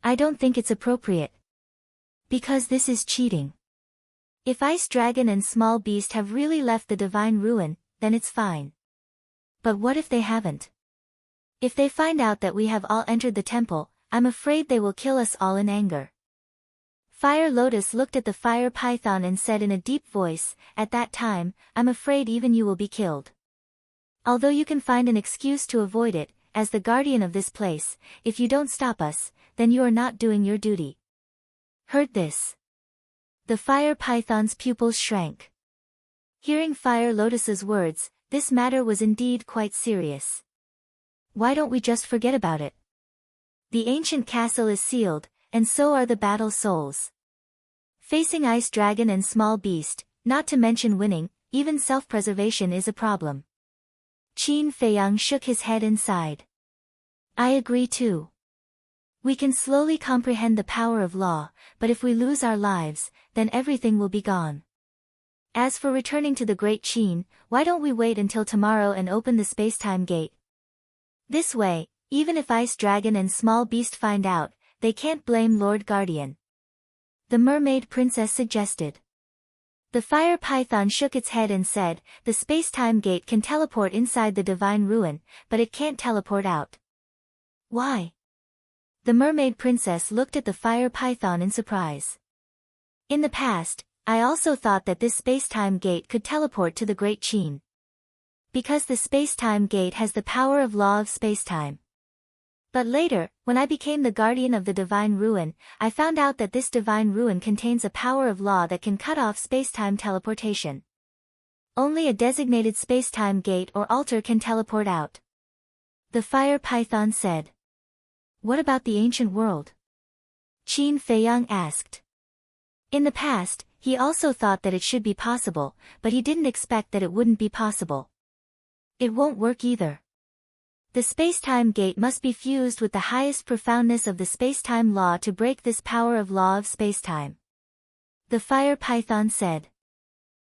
I don't think it's appropriate. Because this is cheating. If Ice Dragon and Small Beast have really left the divine ruin, then it's fine. But what if they haven't? If they find out that we have all entered the temple, I'm afraid they will kill us all in anger. Fire Lotus looked at the fire python and said in a deep voice, At that time, I'm afraid even you will be killed. Although you can find an excuse to avoid it, as the guardian of this place, if you don't stop us, then you are not doing your duty. Heard this. The fire python's pupils shrank. Hearing Fire Lotus's words, this matter was indeed quite serious. Why don't we just forget about it? The ancient castle is sealed, and so are the battle souls. Facing Ice Dragon and Small Beast, not to mention winning, even self-preservation is a problem. Qin Feiyang shook his head and sighed. I agree too. We can slowly comprehend the power of law, but if we lose our lives, then everything will be gone. As for returning to the Great Qin, why don't we wait until tomorrow and open the space-time gate? This way, even if Ice Dragon and Small Beast find out, they can't blame Lord Guardian. The Mermaid Princess suggested. The fire python shook its head and said, The space-time gate can teleport inside the divine ruin, but it can't teleport out. Why? The mermaid princess looked at the fire python in surprise. In the past, I also thought that this space-time gate could teleport to the Great Qin. Because the space-time gate has the power of law of space-time. But later, when I became the guardian of the divine ruin, I found out that this divine ruin contains a power of law that can cut off space-time teleportation. Only a designated space-time gate or altar can teleport out. The fire python said. What about the ancient world? Qin Feiyang asked. In the past, he also thought that it should be possible, but he didn't expect that it wouldn't be possible. It won't work either. The space-time gate must be fused with the highest profoundness of the space-time law to break this power of law of space-time. The fire python said.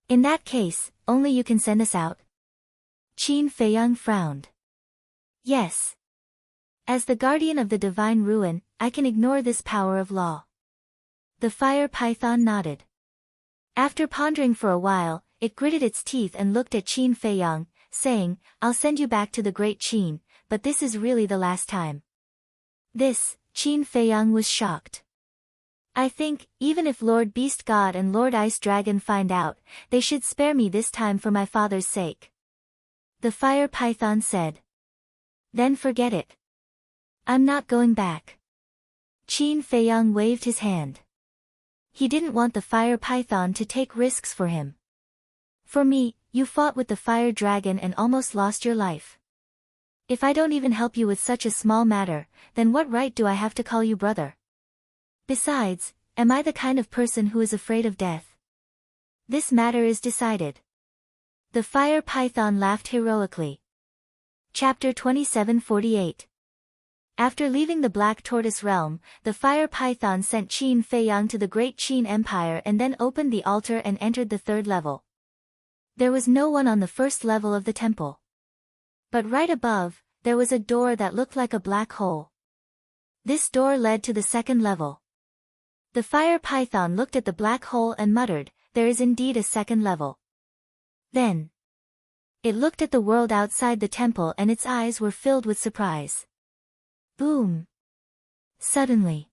In that case, only you can send us out. Qin Feiyang frowned. Yes. As the guardian of the divine ruin, I can ignore this power of law. The fire python nodded. After pondering for a while, it gritted its teeth and looked at Qin Feiyang, saying, I'll send you back to the Great Qin, but this is really the last time. This, Qin Feiyang was shocked. I think, even if Lord Beast God and Lord Ice Dragon find out, they should spare me this time for my father's sake. The fire python said. Then forget it. I'm not going back. Qin Feiyang waved his hand. He didn't want the fire python to take risks for him. For me, you fought with the fire dragon and almost lost your life. If I don't even help you with such a small matter, then what right do I have to call you brother? Besides, am I the kind of person who is afraid of death? This matter is decided. The fire python laughed heroically. Chapter 2748. After leaving the Black Tortoise realm, the fire python sent Qin Feiyang to the Great Qin Empire and then opened the altar and entered the third level. There was no one on the first level of the temple. But right above, there was a door that looked like a black hole. This door led to the second level. The fire python looked at the black hole and muttered, there is indeed a second level. Then, it looked at the world outside the temple and its eyes were filled with surprise. Boom! Suddenly,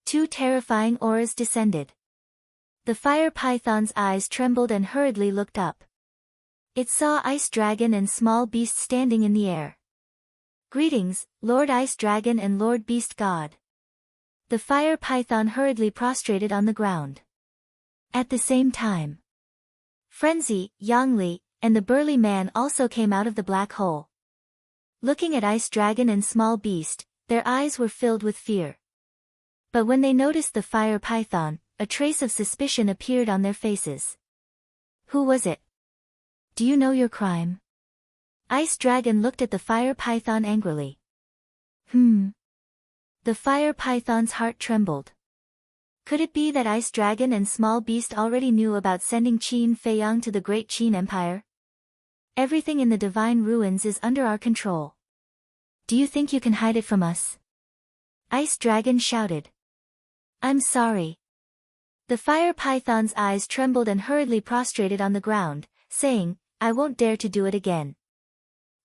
two terrifying auras descended. The fire python's eyes trembled and hurriedly looked up. It saw Ice Dragon and Small Beast standing in the air. Greetings, Lord Ice Dragon and Lord Beast God. The fire python hurriedly prostrated on the ground. At the same time, Frenzy, Yangli, and the burly man also came out of the black hole. Looking at Ice Dragon and Small Beast, their eyes were filled with fear. But when they noticed the fire python, a trace of suspicion appeared on their faces. Who was it? Do you know your crime? Ice Dragon looked at the fire python angrily. The fire python's heart trembled. Could it be that Ice Dragon and Small Beast already knew about sending Qin Feiyang to the Great Qin Empire? Everything in the divine ruins is under our control. Do you think you can hide it from us? Ice Dragon shouted. I'm sorry. The fire python's eyes trembled and hurriedly prostrated on the ground, saying, I won't dare to do it again.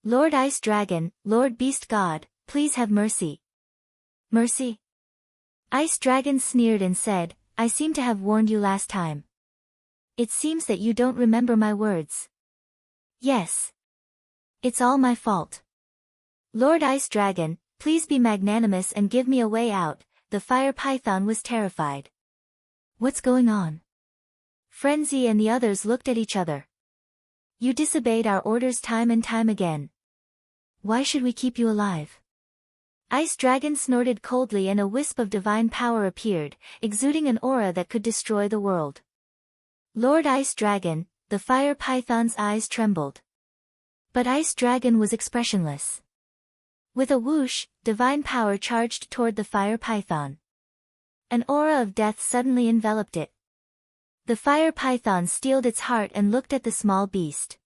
Lord Ice Dragon, Lord Beast God, please have mercy. Mercy? Ice Dragon sneered and said, I seem to have warned you last time. It seems that you don't remember my words. Yes. It's all my fault. Lord Ice Dragon, please be magnanimous and give me a way out. The fire python was terrified. What's going on? Frenzy and the others looked at each other. You disobeyed our orders time and time again. Why should we keep you alive? Ice Dragon snorted coldly and a wisp of divine power appeared, exuding an aura that could destroy the world. Lord Ice Dragon, the fire python's eyes trembled. But Ice Dragon was expressionless. With a whoosh, divine power charged toward the fire python. An aura of death suddenly enveloped it. The fire python steeled its heart and looked at the small beast.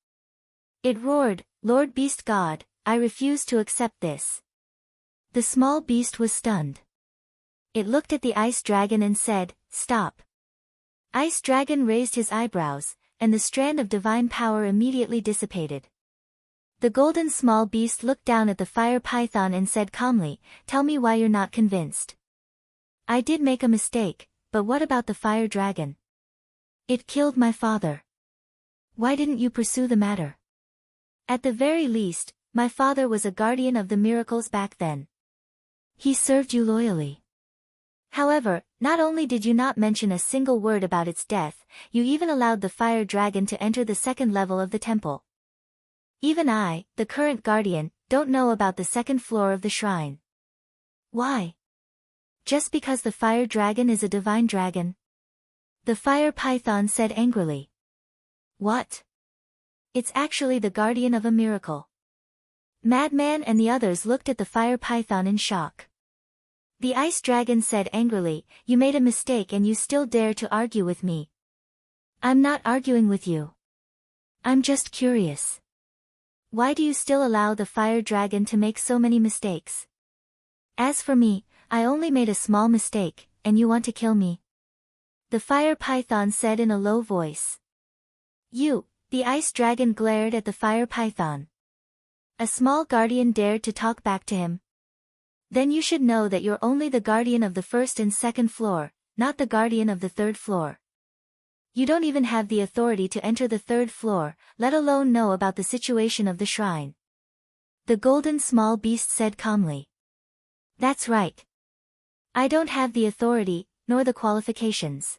It roared, Lord Beast God, I refuse to accept this. The small beast was stunned. It looked at the Ice Dragon and said, Stop. Ice Dragon raised his eyebrows, and the strand of divine power immediately dissipated. The golden small beast looked down at the fire python and said calmly, "Tell me why you're not convinced." "I did make a mistake, but what about the fire dragon? It killed my father. Why didn't you pursue the matter? At the very least, my father was a guardian of the miracles back then. He served you loyally. However, not only did you not mention a single word about its death, you even allowed the fire dragon to enter the second level of the temple. Even I, the current guardian, don't know about the second floor of the shrine." "Why? Just because the fire dragon is a divine dragon?" the fire python said angrily. "What? It's actually the guardian of a miracle." Madman and the others looked at the fire python in shock. The ice dragon said angrily, "You made a mistake and you still dare to argue with me." "I'm not arguing with you. I'm just curious. Why do you still allow the fire dragon to make so many mistakes? As for me, I only made a small mistake, and you want to kill me?" the fire python said in a low voice. "You," the ice dragon glared at the fire python. A small guardian dared to talk back to him. "Then you should know that you're only the guardian of the first and second floor, not the guardian of the third floor. You don't even have the authority to enter the third floor, let alone know about the situation of the shrine." The golden small beast said calmly. "That's right. I don't have the authority, nor the qualifications.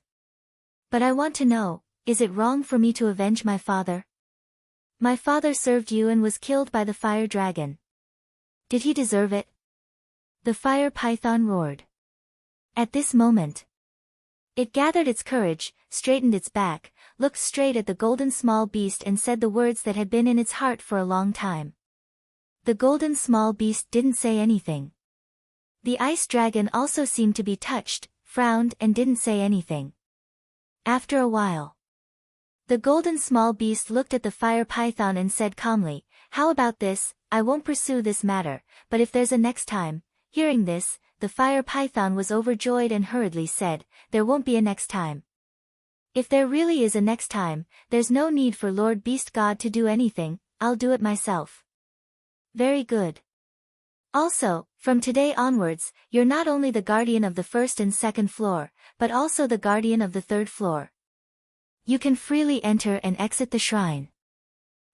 But I want to know, is it wrong for me to avenge my father? My father served you and was killed by the fire dragon. Did he deserve it?" the fire python roared. At this moment, it gathered its courage, straightened its back, looked straight at the golden small beast and said the words that had been in its heart for a long time. The golden small beast didn't say anything. The ice dragon also seemed to be touched, frowned and didn't say anything. After a while, the golden small beast looked at the fire python and said calmly, "How about this? I won't pursue this matter, but if there's a next time." Hearing this, the fire python was overjoyed and hurriedly said, "There won't be a next time. If there really is a next time, there's no need for Lord Beast God to do anything, I'll do it myself." "Very good. Also, from today onwards, you're not only the guardian of the first and second floor, but also the guardian of the third floor. You can freely enter and exit the shrine."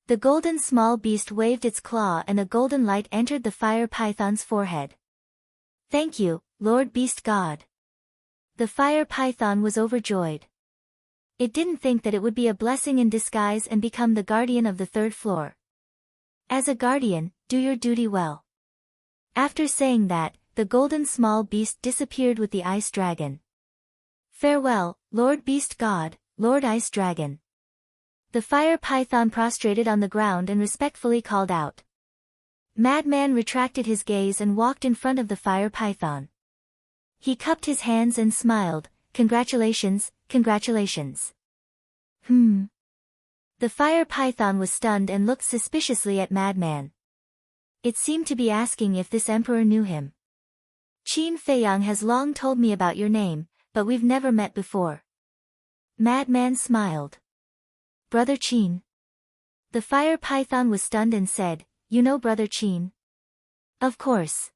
The golden small beast waved its claw and a golden light entered the fire python's forehead. "Thank you, Lord Beast God." The fire python was overjoyed. It didn't think that it would be a blessing in disguise and become the guardian of the third floor. As a guardian, do your duty well. After saying that, the golden small beast disappeared with the ice dragon. "Farewell, Lord Beast God, Lord Ice Dragon." The fire python prostrated on the ground and respectfully called out. Madman retracted his gaze and walked in front of the fire python. He cupped his hands and smiled, "Congratulations, congratulations." The fire python was stunned and looked suspiciously at Madman. It seemed to be asking if this emperor knew him. "Qin Feiyang has long told me about your name, but we've never met before." Madman smiled. "Brother Qin." The fire python was stunned and said, "You know Brother Qin?" "Of course.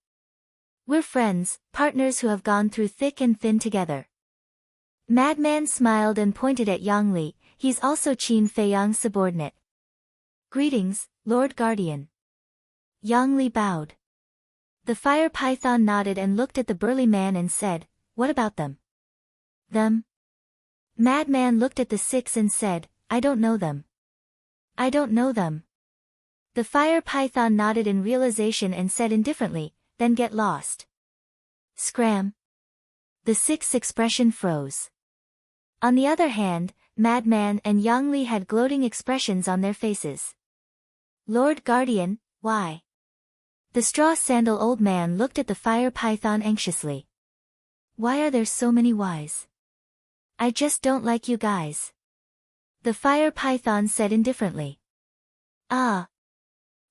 We're friends, partners who have gone through thick and thin together." Madman smiled and pointed at Yang Li, "He's also Qin Feiyang's subordinate." "Greetings, Lord Guardian." Yang Li bowed. The fire python nodded and looked at the burly man and said, "What about them?" "Them?" Madman looked at the six and said, "I don't know them." "I don't know them." The fire python nodded in realization and said indifferently, "Then get lost." Scram. The six's expression froze. On the other hand, Madman and Yang Li had gloating expressions on their faces. "Lord Guardian, why?" The straw-sandal old man looked at the fire python anxiously. "Why are there so many whys? I just don't like you guys." The fire python said indifferently. "Ah."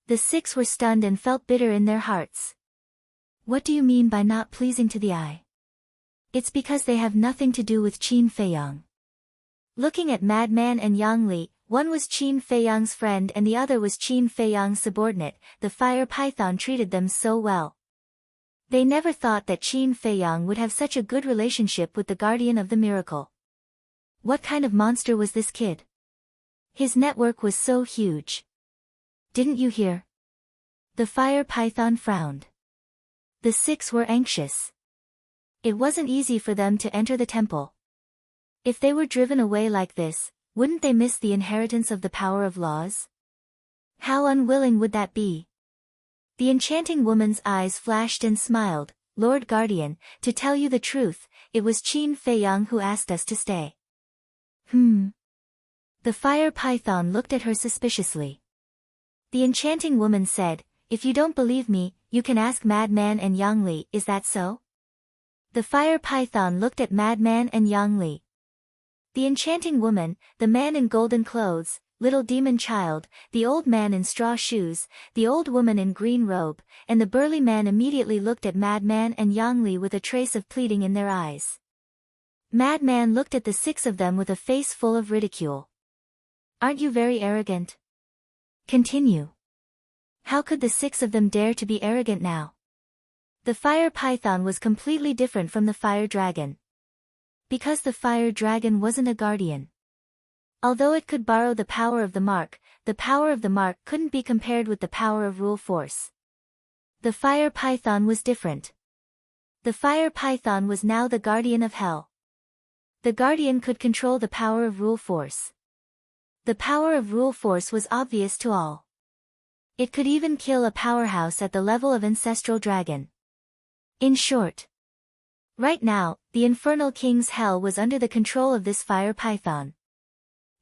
The six were stunned and felt bitter in their hearts. "What do you mean by not pleasing to the eye?" "It's because they have nothing to do with Qin Feiyang." Looking at Madman and Yang Li, one was Qin Feiyang's friend and the other was Qin Feiyang's subordinate, the fire python treated them so well. They never thought that Qin Feiyang would have such a good relationship with the guardian of the miracle. What kind of monster was this kid? His network was so huge. Didn't you hear? The fire python frowned. The six were anxious. It wasn't easy for them to enter the temple. If they were driven away like this, wouldn't they miss the inheritance of the power of laws? How unwilling would that be? The enchanting woman's eyes flashed and smiled. Lord Guardian, to tell you the truth, it was Qin Feiyang who asked us to stay. The fire python looked at her suspiciously. The enchanting woman said, if you don't believe me, you can ask Madman and Yang Li, is that so? The fire python looked at Madman and Yang Li. The enchanting woman, the man in golden clothes, little demon child, the old man in straw shoes, the old woman in green robe, and the burly man immediately looked at Madman and Yang Li with a trace of pleading in their eyes. Madman looked at the six of them with a face full of ridicule. Aren't you very arrogant? Continue. How could the six of them dare to be arrogant now? The fire python was completely different from the fire dragon. Because the fire dragon wasn't a guardian. Although it could borrow the power of the mark couldn't be compared with the power of rule force. The fire python was different. The fire python was now the guardian of hell. The guardian could control the power of rule force. The power of rule force was obvious to all. It could even kill a powerhouse at the level of ancestral dragon. In short, right now, the infernal king's hell was under the control of this fire python.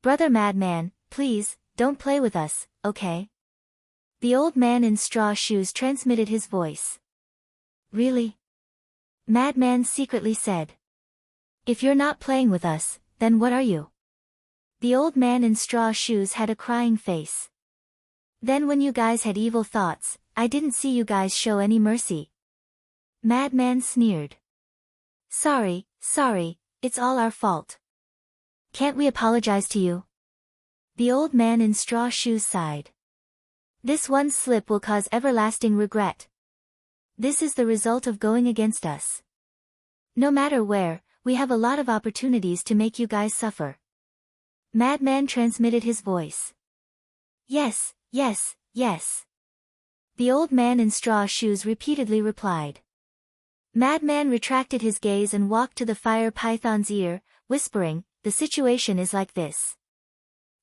Brother Madman, please, don't play with us, okay? The old man in straw shoes transmitted his voice. Really? Madman secretly said. If you're not playing with us, then what are you? The old man in straw shoes had a crying face. Then when you guys had evil thoughts, I didn't see you guys show any mercy. Madman sneered. Sorry, it's all our fault. Can't we apologize to you? The old man in straw shoes sighed. This one slip will cause everlasting regret. This is the result of going against us. No matter where, we have a lot of opportunities to make you guys suffer. Madman transmitted his voice. Yes. The old man in straw shoes repeatedly replied. Madman retracted his gaze and walked to the fire python's ear, whispering, the situation is like this.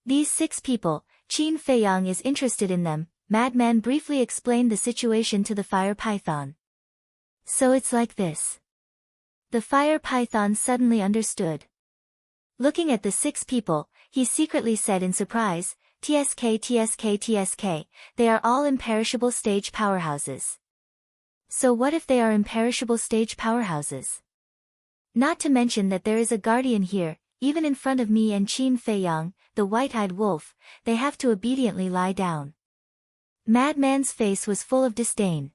These six people, Qin Feiyang is interested in them. Madman briefly explained the situation to the fire python. So it's like this. The fire python suddenly understood. Looking at the six people, he secretly said in surprise, TSK, they are all imperishable stage powerhouses. So what if they are imperishable stage powerhouses? Not to mention that there is a guardian here, even in front of me and Qin Feiyang, the white-eyed wolf, they have to obediently lie down. Madman's face was full of disdain.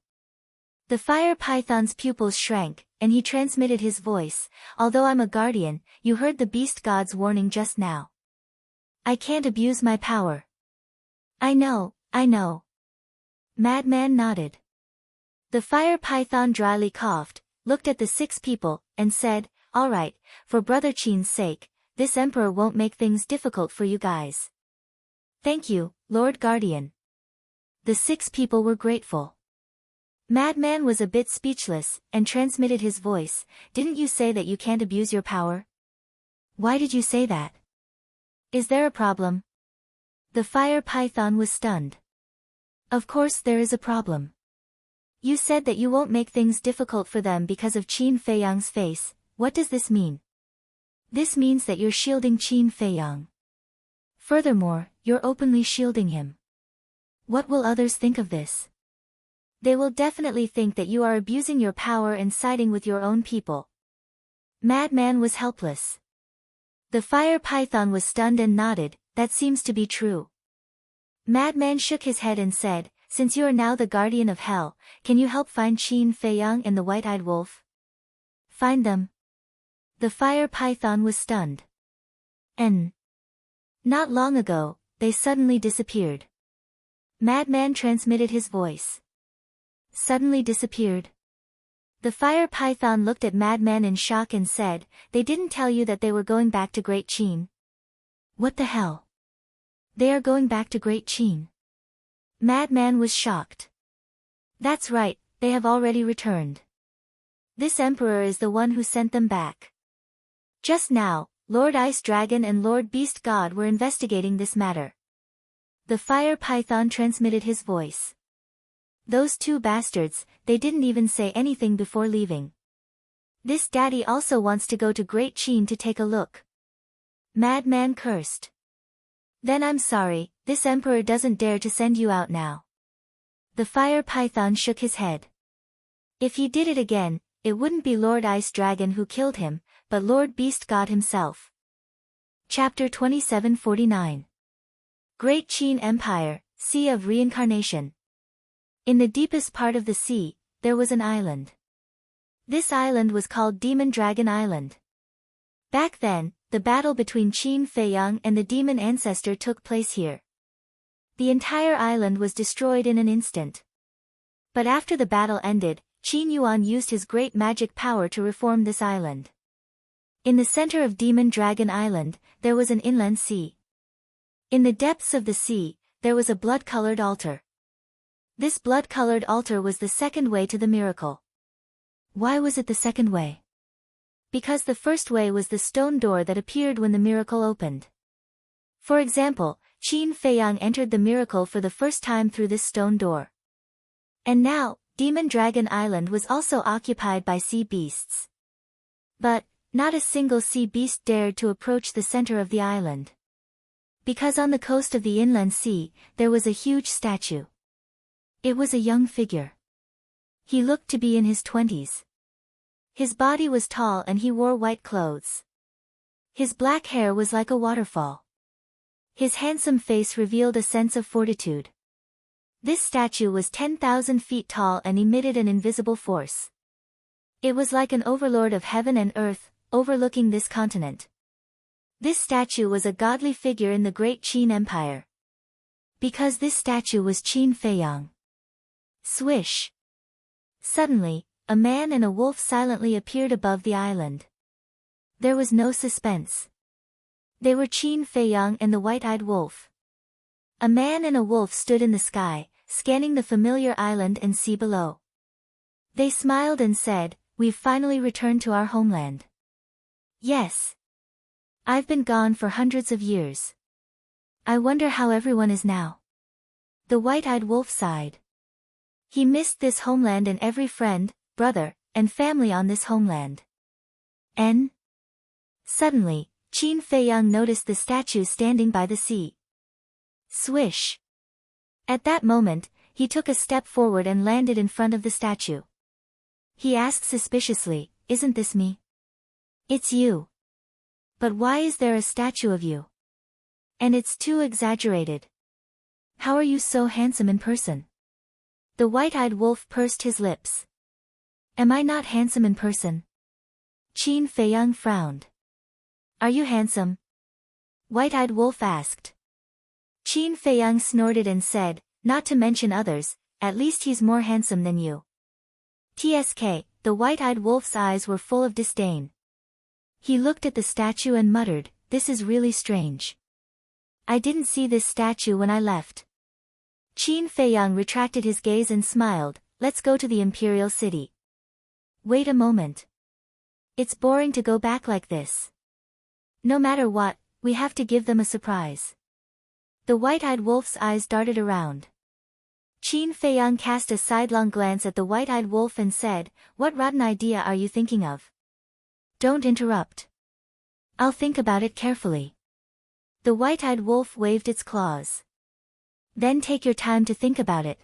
The fire python's pupils shrank, and he transmitted his voice, although I'm a guardian, you heard the beast god's warning just now. I can't abuse my power. I know. Madman nodded. The fire python dryly coughed, looked at the six people, and said, all right, for Brother Qin's sake, this emperor won't make things difficult for you guys. Thank you, Lord Guardian. The six people were grateful. Madman was a bit speechless, and transmitted his voice, didn't you say that you can't abuse your power? Why did you say that? Is there a problem? The fire python was stunned. Of course there is a problem. You said that you won't make things difficult for them because of Qin Feiyang's face. What does this mean? This means that you're shielding Qin Feiyang. Furthermore, you're openly shielding him. What will others think of this? They will definitely think that you are abusing your power and siding with your own people. Madman was helpless. The fire python was stunned and nodded, that seems to be true. Madman shook his head and said, since you are now the guardian of hell, can you help find Qin Feiyang and the white-eyed wolf? Find them. The fire python was stunned. Not long ago, they suddenly disappeared. Madman transmitted his voice. Suddenly disappeared. The fire python looked at Madman in shock and said, "They didn't tell you that they were going back to Great Chin?" "What the hell? They are going back to Great Chin?" Madman was shocked. "That's right, they have already returned. This emperor is the one who sent them back. Just now, Lord Ice Dragon and Lord Beast God were investigating this matter." The fire python transmitted his voice. "Those two bastards, they didn't even say anything before leaving. This daddy also wants to go to Great Chin to take a look." Madman cursed. "Then I'm sorry, this emperor doesn't dare to send you out now." The fire python shook his head. "If he did it again, it wouldn't be Lord Ice Dragon who killed him, but Lord Beast God himself." Chapter 2749. Great Chin Empire, Sea of Reincarnation. In the deepest part of the sea, there was an island. This island was called Demon Dragon Island. Back then, the battle between Qin Feiyang and the demon ancestor took place here. The entire island was destroyed in an instant. But after the battle ended, Qin Yuan used his great magic power to reform this island. In the center of Demon Dragon Island, there was an inland sea. In the depths of the sea, there was a blood-colored altar. This blood-colored altar was the second way to the miracle. Why was it the second way? Because the first way was the stone door that appeared when the miracle opened. For example, Qin Feiyang entered the miracle for the first time through this stone door. And now, Demon Dragon Island was also occupied by sea beasts. But, not a single sea beast dared to approach the center of the island. Because on the coast of the inland sea, there was a huge statue. It was a young figure. He looked to be in his 20s. His body was tall and he wore white clothes. His black hair was like a waterfall. His handsome face revealed a sense of fortitude. This statue was 10,000 feet tall and emitted an invisible force. It was like an overlord of heaven and earth, overlooking this continent. This statue was a godly figure in the Great Qin Empire. Because this statue was Qin Feiyang. Swish! Suddenly, a man and a wolf silently appeared above the island. There was no suspense. They were Qin Feiyang and the white-eyed wolf. A man and a wolf stood in the sky, scanning the familiar island and sea below. They smiled and said, "We've finally returned to our homeland." "Yes. I've been gone for hundreds of years. I wonder how everyone is now." The white-eyed wolf sighed. He missed this homeland and every friend, brother, and family on this homeland. Suddenly, Qin Feiyang noticed the statue standing by the sea. Swish! At that moment, he took a step forward and landed in front of the statue. He asked suspiciously, "Isn't this me?" "It's you. But why is there a statue of you? And it's too exaggerated. How are you so handsome in person?" The white-eyed wolf pursed his lips. "Am I not handsome in person?" Qin Feiyang frowned. "Are you handsome?" White-eyed wolf asked. Qin Feiyang snorted and said, "Not to mention others, at least he's more handsome than you." TSK, the white-eyed wolf's eyes were full of disdain. He looked at the statue and muttered, "This is really strange. I didn't see this statue when I left." Qin Feiyang retracted his gaze and smiled, "Let's go to the imperial city." "Wait a moment. It's boring to go back like this. No matter what, we have to give them a surprise." The white-eyed wolf's eyes darted around. Qin Feiyang cast a sidelong glance at the white-eyed wolf and said, "What rotten idea are you thinking of?" "Don't interrupt. I'll think about it carefully." The white-eyed wolf waved its claws. "Then take your time to think about it."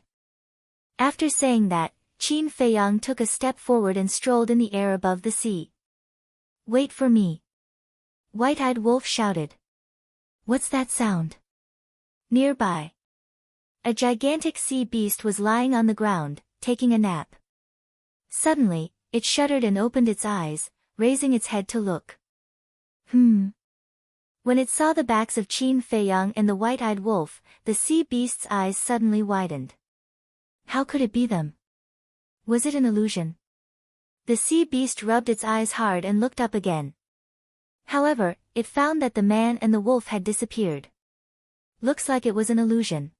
After saying that, Qin Feiyang took a step forward and strolled in the air above the sea. "Wait for me." White-eyed wolf shouted. "What's that sound?" Nearby, a gigantic sea beast was lying on the ground, taking a nap. Suddenly, it shuddered and opened its eyes, raising its head to look. When it saw the backs of Qin Feiyang and the white-eyed wolf, the sea beast's eyes suddenly widened. How could it be them? Was it an illusion? The sea beast rubbed its eyes hard and looked up again. However, it found that the man and the wolf had disappeared. Looks like it was an illusion.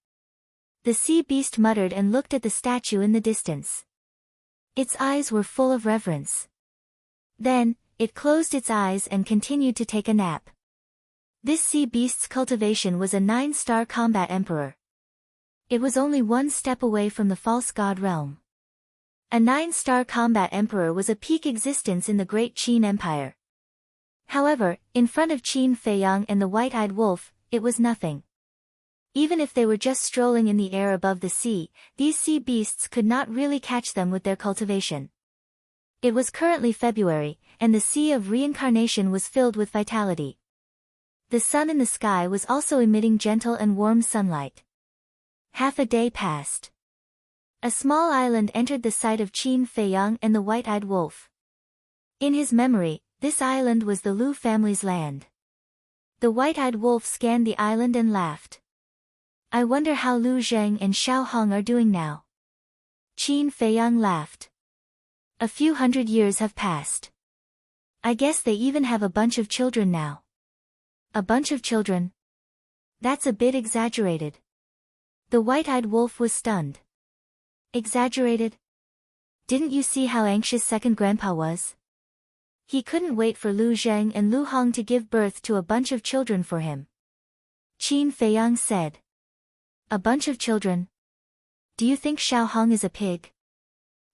The sea beast muttered and looked at the statue in the distance. Its eyes were full of reverence. Then, it closed its eyes and continued to take a nap. This sea beast's cultivation was a 9-star combat emperor. It was only one step away from the false god realm. A 9-star combat emperor was a peak existence in the great Qin Empire. However, in front of Qin Feiyang and the white-eyed wolf, it was nothing. Even if they were just strolling in the air above the sea, these sea beasts could not really catch them with their cultivation. It was currently February, and the sea of reincarnation was filled with vitality. The sun in the sky was also emitting gentle and warm sunlight. Half a day passed. A small island entered the sight of Qin Feiyang and the white-eyed wolf. In his memory, this island was the Lu family's land. The white-eyed wolf scanned the island and laughed. I wonder how Lu Zheng and Xiao Hong are doing now. Qin Feiyang laughed. A few hundred years have passed. I guess they even have a bunch of children now. A bunch of children? That's a bit exaggerated. The white-eyed wolf was stunned. Exaggerated? Didn't you see how anxious second grandpa was? He couldn't wait for Lu Zheng and Lu Hong to give birth to a bunch of children for him. Qin Feiyang said. A bunch of children? Do you think Xiao Hong is a pig?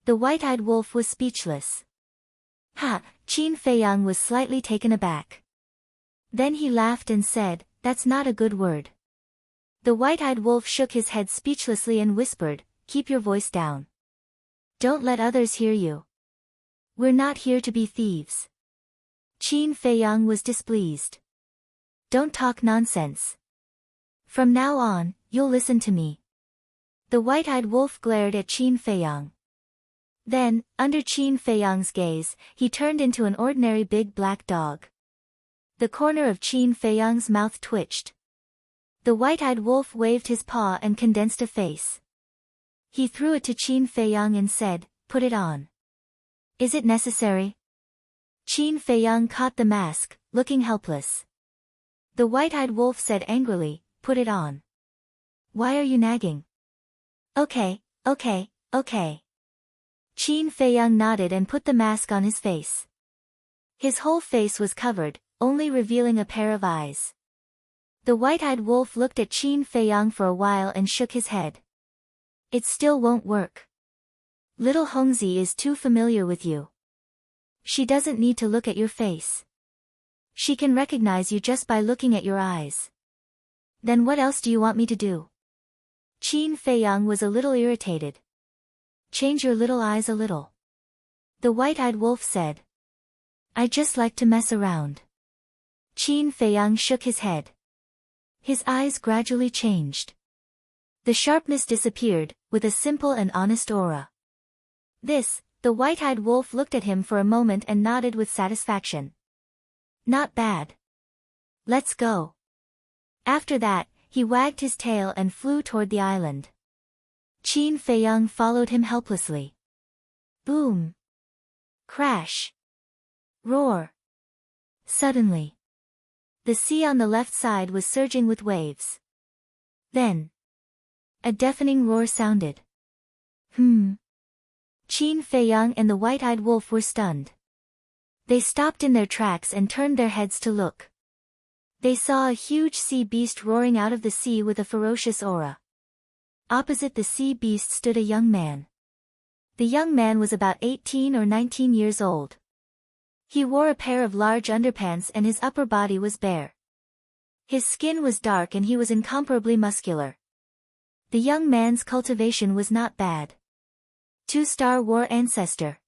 The white-eyed wolf was speechless. Ha! Qin Feiyang was slightly taken aback. Then he laughed and said, that's not a good word. The white-eyed wolf shook his head speechlessly and whispered, keep your voice down. Don't let others hear you. We're not here to be thieves. Qin Feiyang was displeased. Don't talk nonsense. From now on, you'll listen to me. The white-eyed wolf glared at Qin Feiyang. Then, under Qin Feiyang's gaze, he turned into an ordinary big black dog. The corner of Qin Feiyang's mouth twitched. The white-eyed wolf waved his paw and condensed a face. He threw it to Qin Feiyang and said, put it on. Is it necessary? Qin Feiyang caught the mask, looking helpless. The white-eyed wolf said angrily, put it on. Why are you nagging? Okay. Qin Feiyang nodded and put the mask on his face. His whole face was covered, only revealing a pair of eyes. The white-eyed wolf looked at Qin Feiyang for a while and shook his head. It still won't work. Little Hongzi is too familiar with you. She doesn't need to look at your face. She can recognize you just by looking at your eyes. Then what else do you want me to do? Qin Feiyang was a little irritated. Change your little eyes a little. The white-eyed wolf said. I just like to mess around. Qin Feiyang shook his head. His eyes gradually changed. The sharpness disappeared, with a simple and honest aura. The white-eyed wolf looked at him for a moment and nodded with satisfaction. Not bad. Let's go. After that, he wagged his tail and flew toward the island. Qin Feiyang followed him helplessly. Boom. Crash. Roar. Suddenly, the sea on the left side was surging with waves. Then, a deafening roar sounded. Qin Feiyang and the white-eyed wolf were stunned. They stopped in their tracks and turned their heads to look. They saw a huge sea beast roaring out of the sea with a ferocious aura. Opposite the sea beast stood a young man. The young man was about 18 or 19 years old. He wore a pair of large underpants and his upper body was bare. His skin was dark and he was incomparably muscular. The young man's cultivation was not bad. 2-star war ancestor.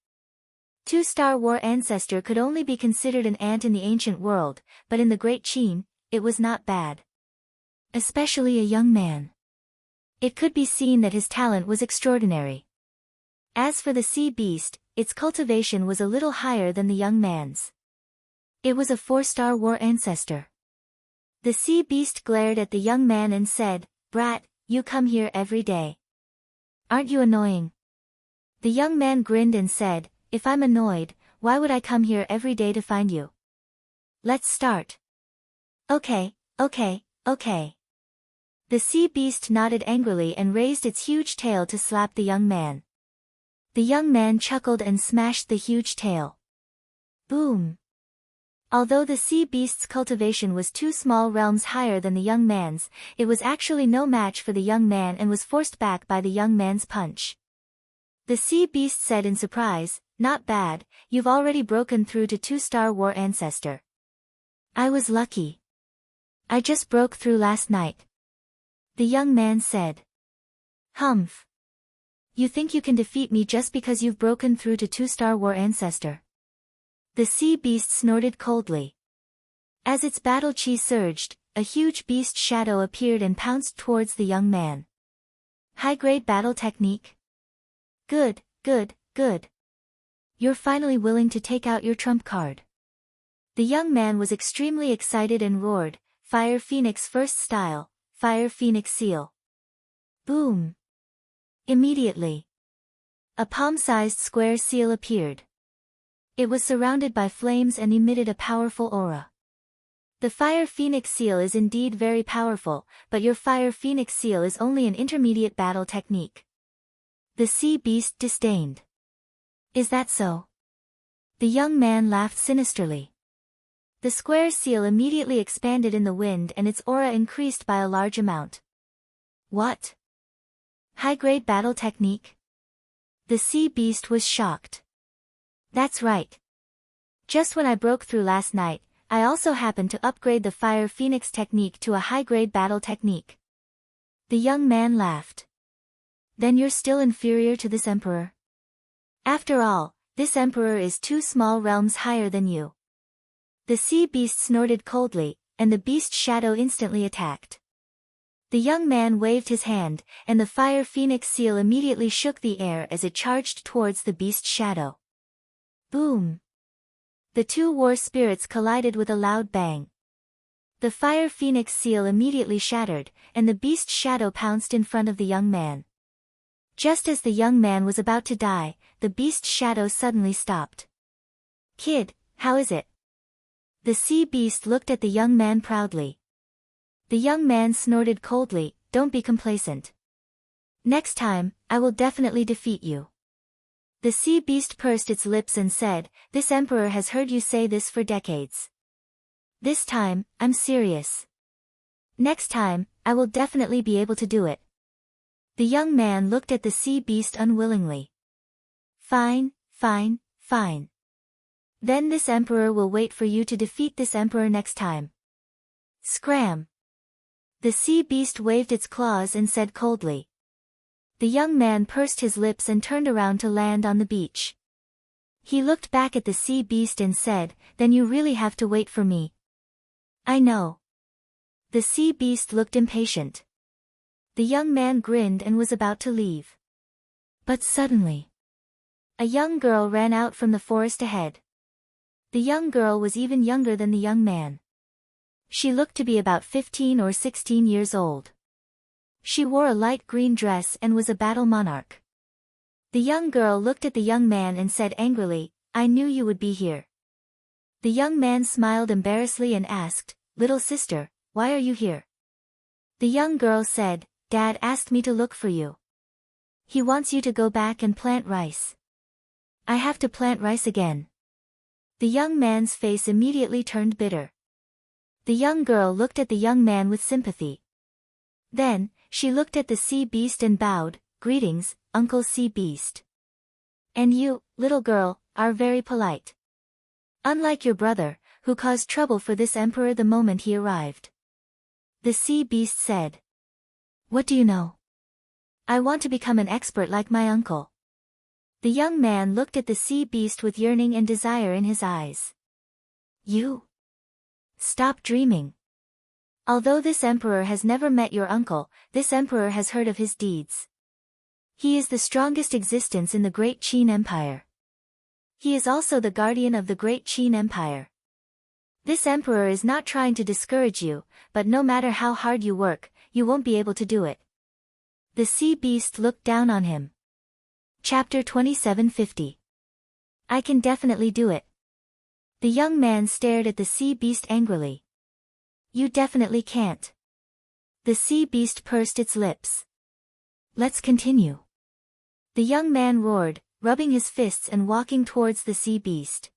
2-star war ancestor could only be considered an ant in the ancient world, but in the Great Qin, it was not bad. Especially a young man. It could be seen that his talent was extraordinary. As for the sea beast, its cultivation was a little higher than the young man's. It was a 4-star war ancestor. The sea beast glared at the young man and said, "Brat, you come here every day. Aren't you annoying?" The young man grinned and said, "If I'm annoyed, why would I come here every day to find you? Let's start." "Okay, okay, okay." The sea beast nodded angrily and raised its huge tail to slap the young man. The young man chuckled and smashed the huge tail. Boom! Although the sea beast's cultivation was 2 small realms higher than the young man's, it was actually no match for the young man and was forced back by the young man's punch. The sea beast said in surprise, "Not bad, you've already broken through to 2-star war ancestor." "I was lucky. I just broke through last night," the young man said. "Humph. You think you can defeat me just because you've broken through to 2-star war ancestor?" The sea beast snorted coldly. As its battle chi surged, a huge beast shadow appeared and pounced towards the young man. "High-grade battle technique? Good, good, good. You're finally willing to take out your trump card." The young man was extremely excited and roared, "Fire Phoenix first style, Fire Phoenix seal." Boom! Immediately, a palm-sized square seal appeared. It was surrounded by flames and emitted a powerful aura. The Fire Phoenix seal is indeed very powerful, but your Fire Phoenix seal is only an intermediate battle technique. The sea beast disdained. "Is that so?" The young man laughed sinisterly. The square seal immediately expanded in the wind and its aura increased by a large amount. "What? High-grade battle technique?" The sea beast was shocked. "That's right. Just when I broke through last night, I also happened to upgrade the Fire Phoenix technique to a high-grade battle technique." The young man laughed. "Then you're still inferior to this emperor? After all, this emperor is 2 small realms higher than you." The sea beast snorted coldly, and the beast shadow instantly attacked. The young man waved his hand, and the Fire Phoenix seal immediately shook the air as it charged towards the beast shadow. Boom! The 2 war spirits collided with a loud bang. The Fire Phoenix seal immediately shattered, and the beast shadow pounced in front of the young man. Just as the young man was about to die, the beast shadow suddenly stopped. "Kid, how is it?" The sea beast looked at the young man proudly. The young man snorted coldly, "Don't be complacent. Next time, I will definitely defeat you." The sea beast pursed its lips and said, "This emperor has heard you say this for decades. This time, I'm serious. Next time, I will definitely be able to do it." The young man looked at the sea beast unwillingly. "Fine, fine, fine. Then this emperor will wait for you to defeat this emperor next time." Scram! The sea beast waved its claws and said coldly. The young man pursed his lips and turned around to land on the beach. He looked back at the sea beast and said, "Then you really have to wait for me." "I know." The sea beast looked impatient. The young man grinned and was about to leave. But suddenly, a young girl ran out from the forest ahead. The young girl was even younger than the young man. She looked to be about 15 or 16 years old. She wore a light green dress and was a battle monarch. The young girl looked at the young man and said angrily, "I knew you would be here." The young man smiled embarrassedly and asked, "Little sister, why are you here?" The young girl said, "Dad asked me to look for you. He wants you to go back and plant rice." "I have to plant rice again." The young man's face immediately turned bitter. The young girl looked at the young man with sympathy. Then, she looked at the sea beast and bowed, "Greetings, Uncle Sea Beast. And you, little girl, are very polite. Unlike your brother, who caused trouble for this emperor the moment he arrived." The sea beast said. "What do you know? I want to become an expert like my uncle." The young man looked at the sea beast with yearning and desire in his eyes. "You? Stop dreaming. Although this emperor has never met your uncle, this emperor has heard of his deeds. He is the strongest existence in the Great Qin Empire. He is also the guardian of the Great Qin Empire. This emperor is not trying to discourage you, but no matter how hard you work, you won't be able to do it. The sea beast looked down on him. Chapter 2750. I can definitely do it. The young man stared at the sea beast angrily. You definitely can't. The sea beast pursed its lips. Let's continue. The young man roared, rubbing his fists and walking towards the sea beast.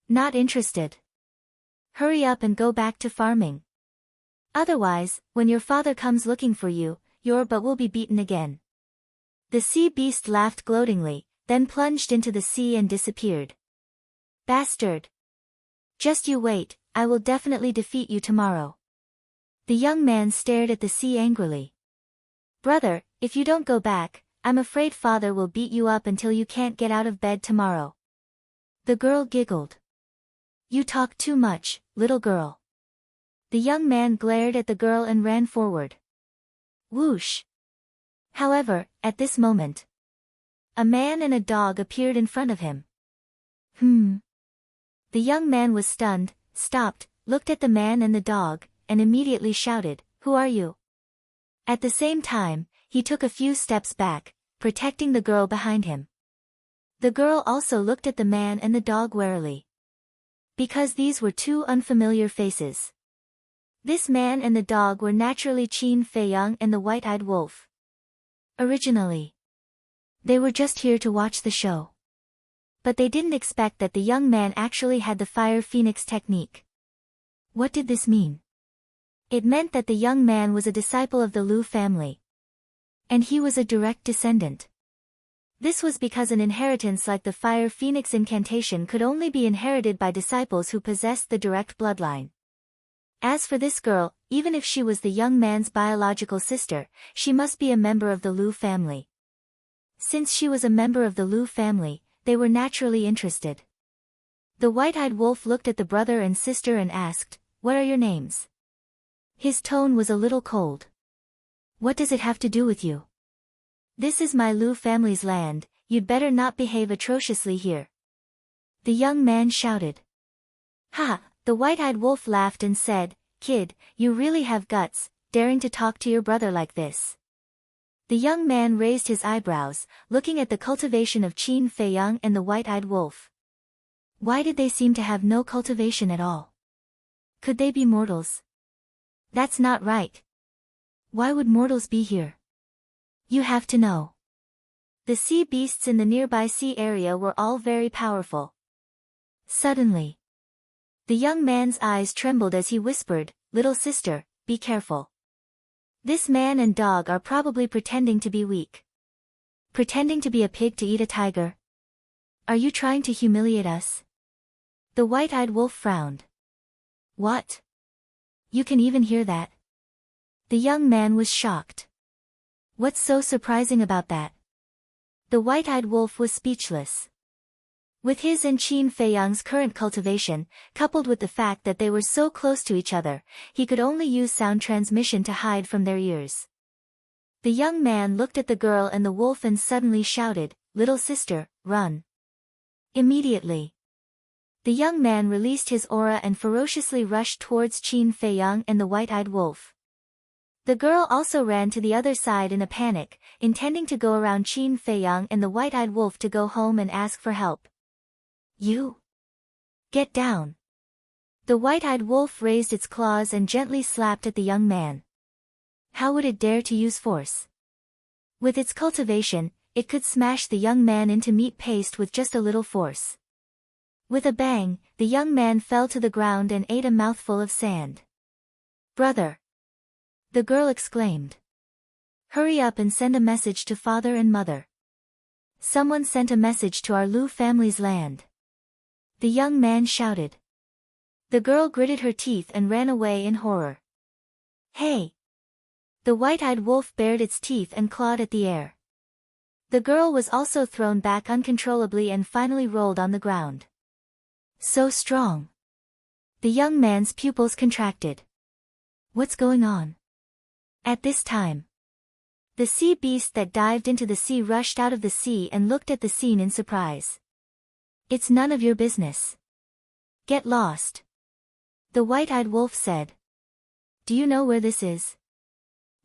Not interested. Hurry up and go back to farming. Otherwise, when your father comes looking for you, your butt will be beaten again. The sea beast laughed gloatingly, then plunged into the sea and disappeared. Bastard! Just you wait, I will definitely defeat you tomorrow. The young man stared at the sea angrily. Brother, if you don't go back, I'm afraid father will beat you up until you can't get out of bed tomorrow. The girl giggled. You talk too much, little girl. The young man glared at the girl and ran forward. Whoosh! However, at this moment, a man and a dog appeared in front of him. The young man was stunned, stopped, looked at the man and the dog, and immediately shouted, Who are you? At the same time, he took a few steps back, protecting the girl behind him. The girl also looked at the man and the dog warily. Because these were two unfamiliar faces. This man and the dog were naturally Qin Fei Yang and the white-eyed wolf. Originally, they were just here to watch the show. But they didn't expect that the young man actually had the fire phoenix technique. What did this mean? It meant that the young man was a disciple of the Liu family. And he was a direct descendant. This was because an inheritance like the fire phoenix incantation could only be inherited by disciples who possessed the direct bloodline. As for this girl, even if she was the young man's biological sister, she must be a member of the Liu family. Since she was a member of the Liu family, they were naturally interested. The white-eyed wolf looked at the brother and sister and asked, What are your names? His tone was a little cold. What does it have to do with you? This is my Liu family's land, you'd better not behave atrociously here. The young man shouted. Ha! The white-eyed wolf laughed and said, Kid, you really have guts, daring to talk to your brother like this. The young man raised his eyebrows, looking at the cultivation of Qin Fei Yang and the white-eyed wolf. Why did they seem to have no cultivation at all? Could they be mortals? That's not right. Why would mortals be here? You have to know. The sea beasts in the nearby sea area were all very powerful. Suddenly, the young man's eyes trembled as he whispered, Little sister, be careful. This man and dog are probably pretending to be weak. Pretending to be a pig to eat a tiger. Are you trying to humiliate us? The white-eyed wolf frowned. What? You can even hear that? The young man was shocked. What's so surprising about that? The white-eyed wolf was speechless. With his and Qin Fei Yang's current cultivation, coupled with the fact that they were so close to each other, he could only use sound transmission to hide from their ears. The young man looked at the girl and the wolf and suddenly shouted, Little sister, run. Immediately, the young man released his aura and ferociously rushed towards Qin Fei Yang and the white-eyed wolf. The girl also ran to the other side in a panic, intending to go around Qin Fei Yang and the white-eyed wolf to go home and ask for help. You! Get down! The white-eyed wolf raised its claws and gently slapped at the young man. How would it dare to use force? With its cultivation, it could smash the young man into meat paste with just a little force. With a bang, the young man fell to the ground and ate a mouthful of sand. Brother! The girl exclaimed. Hurry up and send a message to father and mother. Someone sent a message to our Liu family's land. The young man shouted. The girl gritted her teeth and ran away in horror. Hey! The white-eyed wolf bared its teeth and clawed at the air. The girl was also thrown back uncontrollably and finally rolled on the ground. So strong. The young man's pupils contracted. What's going on? At this time, the sea beast that dived into the sea rushed out of the sea and looked at the scene in surprise. It's none of your business. Get lost. The white-eyed wolf said. Do you know where this is?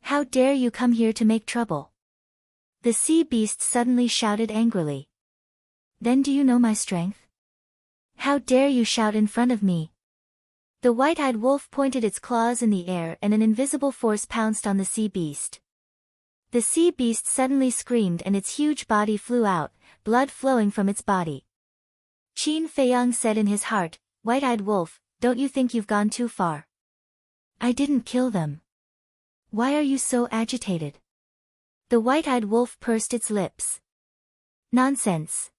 How dare you come here to make trouble? The sea beast suddenly shouted angrily. Then do you know my strength? How dare you shout in front of me? The white-eyed wolf pointed its claws in the air and an invisible force pounced on the sea beast. The sea beast suddenly screamed and its huge body flew out, blood flowing from its body. Qin Feiyang said in his heart, White-eyed wolf, don't you think you've gone too far? I didn't kill them. Why are you so agitated? The white-eyed wolf pursed its lips. Nonsense.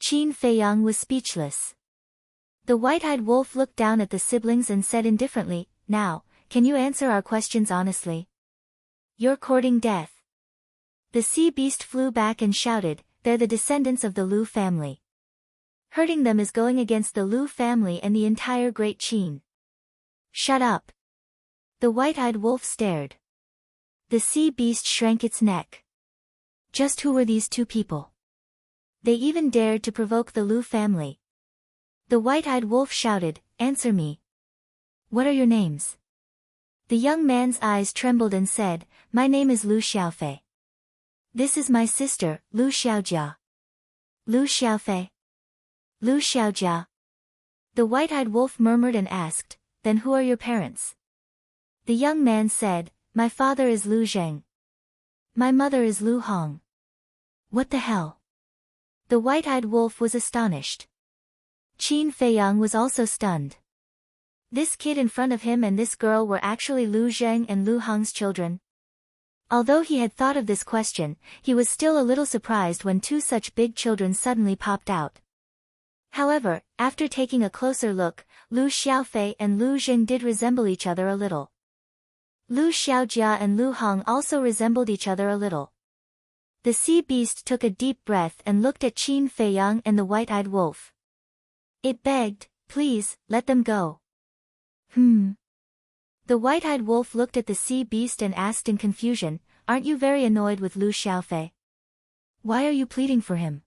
Qin Feiyang was speechless. The white-eyed wolf looked down at the siblings and said indifferently, Now, can you answer our questions honestly? You're courting death. The sea beast flew back and shouted, They're the descendants of the Lu family. Hurting them is going against the Lu family and the entire Great Qin. Shut up. The white-eyed wolf stared. The sea beast shrank its neck. Just who were these two people? They even dared to provoke the Lu family. The white-eyed wolf shouted, Answer me. What are your names? The young man's eyes trembled and said, My name is Lu Xiaofei. This is my sister, Lu Xiaojia. Lu Xiaofei. Lu Xiaojia. The white-eyed wolf murmured and asked, Then who are your parents? The young man said, My father is Lu Zheng. My mother is Lu Hong. What the hell? The white-eyed wolf was astonished. Qin Feiyang was also stunned. This kid in front of him and this girl were actually Lu Zheng and Lu Hong's children. Although he had thought of this question, he was still a little surprised when two such big children suddenly popped out. However, after taking a closer look, Lu Xiaofei and Lu Zheng did resemble each other a little. Lu Xiaojia and Lu Hong also resembled each other a little. The sea beast took a deep breath and looked at Qin Feiyang and the white-eyed wolf. It begged, Please, let them go. The white-eyed wolf looked at the sea beast and asked in confusion, Aren't you very annoyed with Lu Xiaofei? Why are you pleading for him?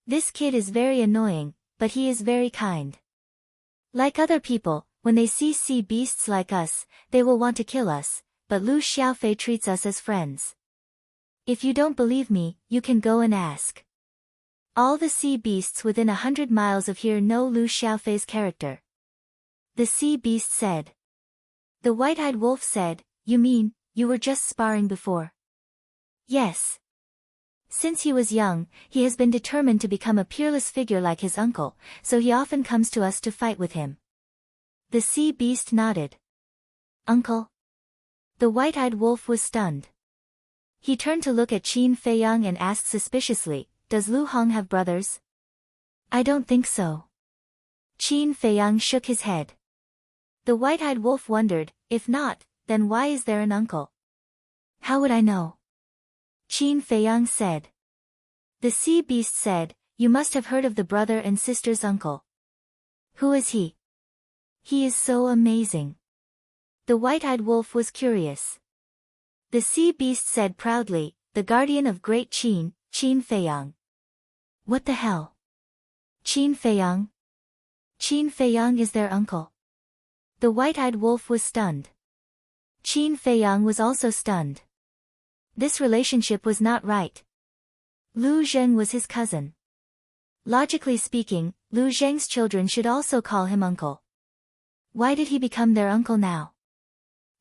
This kid is very annoying, but he is very kind. Like other people, when they see sea beasts like us, they will want to kill us, but Lu Xiaofei treats us as friends. If you don't believe me, you can go and ask. All the sea beasts within 100 miles of here know Lu Xiaofei's character. The sea beast said. The white-eyed wolf said, You mean, you were just sparring before? Yes. Since he was young, he has been determined to become a peerless figure like his uncle, so he often comes to us to fight with him. The sea beast nodded. Uncle? The white-eyed wolf was stunned. He turned to look at Qin Feiyang and asked suspiciously, Does Lu Hong have brothers? I don't think so. Qin Feiyang shook his head. The white-eyed wolf wondered, If not, then why is there an uncle? How would I know? Qin Feiyang said. The sea beast said, You must have heard of the brother and sister's uncle. Who is he? He is so amazing. The white-eyed wolf was curious. The sea beast said proudly, The guardian of Great Qin, Qin Feiyang. What the hell? Qin Feiyang? Qin Feiyang is their uncle. The white-eyed wolf was stunned. Qin Feiyang was also stunned. This relationship was not right. Lu Zheng was his cousin. Logically speaking, Lu Zheng's children should also call him uncle. Why did he become their uncle now?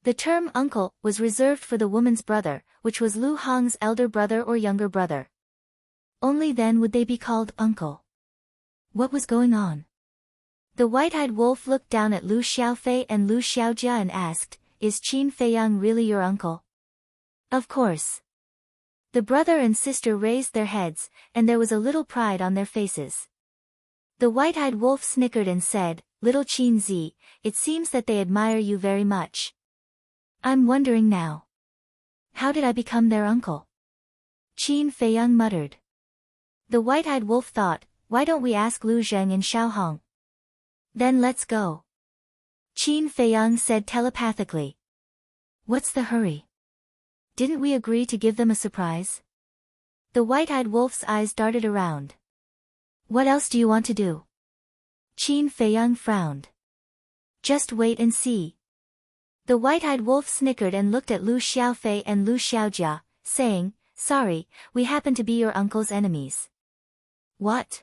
The term uncle was reserved for the woman's brother, which was Lu Hong's elder brother or younger brother. Only then would they be called uncle. What was going on? The white-eyed wolf looked down at Lu Xiaofei and Lu Xiaojia and asked, Is Qin Feiyang really your uncle? Of course. The brother and sister raised their heads, and there was a little pride on their faces. The white-eyed wolf snickered and said, Little Qin Zi, it seems that they admire you very much. I'm wondering now. How did I become their uncle? Qin Feiyang muttered. The white-eyed wolf thought, Why don't we ask Lu Zheng and Xiao Hong? Then let's go. Qin Feiyang said telepathically. What's the hurry? Didn't we agree to give them a surprise? The white-eyed wolf's eyes darted around. What else do you want to do? Qin Feiyang frowned. Just wait and see. The white-eyed wolf snickered and looked at Lu Xiaofei and Lu Xiaojia, saying, "Sorry, we happen to be your uncle's enemies." What?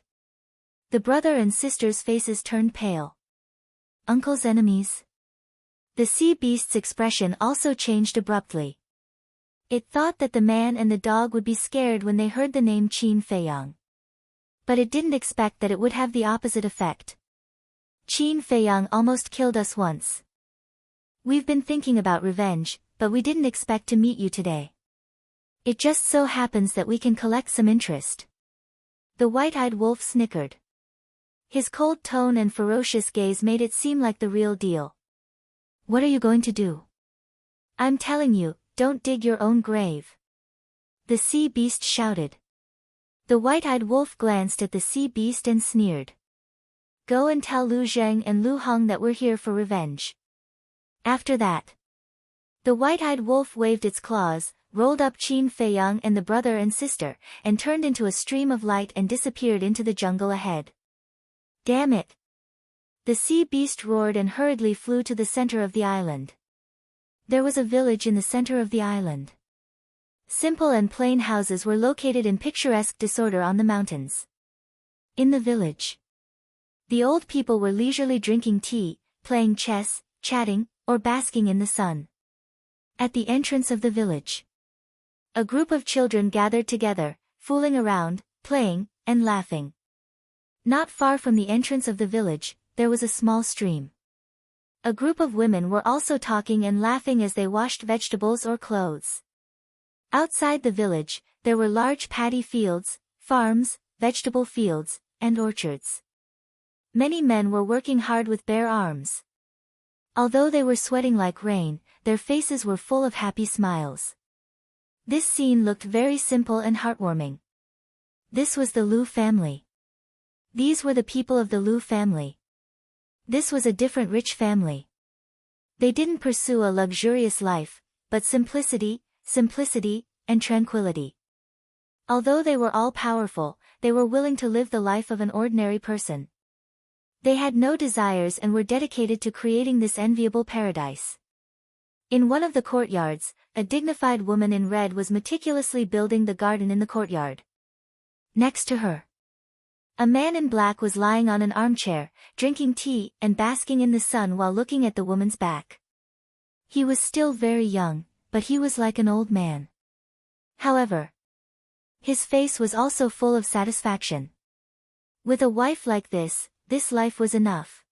The brother and sister's faces turned pale. Uncle's enemies? The sea beast's expression also changed abruptly. It thought that the man and the dog would be scared when they heard the name Qin Feiyang. But it didn't expect that it would have the opposite effect. Qin Feiyang almost killed us once. We've been thinking about revenge, but we didn't expect to meet you today. It just so happens that we can collect some interest. The white-eyed wolf snickered. His cold tone and ferocious gaze made it seem like the real deal. What are you going to do? I'm telling you, don't dig your own grave. The sea beast shouted. The white-eyed wolf glanced at the sea beast and sneered. Go and tell Lu Zheng and Lu Hong that we're here for revenge. After that, the white-eyed wolf waved its claws, rolled up Qin Feiyang and the brother and sister, and turned into a stream of light and disappeared into the jungle ahead. Damn it! The sea beast roared and hurriedly flew to the center of the island. There was a village in the center of the island. Simple and plain houses were located in picturesque disorder on the mountains. In the village, the old people were leisurely drinking tea, playing chess, chatting, or basking in the sun. At the entrance of the village, a group of children gathered together, fooling around, playing, and laughing. Not far from the entrance of the village, there was a small stream. A group of women were also talking and laughing as they washed vegetables or clothes. Outside the village, there were large paddy fields, farms, vegetable fields, and orchards. Many men were working hard with bare arms. Although they were sweating like rain, their faces were full of happy smiles. This scene looked very simple and heartwarming. This was the Lu family. These were the people of the Lu family. This was a different rich family. They didn't pursue a luxurious life, but simplicity, and tranquility. Although they were all powerful, they were willing to live the life of an ordinary person. They had no desires and were dedicated to creating this enviable paradise. In one of the courtyards, a dignified woman in red was meticulously building the garden in the courtyard. Next to her, a man in black was lying on an armchair, drinking tea and basking in the sun while looking at the woman's back. He was still very young, but he was like an old man. However, his face was also full of satisfaction. With a wife like this life was enough.